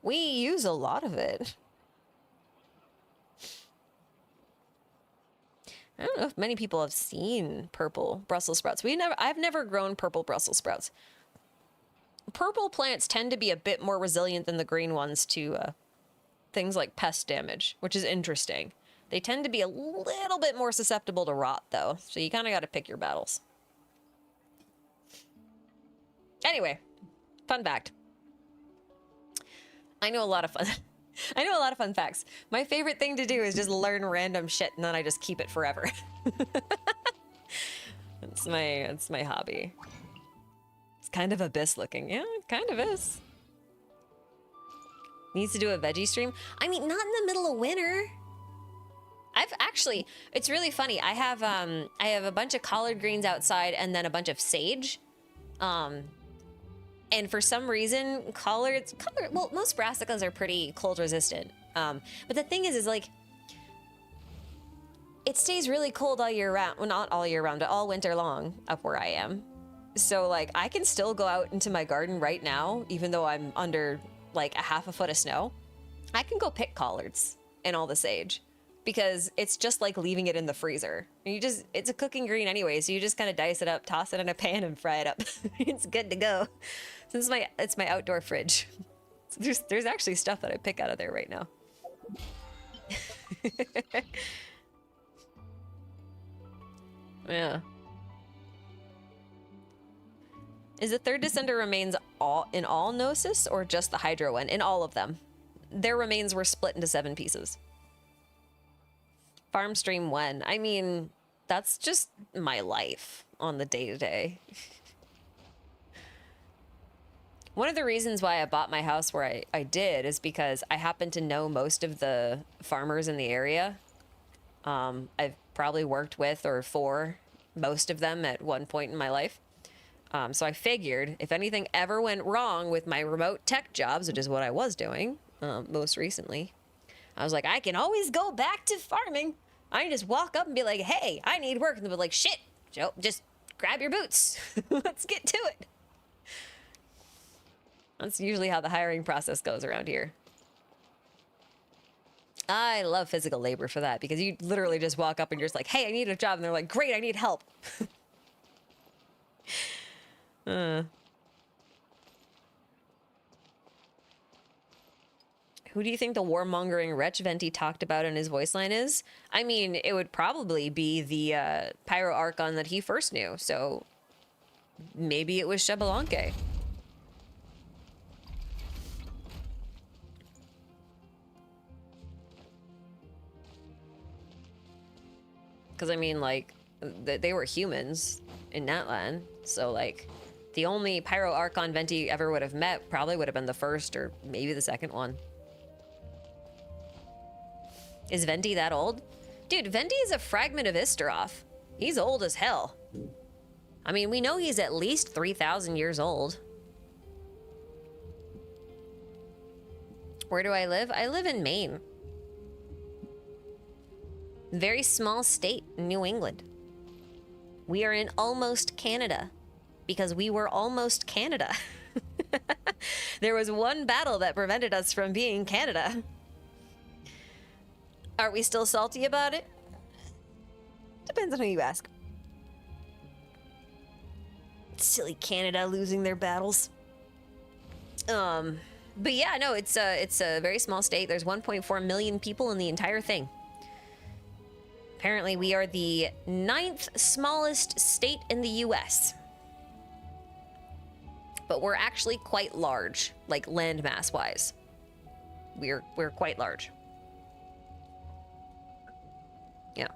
We use a lot of it. I don't know if many people have seen purple Brussels sprouts. I've never grown purple Brussels sprouts. Purple plants tend to be a bit more resilient than the green ones to things like pest damage, which is interesting. They tend to be a little bit more susceptible to rot, though, so you kind of got to pick your battles. Anyway, fun fact. I know a lot of fun facts. My favorite thing to do is just learn random shit, and then I just keep it forever. That's my hobby. It's kind of abyss looking. Yeah, it kind of is. Needs to do a veggie stream. I mean, not in the middle of winter. It's really funny. I have a bunch of collard greens outside and then a bunch of sage. And for some reason, well, most brassicas are pretty cold resistant. But the thing is like, it stays really cold all year round. Well, not all year round, but all winter long up where I am. So like, I can still go out into my garden right now, even though I'm under like a half a foot of snow. I can go pick collards and all the sage because it's just like leaving it in the freezer. It's a cooking green anyway, so you just kind of dice it up, toss it in a pan and fry it up. It's good to go. It's my outdoor fridge. There's actually stuff that I pick out of there right now. Yeah. Is the third descender remains in all Gnosis or just the Hydro one? In all of them. Their remains were split into 7 pieces. Farm stream when? I mean, that's just my life on the day-to-day. One of the reasons why I bought my house where I did is because I happen to know most of the farmers in the area. I've probably worked with or for most of them at one point in my life. So I figured if anything ever went wrong with my remote tech jobs, which is what I was doing most recently, I was like, I can always go back to farming. I can just walk up and be like, hey, I need work. And they'll be like, shit, Joe, just grab your boots. Let's get to it. That's usually how the hiring process goes around here. I love physical labor for that because you literally just walk up and you're just like, hey, I need a job. And they're like, great, I need help. Who do you think the warmongering wretch Venti talked about in his voice line is? I mean, it would probably be the Pyro Archon that he first knew, so maybe it was Xbalanque. Because, I mean, like, they were humans in Natlan, so, like, the only Pyro Archon Venti ever would have met probably would have been the first or maybe the second one. Is Venti that old? Dude, Venti is a fragment of Istaroth. He's old as hell. I mean, we know he's at least 3,000 years old. Where do I live? I live in Maine. Very small state in New England. We are in almost Canada because we were almost Canada. There was one battle that prevented us from being Canada. Are we still salty about it? Depends on who you ask. Silly Canada losing their battles. But yeah, no, it's a very small state. There's 1.4 million people in the entire thing. Apparently, we are the 9th smallest state in the US. But we're actually quite large, like landmass wise. We're quite large. Yeah.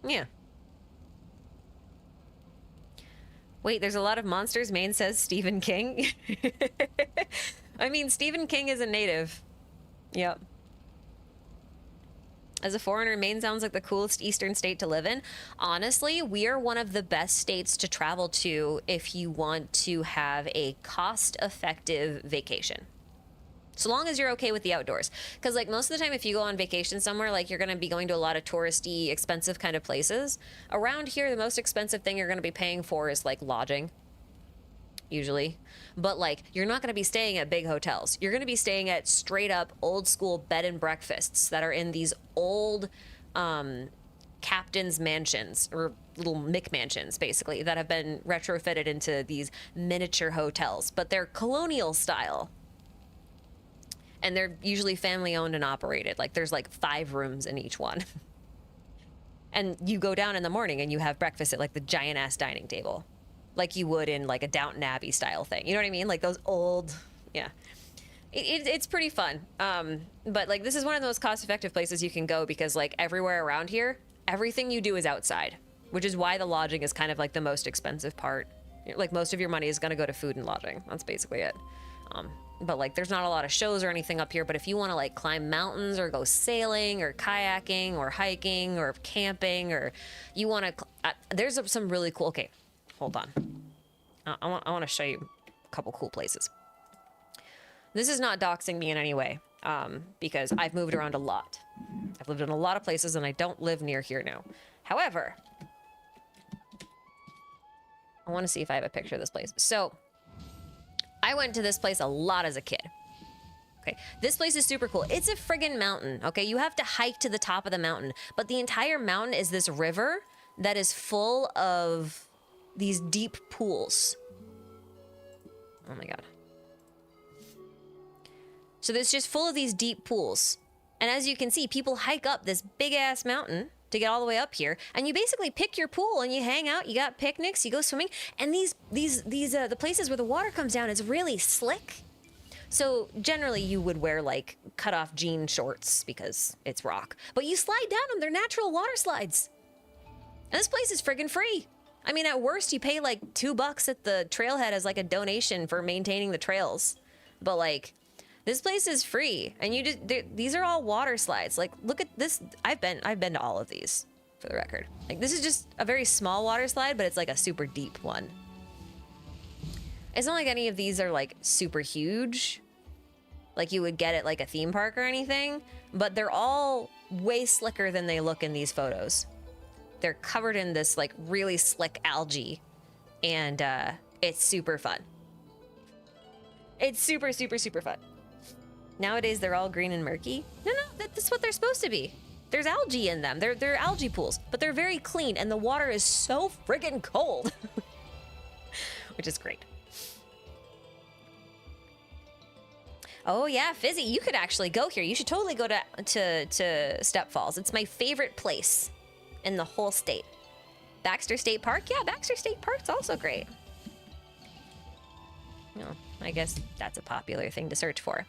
Yeah. Wait, there's a lot of monsters. Maine says Stephen King. I mean, Stephen King is a native. Yep. As a foreigner, Maine sounds like the coolest eastern state to live in. Honestly, we are one of the best states to travel to if you want to have a cost-effective vacation. So long as you're okay with the outdoors. Because, like, most of the time if you go on vacation somewhere, like, you're going to be going to a lot of touristy, expensive kind of places. Around here, the most expensive thing you're going to be paying for is, like, lodging. Usually. But, like, you're not going to be staying at big hotels. You're going to be staying at straight-up, old-school bed and breakfasts that are in these old captain's mansions, or little McMansions, basically, that have been retrofitted into these miniature hotels. But they're colonial style. And they're usually family owned and operated. Like, there's like 5 rooms in each one. And you go down in the morning and you have breakfast at like the giant ass dining table. Like you would in like a Downton Abbey style thing. You know what I mean? Like those old, yeah. It's pretty fun. But like this is one of the most cost effective places you can go because like everywhere around here, everything you do is outside. Which is why the lodging is kind of like the most expensive part. Like most of your money is going to go to food and lodging. That's basically it. But like there's not a lot of shows or anything up here, but if you want to like climb mountains or go sailing or kayaking or hiking or camping or you want to there's some really cool, okay, hold on, I want to show you a couple cool places. This is not doxing me in any way, because I've moved around a lot. I've lived in a lot of places and I don't live near here now. However, I want to see if I have a picture of this place. So I went to this place a lot as a kid. Okay, this place is super cool. It's a friggin' mountain, okay? You have to hike to the top of the mountain, but the entire mountain is this river that is full of these deep pools. Oh my God. So it's just full of these deep pools. And as you can see, people hike up this big ass mountain to get all the way up here, and you basically pick your pool and you hang out, you got picnics, you go swimming, and the places where the water comes down is really slick. So generally you would wear like cut off jean shorts because it's rock, but you slide down them, they're natural water slides. And this place is friggin' free. I mean, at worst you pay like $2 at the trailhead as like a donation for maintaining the trails. But like, this place is free, and you just these are all water slides. Like, look at this. I've been to all of these, for the record. Like, this is just a very small water slide, but it's like a super deep one. It's not like any of these are like super huge, like you would get at like a theme park or anything. But they're all way slicker than they look in these photos. They're covered in this like really slick algae, and it's super fun. It's super, super, super fun. Nowadays, they're all green and murky. No, that's what they're supposed to be. There's algae in them. They're algae pools, but they're very clean, and the water is so friggin' cold, which is great. Oh yeah, Fizzy, you could actually go here. You should totally go to Step Falls. It's my favorite place in the whole state. Baxter State Park? Yeah, Baxter State Park's also great. Oh, I guess that's a popular thing to search for.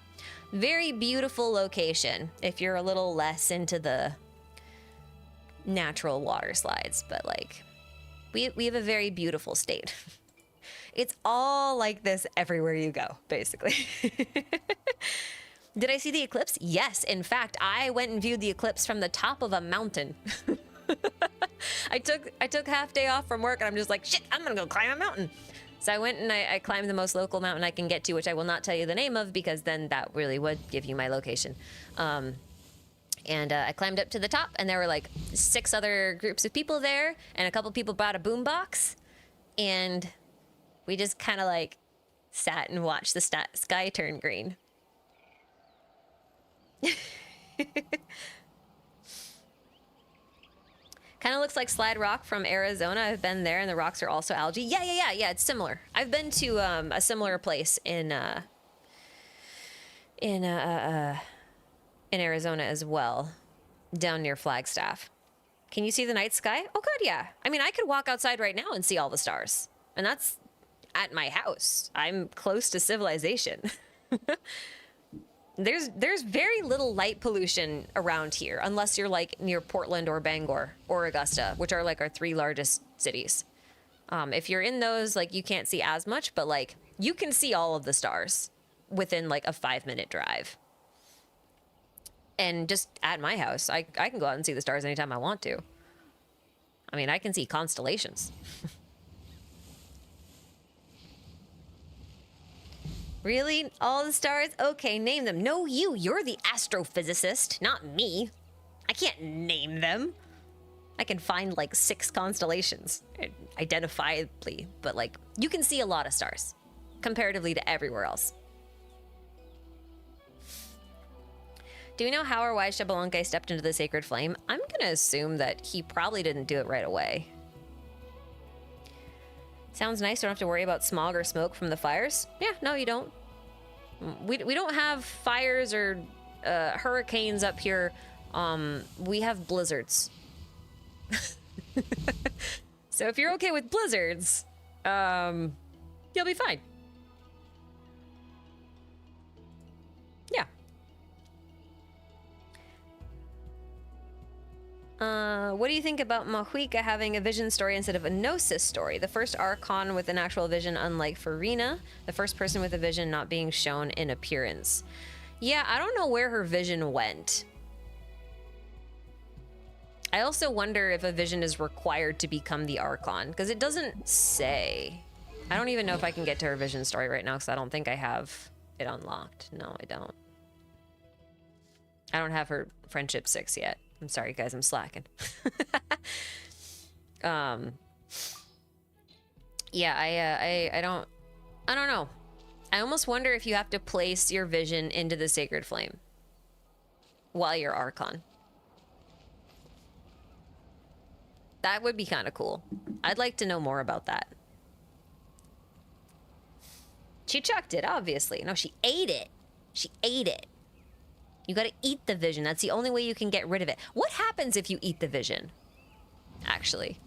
Very beautiful location if you're a little less into the natural water slides, but like we have a very beautiful state. It's all like this everywhere you go, basically. Did I see the eclipse? Yes, in fact, I went and viewed the eclipse from the top of a mountain. I took half day off from work and I'm just like, shit, I'm gonna go climb a mountain. So I went and I climbed the most local mountain I can get to, which I will not tell you the name of because then that really would give you my location. And I climbed up to the top, and there were like 6 other groups of people there, and a couple people brought a boombox, and we just kind of like sat and watched the sky turn green. Kind Kind of looks like Slide Rock from Arizona. I've been there, and the rocks are also algae. Yeah. It's similar. I've been to a similar place in Arizona as well, down near Flagstaff. Can you see the night sky? Oh God, yeah. I mean, I could walk outside right now and see all the stars, and that's at my house. I'm close to civilization. There's very little light pollution around here, unless you're like near Portland or Bangor or Augusta, which are like our 3 largest cities. If you're in those, like, you can't see as much, but like you can see all of the stars within like a 5-minute drive. And just at my house, I can go out and see the stars anytime I want to. I mean, I can see constellations. Really? All the stars? Okay, name them. No, you're the astrophysicist, not me. I can't name them. I can find like 6 constellations identifiably, but like you can see a lot of stars comparatively to everywhere else. Do we know how or why Xbalanque stepped into the sacred flame? I'm gonna assume that he probably didn't do it right away. Sounds nice, don't have to worry about smog or smoke from the fires. Yeah, no, you don't. We don't have fires or hurricanes up here. We have blizzards. So if you're okay with blizzards, you'll be fine. Yeah. What do you think about Mahuika having a vision story instead of a gnosis story? The first Archon with an actual vision, unlike Farina. The first person with a vision not being shown in appearance. Yeah, I don't know where her vision went. I also wonder if a vision is required to become the Archon, because it doesn't say. I don't even know if I can get to her vision story right now, because I don't think I have it unlocked. No, I don't. I don't have her friendship 6 yet. I'm sorry, guys, I'm slacking. Yeah, I don't know. I almost wonder if you have to place your vision into the sacred flame while you're Archon. That would be kind of cool. I'd like to know more about that. She chucked it, obviously. No, she ate it. She ate it. You gotta eat the vision. That's the only way you can get rid of it. What happens if you eat the vision? Actually,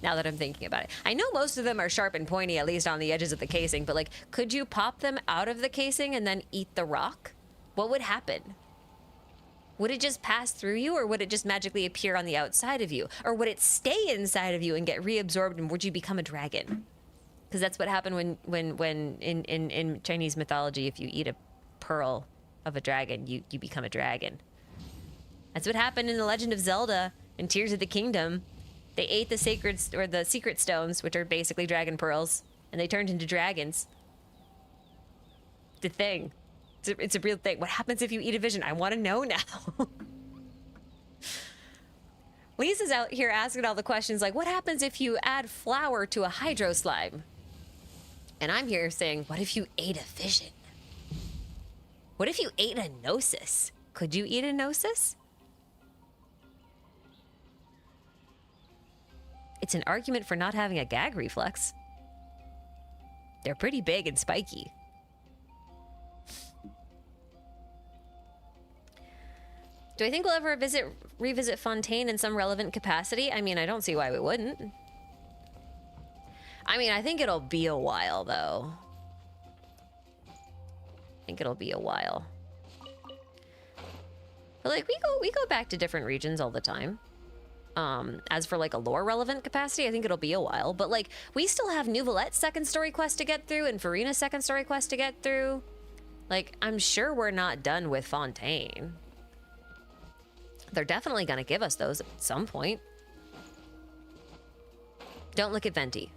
now that I'm thinking about it. I know most of them are sharp and pointy, at least on the edges of the casing, but like, could you pop them out of the casing and then eat the rock? What would happen? Would it just pass through you, or would it just magically appear on the outside of you? Or would it stay inside of you and get reabsorbed, and would you become a dragon? Because that's what happened when in Chinese mythology, if you eat a pearl of a dragon, you become a dragon. That's what happened in The Legend of Zelda and Tears of the Kingdom. They ate the sacred, or the secret stones, which are basically dragon pearls, and they turned into dragons. The thing. It's a real thing. What happens if you eat a vision? I want to know now. Lisa's out here asking all the questions like, what happens if you add flour to a hydro slime? And I'm here saying, what if you ate a vision? What if you ate a gnosis? Could you eat a gnosis? It's an argument for not having a gag reflex. They're pretty big and spiky. Do I think we'll ever revisit Fontaine in some relevant capacity? I mean, I don't see why we wouldn't. I mean, I think it'll be a while, though. I think it'll be a while. But, like, we go back to different regions all the time. As for, like, a lore-relevant capacity, I think it'll be a while. But, like, we still have Nouvelette's second story quest to get through and Farina's second story quest to get through. Like, I'm sure we're not done with Fontaine. They're definitely going to give us those at some point. Don't look at Venti.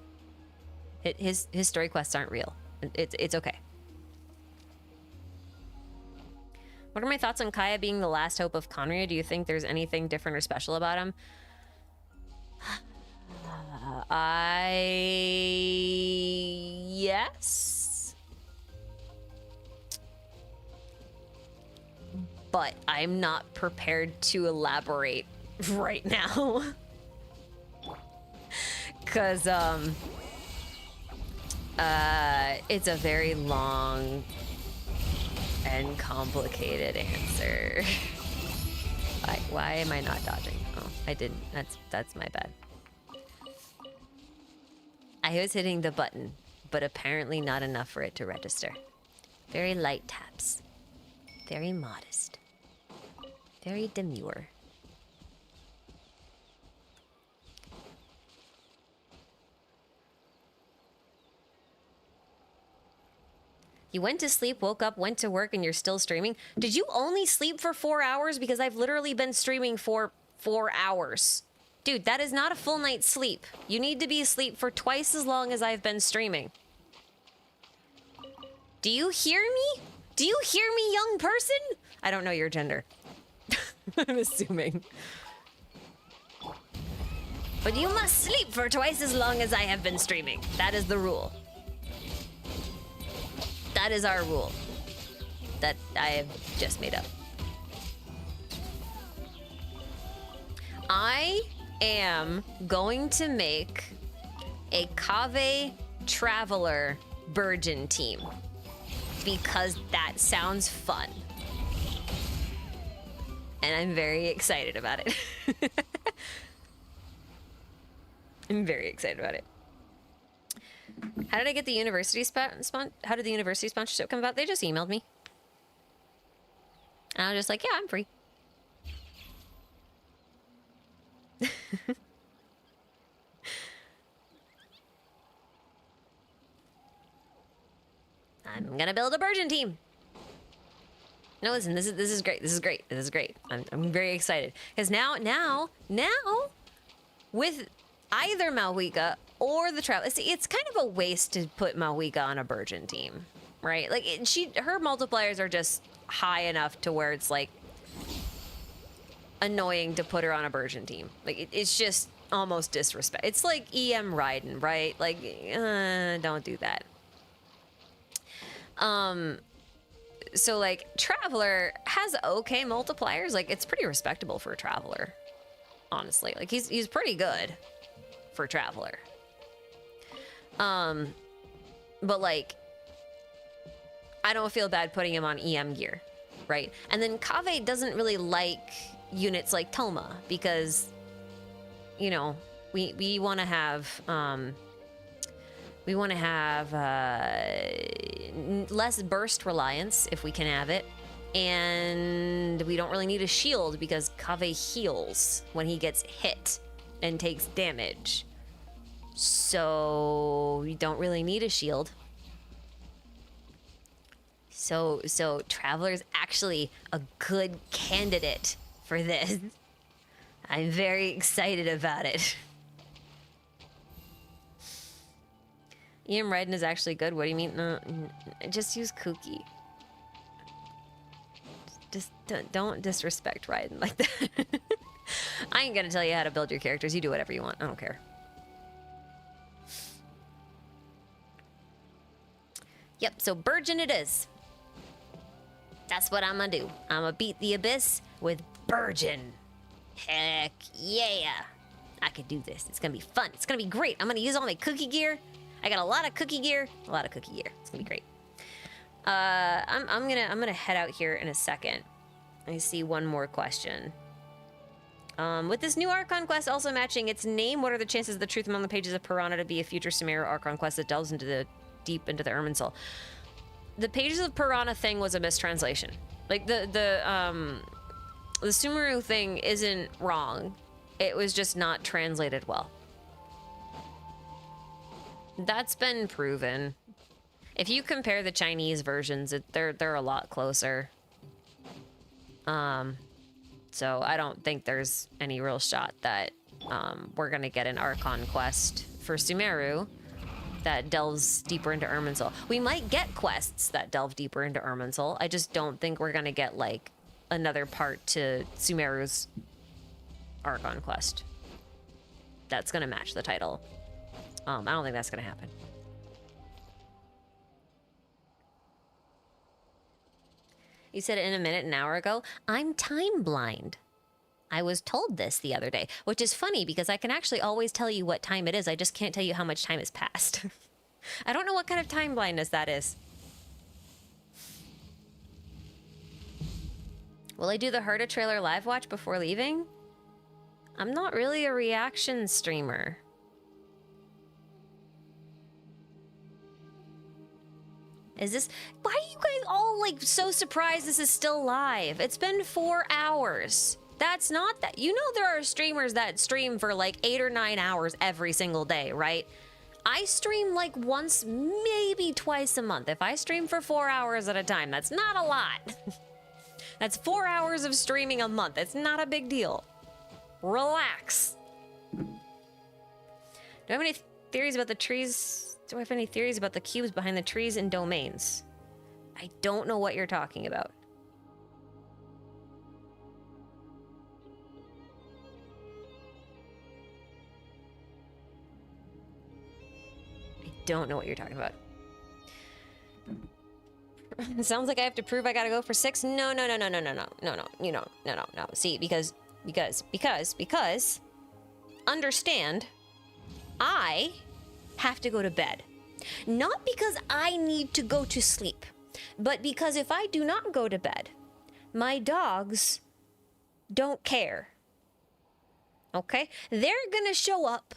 His story quests aren't real. It's okay. What are my thoughts on Kaya being the last hope of Conria? Do you think there's anything different or special about him? Yes. But I'm not prepared to elaborate right now. Because, it's a very long and complicated answer. Why am I not dodging? Oh, I didn't. That's my bad. I was hitting the button, but apparently not enough for it to register. Very light taps. Very modest. Very demure. You went to sleep, woke up, went to work, and you're still streaming? Did you only sleep for 4 hours? Because I've literally been streaming for 4 hours. Dude, that is not a full night's sleep. You need to be asleep for twice as long as I've been streaming. Do you hear me? Do you hear me, young person? I don't know your gender. I'm assuming. But you must sleep for twice as long as I have been streaming. That is the rule. That is our rule. That I have just made up. I am going to make a Cave Traveler Burgeon team. Because that sounds fun. And I'm very excited about it. I'm very excited about it. How did I get the university how did the university sponsorship come about? They just emailed me. And I was just like, yeah, I'm free. I'm gonna build a Burgeon team. No, listen, this is great. This is great. This is great. I'm very excited because now with either Malwika or the travel, it's kind of a waste to put Malwika on a Burgeon team, right? Like her multipliers are just high enough to where it's like annoying to put her on a Burgeon team. Like it's just almost disrespect. It's like EM Raiden, right? Like don't do that. So like Traveler has okay multipliers. Like it's pretty respectable for a Traveler, honestly. Like he's pretty good for Traveler. But like I don't feel bad putting him on EM gear, right? And then Cave doesn't really like units like Toma because, you know, we want to have less burst reliance if we can have it, and we don't really need a shield because Cave heals when he gets hit and takes damage. So we don't really need a shield. So Traveler's actually a good candidate for this. I'm very excited about it. EM Raiden is actually good. What do you mean? No, just use Kuki. Just don't disrespect Raiden like that. I ain't gonna tell you how to build your characters. You do whatever you want. I don't care. Yep, so Burgeon it is. That's what I'm gonna do. I'm gonna beat the Abyss with Burgeon. Heck yeah. I could do this. It's gonna be fun. It's gonna be great. I'm gonna use all my cookie gear. I got a lot of cookie gear. It's gonna be great. I'm gonna head out here in a second. I see one more question. With this new Archon quest also matching its name, what are the chances of the truth among the pages of Piranha to be a future Sumeru Archon quest that delves deep into the Irminsul? The pages of Piranha thing was a mistranslation. Like the Sumeru thing isn't wrong. It was just not translated well. That's been proven. If you compare the Chinese versions, they're a lot closer. So I don't think there's any real shot that we're gonna get an Archon quest for Sumeru that delves deeper into Irminsul. We might get quests that delve deeper into Irminsul. I just don't think we're gonna get like another part to Sumeru's Archon quest that's gonna match the title. I don't think that's gonna happen. You said it in a minute an hour ago. I'm time blind. I was told this the other day, which is funny because I can actually always tell you what time it is. I just can't tell you how much time has passed. I don't know what kind of time blindness that is. Will I do the Herta trailer live watch before leaving? I'm not really a reaction streamer. Is this... Why are you guys all, like, so surprised this is still live? It's been 4 hours. That's not that... You know there are streamers that stream for, like, 8 or 9 hours every single day, right? I stream, like, once, maybe twice a month. If I stream for 4 hours at a time, that's not a lot. That's 4 hours of streaming a month. It's not a big deal. Relax. Do I have any theories about the trees... Do I have any theories about the cubes behind the trees and domains? I don't know what you're talking about. I don't know what you're talking about. It sounds like I have to prove I gotta go for 6. No. See, because, understand, I have to go to bed. Not because I need to go to sleep, but because if I do not go to bed, my dogs don't care. Okay? They're gonna show up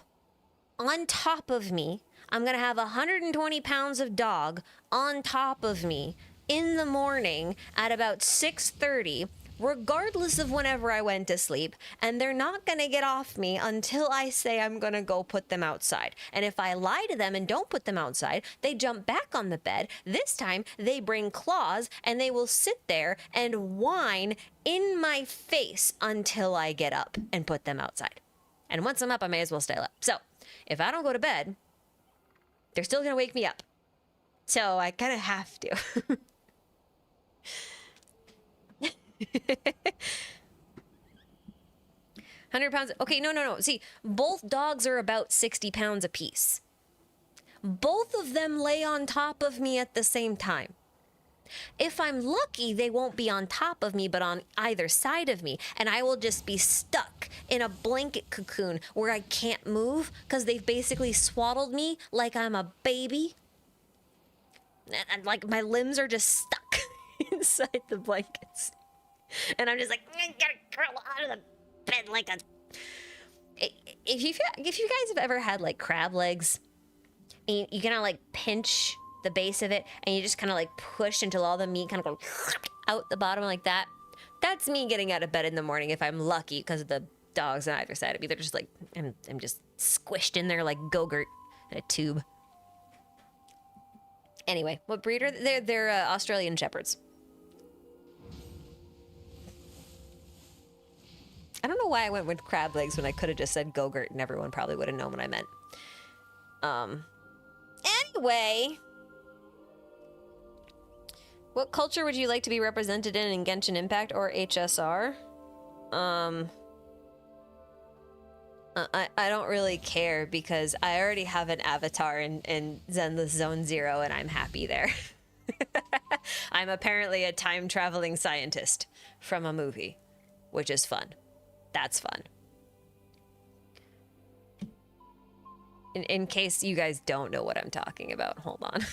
on top of me. I'm gonna have 120 pounds of dog on top of me in the morning at about 6:30, regardless of whenever I went to sleep, and they're not gonna get off me until I say I'm gonna go put them outside. And if I lie to them and don't put them outside, they jump back on the bed. This time, they bring claws, and they will sit there and whine in my face until I get up and put them outside. And once I'm up, I may as well stay up. So, if I don't go to bed, they're still gonna wake me up. So, I kind of have to. 100 pounds. Okay, no. See, both dogs are about 60 pounds apiece. Both of them lay on top of me at the same time. If I'm lucky, they won't be on top of me, but on either side of me. And I will just be stuck in a blanket cocoon where I can't move because they've basically swaddled me like I'm a baby. And like my limbs are just stuck inside the blankets. And I'm just like, I gotta curl out of the bed like a... If you guys have ever had, like, crab legs, and you kind of, like, pinch the base of it, and you just kind of, like, push until all the meat kind of goes out the bottom like that, that's me getting out of bed in the morning if I'm lucky, because of the dogs on either side of me. They're just, like, I'm just squished in there like Go-Gurt in a tube. Anyway, what breed are they? They're Australian Shepherds. I don't know why I went with crab legs when I could have just said Go-Gurt and everyone probably would have known what I meant. Anyway. What culture would you like to be represented in Genshin Impact or HSR? I don't really care because I already have an avatar in Zenless Zone Zero and I'm happy there. I'm apparently a time-traveling scientist from a movie, which is fun. That's fun. In case you guys don't know what I'm talking about, hold on.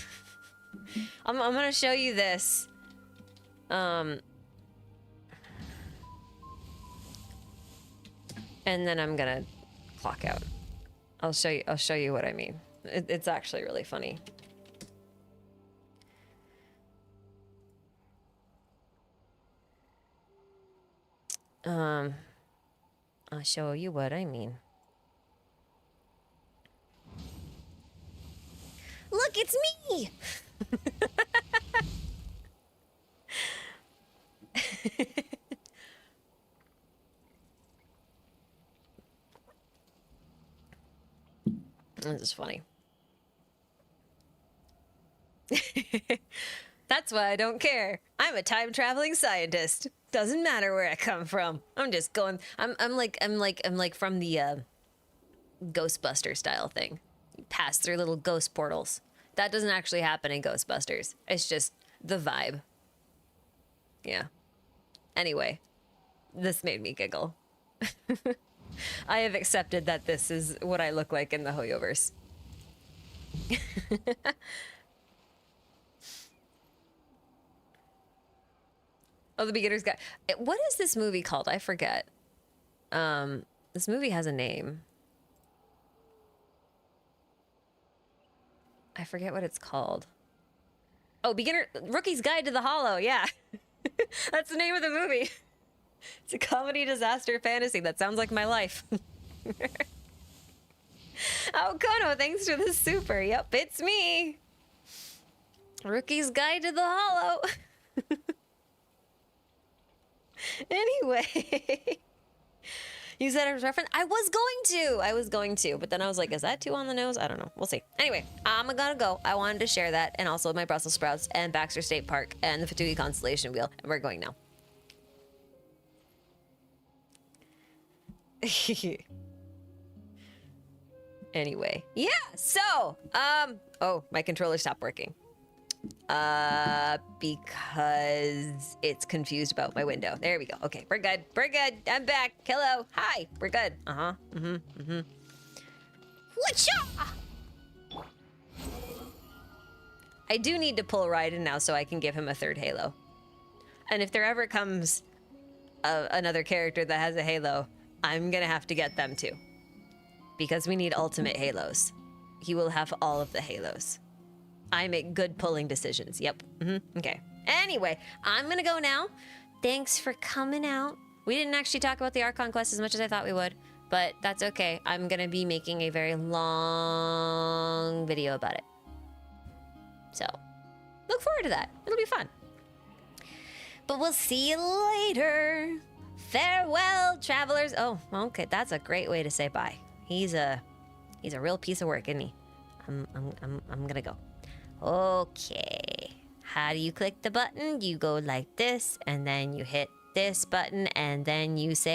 I'm gonna show you this. And then I'm gonna clock out. I'll show you what I mean. It's actually really funny. I'll show you what I mean. Look, it's me! This is funny. That's why I don't care. I'm a time-traveling scientist. Doesn't matter where I come from. I'm just going. I'm like from the Ghostbuster style thing. You pass through little ghost portals. That doesn't actually happen in Ghostbusters. It's just the vibe. Yeah. Anyway, this made me giggle. I have accepted that this is what I look like in the Hoyoverse. Oh, the beginner's guide. What is this movie called? I forget. This movie has a name. I forget what it's called. Oh, Rookie's Guide to the Hollow. Yeah. That's the name of the movie. It's a comedy disaster fantasy. That sounds like my life. Oh, Kono, thanks for the super. Yep, it's me. Rookie's Guide to the Hollow. Anyway. You said it was reference? I was going to, but then I was like, is that too on the nose? I don't know. We'll see. Anyway, I'm gonna go. I wanted to share that, and also my Brussels sprouts and Baxter State Park and the Fatui Constellation Wheel, and we're going now. Anyway, yeah, so, oh, my controller stopped working. Because it's confused about my window. There we go. Okay, we're good. We're good. I'm back. Hello. Hi. We're good. Whatcha? I do need to pull Raiden now so I can give him a third Halo. And if there ever comes another character that has a Halo, I'm gonna have to get them too. Because we need ultimate Halos. He will have all of the Halos. I make good pulling decisions. Yep. Okay. Anyway, I'm gonna go now. Thanks for coming out. We didn't actually talk about the Archon quest as much as I thought we would, but that's okay. I'm gonna be making a very long video about it. So, look forward to that. It'll be fun. But we'll see you later. Farewell, travelers. Oh, okay. That's a great way to say bye. He's a real piece of work, isn't he? I'm gonna go. Okay, how do you click the button? You go like this, and then you hit this button, and then you say